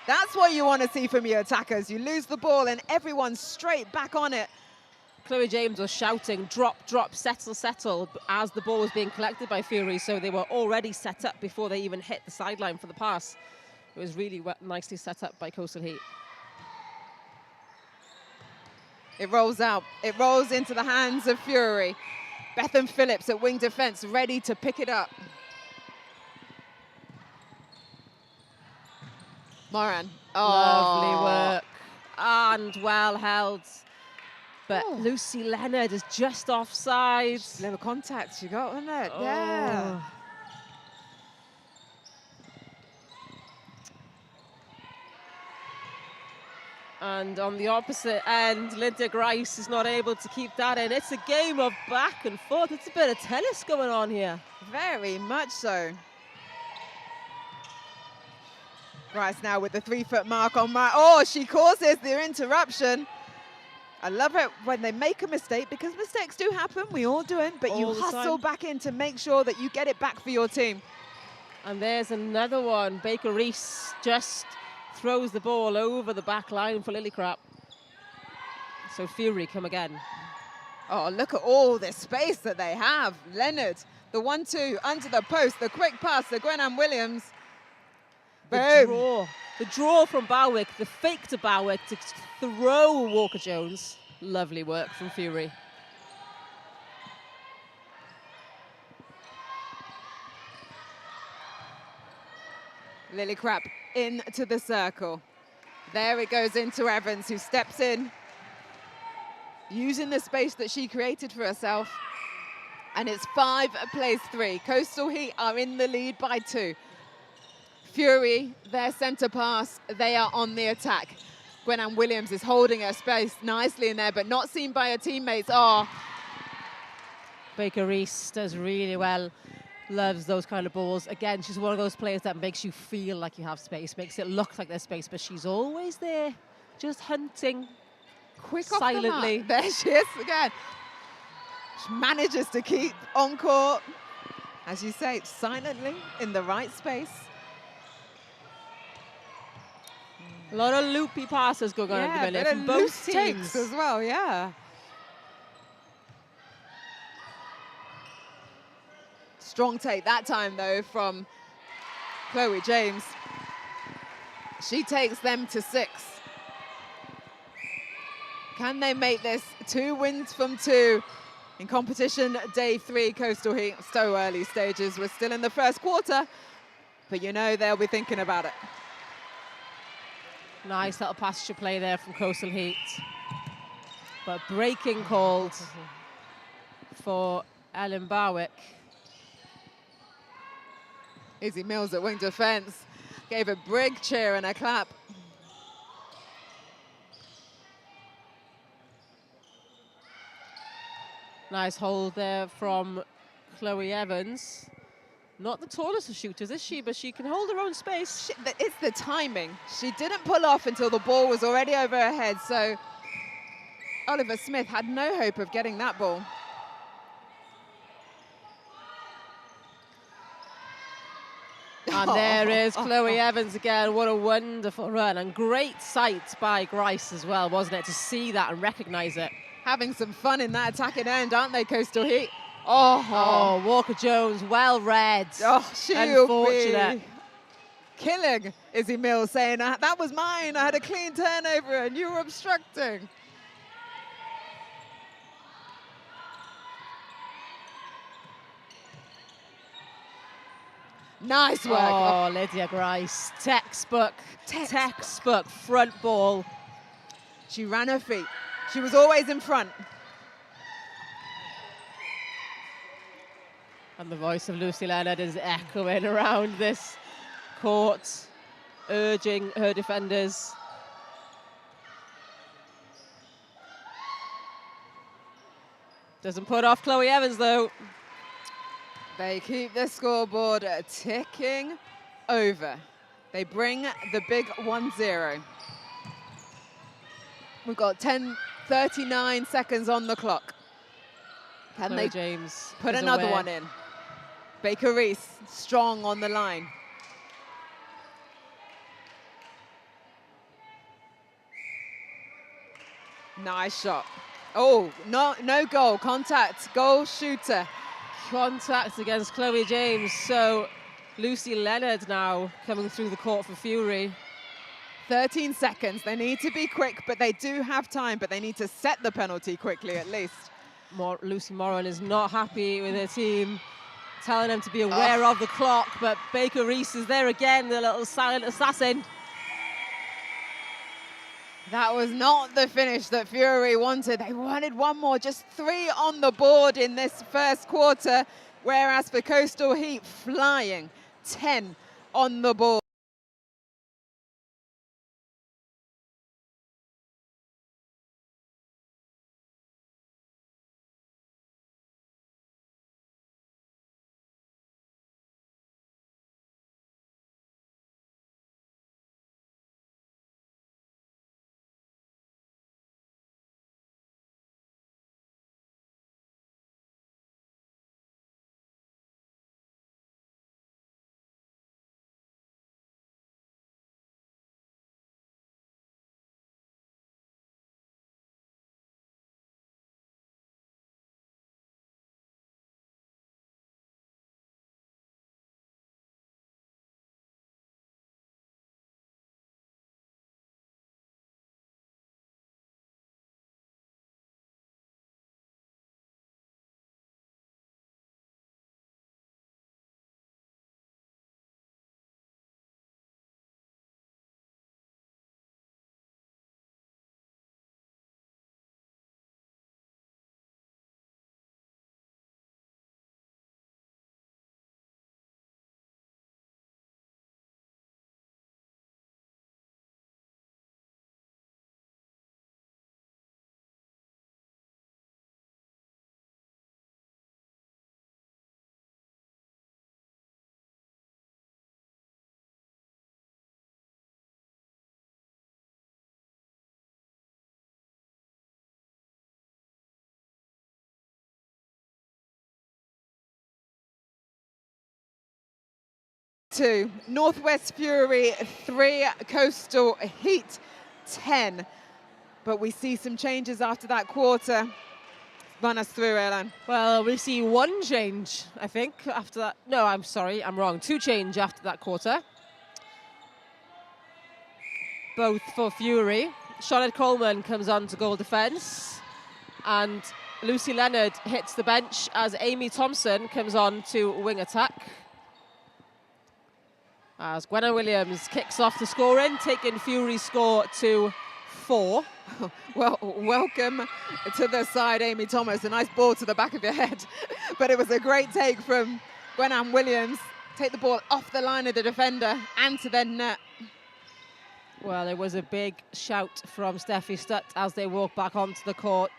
That's what you want to see from your attackers. You lose the ball and everyone's straight back on it. Chloe James was shouting, drop, drop, settle, settle, as the ball was being collected by Fury, so they were already set up before they even hit the sideline for the pass. It was really nicely set up by Coastal Heat. It rolls out. It rolls into the hands of Fury. Bethan Phillips at wing defense, ready to pick it up. Moran. Lovely work. And well held. But Lucy Leonard is just offside. Level contact she got, wasn't it? Oh. Yeah. And on the opposite end, Linda Grice is not able to keep that in. It's a game of back and forth. It's a bit of tennis going on here. Very much so. Grice now with the 3-foot mark on she causes the interruption. I love it when they make a mistake, because mistakes do happen. We all do it, but you hustle back in to make sure that you get it back for your team. And there's another one. Baker Reese just throws the ball over the back line for Lillicrap. So Fury come again. Oh, look at all this space that they have. Leonard, the 1-2 under the post, the quick pass to Gwenanne Williams. The draw from Bowick, the fake to Bowick to throw Walker-Jones. Lovely work from Fury. Lillicrap into the circle. There it goes into Evans, who steps in, using the space that she created for herself. And it's 5 plays 3. Coastal Heat are in the lead by 2. Fury, their centre pass, they are on the attack. Gwenanne Williams is holding her space nicely in there, but not seen by her teammates. Baker Reese does really well. Loves those kind of balls. Again, she's one of those players that makes you feel like you have space, makes it look like there's space, but she's always there, just hunting quick silently. Off the mark. There she is again. She manages to keep on court, as you say, silently in the right space. A lot of loopy passes going on at the minute from both teams as well, yeah. Strong take that time, though, from Chloe James. She takes them to 6. Can they make this 2 wins from 2 in competition day 3? Coastal Heat, so early stages. We're still in the first quarter, but you know they'll be thinking about it. Nice little pasture play there from Coastal Heat. But breaking called for Ellen Barwick. Izzy Mills at wing defense gave a big cheer and a clap. Nice hold there from Chloe Evans. Not the tallest of shooters, is she? But she can hold her own space. It's the timing. She didn't pull off until the ball was already over her head. So Oliver Smith had no hope of getting that ball. And there is Chloe Evans again. What a wonderful run. And great sight by Grice as well, wasn't it? To see that and recognise it. Having some fun in that attacking end, aren't they, Coastal Heat? Oh, Walker Jones, well read. Oh, she'll unfortunate. be killing Izzy Mills, saying, that was mine. I had a clean turnover and you were obstructing. Nice work. Oh, Lydia Grice, textbook front ball. She ran her feet. She was always in front. And the voice of Lucy Leonard is echoing around this court, urging her defenders. Doesn't put off Chloe Evans, though. They keep the scoreboard ticking over. They bring the big 1-0. We've got 39 seconds on the clock. Can Chloe they James put is another aware. one in? Baker Reese, strong on the line. Nice shot. Oh, no goal, contact, goal shooter. Contact against Chloe James, so Lucy Leonard now coming through the court for Fury. 13 seconds, they need to be quick, but they do have time, but they need to set the penalty quickly at least. Lucy Moran is not happy with her team, telling them to be aware of the clock, but Baker Reese is there again, the little silent assassin. That was not the finish that Fury wanted. They wanted one more, just 3 on the board in this first quarter, whereas for Coastal Heat, flying 10 on the board. Northwest Fury 3, Coastal Heat 10. But we see some changes after that quarter. Run us through, Ellen. Well, we see one change, I think, after that. No, I'm sorry, I'm wrong. 2 change after that quarter. Both for Fury. Charlotte Coleman comes on to goal defence. And Lucy Leonard hits the bench as Amy Thompson comes on to wing attack. As Gwenna Williams kicks off the scoring, taking Fury's score to 4. Well, welcome to the side, Amy Thomas. A nice ball to the back of your head. But it was a great take from Gwenna Williams. Take the ball off the line of the defender and to their net. Well, it was a big shout from Steffi Stutt as they walk back onto the court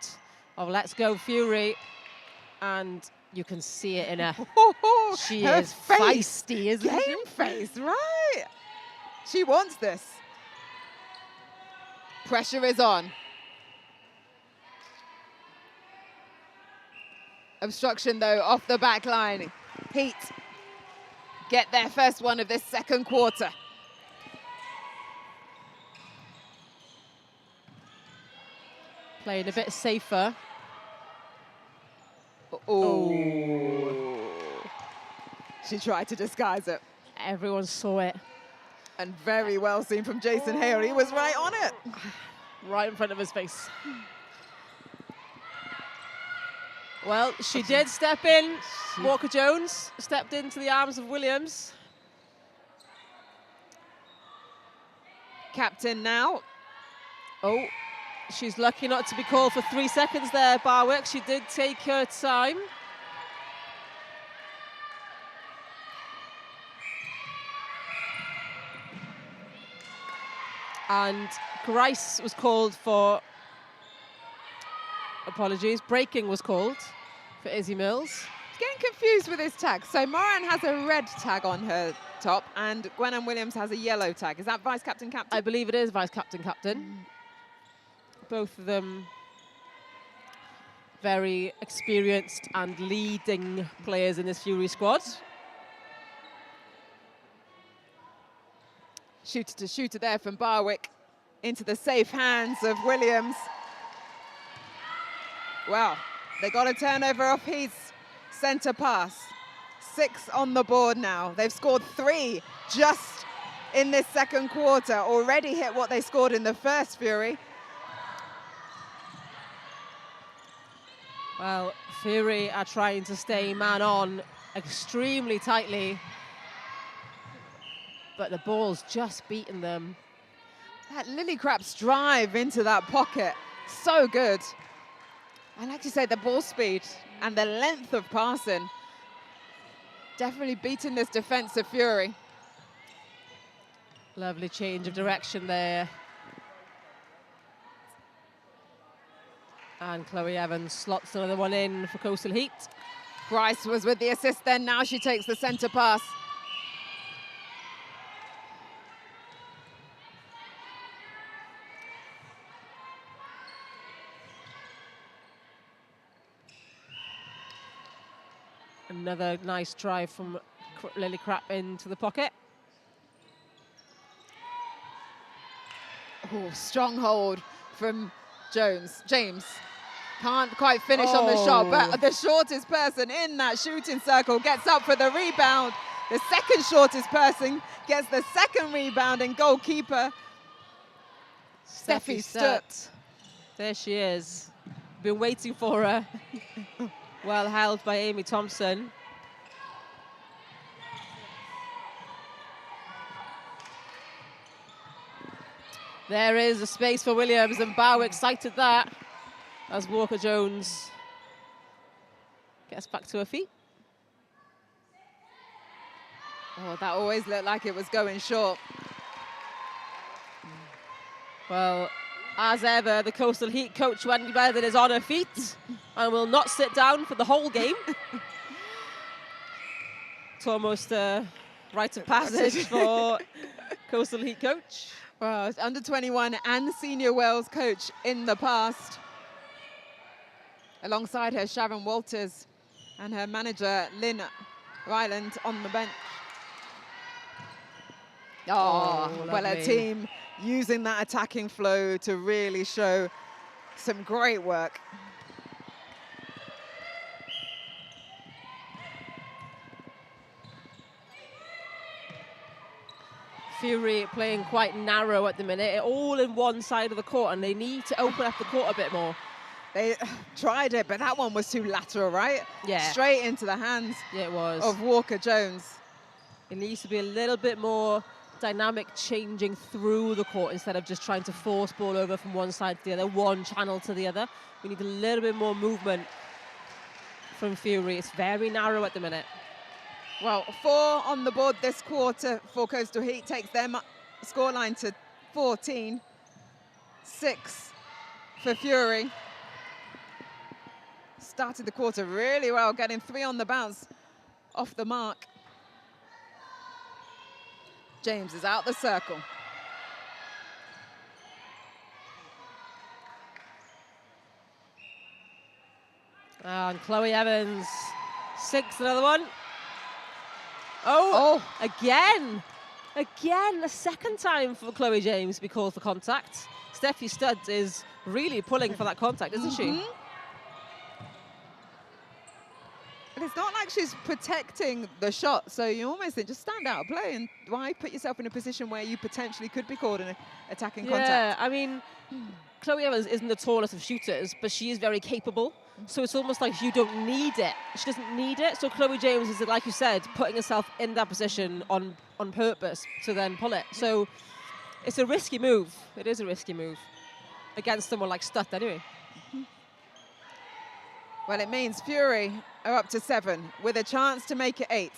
of Let's Go Fury. And you can see it in her. She Her is face, feisty, isn't she? game face, right? She wants this. Pressure is on. Obstruction, though, off the back line. Heat get their first one of this second quarter. Playing a bit safer. Oh. She tried to disguise it. Everyone saw it. And very well seen from Jason Hale. He was right on it. Right in front of his face. Well, she did step in. Walker-Jones stepped into the arms of Williams. Captain now. Oh, she's lucky not to be called for 3 seconds there, Barwick. She did take her time. And Grice was called for, apologies, braking was called for Izzy Mills. Getting confused with his tag. So Moran has a red tag on her top and Gwennan Williams has a yellow tag. Is that Vice Captain Captain? I believe it is Vice Captain Captain. Both of them very experienced and leading players in this Fury squad. Shooter to shooter there from Barwick into the safe hands of Williams. Well, they got a turnover off his centre pass. 6 on the board now. They've scored 3 just in this second quarter. Already hit what they scored in the first Fury. Well, Fury are trying to stay man on extremely tightly. But the ball's just beaten them. That Lillicrap's drive into that pocket, so good. I like to say the ball speed and the length of passing. Definitely beating this defensive Fury. Lovely change of direction there. And Chloe Evans slots another one in for Coastal Heat. Grice was with the assist then, now she takes the centre pass. Another nice drive from Lillicrap into the pocket. Oh, strong hold from James. Can't quite finish on the shot, but the shortest person in that shooting circle gets up for the rebound. The second shortest person gets the second rebound, and goalkeeper Steffi Stutt. There she is. Been waiting for her. Well held by Amy Thompson. There is a space for Williams, and Barwick sighted that as Walker-Jones gets back to her feet. Oh, that always looked like it was going short. Well, as ever, the Coastal Heat coach, Wendy Bennett, is on her feet and will not sit down for the whole game. It's almost a rite of passage for Coastal Heat coach. Well, it's under 21 and senior Wales coach in the past. Alongside her, Sharon Walters and her manager, Lynn Ryland, on the bench. Oh, well, her team using that attacking flow to really show some great work. Fury playing quite narrow at the minute, all in one side of the court, and they need to open up the court a bit more. They tried it, but that one was too lateral, right? Yeah. Straight into the hands of Walker-Jones. It needs to be a little bit more dynamic, changing through the court instead of just trying to force ball over from one side to the other, one channel to the other. We need a little bit more movement from Fury. It's very narrow at the minute. Well, 4 on the board this quarter for Coastal Heat, takes their scoreline to 14. 6 for Fury. Started the quarter really well, getting 3 on the bounce off the mark. James is out the circle. And Chloe Evans, 6, another one. Oh, again, the second time for Chloe James to be called for contact. Steffi Stutt is really pulling for that contact, isn't she? But it's not like she's protecting the shot, so you almost think, just stand out of play, and why put yourself in a position where you potentially could be caught in an attacking contact? Yeah, I mean, Chloe Evans isn't the tallest of shooters, but she is very capable. So it's almost like you don't need it. She doesn't need it. So Chloe James is, like you said, putting herself in that position on purpose to then pull it. So it's a risky move. It is a risky move against someone like Stutt anyway. Well, it means Fury are up to 7 with a chance to make it 8.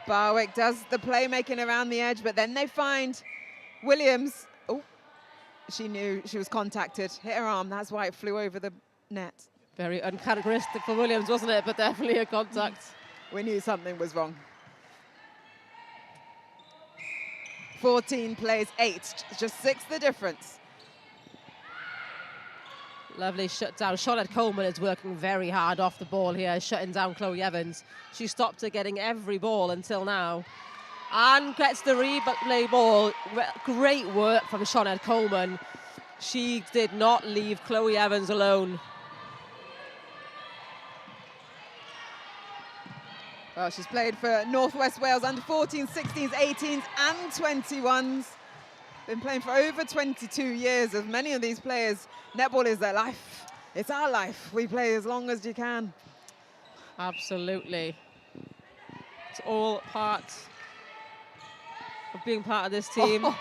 Barwick does the playmaking around the edge, but then they find Williams. Oh, she knew she was contacted. Hit her arm, that's why it flew over the net. Very uncharacteristic for Williams, wasn't it? But definitely a contact. We knew something was wrong. 14 plays 8, just 6 the difference. Lovely shut down. Charlotte Coleman is working very hard off the ball here, shutting down Chloe Evans. She stopped her getting every ball until now. And gets the replay ball. Great work from Charlotte Coleman. She did not leave Chloe Evans alone. Well, she's played for North West Wales under 14s, 16s, 18s and 21s. Been playing for over 22 years. As many of these players, netball is their life. It's our life. We play as long as you can. Absolutely. It's all part of being part of this team. Oh.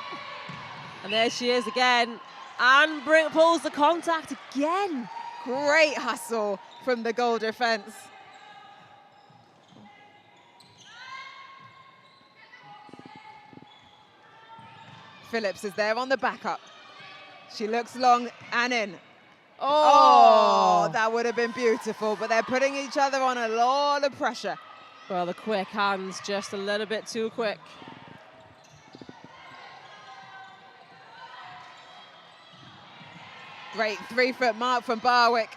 And there she is again. And pulls the contact again. Great hustle from the goal defense. Phillips is there on the backup. She looks long and in. Oh, that would have been beautiful, but they're putting each other on a lot of pressure. Well, the quick hands just a little bit too quick. Great 3-foot mark from Barwick.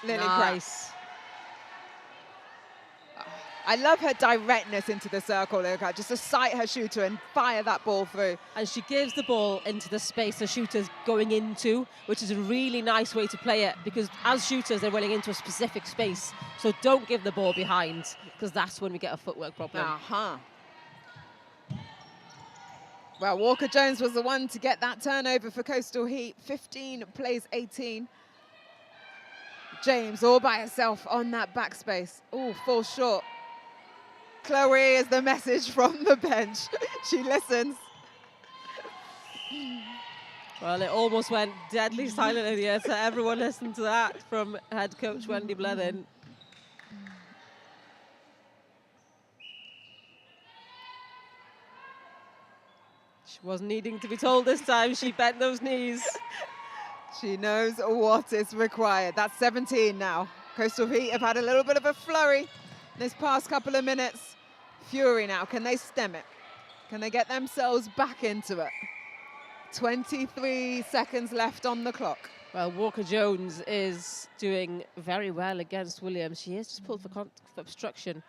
Nice. I love her directness into the circle, just to sight her shooter and fire that ball through. And she gives the ball into the space the shooter's going into, which is a really nice way to play it, because as shooters, they're running into a specific space. So don't give the ball behind, because that's when we get a footwork problem. Well, Walker-Jones was the one to get that turnover for Coastal Heat. 15 plays 18. James all by herself on that backspace. Oh, falls short. Chloe is the message from the bench. She listens. Well, it almost went deadly silent in here, so everyone listened to that from head coach Wendy Blevin. She wasn't needing to be told this time. She bent those knees. She knows what is required. That's 17 now. Coastal Heat have had a little bit of a flurry this past couple of minutes. Fury now, can they stem it? Can they get themselves back into it? 23 seconds left on the clock. Well, Walker-Jones is doing very well against Williams. She is just pulled for obstruction.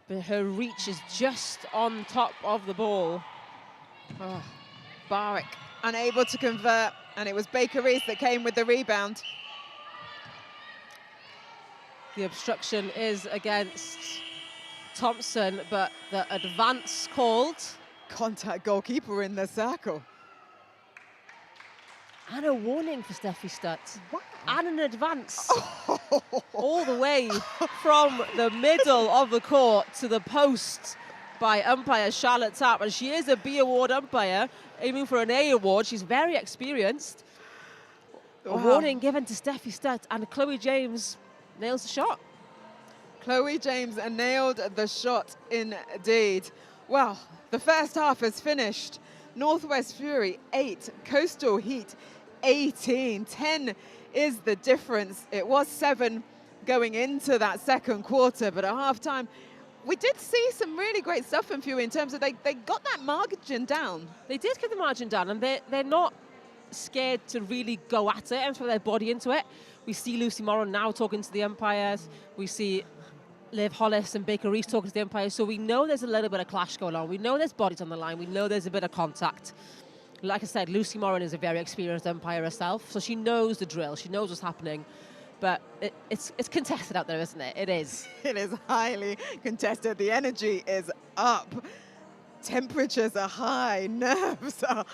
But her reach is just on top of the ball. Oh, Barwick unable to convert, and it was Baker Reese that came with the rebound. The obstruction is against Thompson, but the advance called. Contact goalkeeper in the circle. And a warning for Steffi Stutt. Wow. And an advance. All the way from the middle of the court to the post by umpire Charlotte Tapp. And she is a B award umpire, aiming for an A award. She's very experienced. Wow. A warning given to Steffi Stutt, and Chloe James nails the shot. Chloe James nailed the shot indeed. Well, the first half is finished. Northwest Fury 8, Coastal Heat 18. 10 is the difference. It was 7 going into that second quarter, but at halftime, we did see some really great stuff from Fury in terms of they got that margin down. They did get the margin down, and they're not scared to really go at it and throw their body into it. We see Lucy Morrow now talking to the umpires. We see Liv Hollis and Baker Reese talking to the umpires. So we know there's a little bit of clash going on. We know there's bodies on the line. We know there's a bit of contact. like I said, Lucy Moran is a very experienced umpire herself, so she knows the drill, she knows what's happening. But it's contested out there, isn't it? It is. It is highly contested. The energy is up. Temperatures are high. Nerves are...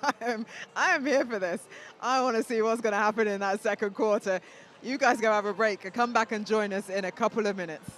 I am here for this. I want to see what's going to happen in that second quarter. You guys go have a break. Come back and join us in a couple of minutes.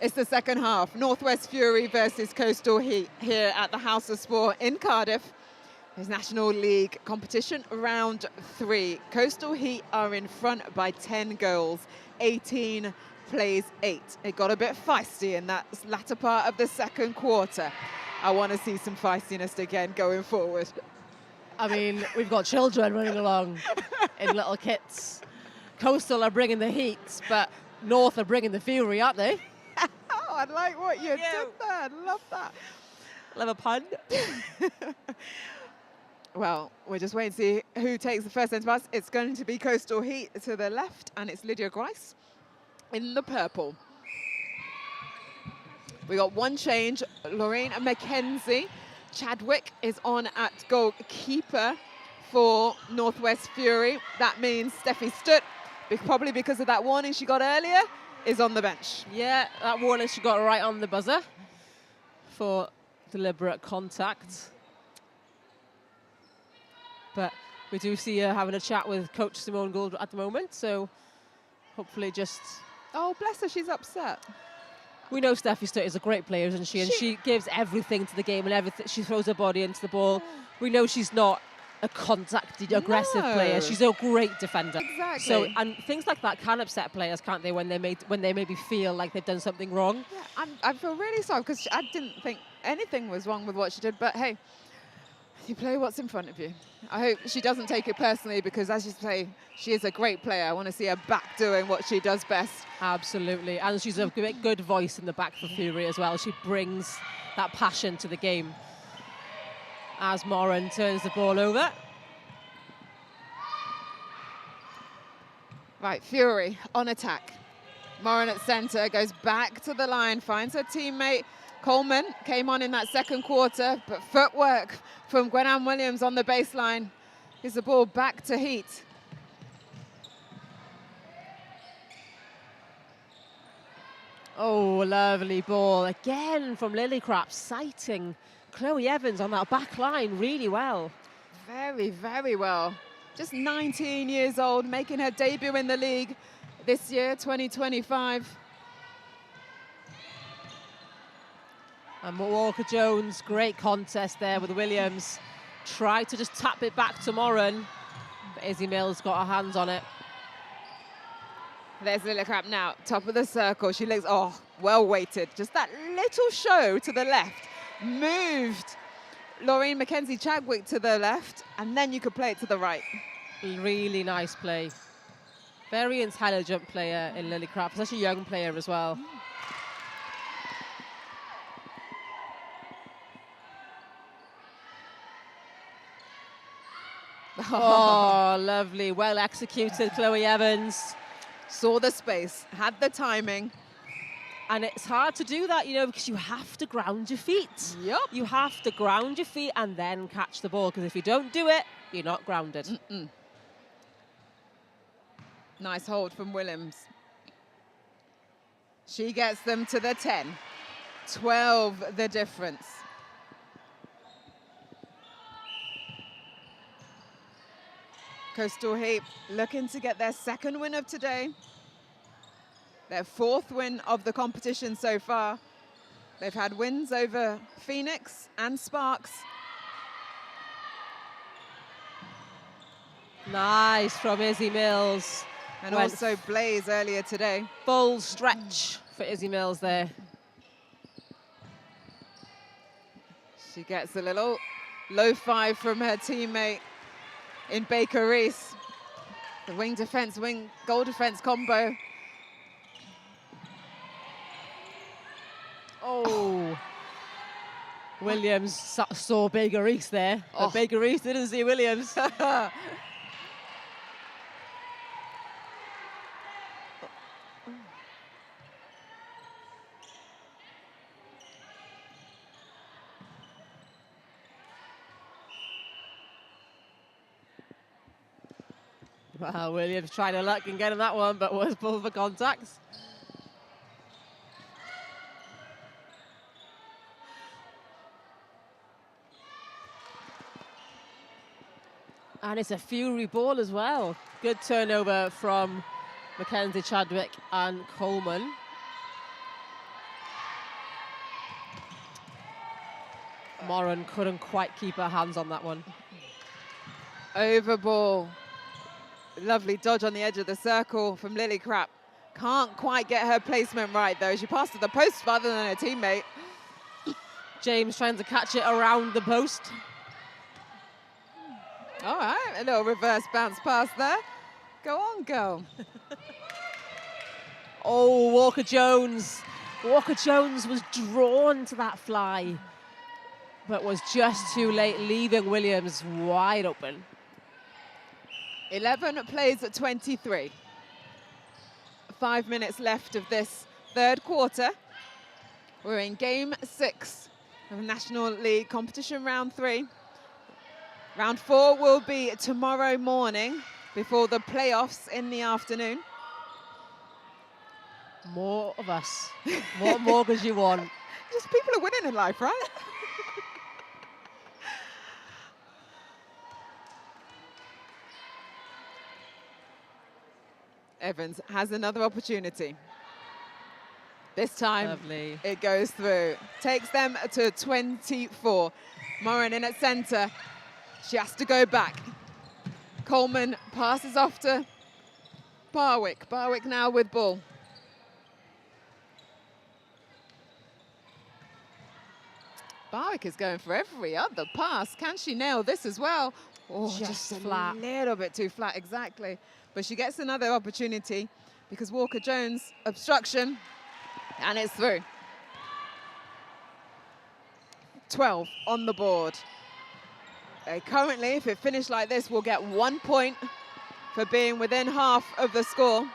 It's the second half. Northwest Fury versus Coastal Heat here at the House of Sport in Cardiff. There's National League competition round 3. Coastal Heat are in front by 10 goals. 18 plays 8. It got a bit feisty in that latter part of the second quarter. I want to see some feistiness again going forward. I mean, we've got children running along in little kits. Coastal are bringing the heat, but North are bringing the fury, aren't they? Oh, I like what you did there. I love that. Love a pun. Well, we're just waiting to see who takes the first centre pass. It's going to be Coastal Heat to the left, and it's Lydia Grice in the purple. We got one change. Lorraine McKenzie. Chadwick is on at goalkeeper for Northwest Fury. That means Steffi Stutt, probably because of that warning she got earlier, is on the bench. Yeah, that warning she got right on the buzzer for deliberate contact. But we do see her having a chat with Coach Simone Gould at the moment, so hopefully just... Oh, bless her, she's upset. We know Steffi Stutt is a great player, isn't she? And she gives everything to the game and everything. She throws her body into the ball. We know she's not a contacted, aggressive player. She's a great defender. Exactly. So, and things like that can upset players, can't they, when they maybe feel like they've done something wrong? Yeah, I feel really sorry because I didn't think anything was wrong with what she did, but hey, you play what's in front of you. I hope she doesn't take it personally because, as you say, she is a great player. I want to see her back doing what she does best. Absolutely, and she's a good voice in the back for Fury as well. She brings that passion to the game. As Moran turns the ball over. Right, Fury on attack. Moran at centre, goes back to the line, finds her teammate. Coleman came on in that second quarter, but footwork from Gwen-Anne Williams on the baseline gives the ball back to Heat. Oh, lovely ball again from Lillicrap, sighting Chloe Evans on that back line really well. Very, very well. Just 19 years old, making her debut in the league this year, 2025. And Walker-Jones, great contest there with Williams. Tried to just tap it back to Moran, but Izzy Mills got her hands on it. There's Lillicrap now, top of the circle. She looks, oh, well weighted. Just that little show to the left. Moved Laureen Mackenzie-Chadwick to the left, and then you could play it to the right. Really nice play. Very intelligent player in Lillicrap, such a young player as well. Oh, lovely. Well executed, Chloe Evans. Saw the space, had the timing. And it's hard to do that, you know, because you have to ground your feet. Yep. You have to ground your feet and then catch the ball, because if you don't do it, you're not grounded. Nice hold from Williams. She gets them to the 10. 12 the difference. Coastal Heat looking to get their second win of today. Their fourth win of the competition so far. They've had wins over Phoenix and Sparks. Nice from Izzy Mills. And also Blaze earlier today. Full stretch for Izzy Mills there. She gets a little low five from her teammate in Baker Reese. The wing defense, wing goal defense combo. Oh. Williams saw Baker Reese there, but Baker Reese didn't see Williams. Wow, Williams trying to luck and getting that one, but was pulled for contacts. And it's a Fury ball as well. Good turnover from Mackenzie-Chadwick and Coleman. Moran couldn't quite keep her hands on that one. Over ball. Lovely dodge on the edge of the circle from Lillicrap. Can't quite get her placement right, though. She passed to the post farther than her teammate. James trying to catch it around the post. All right, a little reverse bounce pass there. Go on, girl. Oh, Walker-Jones. Walker-Jones was drawn to that fly, but was just too late, leaving Williams wide open. 11 plays at 23. 5 minutes left of this third quarter. We're in game 6 of National League competition round 3. Round 4 will be tomorrow morning before the playoffs in the afternoon. More of us. What more could you want? Just people are winning in life, right? Evans has another opportunity. This time, Lovely. It goes through. Takes them to 24. Moran in at centre. She has to go back. Coleman passes off to Barwick. Barwick now with ball. Barwick is going for every other pass. Can she nail this as well? Oh, Just a flat. little bit too flat, exactly. But she gets another opportunity because Walker-Jones obstruction, and it's through. 12 on the board. Currently, if it finished like this, we'll get 1 point for being within half of the score.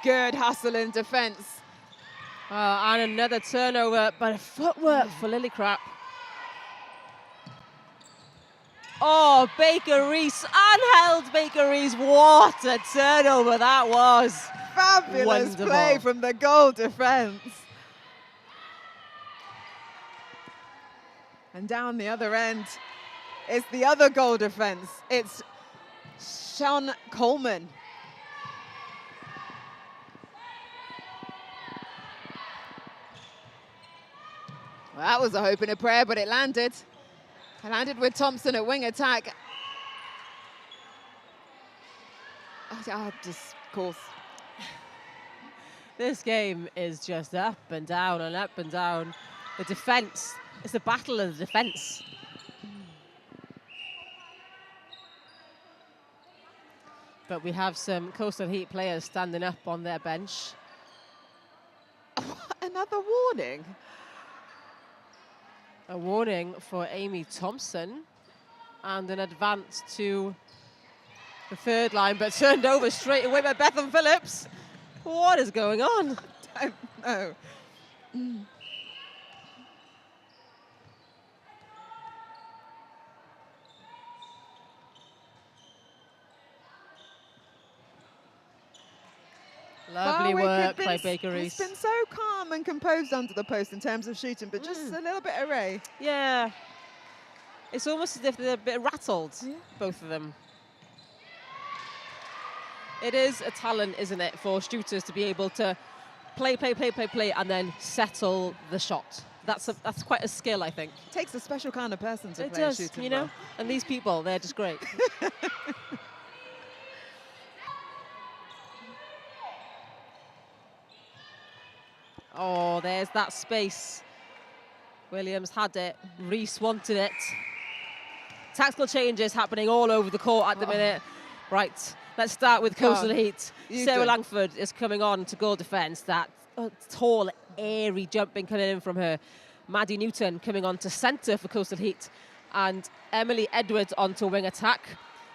Good hustle in defense. And another turnover, but a footwork for Lillicrap. Oh, Baker Reese, unheld Baker Reese. What a turnover that was. Fabulous Wonderful play from the goal defense. And down the other end is the other goal defense. It's Sean Coleman. Well, that was a hope and a prayer, but it landed. It landed with Thompson at wing attack. Just, of course. This game is just up and down and up and down. The defence, it's a battle of the defence. But we have some Coastal Heat players standing up on their bench. Another warning. A warning for Amy Thompson and an advance to the third line, but turned over straight away by Bethan Phillips. What is going on? I don't know. Lovely Barwick work by Baker Reese. He's been so calm and composed under the post in terms of shooting, but just a little bit array. Yeah. It's almost as if they're a bit rattled, both of them. It is a talent, isn't it, for shooters to be able to play, and then settle the shot. That's quite a skill, I think. It takes a special kind of person to It play does, shooting you know? well. And these people, they're just great. Oh, there's that space. Williams had it. Reese wanted it. Tactical changes happening all over the court at the minute. Right, let's start with Coastal Heat. Sarah Langford is coming on to goal defence. That tall, airy jumping coming in from her. Maddie Newton coming on to centre for Coastal Heat. And Emily Edwards onto wing attack.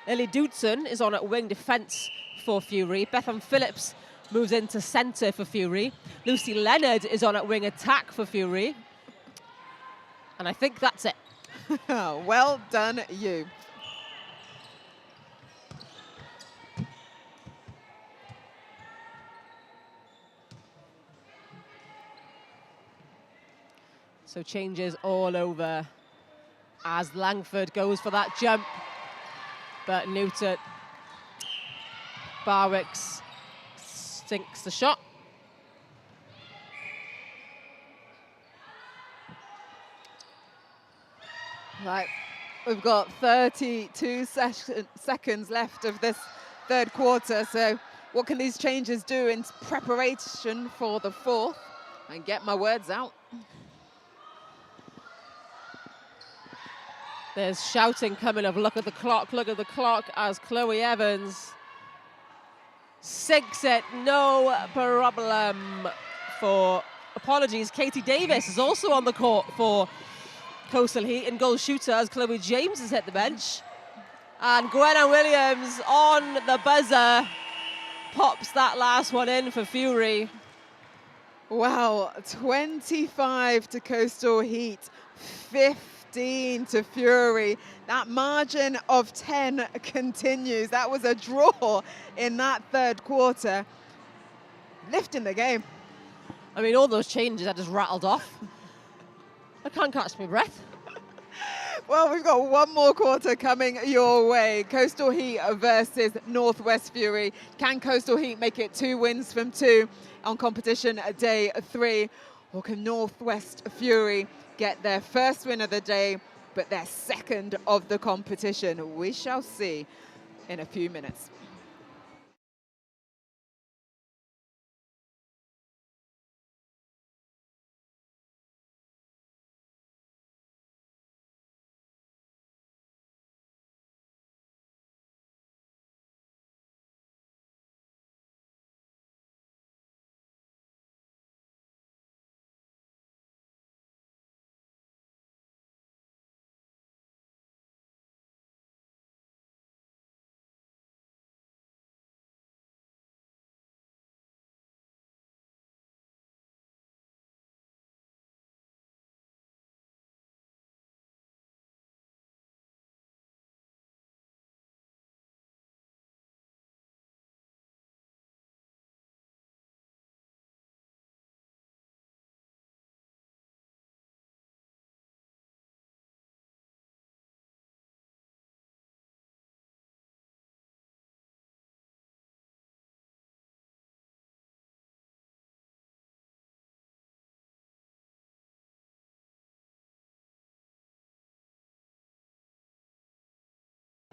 Lily Doodson is on at wing defence for Fury. Bethan Phillips moves into centre for Fury. Lucy Leonard is on at wing attack for Fury. And I think that's it. Well done, you. So changes all over as Langford goes for that jump. But Newton, Barwicks sinks the shot. Right, we've got 32 seconds left of this third quarter, so what can these changes do in preparation for the fourth? And get my words out. There's shouting coming of look at the clock, as Chloe Evans sinks it, no problem for, apologies, Katie Davis is also on the court for Coastal Heat and goal shooter as Chloe James is at the bench. And Gwenna Williams on the buzzer pops that last one in for Fury. Wow, 25 to Coastal Heat, 15 to Fury. That margin of 10 continues. That was a draw in that third quarter. Lifting the game. I mean, all those changes I just rattled off. I can't catch my breath. Well, we've got one more quarter coming your way. Coastal Heat versus Northwest Fury. Can Coastal Heat make it 2 wins from 2 on competition day 3? Or can Northwest Fury get their first win of the day, but their second of the competition? We shall see in a few minutes.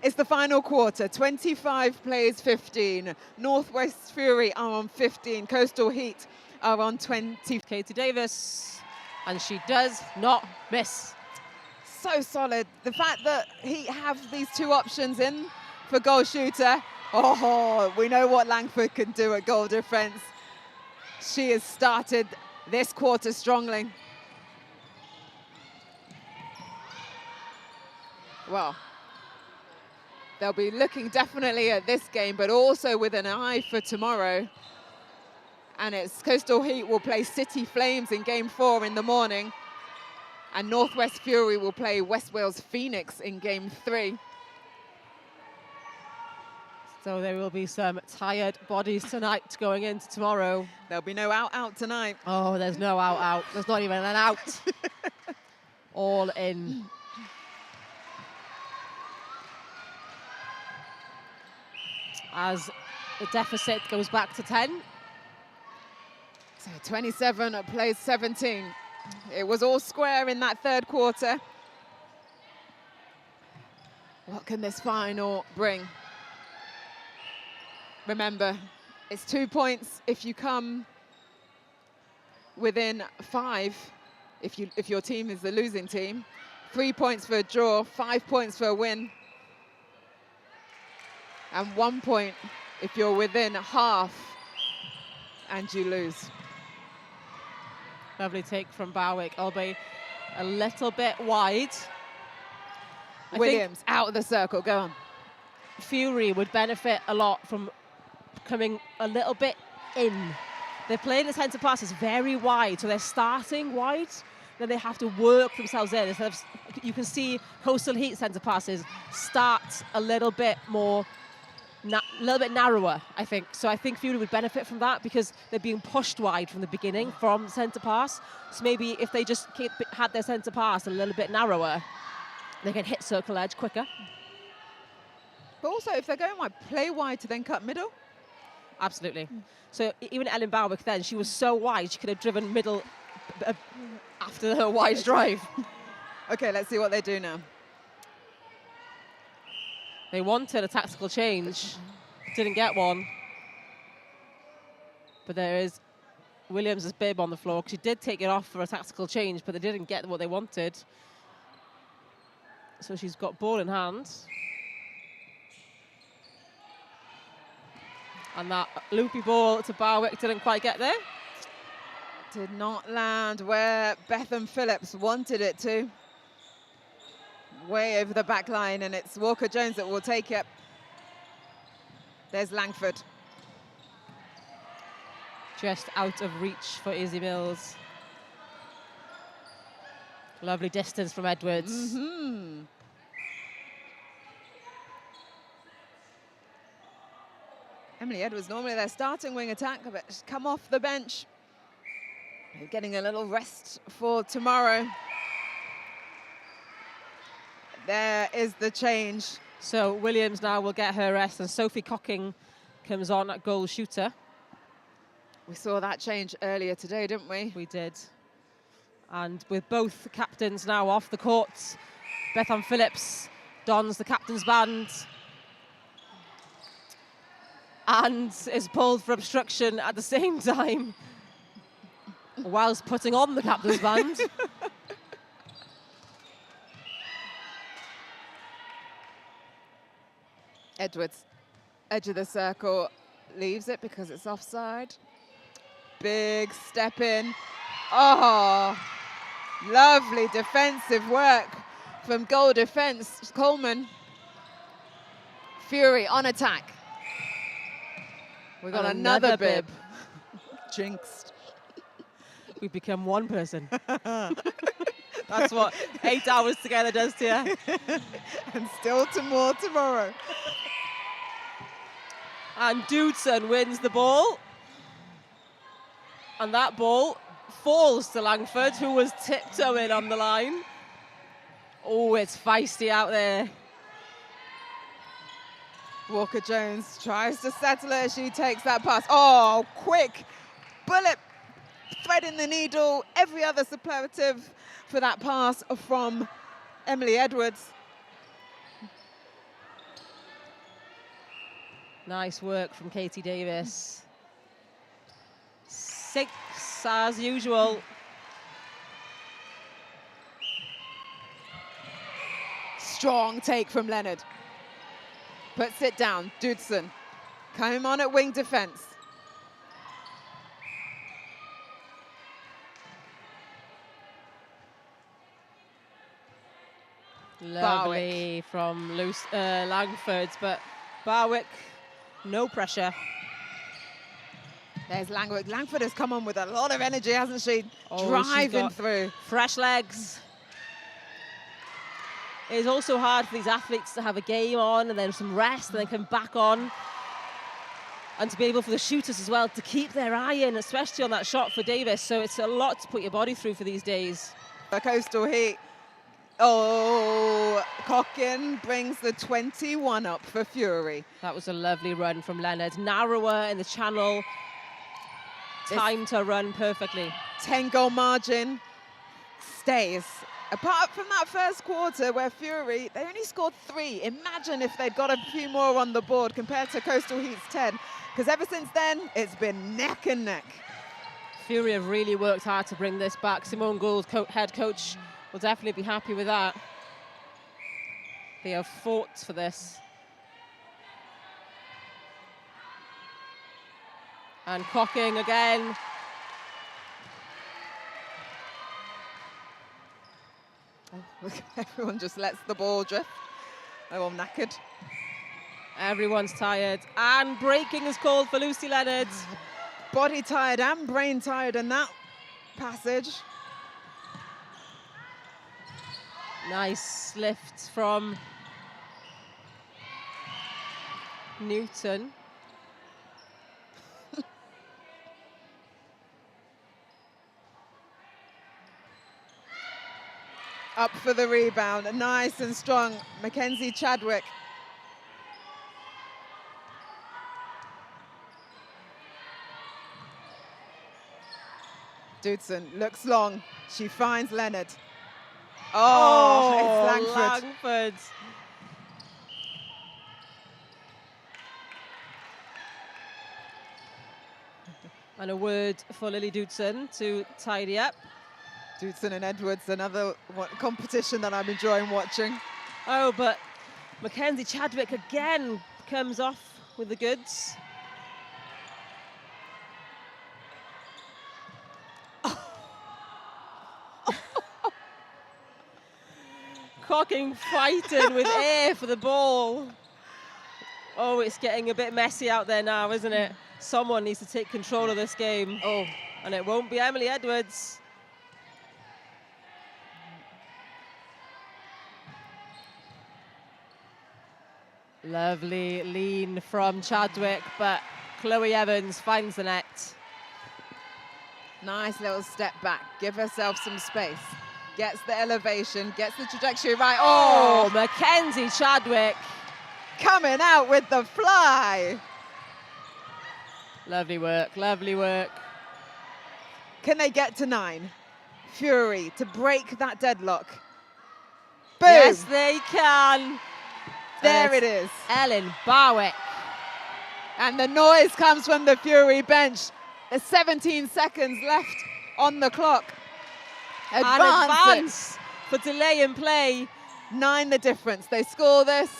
It's the final quarter. 25 plays 15. Northwest Fury are on 15. Coastal Heat are on 20. Katie Davis, and she does not miss. So solid. The fact that Heat have these two options in for goal shooter. Oh, we know what Langford can do at goal defense. She has started this quarter strongly. Well, they'll be looking definitely at this game, but also with an eye for tomorrow. And it's Coastal Heat will play City Flames in Game 4 in the morning. And Northwest Fury will play West Wales Phoenix in Game 3. So there will be some tired bodies tonight going into tomorrow. There'll be no out tonight. Oh, there's no out. There's not even an out. All in. As the deficit goes back to 10. So 27 plays 17. It was all square in that third quarter. What can this final bring? Remember, it's 2 points if you come within 5, if your team is the losing team. 3 points for a draw, 5 points for a win. And 1 point if you're within half and you lose. Lovely take from Barwick, albeit a little bit wide. Williams out of the circle, go on. Fury would benefit a lot from coming a little bit in. They're playing the centre passes very wide, so they're starting wide, then they have to work themselves in. Instead of, you can see Coastal Heat centre passes start a little bit more, a little bit narrower, I think. So I think Fury would benefit from that because they're being pushed wide from the beginning from centre pass. So maybe if they just had their centre pass a little bit narrower, they can hit circle edge quicker. But also, if they're going wide, play wide to then cut middle. Absolutely. So even Ellen Barwick then, she was so wide, she could have driven middle after her wide drive. Okay, let's see what they do now. They wanted a tactical change, didn't get one. But there is Williams' bib on the floor, because she did take it off for a tactical change, but they didn't get what they wanted. So she's got ball in hand. And that loopy ball to Barwick didn't quite get there. Did not land where Bethan Phillips wanted it to. Way over the back line, and it's Walker-Jones that will take it. There's Langford. Just out of reach for Izzy Mills. Lovely distance from Edwards. Mm-hmm. Emily Edwards, normally their starting wing attack, but she's come off the bench. They're getting a little rest for tomorrow. There is the change. So Williams now will get her rest, and Sophie Cocking comes on at goal shooter. We saw that change earlier today, didn't we? We did. And with both captains now off the court, Bethan Phillips dons the captain's band and is pulled for obstruction at the same time whilst putting on the captain's band. Edwards, edge of the circle, leaves it because it's offside. Big step in. Oh, lovely defensive work from goal defense. Coleman. Fury on attack. We got another bib. Jinxed. We've become one person. That's what 8 hours together does to you. And still to more tomorrow. And Dudson wins the ball. And that ball falls to Langford, who was tiptoeing on the line. Oh, it's feisty out there. Walker-Jones tries to settle it. She takes that pass. Oh, quick bullet, threading the needle. Every other superlative for that pass from Emily Edwards. Nice work from Katie Davis. 6 as usual. Strong take from Leonard. Puts it down. Dudson coming on at wing defense. Lovely from Langford, but Barwick, no pressure. There's Langford. Langford has come on with a lot of energy, hasn't she? Oh, driving through. Fresh legs. It's also hard for these athletes to have a game on and then some rest and then come back on. And to be able for the shooters as well to keep their eye in, especially on that shot for Davis. So it's a lot to put your body through for these days. The Coastal Heat. Oh, Cockin brings the 21 up for Fury. That was a lovely run from Leonard. Narrower in the channel. Timed her run perfectly. 10-goal margin stays. Apart from that first quarter where Fury, they only scored 3. Imagine if they'd got a few more on the board compared to Coastal Heat's 10. Because ever since then, it's been neck and neck. Fury have really worked hard to bring this back. Simone Gould, head coach, will definitely be happy with that. They have fought for this. And Cocking again. Oh, everyone just lets the ball drift. They're all knackered. Everyone's tired. And breaking is called for Lucy Leonard. Body tired and brain tired in that passage. Nice lift from Newton. Up for the rebound, nice and strong, Mackenzie Chadwick. Dudson looks long, she finds Leonard. Oh, it's Langford. And a word for Lily Dudson to tidy up. Dudson and Edwards, another competition that I'm enjoying watching. Oh, but Mackenzie Chadwick again comes off with the goods. Cocking fighting with air for the ball. Oh, it's getting a bit messy out there now, isn't it? Someone needs to take control of this game. Oh, and it won't be Emily Edwards. Lovely lean from Chadwick, but Chloe Evans finds the net. Nice little step back, give herself some space. Gets the elevation, gets the trajectory right. Oh, Mackenzie Chadwick. Coming out with the fly. Lovely work, lovely work. Can they get to 9? Fury to break that deadlock. Boom. Yes, they can. There it is. Ellen Barwick. And the noise comes from the Fury bench. There's 17 seconds left on the clock. Advance for delay in play. 9 the difference. They score this.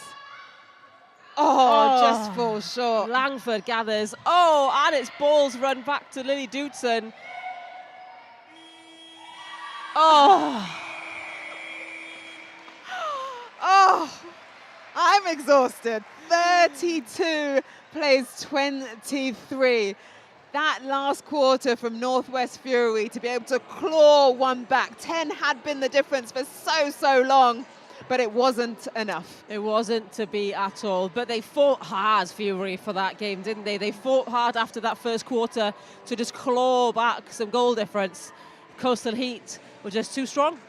Oh, just falls short. Langford gathers. Oh, and it's balls run back to Lily Dudson. Oh. Oh, I'm exhausted. 32 plays 23. That last quarter from Northwest Fury to be able to claw one back. 10 had been the difference for so long, but it wasn't enough. It wasn't to be at all, but they fought hard, Fury, for that game, didn't they? They fought hard after that first quarter to just claw back some goal difference. Coastal Heat were just too strong.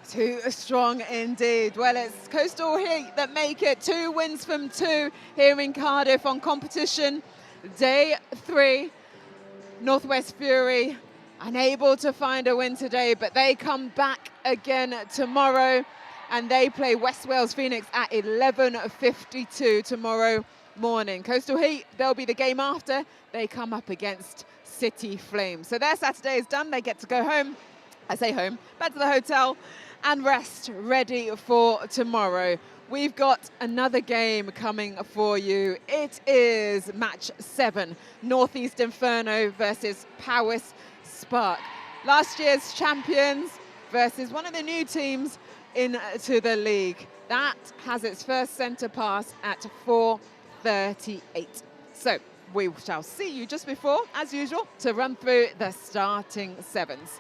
Too strong indeed. Well, it's Coastal Heat that make it 2 wins from 2 here in Cardiff on competition day 3. Northwest Fury unable to find a win today, but they come back again tomorrow and they play West Wales Phoenix at 11:52 tomorrow morning. Coastal Heat, they'll be the game after. They come up against City Flames. So their Saturday is done. They get to go home. I say home, back to the hotel and rest, ready for tomorrow. We've got another game coming for you. It is match 7, Northeast Inferno versus Powys Spark. Last year's champions versus one of the new teams into the league. That has its first centre pass at 4:38. So we shall see you just before, as usual, to run through the starting sevens.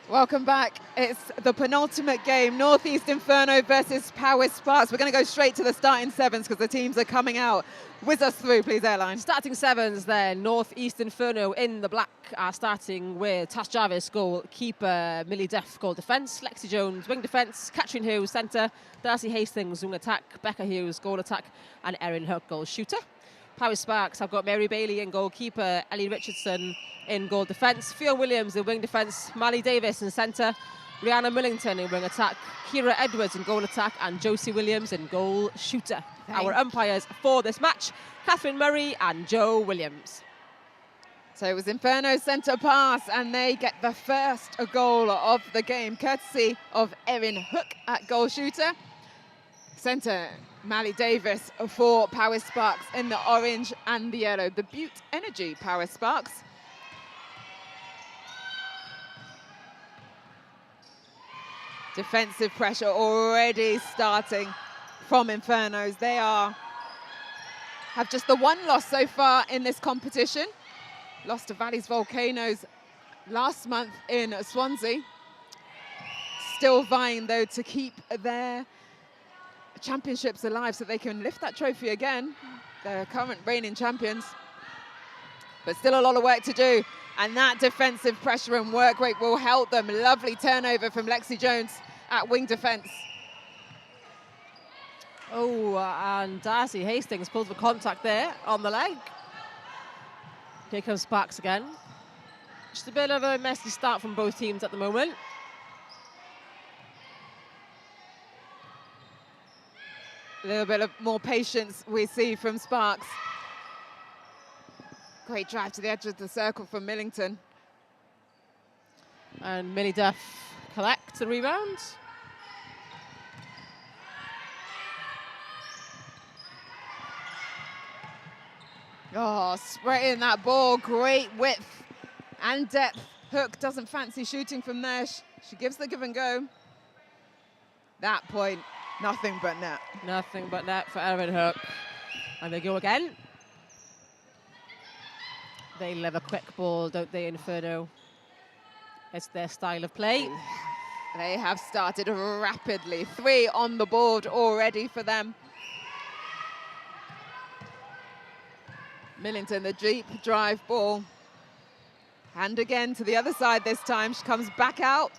Welcome back. It's the penultimate game, Northeast Inferno versus Power Sparks. We're going to go straight to the starting sevens because the teams are coming out. Whiz us through, please, Airline. Starting sevens there, Northeast Inferno in the black are starting with Tash Jarvis, goalkeeper, Millie Duff, goal defence, Lexi Jones, wing defence, Catherine Hughes, centre, Darcy Hastings, wing attack, Becca Hughes, goal attack, and Erin Hook, goal shooter. Power Sparks have got Mary Bailey in goalkeeper, Ellie Richardson in goal defence, Fiona Williams in wing defence, Mally Davis in centre, Rihanna Millington in wing attack, Kira Edwards in goal attack, and Josie Williams in goal shooter. Our umpires for this match, Catherine Murray and Joe Williams. So it was Inferno centre pass, and they get the first goal of the game, courtesy of Erin Hook at goal shooter. Centre, Mally Davis for Power Sparks in the orange and the yellow, the Butte Energy Power Sparks. Defensive pressure already starting from Infernos. They have just the one loss so far in this competition. Lost to Valley's Volcanoes last month in Swansea. Still vying, though, to keep their championships alive so they can lift that trophy again. They're current reigning champions. But still a lot of work to do. And that defensive pressure and work rate will help them. Lovely turnover from Lexi Jones at wing defence. Oh, and Darcy Hastings pulled for contact there on the leg. Here comes Sparks again. Just a bit of a messy start from both teams at the moment. A little bit of more patience we see from Sparks. Great drive to the edge of the circle from Millington. And Millie Duff collects the rebound. Oh, spraying that ball, great width and depth. Hook doesn't fancy shooting from there. She gives the give and go. That point, nothing but net. Nothing but net for Erin Hook. And they go again. They love a quick ball, don't they, Inferno? It's their style of play. They have started rapidly. 3 on the board already for them. Millington, the deep drive ball. And again to the other side this time. She comes back out,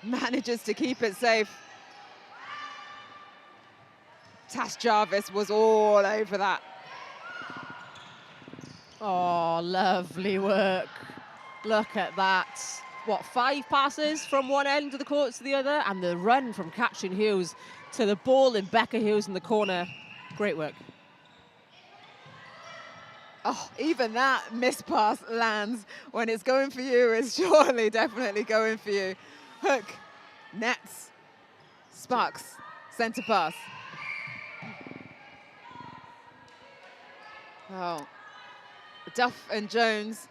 manages to keep it safe. Tash Jarvis was all over that. Oh, lovely work. Look at that. What, 5 passes from one end of the court to the other? And the run from Catherine Hughes to the ball in Becca Hughes in the corner. Great work. Oh, even that miss pass lands. When it's going for you, it's surely definitely going for you. Hook, nets, Sparks, centre pass. Oh, Duff and Jones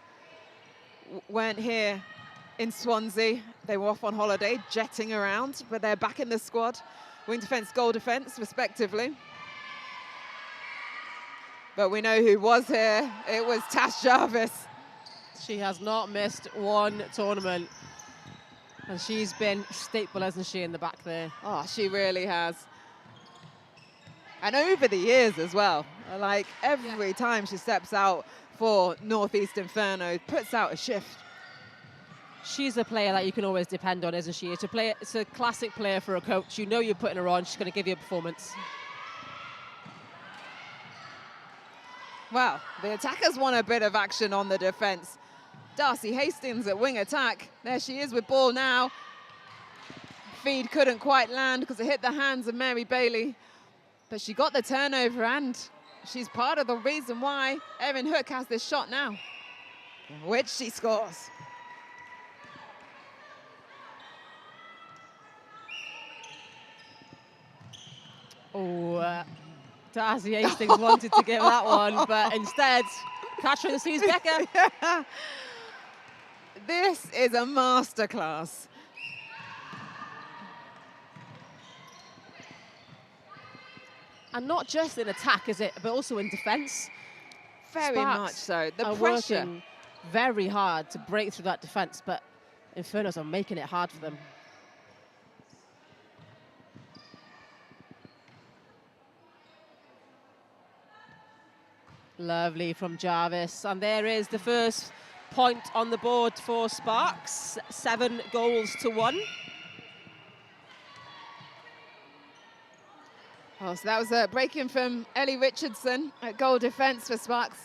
weren't here in Swansea. They were off on holiday, jetting around, but they're back in the squad. Wing defence, goal defence, respectively. But we know who was here. It was Tash Jarvis. She has not missed one tournament. And she's been staple, hasn't she, in the back there? Oh, she really has. And over the years as well. Like, every time she steps out for Northeast Inferno, puts out a shift. She's a player that you can always depend on, isn't she? It's a classic player for a coach. You know you're putting her on. She's going to give you a performance. Well, the attackers want a bit of action on the defence. Darcy Hastings at wing attack. There she is with ball now. Feed couldn't quite land because it hit the hands of Mary Bailey. But she got the turnover, and she's part of the reason why Erin Hook has this shot now, which she scores. Oh, Darcy Hastings wanted to give that one, but instead, Catherine sees Becca. Yeah. This is a masterclass. And not just in attack, is it, but also in defence. Very much so. The are pressure. working very hard to break through that defence, but Infernos are making it hard for them. Lovely from Jarvis. And there is the first point on the board for Sparks. 7 goals to 1. Oh, so that was a break-in from Ellie Richardson at goal defence for Sparks.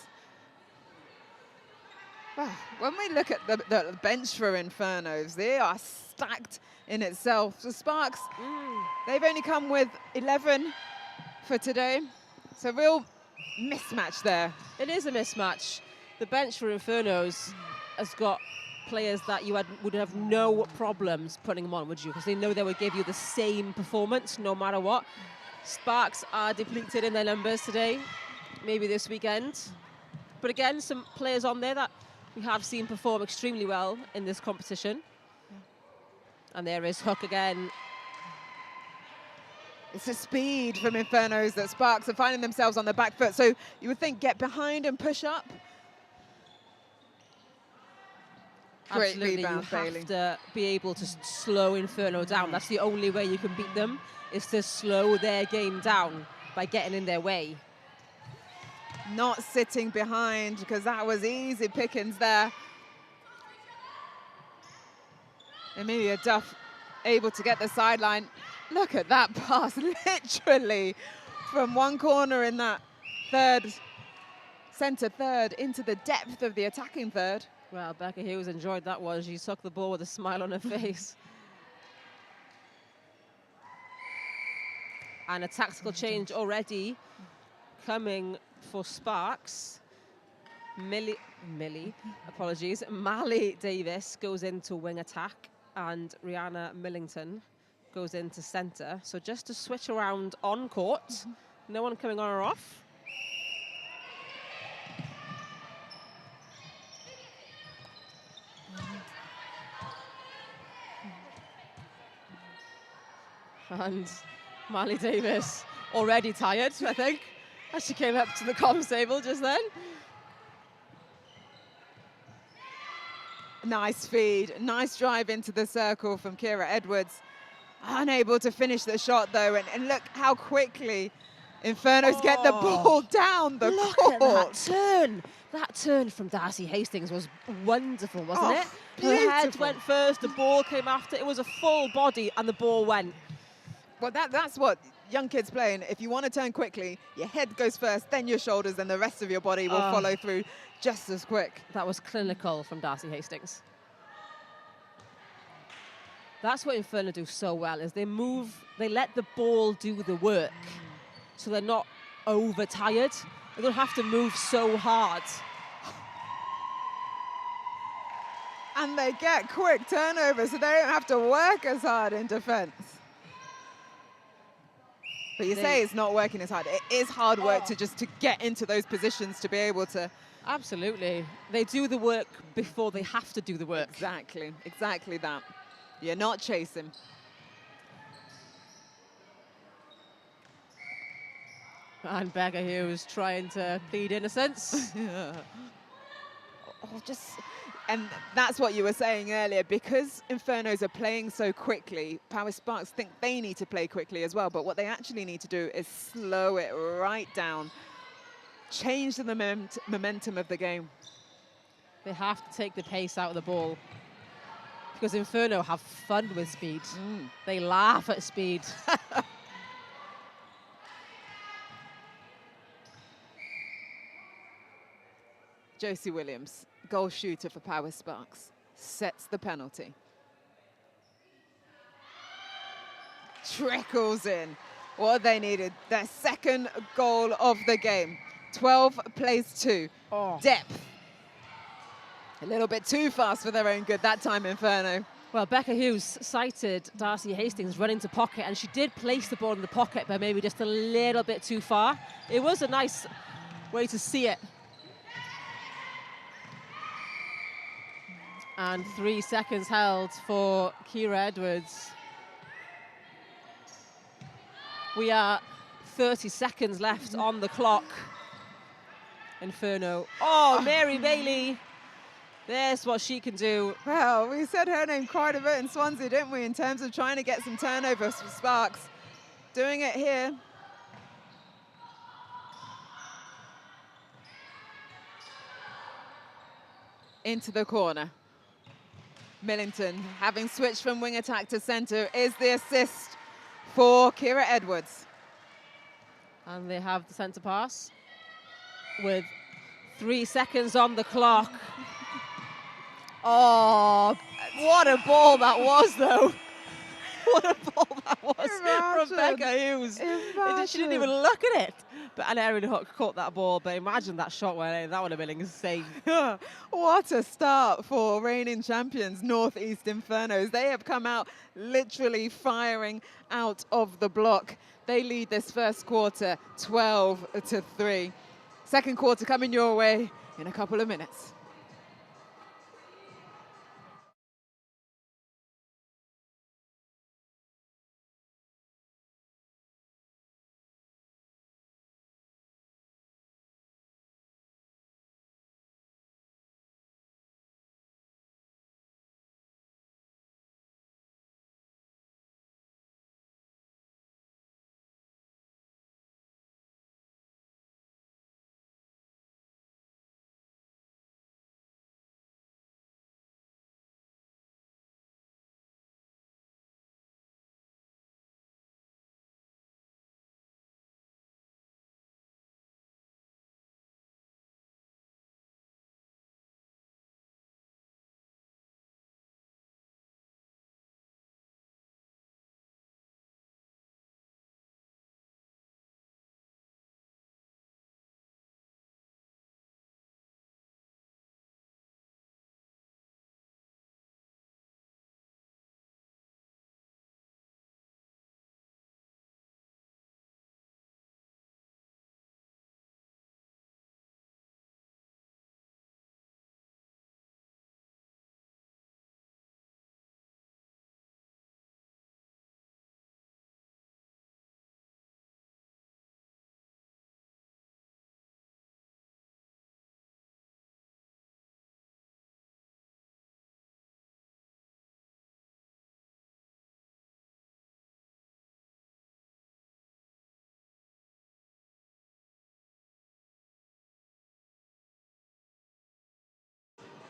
Wow. When we look at the bench for Infernos, they are stacked in itself. So Sparks, they've only come with 11 for today. So real mismatch there. It is a mismatch. The bench for Infernos has got players that you would have no problems putting them on, would you? Because they know they would give you the same performance no matter what. Sparks are depleted in their numbers today, maybe this weekend. But again, some players on there that we have seen perform extremely well in this competition. And there is Hook again. It's the speed from Infernos that Sparks are finding themselves on the back foot. So you would think get behind and push up. Great Absolutely, rebound, you Bailey. have to be able to slow Inferno down. That's the only way you can beat them, is to slow their game down by getting in their way. Not sitting behind, because that was easy pickings there. Emilia Duff able to get the sideline. Look at that pass, literally from one corner in that centre third into the depth of the attacking third. Well, Becca Hughes enjoyed that one. She took the ball with a smile on her face. And a tactical change already coming for Sparks. Mally Davis goes into wing attack, and Rihanna Millington goes into centre. So just to switch around on court. No one coming on or off. And Mally Davis already tired, I think, as she came up to the comms table just then. Nice feed, nice drive into the circle from Kira Edwards. Unable to finish the shot though, and look how quickly Infernos get the ball down the court. Look at that turn. That turn from Darcy Hastings was wonderful, wasn't it? Her head Beautiful. went first, the ball came after. It was a full body and the ball went. Well, that's what young kids playing. If you want to turn quickly, your head goes first, then your shoulders, and the rest of your body will follow through just as quick. That was clinical from Darcy Hastings. That's what Inferno do so well, is they move, they let the ball do the work. So they're not overtired. They don't have to move so hard. And they get quick turnovers, so they don't have to work as hard in defense. But you say it's not working as hard. It is hard work to get into those positions to be able to. Absolutely. They do the work before they have to do the work. Exactly that. You're not chasing. And Becca Hughes trying to plead innocence. And that's what you were saying earlier, because Infernos are playing so quickly, Power Sparks think they need to play quickly as well, but what they actually need to do is slow it right down, change the momentum of the game. They have to take the pace out of the ball, because Inferno have fun with speed. They laugh at speed. Josie Williams, goal shooter for Power Sparks, sets the penalty. Trickles in what they needed, their second goal of the game. 12 plays 2, depth. A little bit too fast for their own good that time, Inferno. Well, Becca Hughes cited Darcy Hastings running to pocket, and she did place the ball in the pocket, but maybe just a little bit too far. It was a nice way to see it. And 3 seconds held for Kira Edwards. We are 30 seconds left on the clock. Inferno. Oh, Mary Bailey There's what she can do. Well, we said her name quite a bit in Swansea, didn't we, in terms of trying to get some turnovers for Sparks. Doing it here. Into the corner. Millington, having switched from wing attack to centre, is the assist for Kira Edwards. And they have the centre pass with 3 seconds on the clock. Oh, what a ball that was, though. What a ball that was from Becca Hughes. She didn't even look at it. But an Erin Hook caught that ball, but imagine that shot went in. That would have been insane. What a start for reigning champions, Northeast Infernos. They have come out literally firing out of the block. They lead this first quarter 12-3. Second quarter coming your way in a couple of minutes.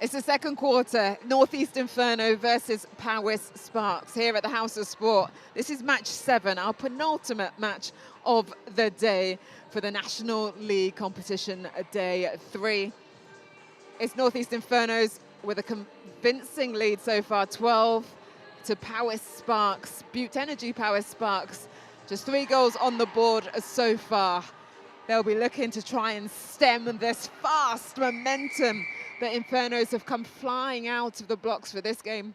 It's the second quarter, Northeast Inferno versus Powys Sparks here at the House of Sport. This is match 7, our penultimate match of the day for the National League competition, day 3. It's Northeast Infernos with a convincing lead so far, 12 to Powys Sparks, Butte Energy Powys Sparks. Just 3 goals on the board so far. They'll be looking to try and stem this fast momentum that Infernos have come flying out of the blocks for this game.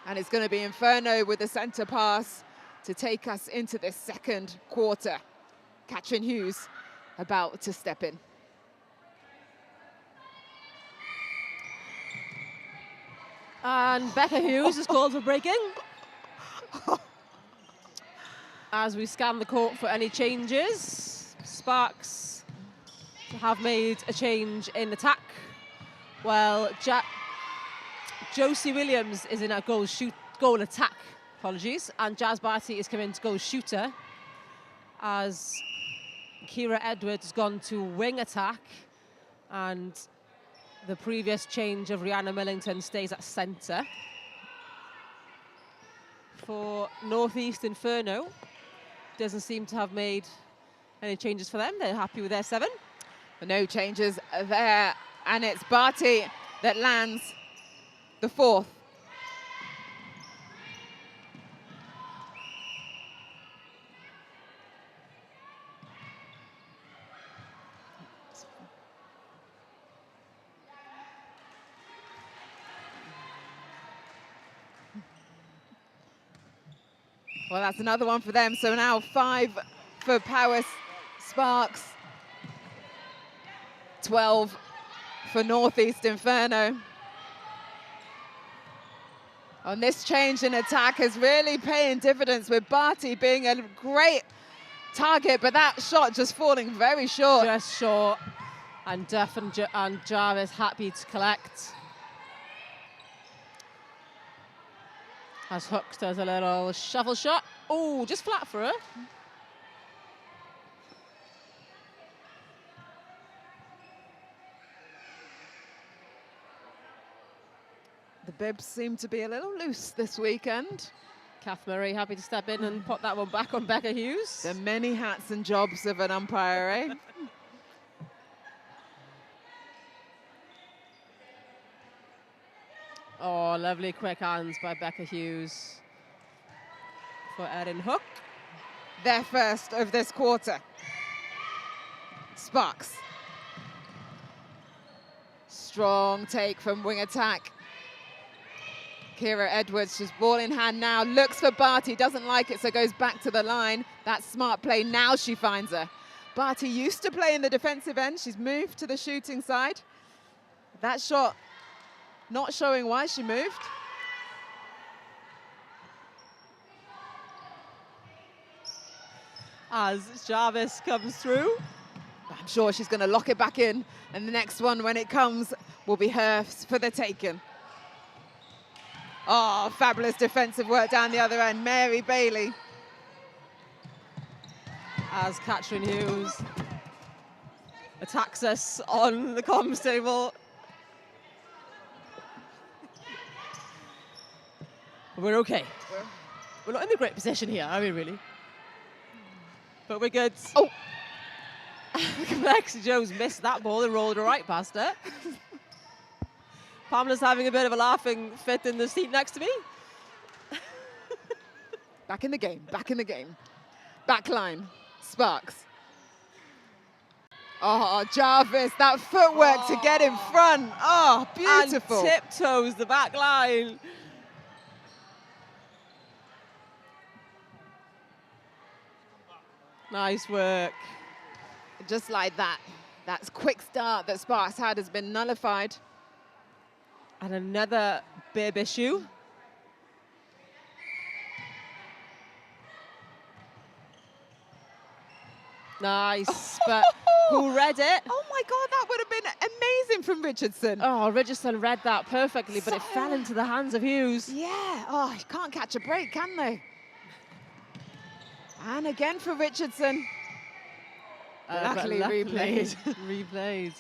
And it's going to be Inferno with the centre pass to take us into this second quarter. Katrin Hughes about to step in. And Becca Hughes is called for breaking. As we scan the court for any changes, Sparks have made a change in attack. Well, Josie Williams is in a goal attack, apologies, and Jazz Barty is coming to goal shooter as Kira Edwards has gone to wing attack, and the previous change of Rihanna Millington stays at centre. For Northeast Inferno, doesn't seem to have made any changes for them. They're happy with their 7. No changes there, and it's Barty that lands the 4th. Well, that's another one for them. So now 5 for Powys Sparks. 12 for Northeast Inferno. And this change in attack is really paying dividends, with Barty being a great target, but that shot just falling very short. Just short. And Duff and Jarvis happy to collect. As Hook does a little shuffle shot. Oh, just flat for her. The bibs seem to be a little loose this weekend. Kath Murray happy to step in and put that one back on Becca Hughes. The many hats and jobs of an umpire, eh? Oh, lovely quick hands by Becca Hughes for Erin Hook. Their first of this quarter. Sparks. Strong take from wing attack. Kira Edwards, just ball in hand now, looks for Barty, doesn't like it, so goes back to the line. That's smart play, now she finds her. Barty used to play in the defensive end, she's moved to the shooting side. That shot not showing why she moved. As Jarvis comes through. I'm sure she's going to lock it back in, and the next one, when it comes, will be hers for the taking. Oh, fabulous defensive work down the other end, Mary Bailey. As Catherine Hughes attacks us on the comms table. We're okay. We're not in a great position here, are we really? But we're good. Oh! Lexi Jones missed that ball and rolled right past her. Pamela's having a bit of a laughing fit in the seat next to me. Back in the game, back in the game. Back line, Sparks. Oh, Jarvis, that footwork to get in front. Oh, beautiful. And tiptoes the back line. Nice work. Just like that. That quick start that Sparks had has been nullified. And another bib issue. Nice, but who read it? Oh my God, that would have been amazing from Richardson. Oh, Richardson read that perfectly, but it fell into the hands of Hughes. Yeah, oh, you can't catch a break, can they? And again for Richardson. Luckily replayed. Replayed.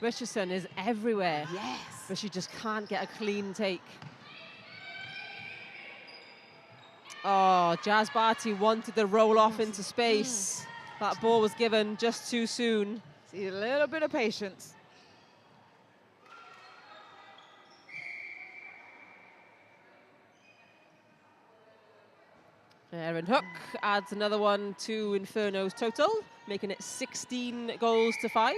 Richardson is everywhere. Yes. But she just can't get a clean take. Oh, Jazz Barty wanted the roll off into space. That ball was given just too soon. See, a little bit of patience. Erin Hook adds another one to Inferno's total, making it 16 goals to 5.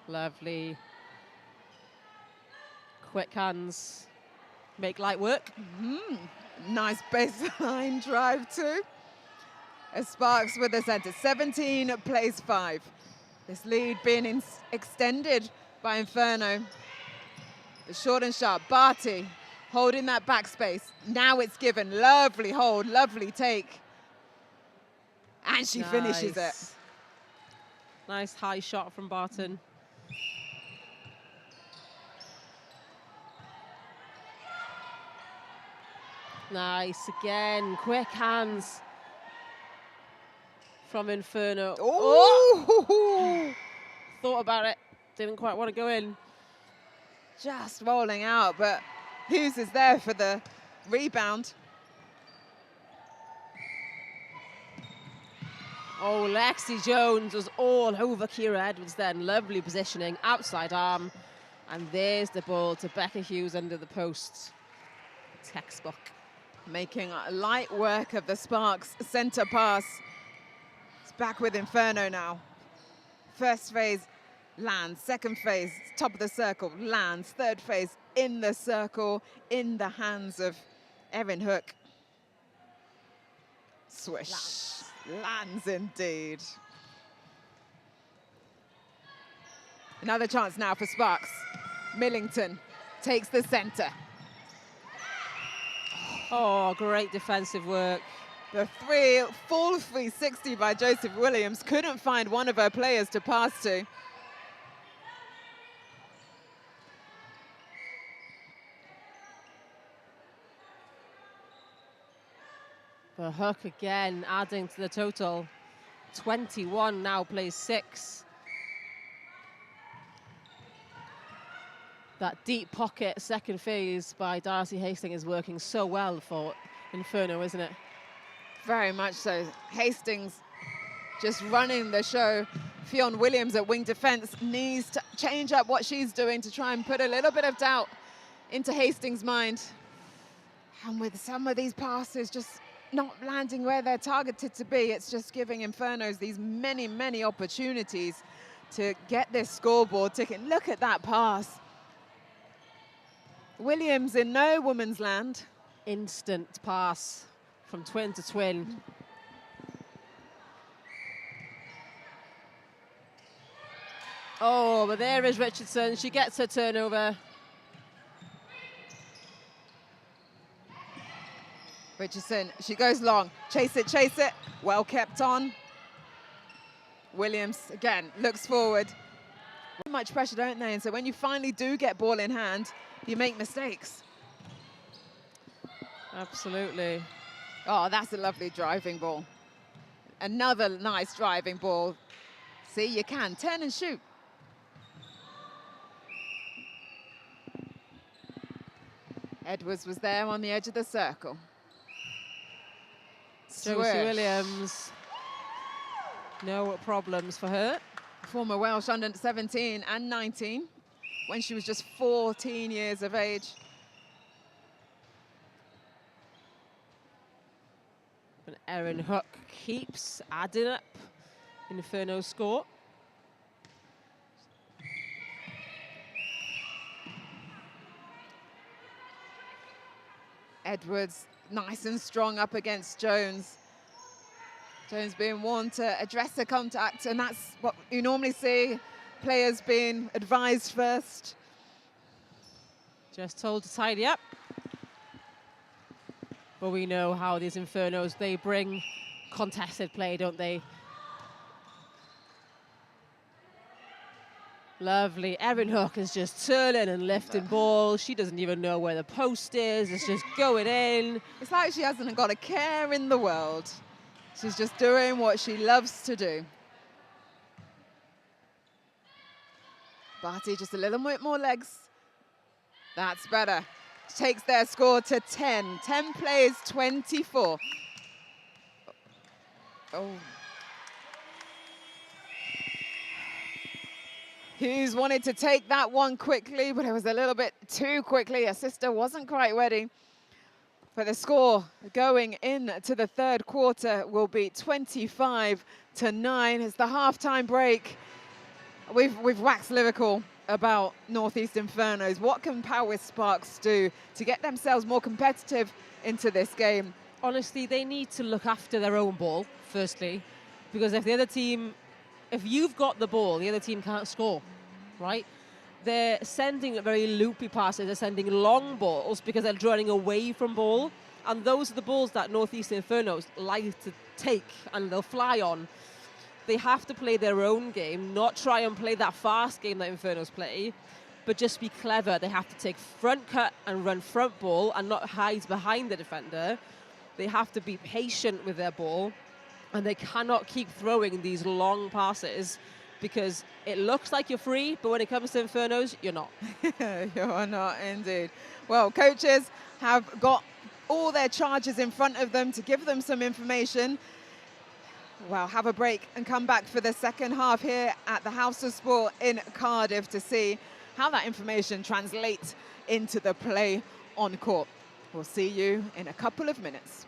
Lovely. Quick hands. Make light work. Nice baseline drive too. As Sparks with the centre. 17 plays 5. This lead being extended by Inferno. The short and sharp. Barty holding that backspace. Now it's given. Lovely hold, lovely take. And she finishes it. Nice high shot from Barton. Nice again, quick hands from Inferno. Oh! Thought about it, didn't quite want to go in. Just rolling out, but Hughes is there for the rebound. Oh, Lexi Jones was all over Kira Edwards then. Lovely positioning, outside arm. And there's the ball to Becca Hughes under the post. Textbook. Making light work of the Sparks centre pass. It's back with Inferno now. First phase lands, second phase, top of the circle, lands, third phase in the circle, in the hands of Erin Hook. Swish. Lands indeed. Another chance now for Sparks. Millington takes the centre. Oh, great defensive work. The full 360 by Joseph Williams. Couldn't find one of her players to pass to. The hook again, adding to the total. 21 now plays 6. That deep pocket second phase by Darcy Hastings is working so well for Inferno, isn't it? Very much so. Hastings just running the show. Fionn Williams at wing defense needs to change up what she's doing to try and put a little bit of doubt into Hastings' mind. And with some of these passes just not landing where they're targeted to be, it's just giving Infernos these many, many opportunities to get this scoreboard ticking. Look at that pass. Williams in no woman's land. Instant pass from twin to twin. Oh, but there is Richardson. She gets her turnover. Richardson, she goes long. Chase it, chase it. Well kept on. Williams, again, looks forward. Much pressure, don't they? And so when you finally do get ball in hand, you make mistakes. Absolutely. Oh, that's a lovely driving ball. Another nice driving ball. See, you can turn and shoot. Edwards was there on the edge of the circle. Josie Williams. No problems for her. Former Welsh under 17 and 19 when she was just 14 years of age. And Erin Hook keeps adding up Inferno's score. Edwards nice and strong up against Jones. Jones being warned to address the contact, and that's what you normally see, players being advised first. Just told to tidy up. But we know how these Infernos, they bring contested play, don't they? Lovely. Erin Hook is just turning and lifting balls. She doesn't even know where the post is. It's just going in. It's like she hasn't got a care in the world. She's just doing what she loves to do. Barty just a little bit more legs. That's better. Takes their score to 10. 10 plays, 24. Oh. Hughes wanted to take that one quickly, but it was a little bit too quickly. Her sister wasn't quite ready. But the score going into the third quarter will be 25-9. It's the halftime break. We've waxed lyrical about Northeast Infernos. What can Powys Sparks do to get themselves more competitive into this game? Honestly, they need to look after their own ball, firstly, because if the other team, if you've got the ball, the other team can't score, right? They're sending very loopy passes, they're sending long balls because they're running away from ball, and those are the balls that Northeast Infernos like to take and they'll fly on. They have to play their own game, not try and play that fast game that Infernos play, but just be clever. They have to take front cut and run front ball and not hide behind the defender. They have to be patient with their ball, and they cannot keep throwing these long passes because it looks like you're free, but when it comes to Infernos, you're not. You're not, indeed. Well, coaches have got all their charges in front of them to give them some information. Well, have a break and come back for the second half here at the House of Sport in Cardiff to see how that information translates into the play on court. We'll see you in a couple of minutes.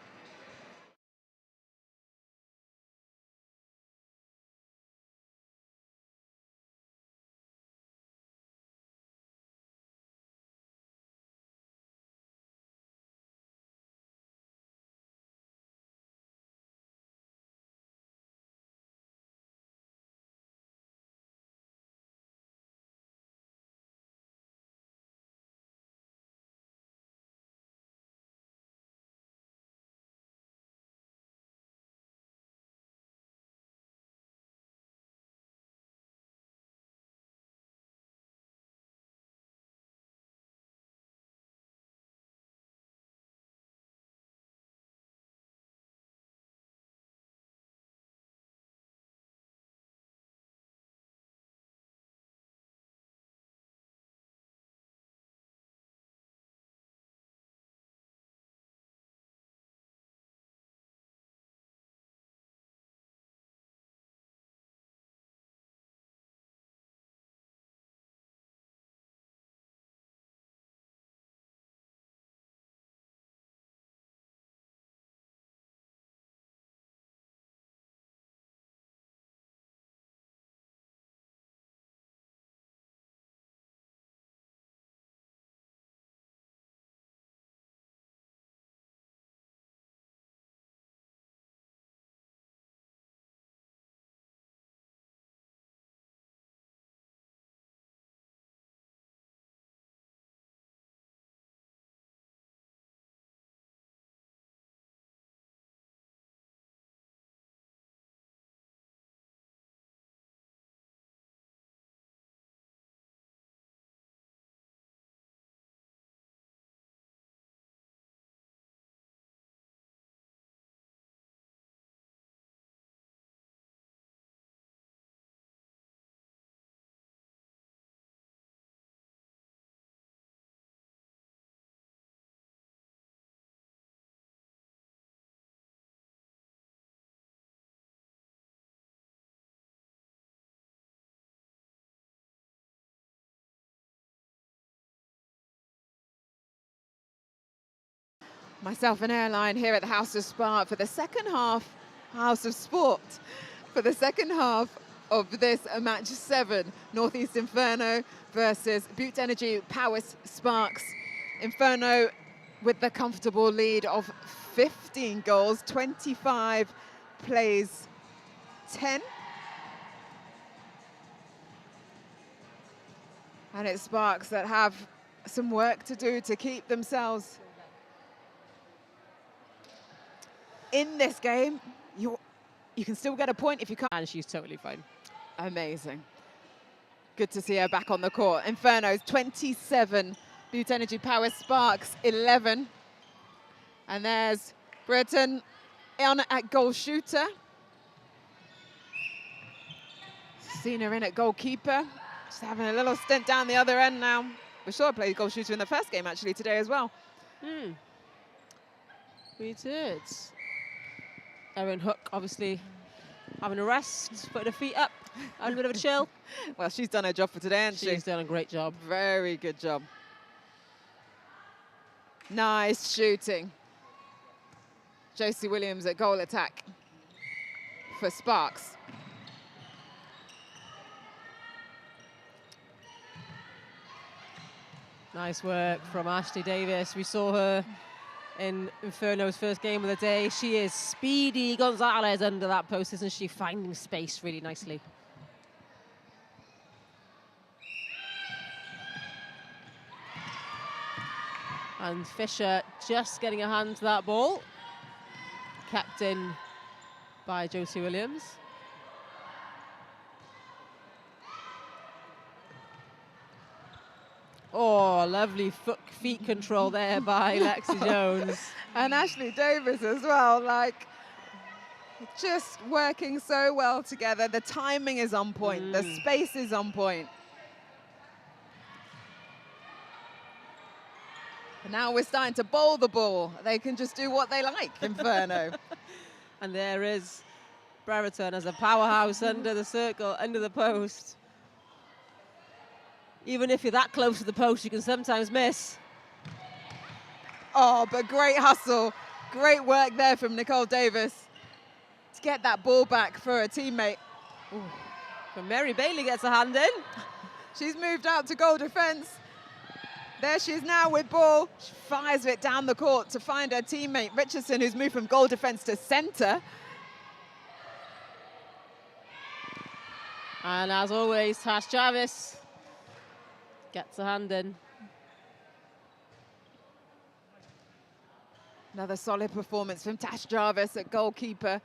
Myself and Airline here at the House of Spa for the second half, House of Sport, for the second half of this match 7. Northeast Inferno versus Butte Energy Powis Sparks. Inferno with the comfortable lead of 15 goals, 25 plays 10. And it's Sparks that have some work to do to keep themselves in this game. You can still get a point if you can't. And she's totally fine. Amazing. Good to see her back on the court. Inferno's 27, Butte Energy Powis Sparks 11. And there's Britain on at goal shooter. Seen her in at goalkeeper. Just having a little stint down the other end now. We saw her play goal shooter in the first game actually today as well. We did. Erin Hook obviously having a rest, putting her feet up, having a bit of a chill. Well, she's done her job for today, hasn't she? She's done a great job. Very good job. Nice shooting. Josie Williams at goal attack for Sparks. Nice work from Ashley Davis. We saw her in Inferno's first game of the day. She is Speedy Gonzalez under that post, isn't she? Finding space really nicely. And Fisher just getting a hand to that ball. Kept in by Josie Williams. Oh, lovely feet control there by Lexi Jones. And Ashley Davis as well, like, just working so well together. The timing is on point, the space is on point. And now we're starting to bowl the ball. They can just do what they like, Inferno. And there is Brereton as a powerhouse under the circle, under the post. Even if you're that close to the post, you can sometimes miss. Oh, but great hustle. Great work there from Nicole Davis to get that ball back for a teammate. Ooh. But Mary Bailey gets a hand in. She's moved out to goal defence. There she is now with ball. She fires it down the court to find her teammate, Richardson, who's moved from goal defence to centre. And as always, Tash Jarvis gets a hand in. Another solid performance from Tash Jarvis at goalkeeper.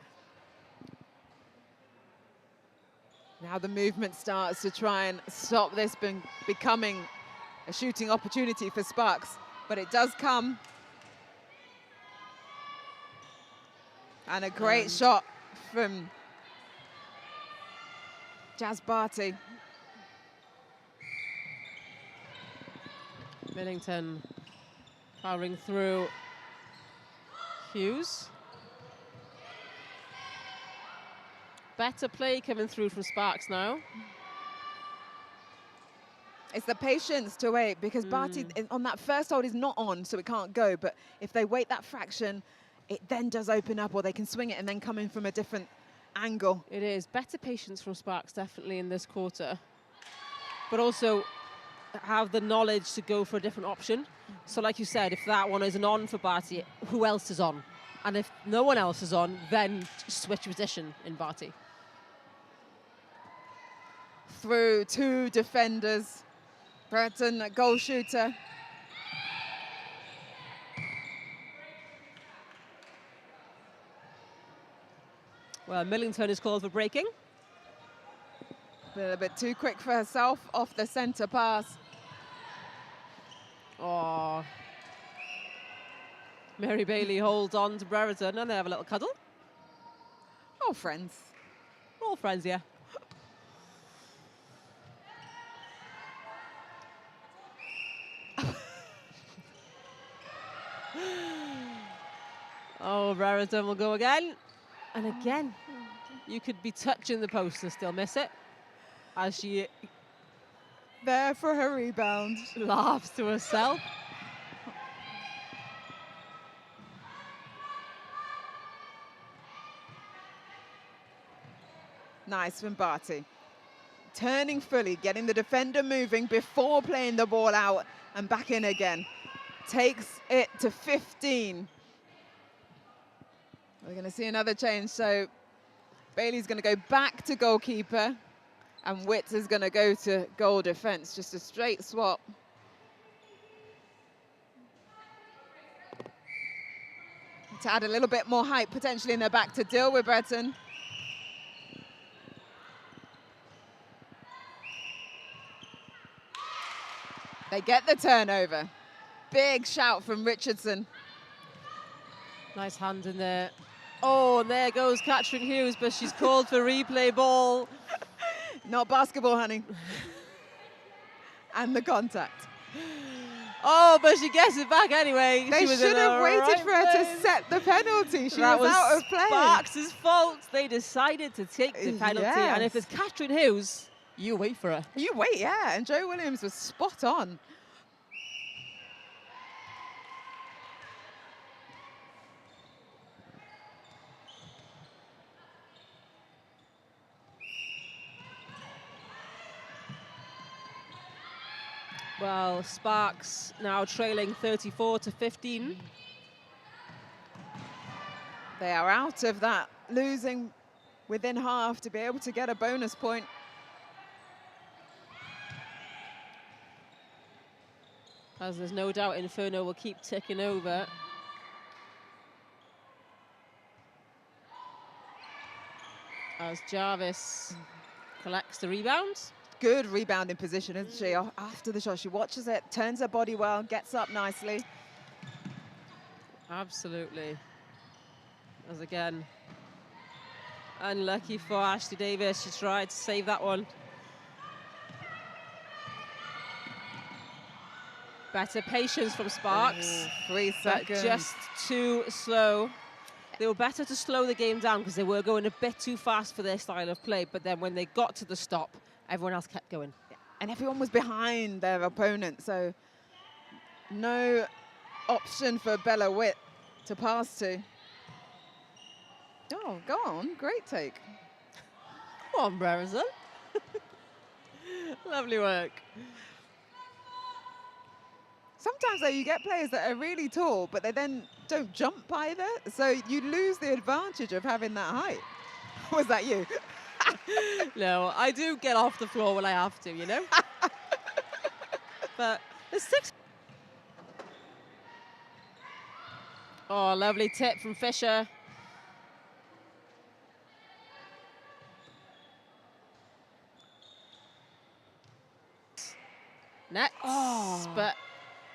Now the movement starts to try and stop this becoming a shooting opportunity for Sparks, but it does come. And a great shot from Jazz Barty. Millington powering through Hughes. Better play coming through from Sparks now. It's the patience to wait, because Barty on that first hold is not on, so it can't go. But if they wait that fraction, it then does open up, or they can swing it and then come in from a different angle. It is better patience from Sparks definitely in this quarter, but also have the knowledge to go for a different option. So like you said, if that one isn't on for Barty, who else is on? And if no one else is on, then switch position in Barty. Through 2 defenders. Brereton, a goal shooter. Well, Millington is called for breaking. A little bit too quick for herself off the centre pass. Oh. Mary Bailey holds on to Brereton and they have a little cuddle. Oh, friends. All friends, yeah. Oh, Brereton will go again. And again, you could be touching the post and still miss it. As she there for her rebound. laughs to herself. nice from Barty. Turning fully, getting the defender moving before playing the ball out and back in again. Takes it to 15. We're going to see another change. So Bailey's going to go back to goalkeeper and Witts is going to go to goal defense. Just a straight swap. To add a little bit more height potentially in their back to deal with Breton. They get the turnover. Big shout from Richardson. Nice hand in there. Oh, and there goes Catherine Hughes, but she's called for replay ball. Not basketball, honey. And the contact. Oh, but she gets it back anyway. They should have waited for her to set the penalty. She was out of play. Sparks' fault. They decided to take the penalty. Yes. And if it's Catherine Hughes, you wait for her. You wait, yeah. And Jo Williams was spot on. Well, Sparks now trailing 34-15. They are out of that, losing within half to be able to get a bonus point. As there's no doubt Inferno will keep ticking over. As Jarvis collects the rebound. Good rebounding position, isn't she? After the shot, she watches it, turns her body well, gets up nicely. Absolutely. As again, unlucky for Ashley Davis. She tried to save that one. Better patience from Sparks. 3 seconds. But just too slow. They were better to slow the game down because they were going a bit too fast for their style of play. But then when they got to the stop, everyone else kept going. And everyone was behind their opponent, so no option for Bella Witt to pass to. Oh, go on, great take. Come on, Brereton. Lovely work. Sometimes, though, you get players that are really tall, but they then don't jump either, so you lose the advantage of having that height. Was that you? No, I do get off the floor when I have to, you know? But there's 6. Oh, lovely tip from Fisher. Nets, but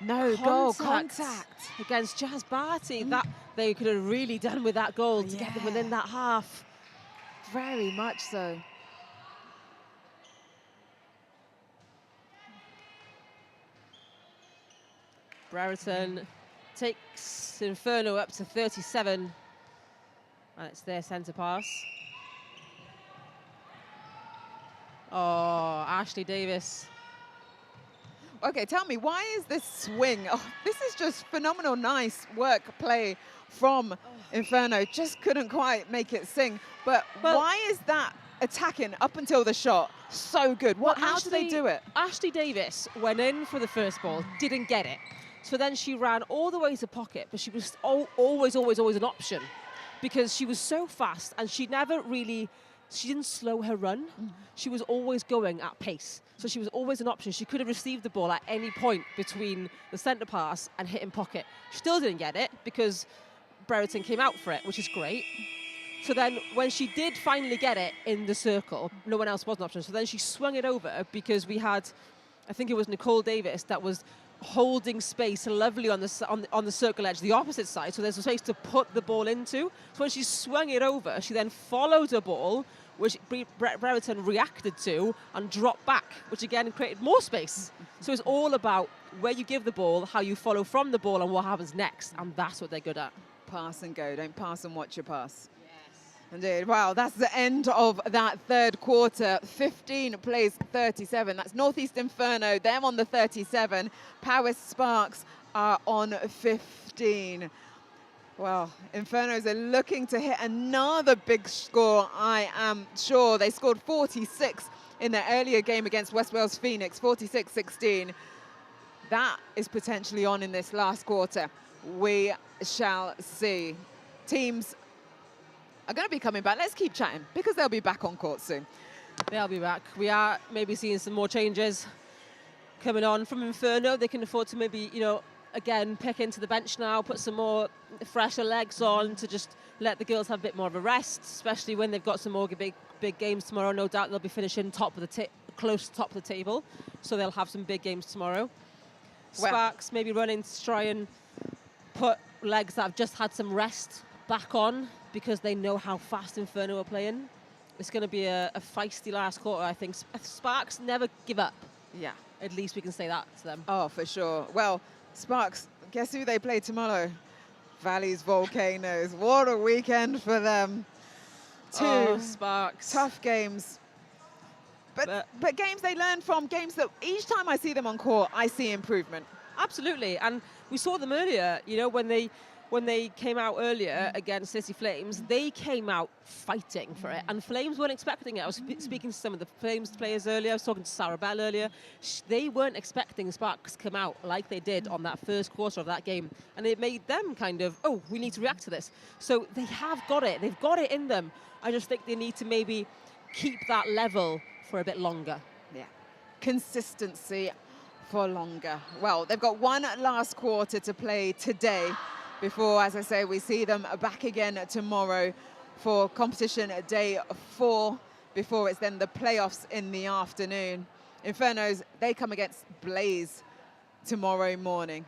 no goal contact against Jazz Barty. That they could have really done with that goal to get them within that half. Very much so. Brereton takes Inferno up to 37. And it's their centre pass. Oh, Ashley Davis. Okay, tell me, why is this swing? Oh, this is just phenomenal, nice work play from Inferno. Just couldn't quite make it sing. But why is that attacking up until the shot so good? How do they do it? Ashley Davis went in for the first ball, didn't get it. So then she ran all the way to pocket, but she was always an option because she was so fast and she didn't slow her run. She was always going at pace. So she was always an option. She could have received the ball at any point between the centre pass and hitting pocket. She still didn't get it because Brereton came out for it, which is great. So then when she did finally get it in the circle, no one else was an option. So then she swung it over because we had, I think it was Nicole Davis that was holding space lovely on the circle edge, the opposite side. So there's a space to put the ball into. So when she swung it over, she then followed a ball, which Brereton reacted to and dropped back, which again created more space. So it's all about where you give the ball, how you follow from the ball, and what happens next. And that's what they're good at. Pass and go. Don't pass and watch your pass. Indeed. Wow, that's the end of that third quarter. 15 plays 37. That's Northeast Inferno. They're on the 37. Paris Sparks are on 15. Well, Infernos are looking to hit another big score, I am sure. They scored 46 in their earlier game against West Wales Phoenix, 46-16. That is potentially on in this last quarter. We shall see. Teams are going to be coming back. Let's keep chatting because they'll be back on court soon. They'll be back. We are maybe seeing some more changes coming on from Inferno. They can afford to maybe, you know, again, pick into the bench now, put some more fresher legs on to just let the girls have a bit more of a rest, especially when they've got some more big games tomorrow. No doubt they'll be finishing close to top of the table, so they'll have some big games tomorrow. Well, Sparks maybe running to try and put legs that have just had some rest back on because they know how fast Inferno are playing. It's going to be a feisty last quarter, I think. Sparks never give up. Yeah. At least we can say that to them. Oh, for sure. Well, Sparks, guess who they play tomorrow? Valley's Volcanoes. What a weekend for them. Two Sparks. tough games. But games they learn from, games that each time I see them on court, I see improvement. Absolutely. And we saw them earlier, you know, when they came out earlier against City Flames, they came out fighting for it. And Flames weren't expecting it. I was speaking to some of the Flames players earlier. I was talking to Sarah Bell earlier. They weren't expecting Sparks to come out like they did on that first quarter of that game. And it made them kind of, oh, we need to react to this. So they have got it. They've got it in them. I just think they need to maybe keep that level for a bit longer. Yeah. Consistency for longer. Well, they've got one last quarter to play today before, as I say, we see them back again tomorrow for competition day 4, before it's then the playoffs in the afternoon. Infernos, they come against Blaze tomorrow morning.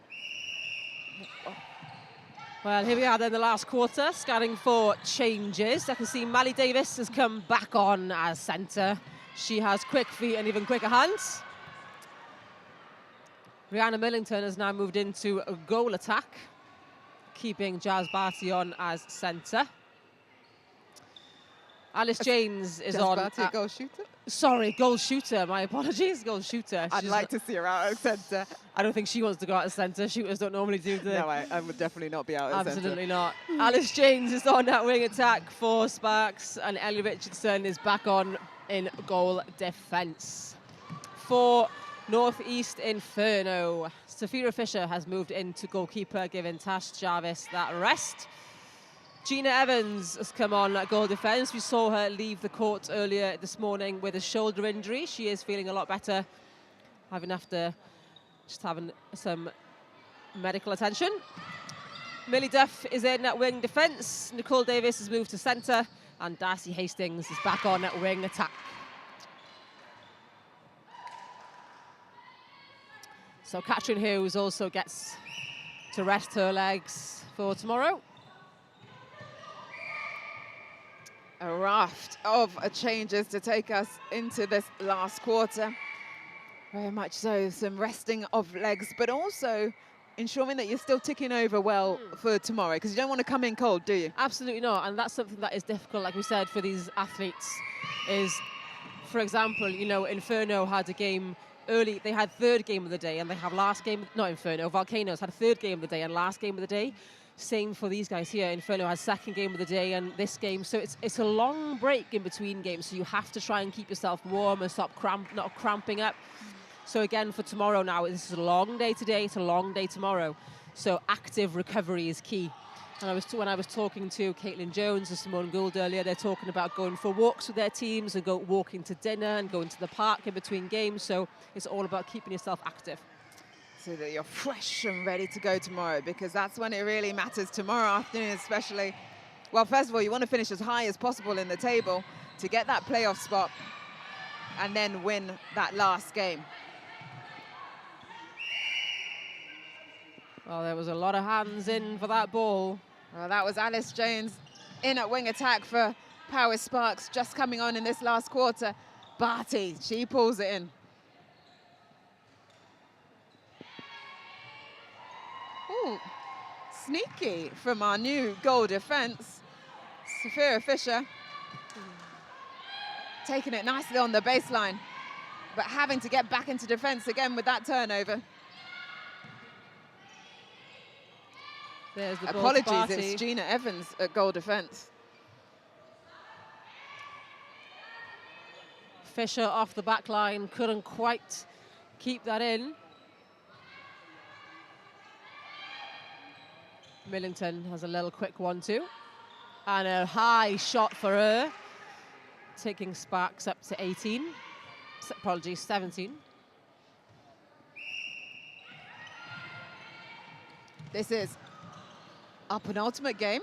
Well, here we are then, the last quarter, scanning for changes. I can see Mally Davis has come back on as centre. She has quick feet and even quicker hands. Rihanna Millington has now moved into a goal attack, keeping Jazz Barty on as centre. Alice James is Jazz on. Barty, goal shooter? Sorry, goal shooter. My apologies, goal shooter. I'd like to see her out of centre. I don't think she wants to go out of centre. Shooters don't normally do that. No, I would definitely not be out of centre. Absolutely not. Alice James is on that wing attack for Sparks, and Ellie Richardson is back on in goal defence. For North East Inferno, Sophia Fisher has moved into goalkeeper, giving Tash Jarvis that rest. Gina Evans has come on at goal defence. We saw her leave the court earlier this morning with a shoulder injury. She is feeling a lot better, after having some medical attention. Millie Duff is in at wing defence. Nicole Davis has moved to centre, and Darcy Hastings is back on at wing attack. So Katrin Hughes also gets to rest her legs for tomorrow. A raft of changes to take us into this last quarter. Very much so, some resting of legs, but also ensuring that you're still ticking over well for tomorrow, because you don't want to come in cold, do you? Absolutely not, and that's something that is difficult, like we said, for these athletes. Is, for example, you know, Inferno had a game early, they had third game of the day, and they have last game, not Inferno, Volcanoes had third game of the day and last game of the day. Same for these guys here. Inferno has second game of the day and this game. So it's a long break in between games. So you have to try and keep yourself warm and stop not cramping up. So again, for tomorrow now, this is a long day today. It's a long day tomorrow. So active recovery is key. And when I was talking to Caitlin Jones and Simone Gould earlier, they're talking about going for walks with their teams and walking to dinner and going to the park in between games. So it's all about keeping yourself active. So that you're fresh and ready to go tomorrow, because that's when it really matters tomorrow afternoon especially. Well, first of all, you want to finish as high as possible in the table to get that playoff spot and then win that last game. Well, there was a lot of hands in for that ball. Well, that was Alice Jones in at wing attack for Power Sparks, just coming on in this last quarter. Barty, she pulls it in. Ooh, sneaky from our new goal defence. Sophia Fisher taking it nicely on the baseline, but having to get back into defence again with that turnover. There's the ball. Apologies, it's Gina Evans at goal defence. Fisher off the back line, couldn't quite keep that in. Millington has a little quick 1-2. And a high shot for her, taking Sparks up to 18. Apologies, 17. This is our penultimate game.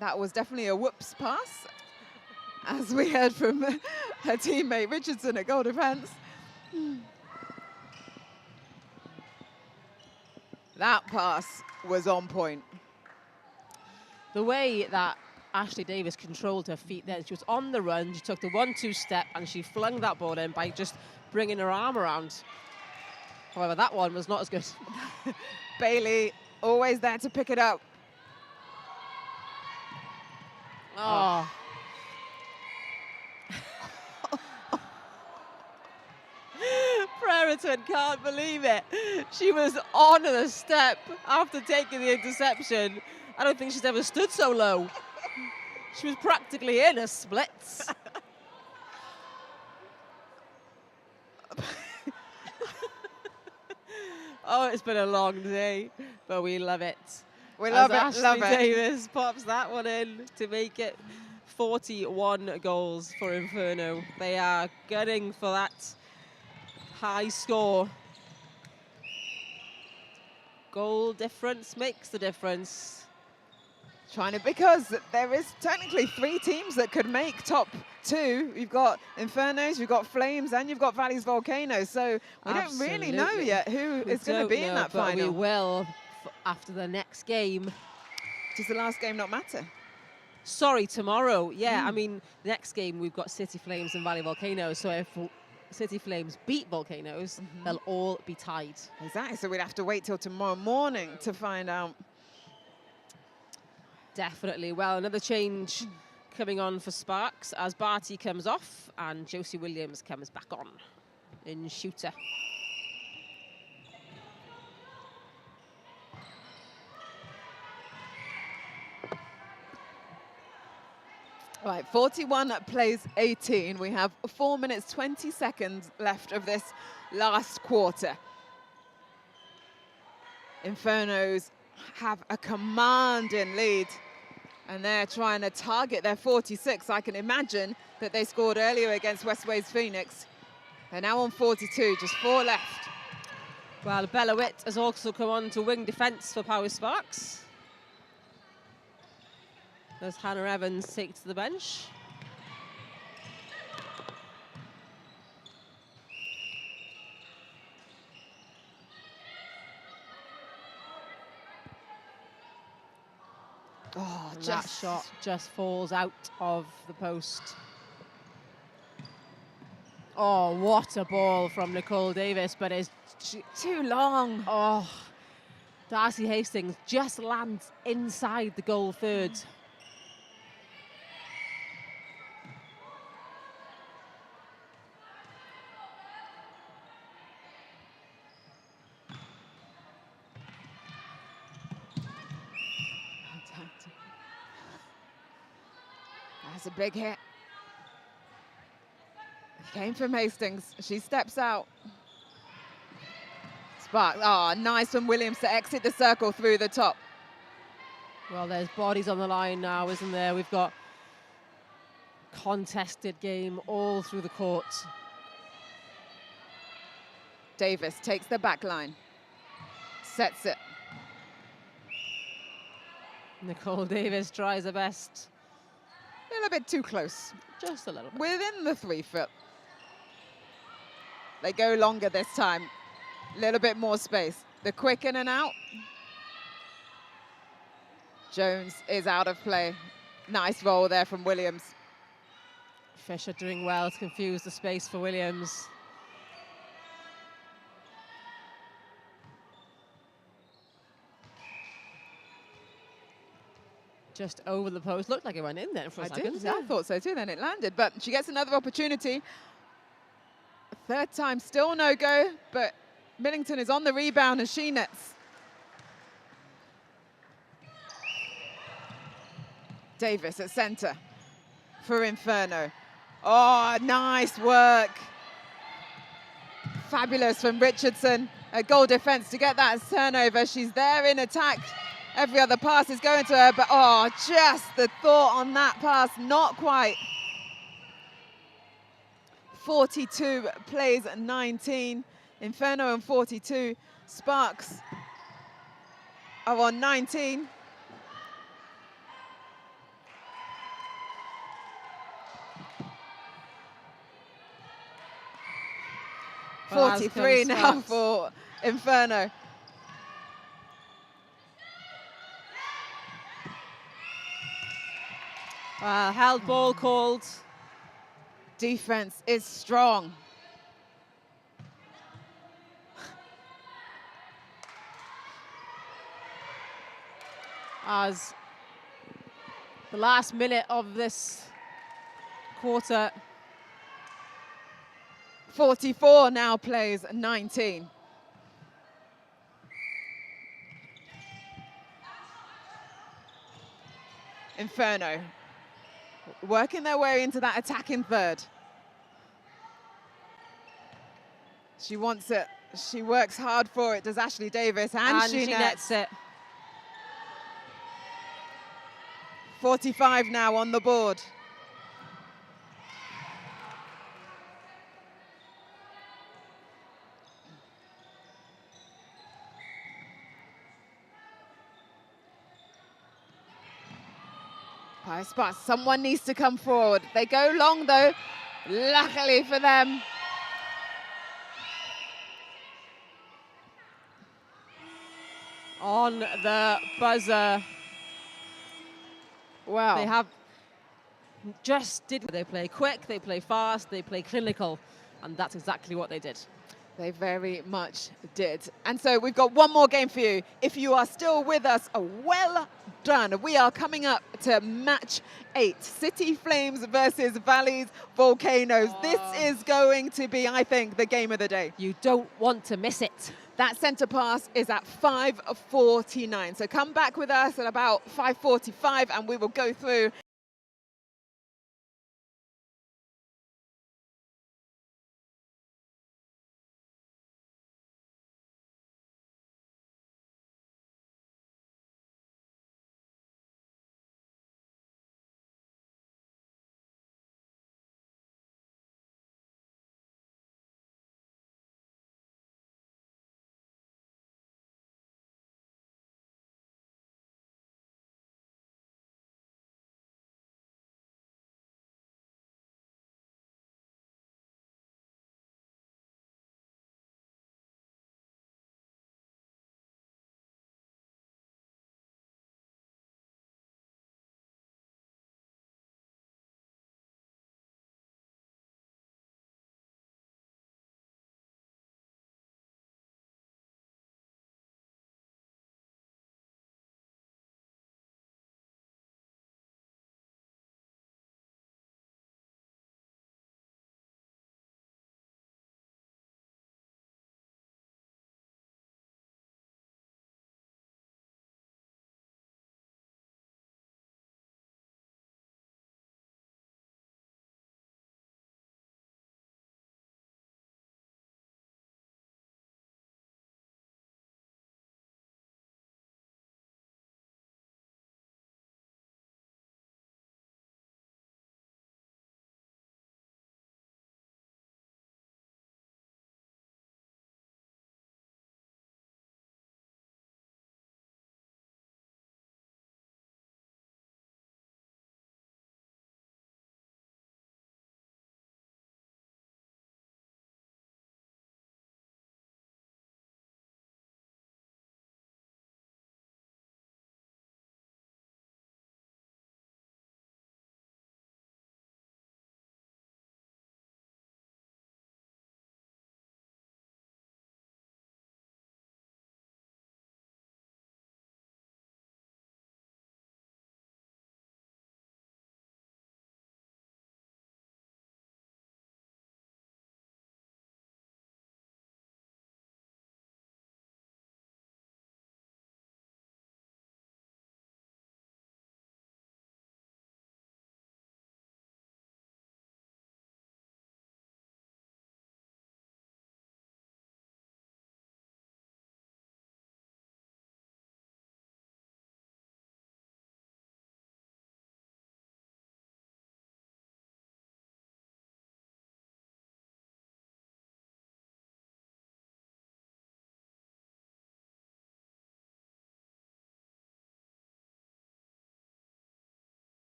That was definitely a whoops pass, as we heard from her teammate Richardson at goal defence. That pass was on point. The way that Ashley Davis controlled her feet then, she was on the run, she took the 1-2 step and she flung that ball in by just bringing her arm around. However, that one was not as good. Bailey, always there to pick it up. Oh. Brereton can't believe it. She was on the step after taking the interception. I don't think she's ever stood so low. She was practically in a splits. Oh, it's been a long day, but we love it. We love it, Ashley love it. Davis pops that one in to make it 41 goals for Inferno. They are gunning for that high score. Goal difference makes the difference. Because there is technically 3 teams that could make top 2. You've got Infernos, you've got Flames, and you've got Valleys Volcanoes. So we don't really know yet who is going to be in that final. We will after the next game. Does the last game not matter? Sorry, tomorrow. Yeah, I mean, the next game we've got City Flames and Valley Volcanoes. So if City Flames beat Volcanoes, they'll all be tied. Exactly. So we'd have to wait till tomorrow morning to find out. Definitely. Well, another change coming on for Sparks as Barty comes off and Josie Williams comes back on in shooter. Right, 41 plays 18. We have 4 minutes, 20 seconds left of this last quarter. Infernos have a commanding lead, and they're trying to target their 46. I can imagine that they scored earlier against West Wales Phoenix. They're now on 42, just 4 left. Well, Bella Witt has also come on to wing defence for Power Sparks. As Hannah Evans takes to the bench. Oh, That shot just falls out of the post. Oh, what a ball from Nicole Davis, but it's too long. Oh, Darcy Hastings just lands inside the goal third. That's a big hit. Came from Hastings. She steps out. Spark. Oh, nice from Williams to exit the circle through the top. Well, there's bodies on the line now, isn't there? We've got contested game all through the court. Davis takes the back line. Sets it. Nicole Davis tries her best. A little bit too close. Just a little bit. Within the 3 foot. They go longer this time. A little bit more space. The quick in and out. Jones is out of play. Nice roll there from Williams. Fisher doing well to confuse the space for Williams. Just over the post. Looked like it went in there for a second. I thought so too, then it landed. But she gets another opportunity. Third time, still no go, but Millington is on the rebound and she nets. Davis at center for Inferno. Oh, nice work. Fabulous from Richardson. A goal defense to get that turnover. She's there in attack. Every other pass is going to her, but oh, just the thought on that pass, not quite. 42 plays 19. Inferno on 42. Sparks are on 19. Well, 43 now for Inferno. Held ball called. Defense is strong. As the last minute of this quarter. 44 now plays 19. Inferno working their way into that attacking third. She wants it. She works hard for it, does Ashley Davis, and she nets it. 45 now on the board. Pius Sparks, someone needs to come forward. They go long though, luckily for them. On the buzzer. Wow. They have they play quick, they play fast, they play clinical, and that's exactly what they did. They very much did. And so we've got one more game for you. If you are still with us, well done. We are coming up to match 8, City Flames versus Valleys Volcanoes. This is going to be, I think, the game of the day. You don't want to miss it. That centre pass is at 5:49. So come back with us at about 5:45 and we will go through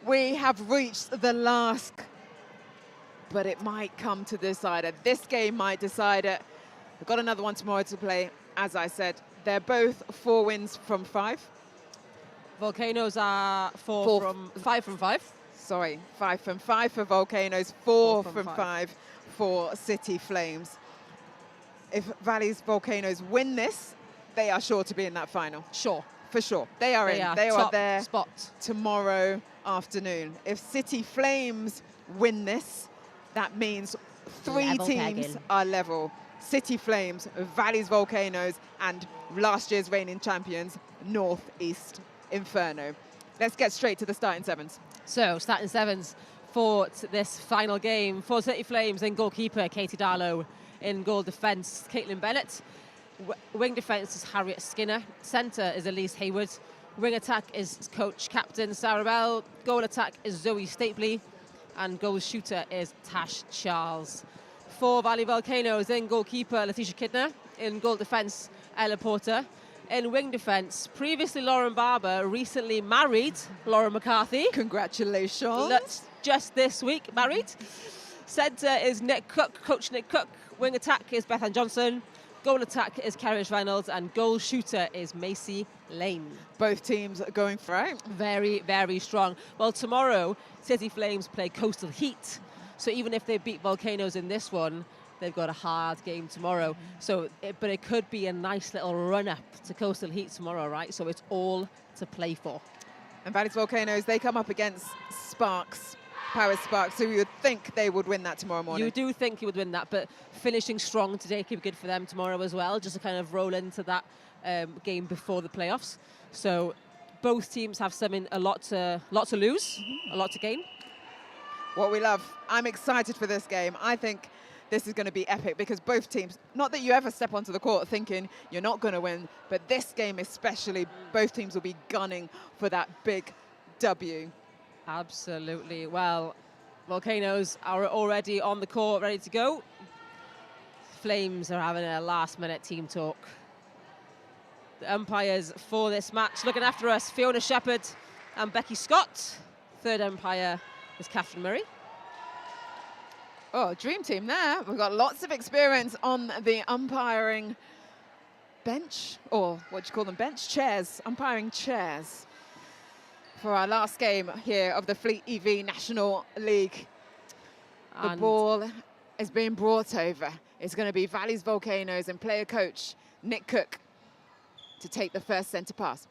We have reached the last, but it might come to decide it. This game might decide it. We've got another one tomorrow to play. As I said, they're both 4 wins from 5. Volcanoes are 5 from 5. Sorry, 5 from 5 for Volcanoes, 4 from from 5. 5 for City Flames. If Valleys Volcanoes win this, they are sure to be in that final. Sure. For sure. They are in. They are top there spot tomorrow afternoon. If City Flames win this, that means 3 Level teams pegging. are level. City Flames, Valleys Volcanoes, and last year's reigning champions, Northeast Inferno. Let's get straight to the starting 7s. So, starting 7s for this final game. For City Flames, in goalkeeper, Katie Darlow. In goal defence, Caitlin Bennett. Wing defence is Harriet Skinner. Centre is Elise Hayward. Wing attack is coach captain Sarah Bell. Goal attack is Zoe Stapley. And goal shooter is Tash Charles. For Valley Volcanoes, in goalkeeper, Letitia Kidner. In goal defence, Ella Porter. In wing defence, previously Lauren Barber, recently married Laura McCarthy. Congratulations. Just this week, married. Centre is Nick Cook, coach Nick Cook. Wing attack is Bethan Johnson. Goal attack is Carriage Reynolds. And goal shooter is Macy Lane. Both teams are going for it. Very, very strong. Well, tomorrow, City Flames play Coastal Heat. So even if they beat Volcanoes in this one, they've got a hard game tomorrow. So, but it could be a nice little run-up to Coastal Heat tomorrow, right? So it's all to play for. And Valleys Volcanoes, they come up against Sparks, Paris Sparks, so you would think they would win that tomorrow morning. You do think you would win that, but finishing strong today could be good for them tomorrow as well, just to kind of roll into that game before the playoffs. So both teams have a lot to lose, a lot to gain. What we love. I'm excited for this game. I think this is going to be epic because both teams, not that you ever step onto the court thinking you're not going to win, but this game especially, both teams will be gunning for that big W. Absolutely. Well, Volcanoes are already on the court, ready to go. Flames are having a last-minute team talk. The umpires for this match looking after us, Fiona Shepherd and Becky Scott. Third umpire is Catherine Murray. Oh, dream team there. We've got lots of experience on the umpiring bench, or what do you call them, bench chairs, umpiring chairs. For our last game here of the Fleet EV National League. The ball is being brought over. It's going to be Valleys Volcanoes and player coach Nick Cook to take the first centre pass.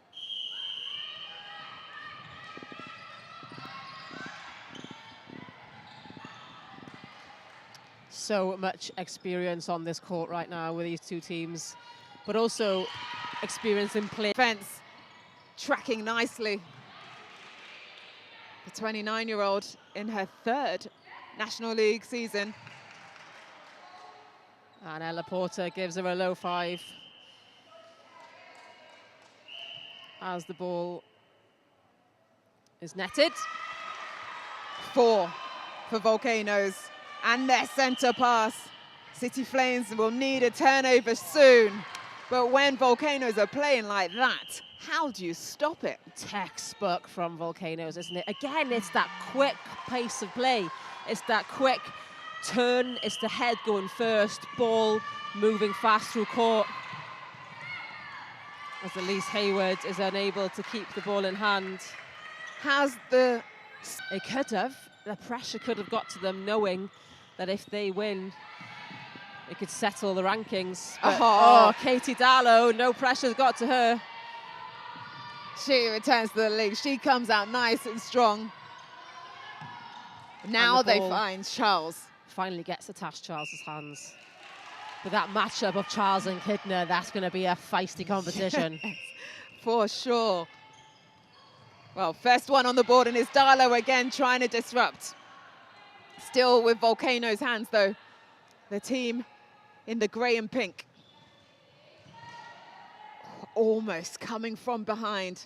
So much experience on this court right now with these two teams, but also experience in play. Defence tracking nicely. The 29-year-old in her 3rd National League season. And Ella Porter gives her a low 5 as the ball is netted. 4 for Volcanoes and their centre pass. City Flames will need a turnover soon. But when Volcanoes are playing like that, how do you stop it? Textbook from Volcanoes, isn't it? Again, it's that quick pace of play. It's that quick turn. It's the head going first, ball moving fast through court. As Elise Hayward is unable to keep the ball in hand. It could have. The pressure could have got to them, knowing that if they win, it could settle the rankings. But, Katie Darlow, no pressure's got to her. She returns to the league. She comes out nice and strong. Now they find Charles. Finally gets to Tash Charles's hands. But that matchup of Charles and Kidner, that's going to be a feisty competition. Yes, for sure. Well, first one on the board, and it's Darlow again trying to disrupt. Still with Volcanoes' hands, though. The team in the grey and pink. Almost coming from behind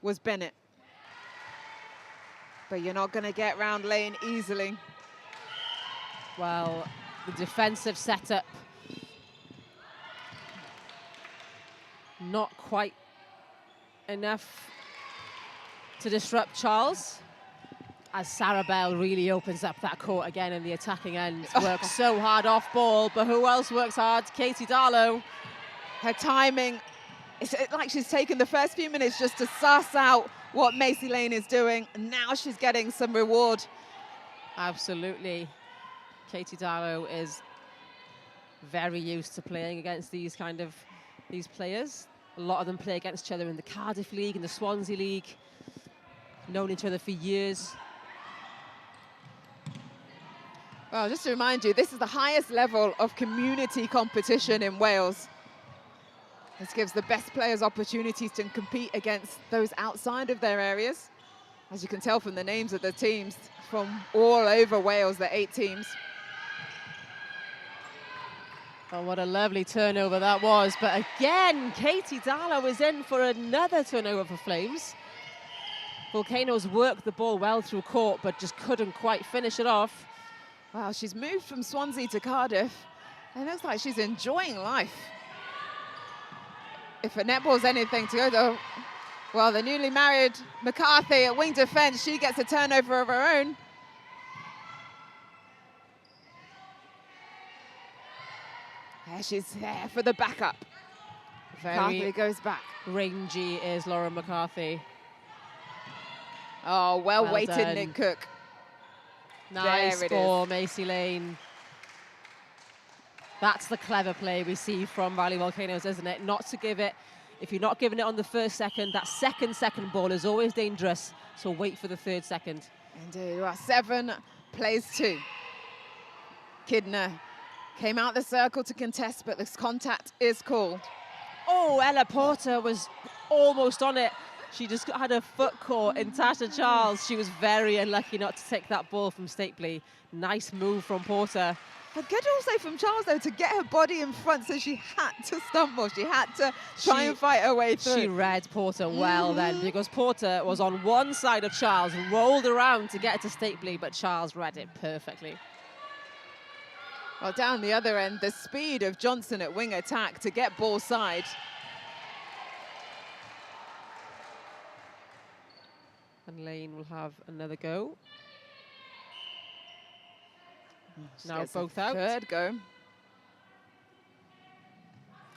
was Bennett. But you're not going to get round lane easily. Well, the defensive setup not quite enough to disrupt Charles. as Sarah Bell really opens up that court again in the attacking end. Works so hard off ball, but who else works hard? Katie Darlow. Her timing, it's like she's taken the first few minutes just to suss out what Macy Lane is doing. And now she's getting some reward. Absolutely. Katie Darlow is very used to playing against these players. A lot of them play against each other in the Cardiff League, in the Swansea League. Known each other for years. Well, just to remind you, this is the highest level of community competition in Wales. This gives the best players opportunities to compete against those outside of their areas. As you can tell from the names of the teams from all over Wales, the 8 teams. Oh, what a lovely turnover that was. But again, Katie Darlow is in for another turnover for Flames. Volcanoes worked the ball well through court, but just couldn't quite finish it off. Wow, she's moved from Swansea to Cardiff. And it looks like she's enjoying life. If a netball's anything to go, though, well, the newly married McCarthy at wing defense, she gets a turnover of her own. There she's there for the backup. McCarthy goes back. Rangy is Lauren McCarthy. Oh, well weighted, done. Nick Cook. Nice score, Macy Lane. That's the clever play we see from Raleigh Volcanoes, isn't it? Not to give it, if you're not giving it on the first second, that second ball is always dangerous. So wait for the third second. Indeed. Well, 7 plays 2. Kidner came out the circle to contest, but this contact is called. Oh, Ella Porter was almost on it. She just had her foot caught in Tasha Charles. She was very unlucky not to take that ball from Stapley. Nice move from Porter. But good also from Charles, though, to get her body in front, so she had to stumble. She had to try and fight her way through. She read Porter well then, because Porter was on one side of Charles, rolled around to get it to Stapley, but Charles read it perfectly. Well, down the other end, the speed of Johnson at wing attack to get ball side. And Lane will have another go. Now both out. Third go.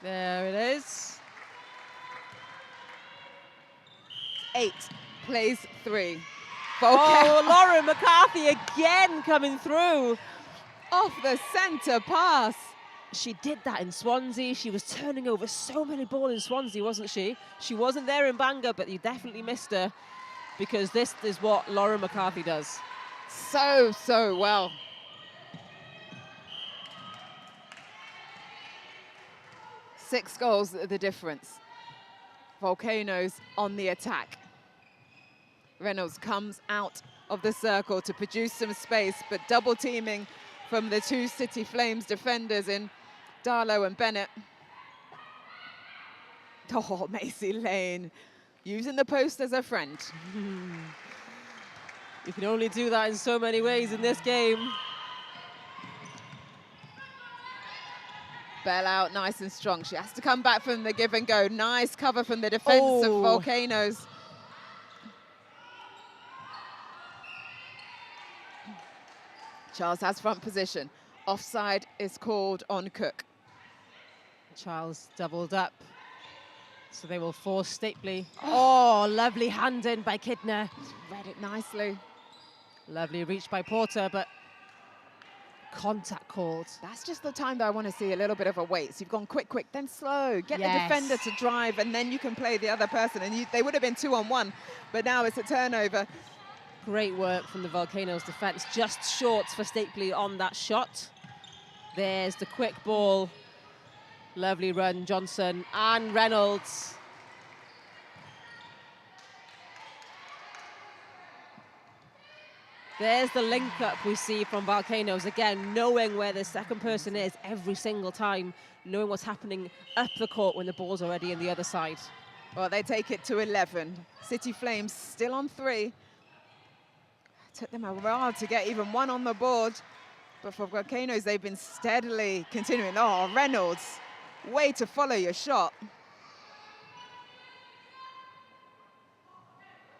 There it is. 8 plays 3. Oh, Lauren McCarthy again coming through. Off the centre pass. She did that in Swansea. She was turning over so many balls in Swansea, wasn't she? She wasn't there in Bangor, but you definitely missed her, because this is what Lauren McCarthy does. So well. Six goals, the difference. Volcanoes on the attack. Reynolds comes out of the circle to produce some space, but double teaming from the 2 City Flames defenders in Darlow and Bennett. Oh, Macy Lane, using the post as a friend. You can only do that in so many ways in this game. Bell out nice and strong. She has to come back from the give and go. Nice cover from the defense of Volcanoes. Charles has front position. Offside is called on Cook. Charles doubled up, so they will force Stapley. Oh, lovely hand in by Kidner. Read it nicely. Lovely reach by Porter, but contact called. That's just the time that I want to see a little bit of a wait. So you've gone quick, then slow. Get the defender to drive, and then you can play the other person. And they would have been 2-on-1, but now it's a turnover. Great work from the Volcanoes defense. Just short for Stapley on that shot. There's the quick ball. Lovely run, Johnson and Reynolds. There's the link up we see from Volcanoes. Again, knowing where the second person is every single time, knowing what's happening up the court when the ball's already in the other side. Well, they take it to 11. City Flames still on 3. Took them a while to get even 1 on the board. But for Volcanoes, they've been steadily continuing. Oh, Reynolds, way to follow your shot.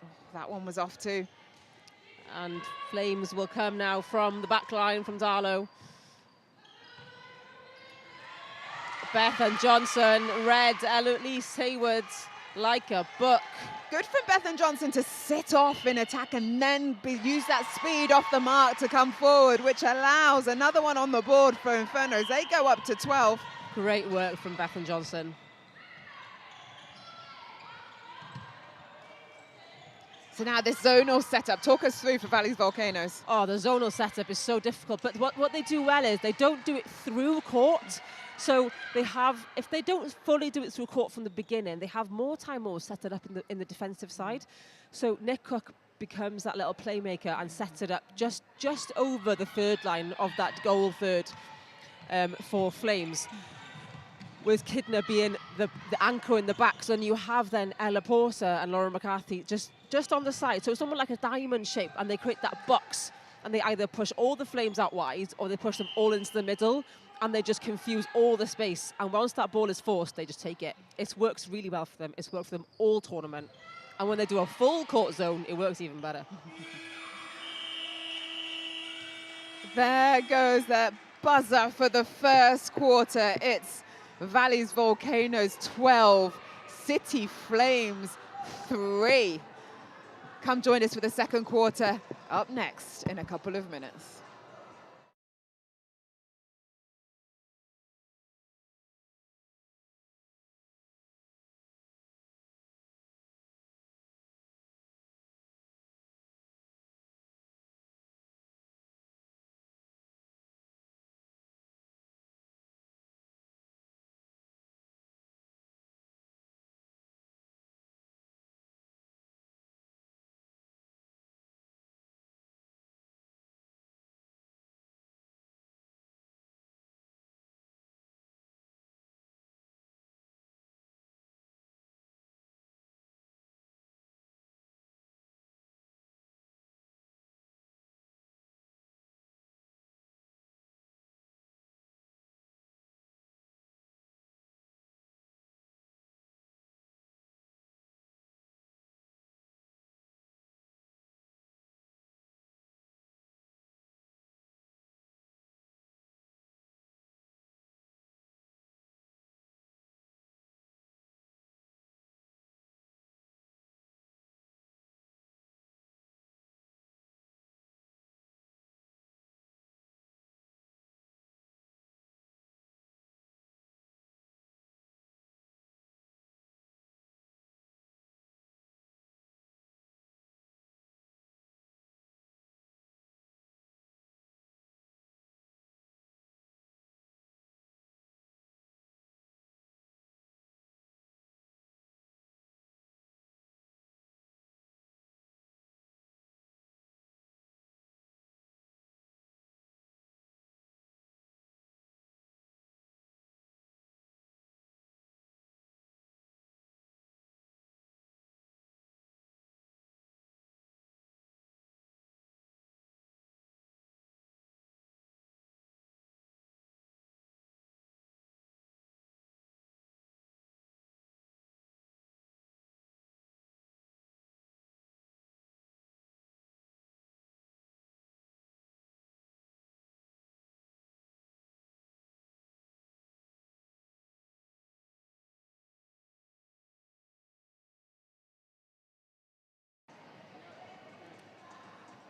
Oh, that one was off too. And Flames will come now from the back line from Darlow. Bethan Johnson read Eloise Hayward like a book. Good from Bethan Johnson to sit off in attack and then use that speed off the mark to come forward, which allows another one on the board for Infernos. They go up to 12. Great work from Bethan Johnson. So now this zonal setup, talk us through for Valleys Volcanoes. Oh, the zonal setup is so difficult, but what they do well is they don't do it through court. So they have, if they don't fully do it through court from the beginning, they have more time to set it up in the defensive side. So Nick Cook becomes that little playmaker and sets it up just over the third line of that goal third for Flames, with Kidner being the anchor in the back. So then you have then Ella Porter and Lauren McCarthy just on the side. So it's almost like a diamond shape, and they create that box, and they either push all the Flames out wide or they push them all into the middle, and they just confuse all the space. And once that ball is forced, they just take it. It works really well for them. It's worked for them all tournament. And when they do a full court zone, it works even better. There goes that buzzer for the first quarter. It's Valleys Volcanoes 12, City Flames 3. Come join us for the second quarter up next in a couple of minutes.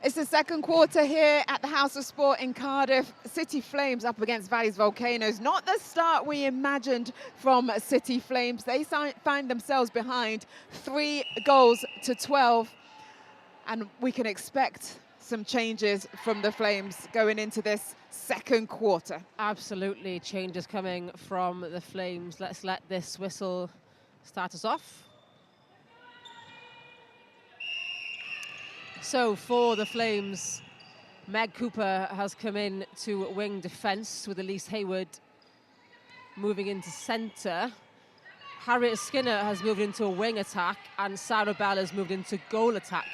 It's the second quarter here at the House of Sport in Cardiff. City Flames up against Valleys Volcanoes. Not the start we imagined from City Flames. They find themselves behind 3 goals to 12. And we can expect some changes from the Flames going into this second quarter. Absolutely, changes coming from the Flames. Let's let this whistle start us off. So for the Flames, Meg Cooper has come in to wing defence with Elise Hayward moving into centre. Harriet Skinner has moved into a wing attack, and Sarah Bell has moved into goal attack,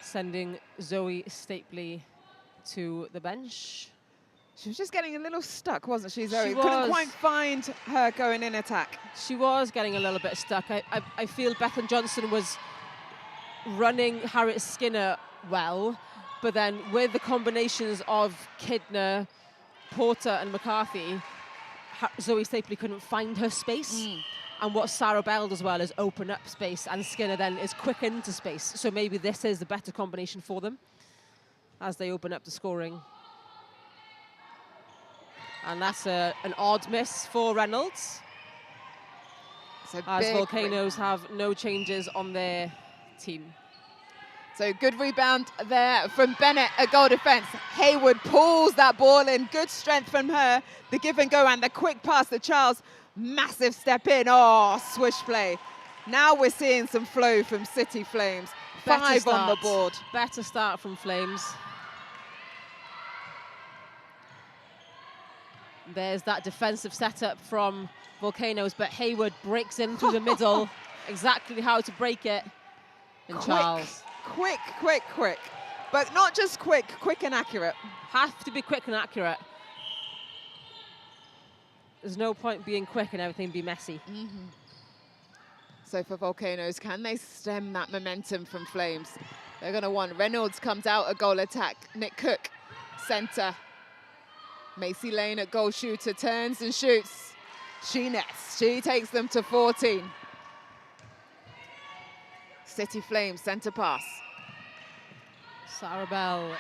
sending Zoe Stapley to the bench. She was just getting a little stuck, wasn't she, Zoe? She couldn't quite find her going in attack. She was getting a little bit stuck. I feel Bethan Johnson was running Harriet Skinner well, But then with the combinations of Kidner, Porter and McCarthy, Zoe Stapley couldn't find her space. And what Sarah Bell does well is open up space, and Skinner then is quick into space. So maybe this is the better combination for them as they open up the scoring. And that's an odd miss for Reynolds. As Volcanoes have no changes on their team. So good rebound there from Bennett, a goal defense. Hayward pulls that ball in, good strength from her. The give and go and the quick pass to Charles. Massive step in, oh, swish play. Now we're seeing some flow from City Flames. 5 on the board. Better start from Flames. There's that defensive setup from Volcanoes, but Hayward breaks in through the middle. Exactly how to break it. And Charles. Quick. But not just quick and accurate. Have to be quick and accurate. There's no point being quick and everything be messy. So for Volcanoes, can they stem that momentum from Flames? They're going to want Reynolds comes out, a goal attack. Nick Cook, center. Macy Lane at goal shooter, turns and shoots. She nets, she takes them to 14. City Flames, center pass. Sarah Bell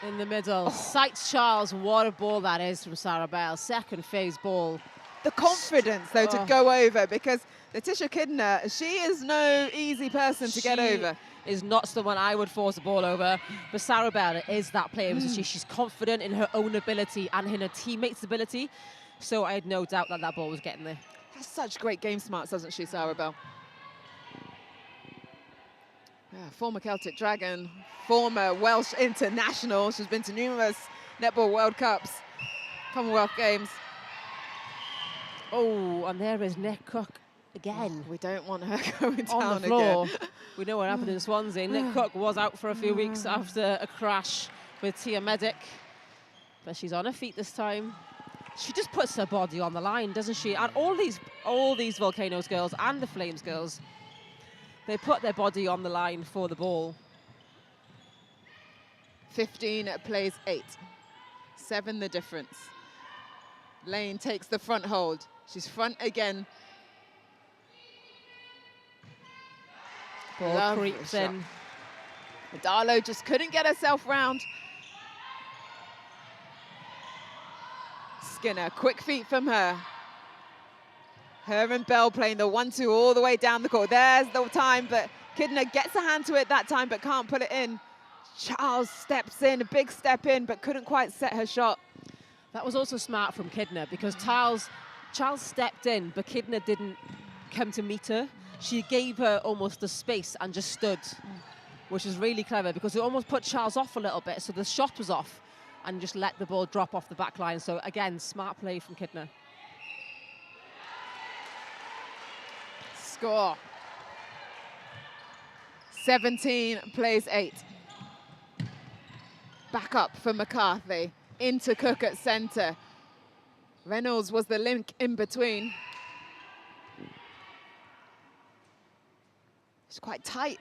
in the middle. Sights Charles, what a ball that is from Sarah Bell. Second phase ball. The confidence, though, to go over, because Letitia Kidner, she is no easy person to get over. Is not someone I would force the ball over, but Sarah Bell is that player. She's confident in her own ability and in her teammates' ability, so I had no doubt that that ball was getting there. Has such great game smarts, doesn't she, Sarah Bell? Yeah, former Celtic Dragon, former Welsh international. She's been to numerous Netball World Cups, Commonwealth Games. Oh, and there is Nick Cook again. We don't want her going down on the floor. Again. We know what happened in Swansea. Nick Cook was out for a few weeks after a crash with Tia Medic, but she's on her feet this time. She just puts her body on the line, doesn't she? And all these Volcanoes girls and the Flames girls, they put their body on the line for the ball. 15 plays 8. 7 the difference. Lane takes the front hold. She's front again. Ball creeps in. Darlow just couldn't get herself round. Skinner, quick feet from her. Her and Bell playing the 1-2 all the way down the court. There's the time, but Kidner gets a hand to it that time, but can't put it in. Charles steps in, a big step in, but couldn't quite set her shot. That was also smart from Kidner, because Charles stepped in, but Kidner didn't come to meet her. She gave her almost the space and just stood, which is really clever, because it almost put Charles off a little bit, so the shot was off, and just let the ball drop off the back line. So again, smart play from Kidner. Score. 17 plays 8. Back up for McCarthy. Into Cook at centre. Reynolds was the link in between. It's quite tight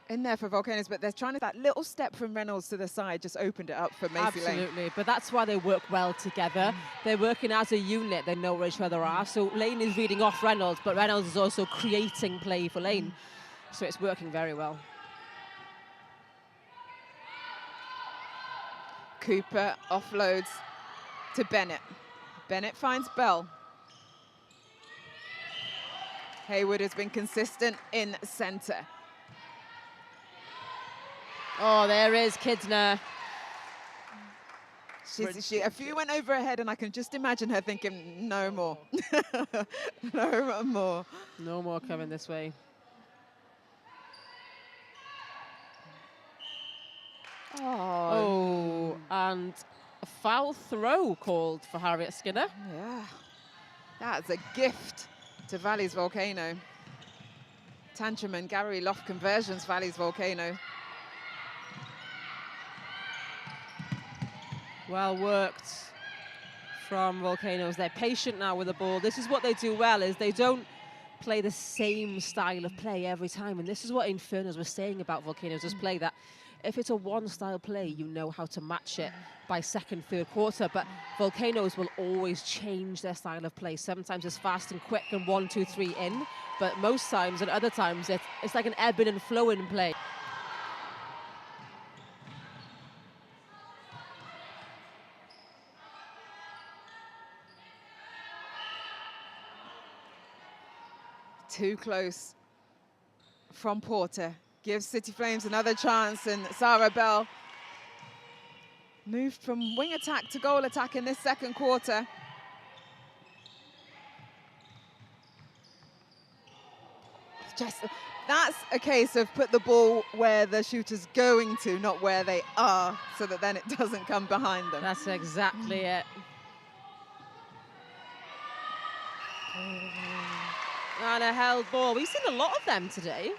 in there for Volcanoes, but they're trying to, that little step from Reynolds to the side just opened it up for Macy Lane. Absolutely, but that's why they work well together. They're working as a unit, they know where each other are. So Lane is reading off Reynolds, but Reynolds is also creating play for Lane. So it's working very well. Cooper offloads to Bennett. Bennett finds Bell. Hayward has been consistent in centre. Oh, there is Kidner. A few went over her head, and I can just imagine her thinking, no more. No more. No more coming this way. Oh, and a foul throw called for Harriet Skinner. Yeah, that's a gift to Valley's Volcano. Tantrum and Gary Loft conversions, Valley's Volcano. Well worked from Volcanoes. They're patient now with the ball. This is what they do well, is they don't play the same style of play every time. And this is what Infernos was saying about Volcanoes' play, that if it's a one-style play, you know how to match it by second, third quarter. But Volcanoes will always change their style of play. Sometimes it's fast and quick and 1, 2, 3 in. But most times and other times it's like an ebbing and flowing play. Too close from Porter. Gives City Flames another chance, and Sarah Bell moved from wing attack to goal attack in this second quarter. That's a case of put the ball where the shooter's going to, not where they are, so that then it doesn't come behind them. That's exactly it. And a held ball. We've seen a lot of them today.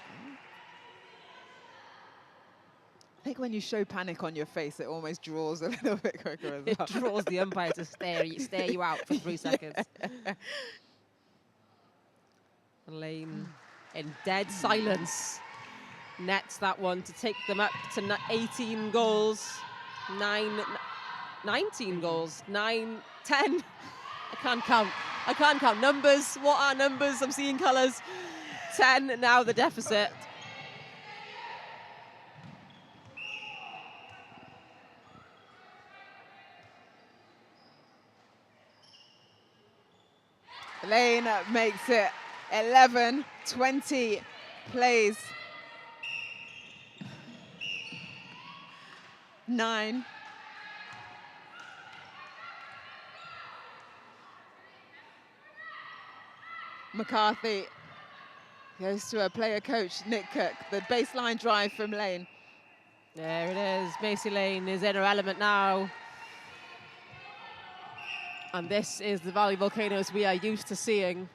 I think when you show panic on your face, it almost draws a little bit quicker as well. It draws the umpire to stare you out for 3 seconds. Yeah. Lane in dead silence nets that one to take them up to 18 goals. 19 goals. 9, 10. I can't count. I can't count. Numbers. What are numbers? I'm seeing colours. 10 now the deficit. Lane makes it 11, 20 plays. 9. McCarthy goes to a player coach, Nick Cook, the baseline drive from Lane. There it is. Macy Lane is in her element now. And this is the Valley Volcanoes we are used to seeing.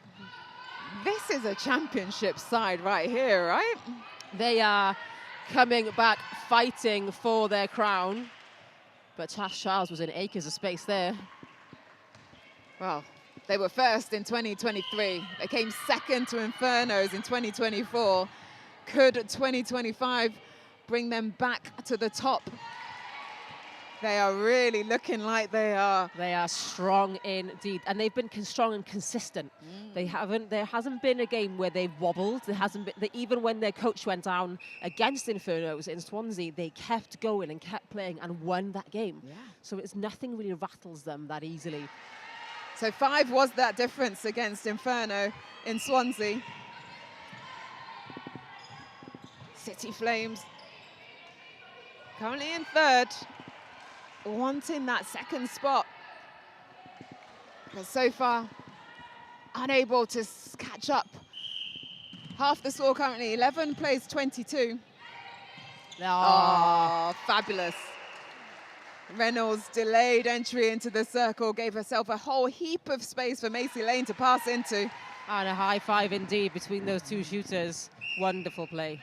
This is a championship side right here, right? They are coming back fighting for their crown. But Tash Charles was in acres of space there. Well, they were first in 2023. They came second to Infernos in 2024. Could 2025 bring them back to the top? They are really looking like they are. They are strong indeed, and they've been strong and consistent. They haven't. There hasn't been a game where they've wobbled. There hasn't been. Even when their coach went down against Infernos in Swansea, they kept going and kept playing and won that game. Yeah. So it's nothing really rattles them that easily. So 5 was that difference against Inferno in Swansea. City Flames currently in third, wanting that second spot. But so far, unable to catch up. Half the score currently, 11 plays 22. Oh, fabulous. Reynolds delayed entry into the circle, gave herself a whole heap of space for Macy Lane to pass into. And a high five indeed between those two shooters. Wonderful play.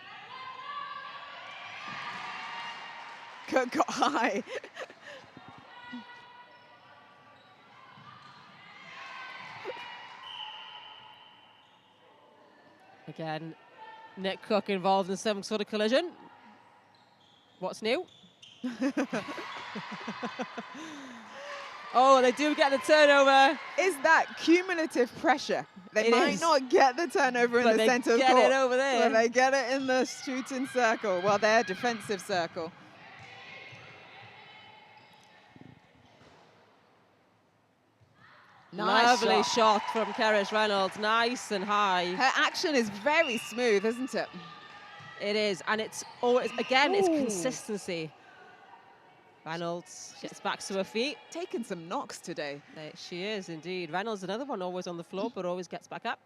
Cook got high. Again, Nick Cook involved in some sort of collision. What's new? Oh, they do get the turnover. Is that cumulative pressure? They might not get the turnover in the centre of court. But they get it over there. But they get it in the shooting circle. Well, their defensive circle. Nice Lovely shot from Kerrish Reynolds, nice and high. Her action is very smooth, isn't it? It is, and it's always, again, it's consistency. Reynolds gets back to her feet. Taking some knocks today. She is indeed. Reynolds, another one, always on the floor, but always gets back up.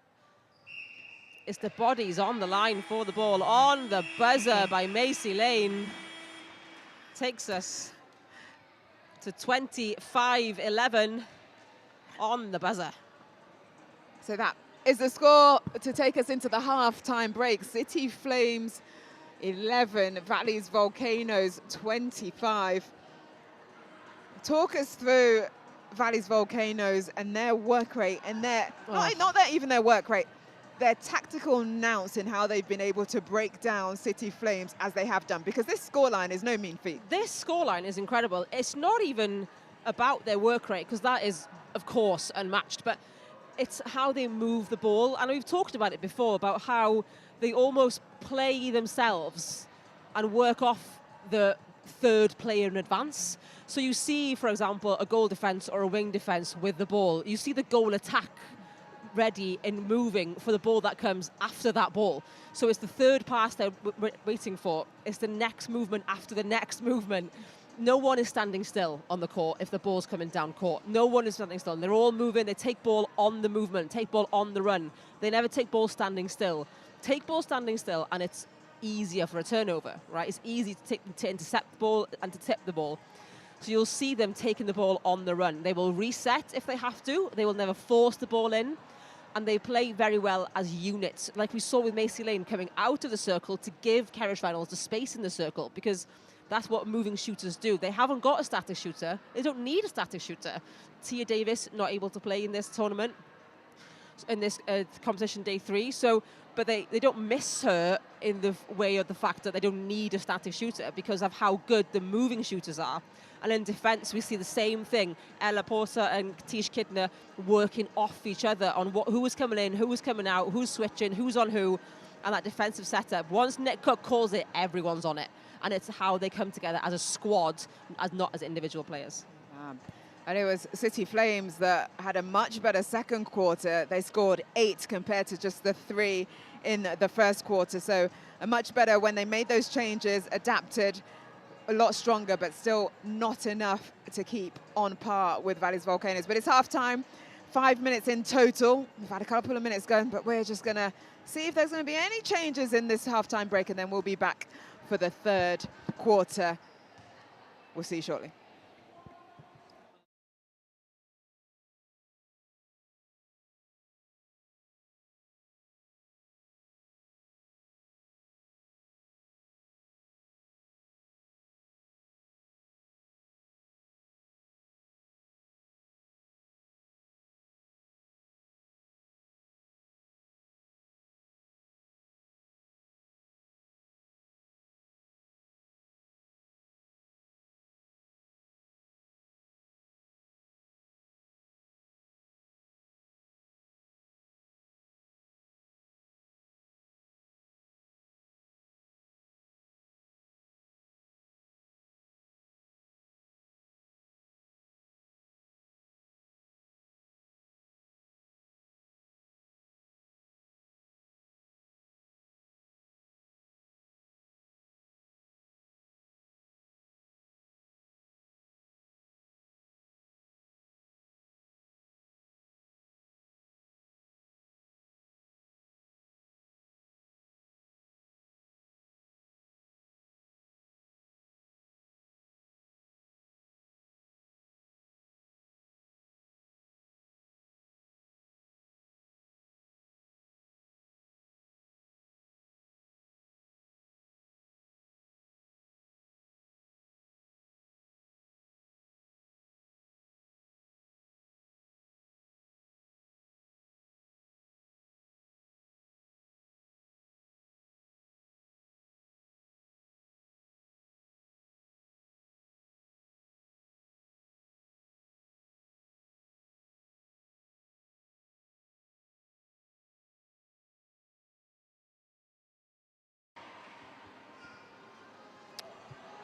It's the bodies on the line for the ball. On the buzzer by Macy Lane. Takes us to 25-11 on the buzzer. So that is the score to take us into the half-time break. City Flames 11, Valleys Volcanoes 25. Talk us through Valleys Volcanoes and their work rate and their, not even their work rate, their tactical nous in how they've been able to break down City Flames as they have done, because this scoreline is no mean feat. This scoreline is incredible. It's not even about their work rate, because that is, of course, unmatched, but it's how they move the ball. And we've talked about it before, about how they almost play themselves and work off the third player in advance. So you see, for example, a goal defence or a wing defence with the ball. You see the goal attack ready and moving for the ball that comes after that ball. So it's the third pass they're waiting for. It's the next movement after the next movement. No one is standing still on the court if the ball's coming down court. No one is standing still. They're all moving. They take ball on the movement, take ball on the run. They never take ball standing still. Take ball standing still, and it's easier for a turnover, right? It's easy to intercept the ball and to tip the ball. So you'll see them taking the ball on the run. They will reset if they have to. They will never force the ball in. And they play very well as units, like we saw with Macy Lane coming out of the circle to give Kerrish Reynolds the space in the circle, because that's what moving shooters do. They haven't got a static shooter. They don't need a static shooter. Tia Davis not able to play in this tournament, in this competition day 3. So, but they don't miss her in the way of the fact that they don't need a static shooter because of how good the moving shooters are. And in defence, we see the same thing. Ella Porter and Tish Kidner working off each other on who was coming in, who was coming out, who's switching, who's on who, and that defensive setup. Once Nick Cook calls it, everyone's on it. And it's how they come together as a squad, as not as individual players. And it was City Flames that had a much better second quarter. They scored 8 compared to just the 3 in the first quarter. So a much better when they made those changes, adapted, a lot stronger, but still not enough to keep on par with Valleys Volcanoes. But it's half-time, 5 minutes in total. We've had a couple of minutes going, but we're just going to see if there's going to be any changes in this half-time break, and then we'll be back for the third quarter. We'll see you shortly.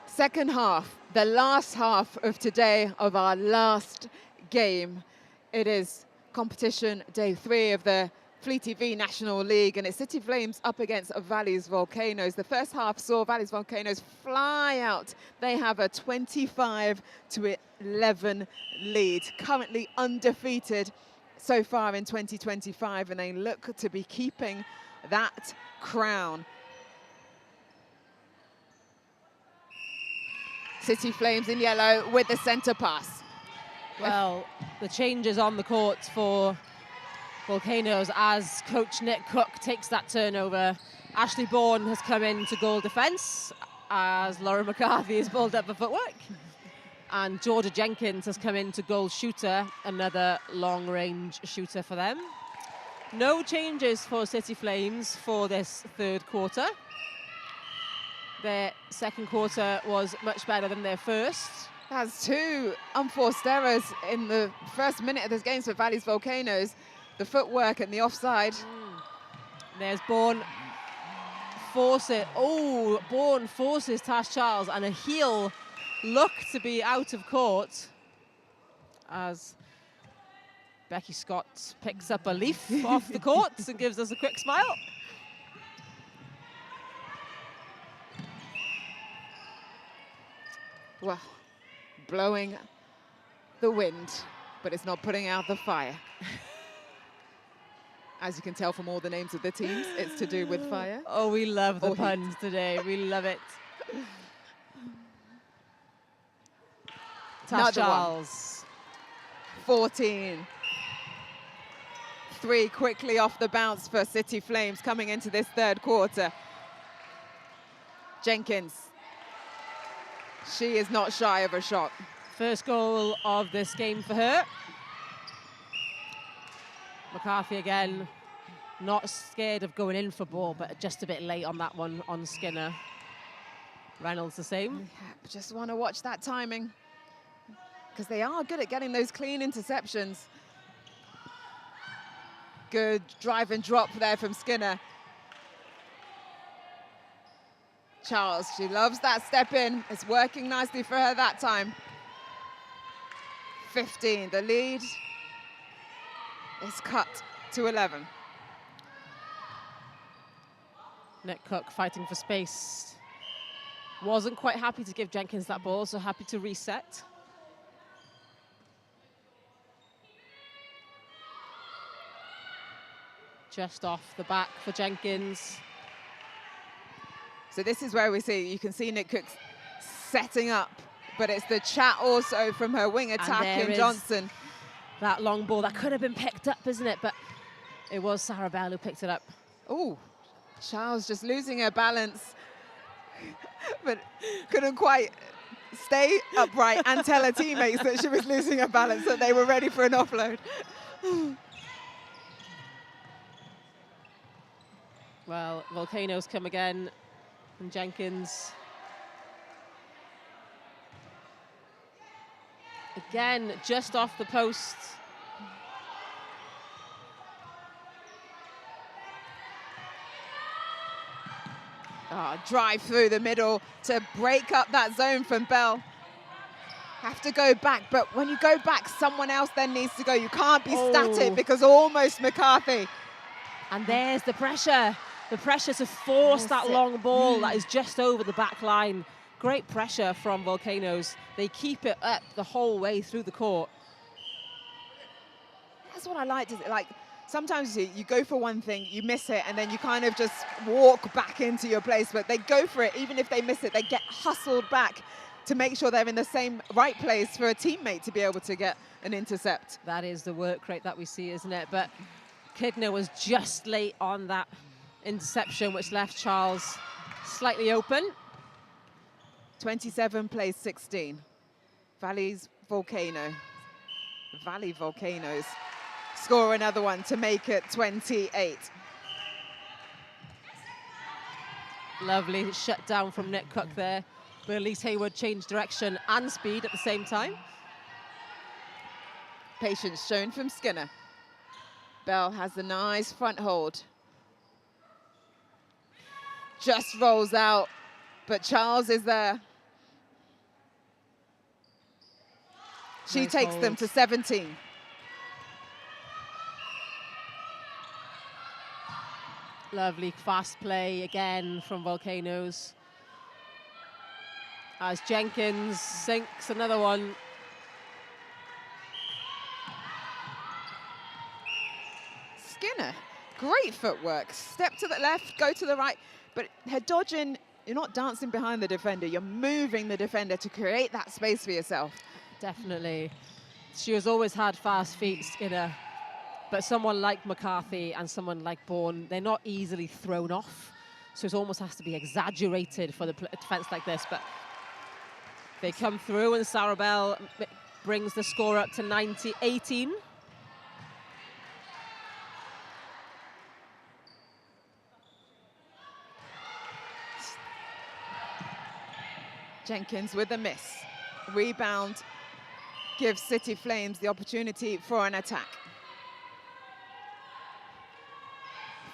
Second half, the last half of today of our last game. It is competition day 3 of the Fleet TV National League, and it's City Flames up against Valleys Volcanoes. The first half saw Valleys Volcanoes fly out. They have a 25-11 lead, currently undefeated so far in 2025, and they look to be keeping that crown. City Flames in yellow with the centre pass. Well, the changes on the court for Volcanoes as coach Nick Cook takes that turnover. Ashley Bourne has come into goal defence as Laura McCarthy is balled up for footwork. And Georgia Jenkins has come into goal shooter, another long-range shooter for them. No changes for City Flames for this third quarter. Their second quarter was much better than their first. That's 2 unforced errors in the first minute of this game for Valleys Volcanoes. The footwork and the offside. There's Bourne. Bourne forces Tash Charles, and a heel look to be out of court as Becky Scott picks up a leaf off the court and gives us a quick smile. Well, blowing the wind, but it's not putting out the fire. As you can tell from all the names of the teams, it's to do with fire. Oh, we love the Or puns heat. today. We love it. Tash Another one. Charles. 14. 3 quickly off the bounce for City Flames coming into this third quarter. Jenkins. She is not shy of a shot. First goal of this game for her. McCarthy again, not scared of going in for ball, but just a bit late on that one on Skinner. Reynolds the same. Yeah, just want to watch that timing, because they are good at getting those clean interceptions. Good drive and drop there from Skinner. Charles, she loves that step in. It's working nicely for her that time. 15, the lead is cut to 11. Nick Cook fighting for space. Wasn't quite happy to give Jenkins that ball, so happy to reset. Just off the back for Jenkins. So this is where we see, you can see Nick Cook setting up, but it's the chat also from her wing attack in Johnson. That long ball, that could have been picked up, isn't it? But it was Sarah Bell who picked it up. Oh, Charles just losing her balance, but couldn't quite stay upright and tell her teammates that she was losing her balance, that they were ready for an offload. Well, Volcanoes come again, and Jenkins. Again, just off the post. Drive through the middle to break up that zone from Bell. Have to go back, but when you go back, someone else then needs to go. You can't be static, because almost McCarthy. And there's the pressure. The pressure to force that long ball that is just over the back line. Great pressure from Volcanoes. They keep it up the whole way through the court. That's what I like. Like, sometimes you go for one thing, you miss it, and then you kind of just walk back into your place. But they go for it. Even if they miss it, they get hustled back to make sure they're in the same right place for a teammate to be able to get an intercept. That is the work rate that we see, isn't it? But Kidner was just late on that interception, which left Charles slightly open. 27 plays 16. Valley Volcanoes score another one to make it 28. Lovely shut down from Nick Cook there. But Elise Hayward changed direction and speed at the same time. Patience shown from Skinner. Bell has a nice front hold. Just rolls out, but Charles is there. She Nice takes hold. them to 17. Lovely fast play again from Volcanoes. As Jenkins sinks another one. Skinner, great footwork. Step to the left, go to the right, but her dodging, you're not dancing behind the defender, you're moving the defender to create that space for yourself. Definitely. She has always had fast feet, Skinner. But someone like McCarthy and someone like Bourne, they're not easily thrown off. So it almost has to be exaggerated for the defense like this. But they come through, and Sarah Bell brings the score up to 18. Jenkins with a miss. Rebound gives City Flames the opportunity for an attack.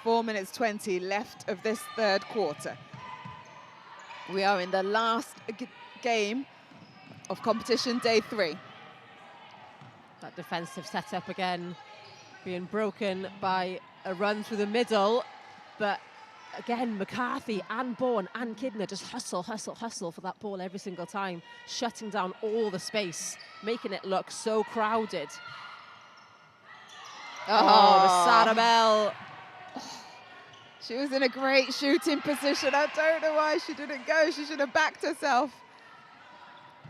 4 minutes 20 left of this third quarter. We are in the last game of competition day 3. That defensive setup again being broken by a run through the middle, but again, McCarthy and Bourne and Kidner just hustle for that ball every single time, shutting down all the space, making it look so crowded. Oh, the Sarabel. She was in a great shooting position. I don't know why she didn't go. She should have backed herself.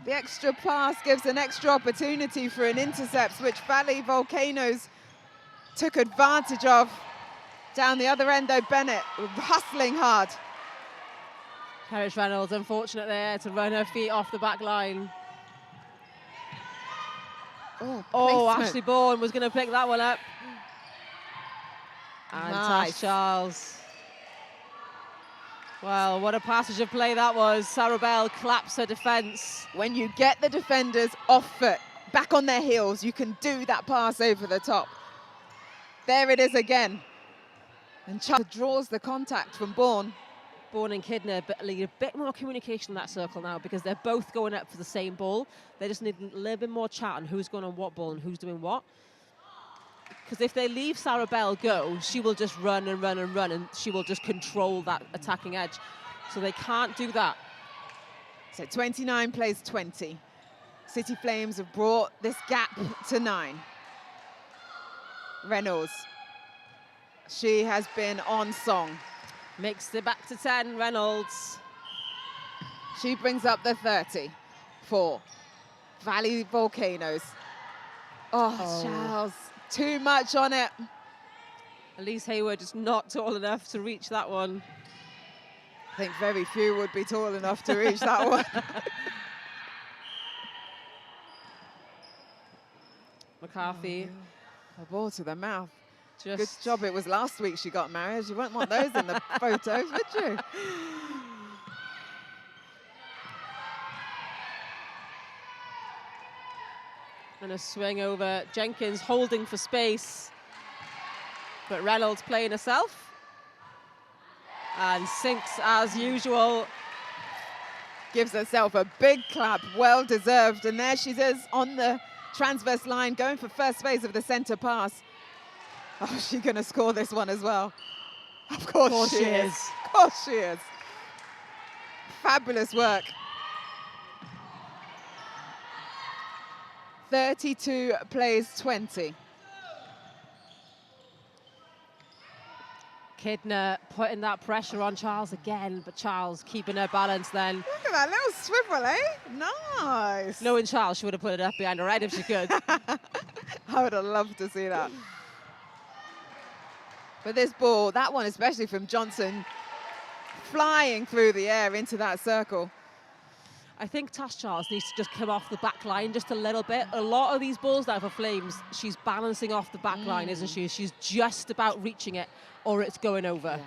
The extra pass gives an extra opportunity for an intercept, which Valley Volcanoes took advantage of. Down the other end, though, Bennett hustling hard. Kerrish Reynolds, unfortunate there to run her feet off the back line. Oh, Ashley Bourne was going to pick that one up. And nice. Tash Charles. Well, what a passage of play that was. Sarabel claps her defence. When you get the defenders off foot, back on their heels, you can do that pass over the top. There it is again. And Charles draws the contact from Bourne. Bourne and Kidner, but need a bit more communication in that circle now because they're both going up for the same ball. They just need a little bit more chat on who's going on what ball and who's doing what. Because if they leave Sarabel go, she will just run and run and run, and she will just control that attacking edge. So they can't do that. So 29 plays 20. City Flames have brought this gap to 9. Reynolds. She has been on song. Makes it back to 10, Reynolds. She brings up the 30 for Valley Volcanoes. Oh, Charles, too much on it. Elise Hayward is not tall enough to reach that one. I think very few would be tall enough to reach that one. McCarthy. A ball to the mouth. Just good job it was last week she got married. You wouldn't want those in the photos, would you? And a swing over. Jenkins holding for space. But Reynolds playing herself. And sinks as usual. Gives herself a big clap, well deserved. And there she is on the transverse line, going for first phase of the centre pass. Oh, is she going to score this one as well? Of course she is. Of course she is. Fabulous work. 32 plays 20. Kidner putting that pressure on Charles again, but Charles keeping her balance then. Look at that little swivel, eh? Nice. Knowing Charles, she would have put it up behind her head if she could. I would have loved to see that. But this ball, that one especially from Johnson, flying through the air into that circle. I think Tash Charles needs to just come off the back line just a little bit. A lot of these balls now for Flames, she's balancing off the back line, isn't she? She's just about reaching it or it's going over. Yeah.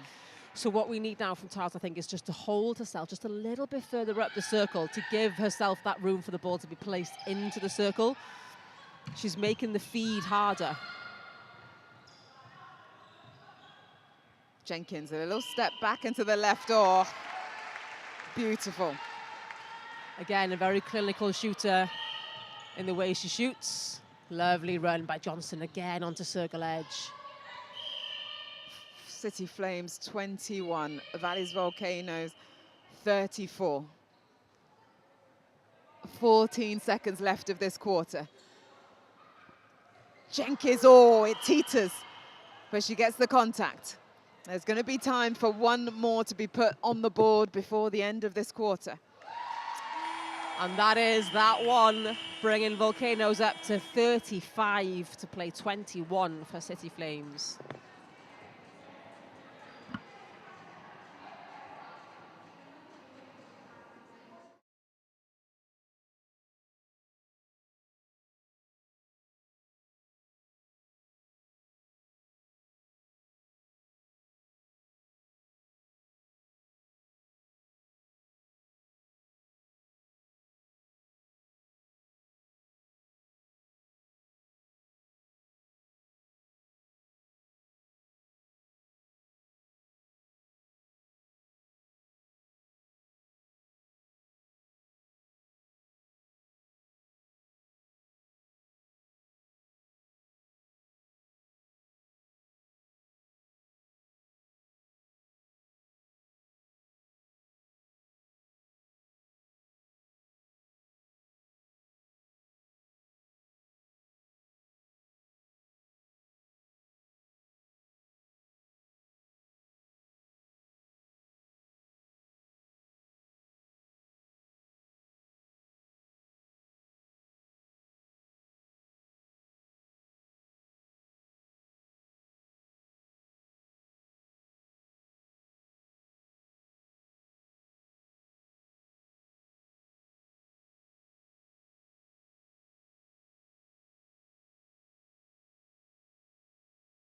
So what we need now from Charles, I think, is just to hold herself just a little bit further up the circle to give herself that room for the ball to be placed into the circle. She's making the feed harder. Jenkins, a little step back into the left. Oh, beautiful. Again, a very clinical shooter in the way she shoots. Lovely run by Johnson again onto circle edge. City Flames 21, Valleys Volcanoes 34. 14 seconds left of this quarter. Jenkins, oh, it teeters, but she gets the contact. There's going to be time for one more to be put on the board before the end of this quarter. And that is that one, bringing Volcanoes up to 35 to play 21 for City Flames.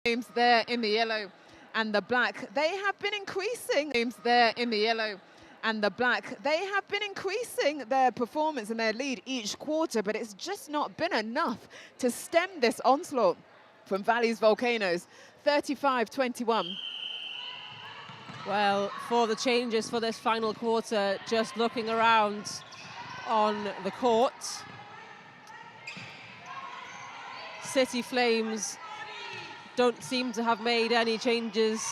Games there in the yellow and the black. They have been increasing games there in the yellow and the black. They have been increasing their performance and their lead each quarter, but it's just not been enough to stem this onslaught from Valley's Volcanoes. 35-21. Well, for the changes for this final quarter, just looking around on the court, City Flames don't seem to have made any changes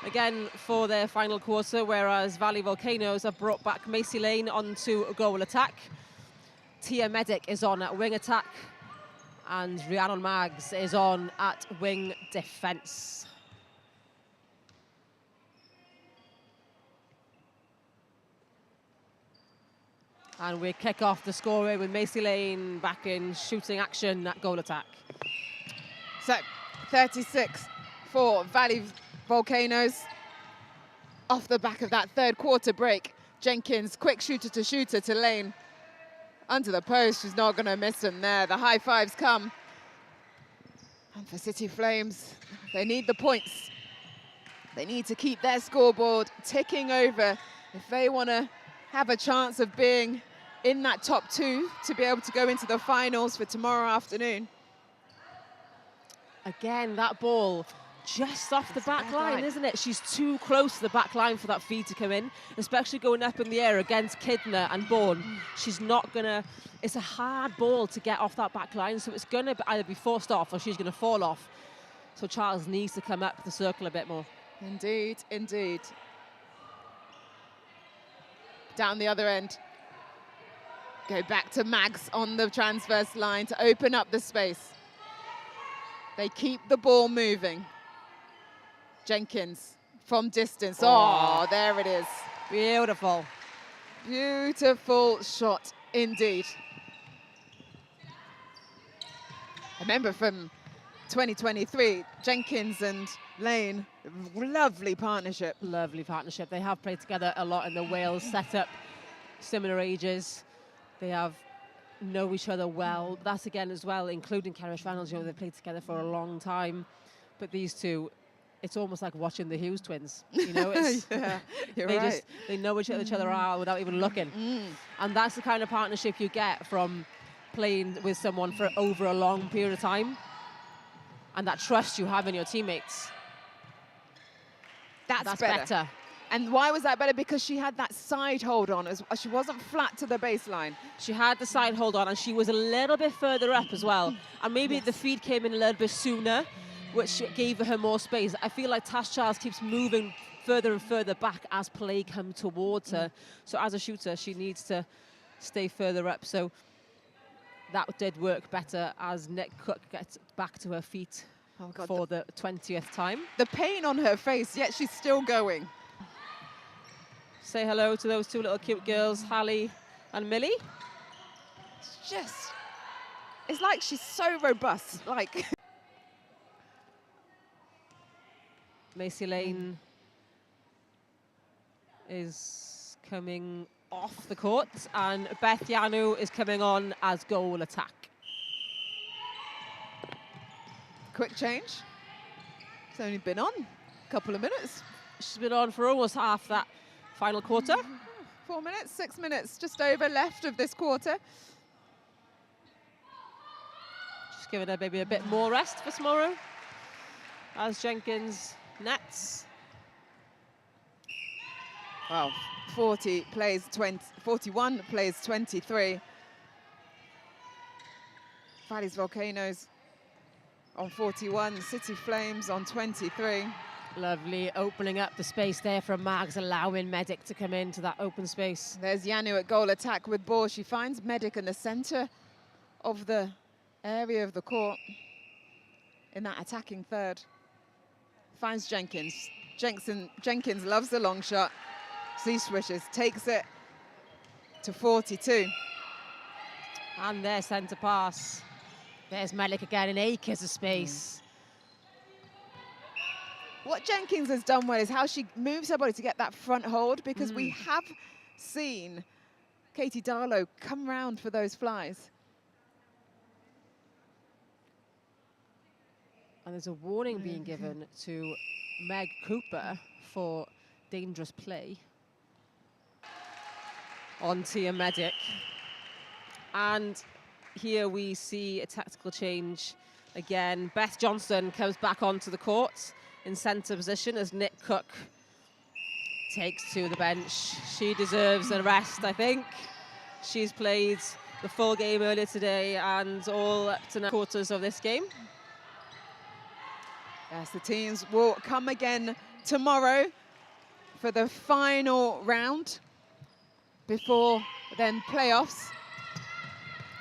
again for their final quarter, whereas Valley Volcanoes have brought back Macy Lane onto a goal attack. Tia Medic is on at wing attack, and Rhiannon Maggs is on at wing defence. And we kick off the scoring with Macy Lane back in shooting action at goal attack. So 36 for Valley Volcanoes. Off the back of that third quarter break, Jenkins, quick shooter to Lane. Under the post, she's not going to miss him there. The high fives come. And for City Flames, they need the points. They need to keep their scoreboard ticking over if they want to have a chance of being in that top two to be able to go into the finals for tomorrow afternoon. Again, that ball just off the back line, isn't it? She's too close to the back line for that feed to come in, especially going up in the air against Kidner and Bourne. She's not going to, it's a hard ball to get off that back line, so it's going to either be forced off or she's going to fall off. So Charles needs to come up the circle a bit more. Indeed, indeed. Down the other end. Go back to Maggs on the transverse line to open up the space. They keep the ball moving. Jenkins from distance. Oh, there it is. Beautiful. Beautiful shot indeed. I remember from 2023, Jenkins and Lane, lovely partnership. Lovely partnership. They have played together a lot in the Wales setup, similar ages. They have know each other well. That's again as well, including Kerrish Reynolds, you know, they've played together for a long time. But these two, it's almost like watching the Hughes twins. You know, it's yeah, you're right. They know each other are without even looking. And that's the kind of partnership you get from playing with someone for over a long period of time. And that trust you have in your teammates. That's better. And why was that better? Because she had that side hold on. She wasn't flat to the baseline. She had the side hold on, and she was a little bit further up as well. And maybe the feed came in a little bit sooner, which gave her more space. I feel like Tash Charles keeps moving further and further back as play comes towards her. So as a shooter, she needs to stay further up. So that did work better as Nick Cook gets back to her feet for the 20th time. The pain on her face, yet she's still going. Say hello to those two little cute girls, Hallie and Millie. It's like she's so robust, like. Macy Lane is coming off the court, and Beth Yanu is coming on as goal attack. Quick change. It's only been on a couple of minutes. She's been on for almost half that final quarter. 4 minutes, 6 minutes, just over left of this quarter. Just giving her maybe a bit more rest for tomorrow as Jenkins nets. Wow, 40 plays 20, 41 plays 23. Valley's Volcanoes on 41, City Flames on 23. Lovely opening up the space there from Maggs, allowing Medic to come into that open space. There's Yanu at goal attack with ball. She finds Medic in the center of the area of the court in that attacking third. Finds Jenkins. Jenkins loves the long shot. C swishes, takes it to 42. And their centre pass. There's Medic again in acres of space. What Jenkins has done well is how she moves her body to get that front hold, because we have seen Katie Darlow come round for those flies. And there's a warning being given to Meg Cooper for dangerous play on Tia Medic. And here we see a tactical change again. Beth Johnson comes back onto the court in centre position as Nick Cook takes to the bench. She deserves a rest, I think. She's played the full game earlier today and all up to 9 quarters of this game. Yes, the teams will come again tomorrow for the final round before then playoffs.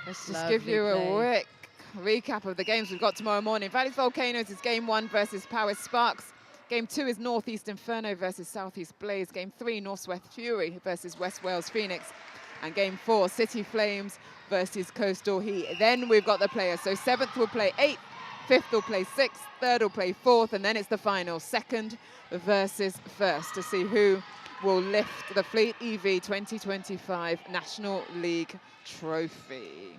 Let's just give you a quick recap of the games we've got tomorrow morning. Valleys Volcanoes is game 1 versus Powers Sparks. Game 2 is Northeast Inferno versus Southeast Blaze. Game 3, Northwest Fury versus West Wales Phoenix. And game 4, City Flames versus Coastal Heat. Then we've got the players. So 7th will play 8th, 5th will play 6th, 3rd will play 4th, and then it's the final, 2nd versus 1st, to see who will lift the Fleet EV 2025 National League Trophy.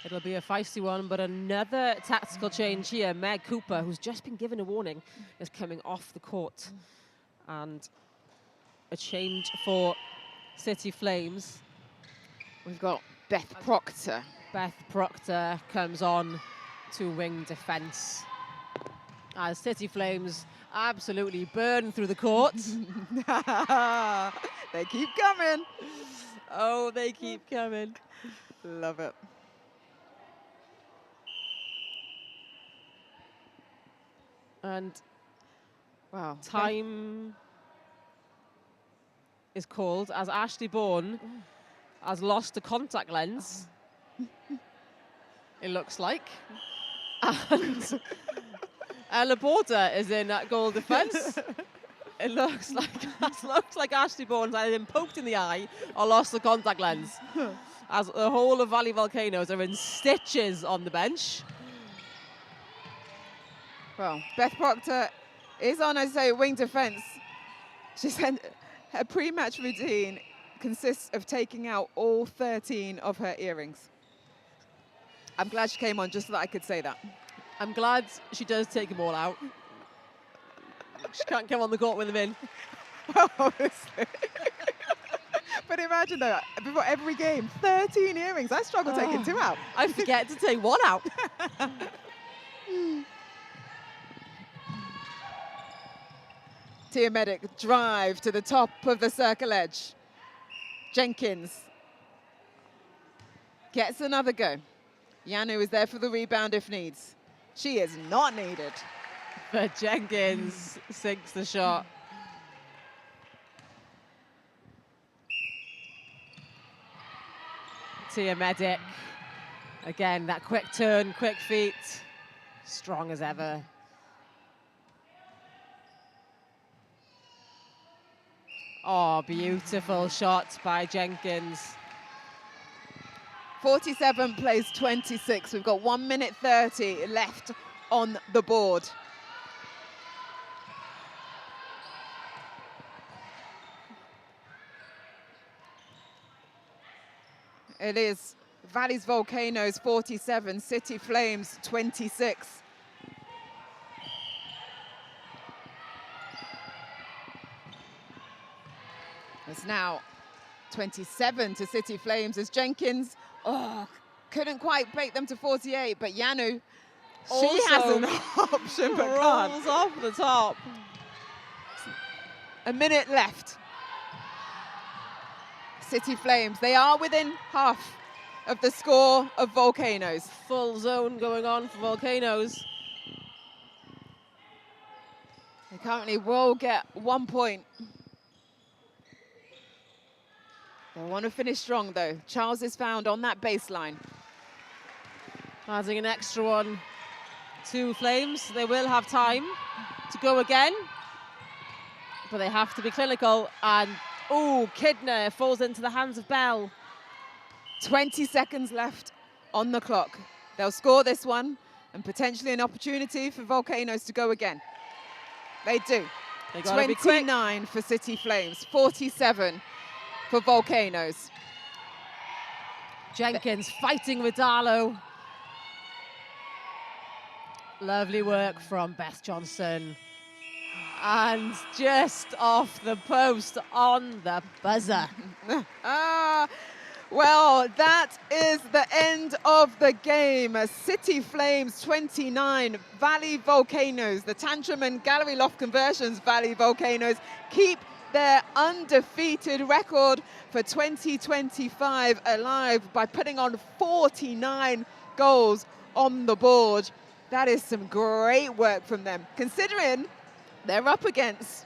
It'll be a feisty one, but another tactical change here. Meg Cooper, who's just been given a warning, is coming off the court. And a change for City Flames. We've got Beth Proctor. Beth Proctor comes on to wing defence. As City Flames absolutely burn through the court. They keep coming. Oh, they keep coming. Love it. And wow, time is called as Ashley Bourne has lost a contact lens. It looks like. And Ella Porter is in at goal defence. It looks like Ashley Bourne's either been poked in the eye or lost the contact lens. As the whole of Valley Volcanoes are in stitches on the bench. Well, Beth Proctor is on, I say, wing defence. She said her pre-match routine consists of taking out all 13 of her earrings. I'm glad she came on just so that I could say that. I'm glad she does take them all out. She can't come on the court with them in. Obviously. But imagine though, before every game, 13 earrings. I struggle taking 2 out. I forget to take 1 out. Tia Medic drive to the top of the circle edge. Jenkins gets another go. Yanu is there for the rebound if needs. She is not needed. But Jenkins sinks the shot. Tia Medic. Again, that quick turn, quick feet. Strong as ever. Oh, beautiful shot by Jenkins. 47 plays 26. We've got 1 minute 30 left on the board. It is Valleys Volcanoes 47, City Flames 26. It's now 27 to City Flames as Jenkins, couldn't quite break them to 48, but Yanu, she has an option but can't. Rolls off the top. A minute left. City Flames, they are within half of the score of Volcanoes. Full zone going on for Volcanoes. They currently will get 1 point. They want to finish strong, though. Charles is found on that baseline. Adding an extra one to Flames. They will have time to go again, but they have to be clinical. And, Kidner falls into the hands of Bell. 20 seconds left on the clock. They'll score this one, and potentially an opportunity for Volcanoes to go again. They do. They gotta be quick. 29 for City Flames, 47 for Volcanoes. Jenkins fighting with Darlow. Lovely work from Beth Johnson. And just off the post on the buzzer. Well, that is the end of the game. City Flames 29, Valley Volcanoes, the Tantrum and Gallery Loft Conversions Valley Volcanoes keep their undefeated record for 2025 alive by putting on 49 goals on the board. That is some great work from them. Considering they're up against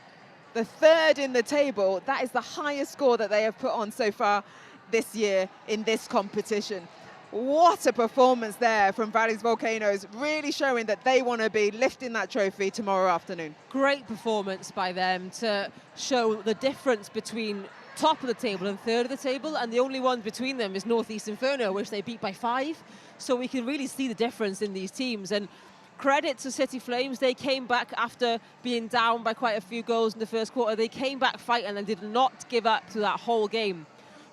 the third in the table, that is the highest score that they have put on so far this year in this competition. What a performance there from Valley's Volcanoes, really showing that they want to be lifting that trophy tomorrow afternoon. Great performance by them to show the difference between top of the table and third of the table, and the only one between them is Northeast Inferno, which they beat by 5. So we can really see the difference in these teams. And credit to City Flames, they came back after being down by quite a few goals in the first quarter. They came back fighting and did not give up through that whole game.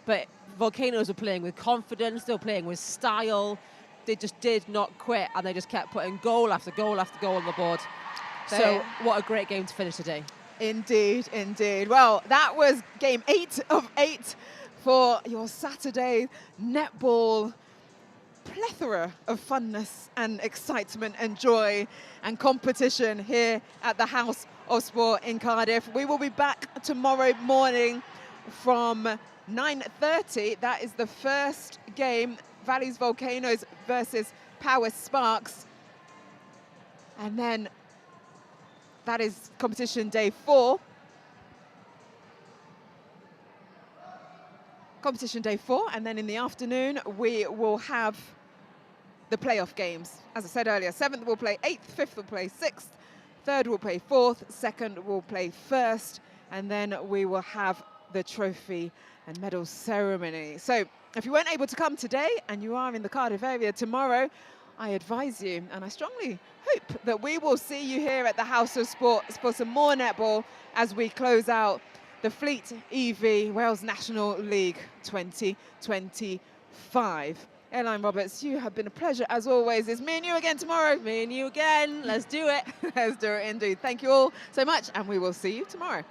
But Volcanoes were playing with confidence, they were playing with style. They just did not quit, and they just kept putting goal after goal after goal on the board. So what a great game to finish today. Indeed, indeed. Well, that was game 8 of 8 for your Saturday netball plethora of funness and excitement and joy and competition here at the House of Sport in Cardiff. We will be back tomorrow morning from 9:30. That is the first game, Valley's Volcanoes versus Power Sparks. And then that is competition day 4. Competition day 4, and then in the afternoon we will have the playoff games. As I said earlier, 7th will play 8th, 5th will play 6th, 3rd will play 4th, 2nd will play 1st, and then we will have the trophy and medal ceremony. So if you weren't able to come today and you are in the Cardiff area tomorrow, I advise you, and I strongly hope that we will see you here at the House of Sport for some more netball as we close out the Fleet EV Wales National League 2025. Airline Roberts, you have been a pleasure as always. It's me and you again tomorrow. Me and you again. Let's do it. Let's do it indeed. Thank you all so much, and we will see you tomorrow.